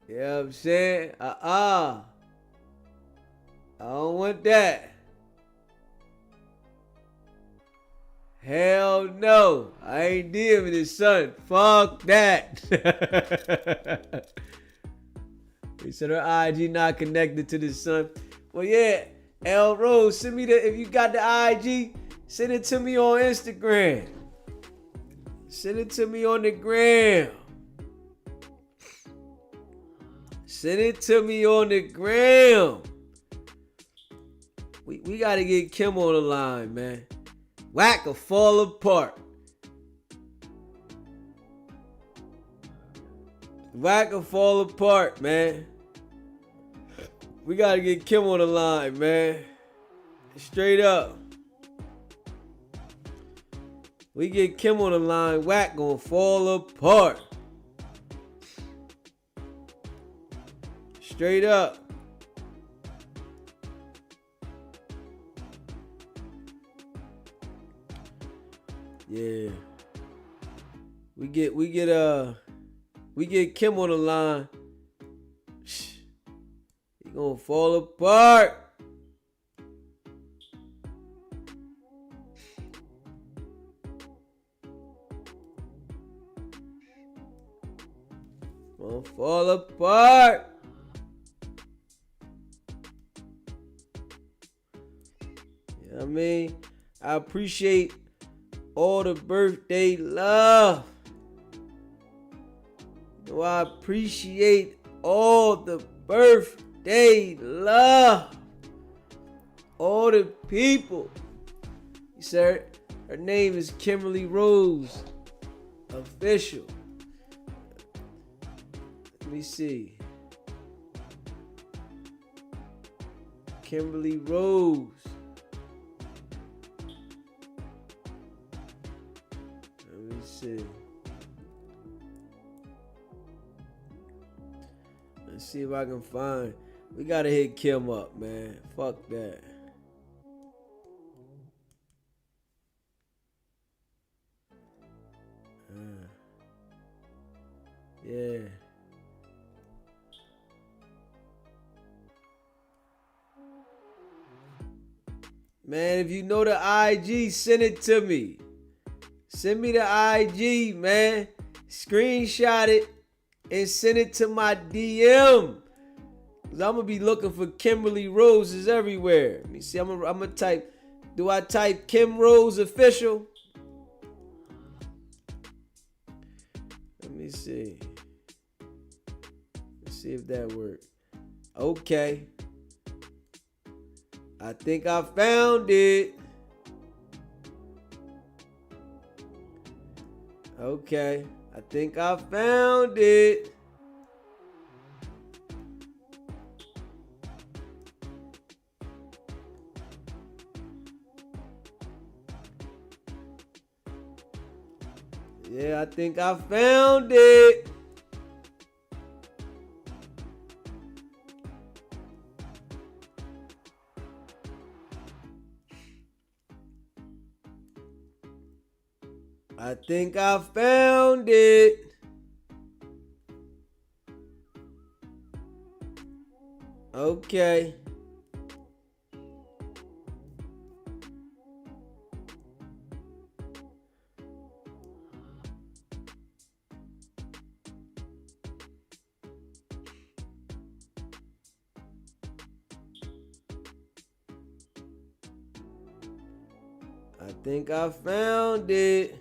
A: You know what I'm saying? I don't want that. Hell no. I ain't DMing his son. Fuck that. He said her IG not connected to the son. Well, yeah. L Rose, send me if you got the IG, send it to me on Instagram. Send it to me on the gram. Send it to me on the gram. We gotta get Kim on the line, man. Wack will fall apart. Wack will fall apart, man. We gotta get Kim on the line, man. Straight up. We get Kim on the line, Wack gonna fall apart. Straight up. Yeah. We get Kim on the line. He gonna fall apart. Gonna fall apart. You know what I mean? I appreciate all the birthday love. You know, I appreciate all the birthday love. All the people. You said her name is Kimberly Rose. Official. Let me see. Kimberly Rose. Let me see. Let's see if I can find. We gotta hit Kim up, man. Fuck that. Yeah. Man, if you know the IG, send it to me. Send me the IG, man. Screenshot it and send it to my DM. Cause I'm gonna be looking for Kimberly Roses everywhere. Let me see. I'm gonna type. Do I type Kim Rose official? Let me see. Let's see if that works. Okay. I think I found it. Okay. I think I found it. Yeah, I think I found it. I think I found it. Okay. I think I found it.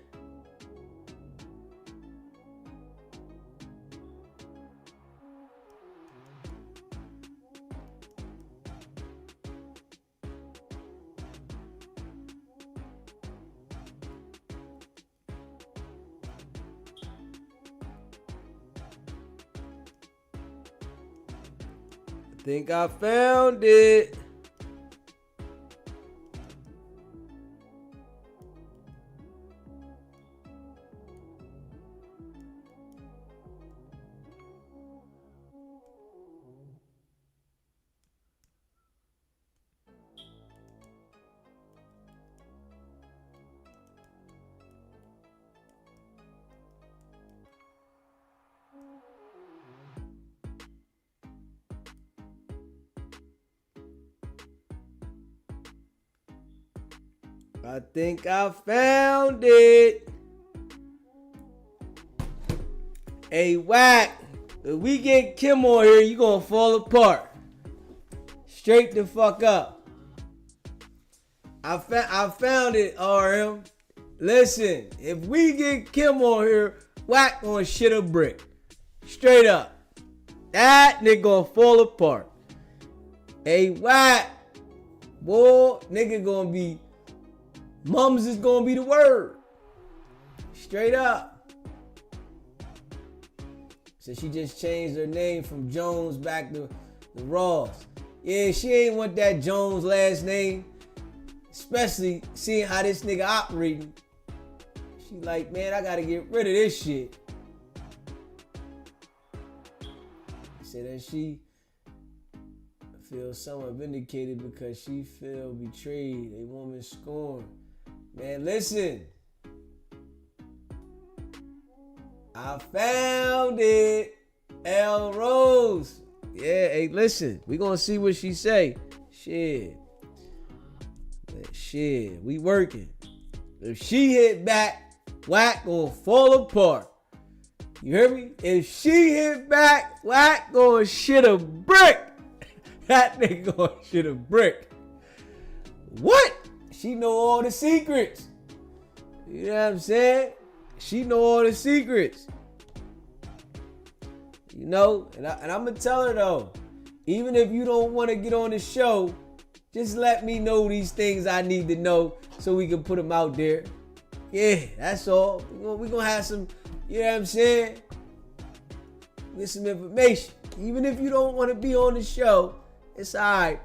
A: I think I found it. I think I found it. Hey, Wack, if we get Kim on here, you gonna fall apart. Straight the fuck up. I found it, RM. Listen, if we get Kim on here, Wack gonna shit a brick. Straight up. That nigga gonna fall apart. Hey, Wack, boy, nigga gonna be... Mums is gonna be the word. Straight up. So she just changed her name from Jones back to Ross. Yeah, she ain't want that Jones last name. Especially seeing how this nigga operating. She like, man, I gotta get rid of this shit. Said that she feels somewhat vindicated because she feel betrayed, a woman scorned. Man, listen. I found it. L Rose. Yeah, hey, listen. We gonna see what she say. Shit, we working. If she hit back, Wack gonna fall apart. You hear me? If she hit back, Wack gonna shit a brick. That nigga gonna shit a brick. What? She know all the secrets. You know what I'm saying? She know all the secrets. You know? And I'm gonna tell her though, even if you don't want to get on the show, just let me know these things I need to know so we can put them out there. Yeah, that's all. We're gonna have some, you know what I'm saying? Get some information. Even if you don't want to be on the show, it's all right.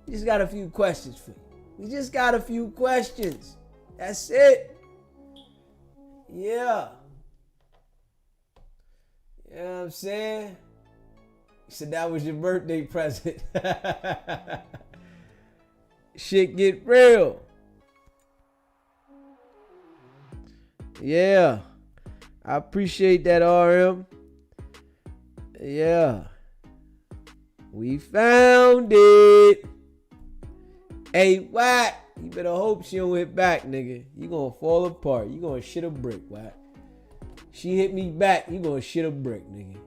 A: We just got a few questions for you. We just got a few questions. That's it. Yeah. You know what I'm saying? You said that was your birthday present. Shit get real. Yeah. I appreciate that, RM. Yeah. We found it. Hey, Wack. You better hope she don't hit back, nigga. You gonna fall apart. You gonna shit a brick, Wack. She hit me back, you gonna shit a brick, nigga.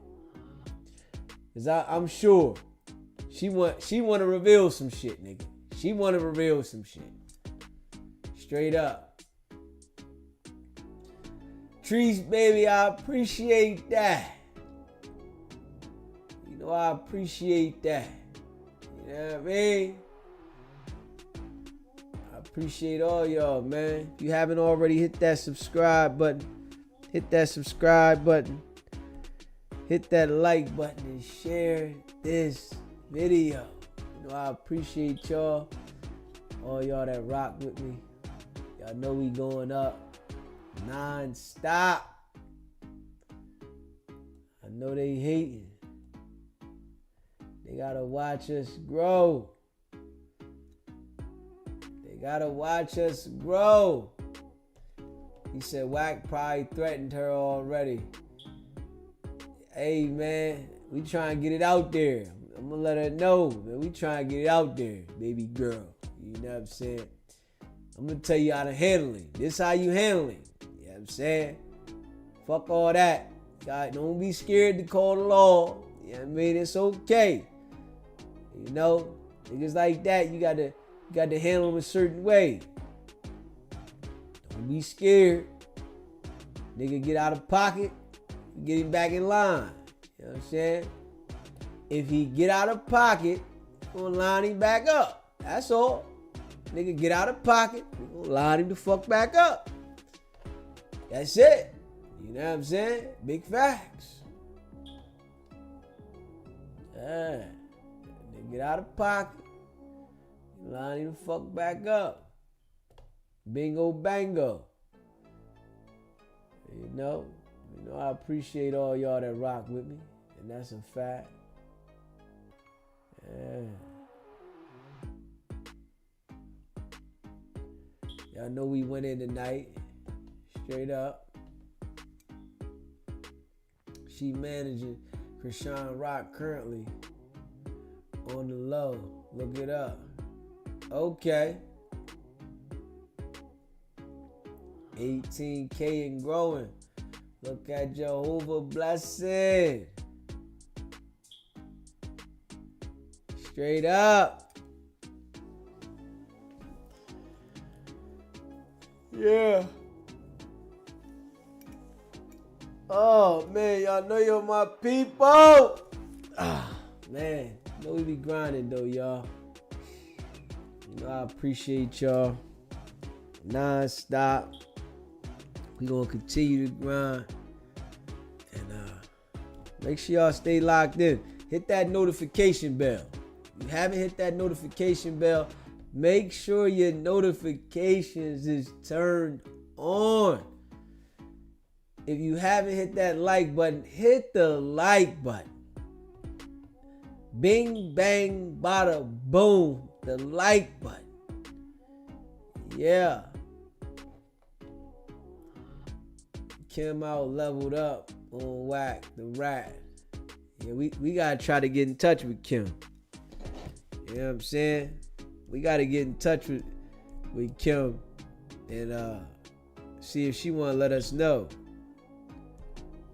A: Cause I'm sure she want to reveal some shit, nigga. She want to reveal some shit. Straight up. Trees, baby, I appreciate that. You know, I appreciate that. You know what I mean? I appreciate all y'all, man. If you haven't already, hit that subscribe button. Hit that subscribe button. Hit that like button and share this video. You know, I appreciate y'all. All y'all that rock with me. Y'all know we going up non-stop. I know they hating. They gotta watch us grow. They gotta watch us grow. He said Wack probably threatened her already. Hey, man, we trying to get it out there. I'm going to let her know, man. We trying to get it out there, baby girl. You know what I'm saying? I'm going to tell you how to handle it. This how you handle it. You know what I'm saying? Fuck all that. God, don't be scared to call the law. You know what I mean? It's okay. You know? Niggas like that, you got to handle them a certain way. Don't be scared. Nigga get out of pocket, get him back in line. You know what I'm saying? If he get out of pocket, we're gonna line him back up. That's all. Nigga get out of pocket, we're gonna line him the fuck back up. That's it. You know what I'm saying? Big facts. Yeah. Nigga get out of pocket, line him the fuck back up. Bingo bango. You know, I appreciate all y'all that rock with me, and that's a fact. Yeah. Y'all know we went in tonight, straight up. She managing Krishan Rock currently on the low. Look it up. Okay. 18K and growing. Look at Jehovah blessed. Straight up. Yeah. Oh, man. Y'all know you're my people. Ah, man. You know we be grinding, though, y'all. You know I appreciate y'all. Non-stop. We gonna continue to grind, and make sure y'all stay locked in. Hit that notification bell. you haven't hit that notification bell, make sure your notifications is turned on. If you haven't hit that like button, hit the like button. Bing, bang, bada, boom. The like button. Yeah. Kim out leveled up on Wack, the rat. Yeah, we gotta try to get in touch with Kim. You know what I'm saying? We gotta get in touch with Kim and see if she wanna let us know.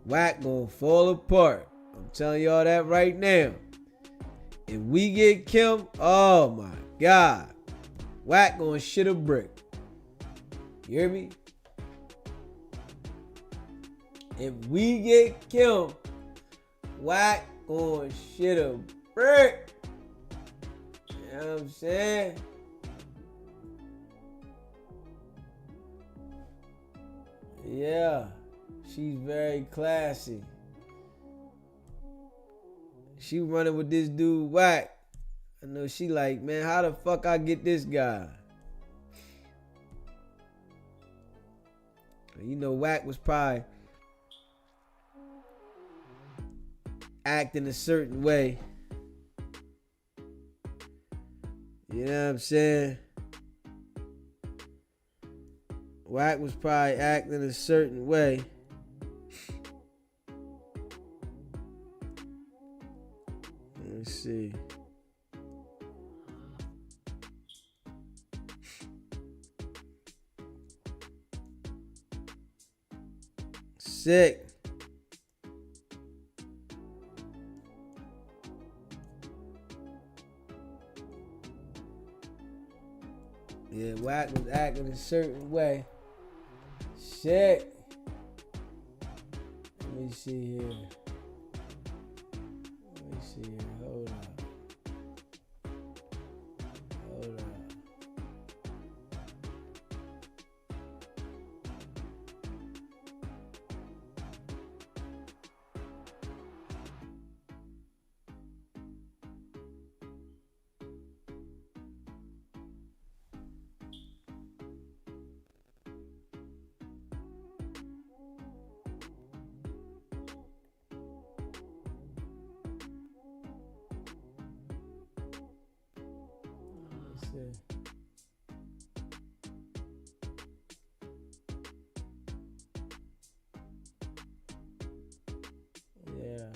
A: Wack gonna fall apart. I'm telling y'all that right now. If we get Kim, oh my God. Wack gonna shit a brick. You hear me? If we get Kim, Wack gonna shit a brick. You know what I'm saying? Yeah, she's very classy. She running with this dude Wack. I know she like, man, how the fuck I get this guy? You know, Wack was probably acting a certain way. You know what I'm saying? Wack was probably acting a certain way. Let's see. Sick. Yeah, Wack was acting a certain way. Sick. Let me see here. Hold up. Yeah.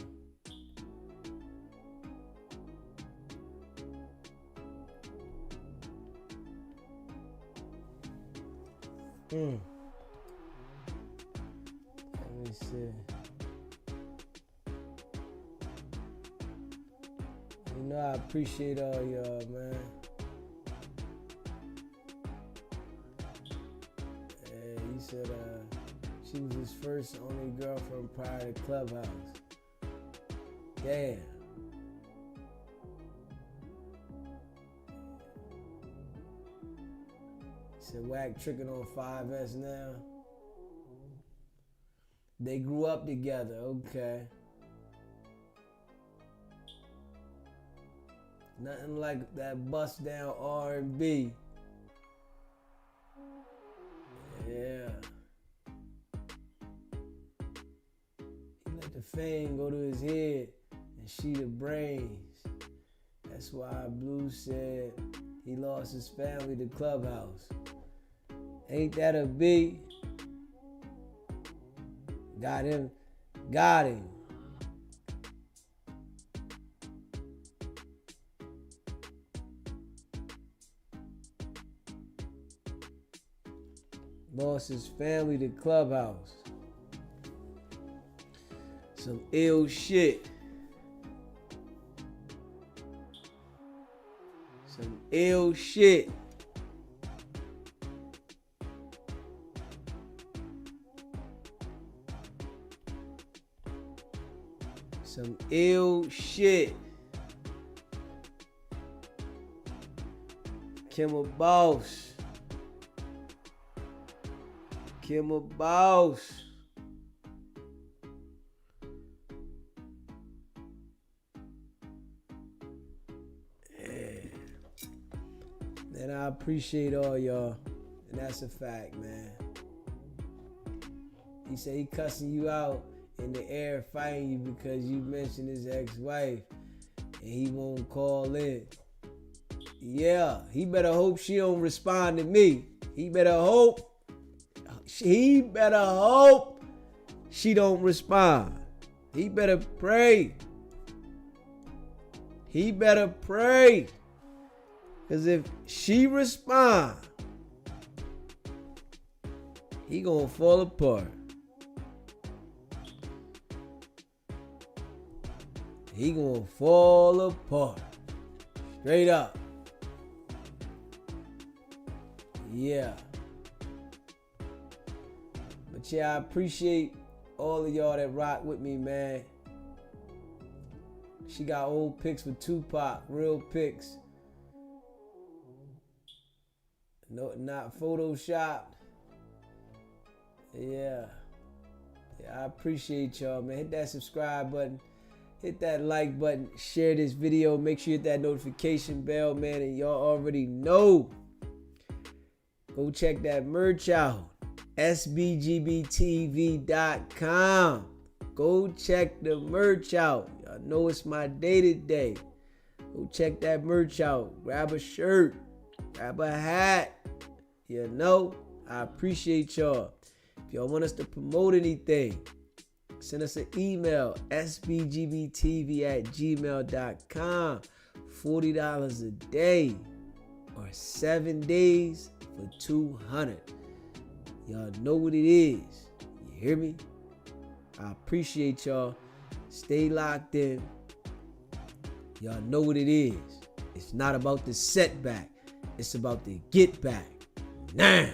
A: Let me see. You know I appreciate all y'all, man. And he said she was his first and only girlfriend prior to Clubhouse. Damn. He said Wack tricking on 5S now. They grew up together, okay. Nothing like that bust down R&B. Yeah. He let the fame go to his head and she the brains. That's why Blue said he lost his family to Clubhouse. Ain't that a B? Got him. Lost his family to Clubhouse. Some ill shit. Some ill shit. Some ill shit. Kim a boss. Kim a boss. And I appreciate all y'all. And that's a fact, man. He said he cussing you out in the air, fighting you because you mentioned his ex-wife and he won't call in. Yeah, he better hope she don't respond to me. He better hope she don't respond. He better pray. Because if she respond, he gonna fall apart. He gonna fall apart. Straight up. Yeah. But yeah, I appreciate all of y'all that rock with me, man. She got old pics with Tupac, real pics. No, not photoshopped. Yeah. I appreciate y'all, man. Hit that subscribe button. Hit that like button. Share this video. Make sure you hit that notification bell, man. And y'all already know. Go check that merch out. sbgbtv.com. Go check the merch out. Y'all know it's my day-to-day. Go check that merch out. Grab a shirt. Grab a hat. You know, I appreciate y'all. If y'all want us to promote anything, send us an email, sbgbtv@gmail.com. $40 a day or 7 days for $200. Y'all know what it is. You hear me? I appreciate y'all. Stay locked in. Y'all know what it is. It's not about the setback. It's about the get back. Nah.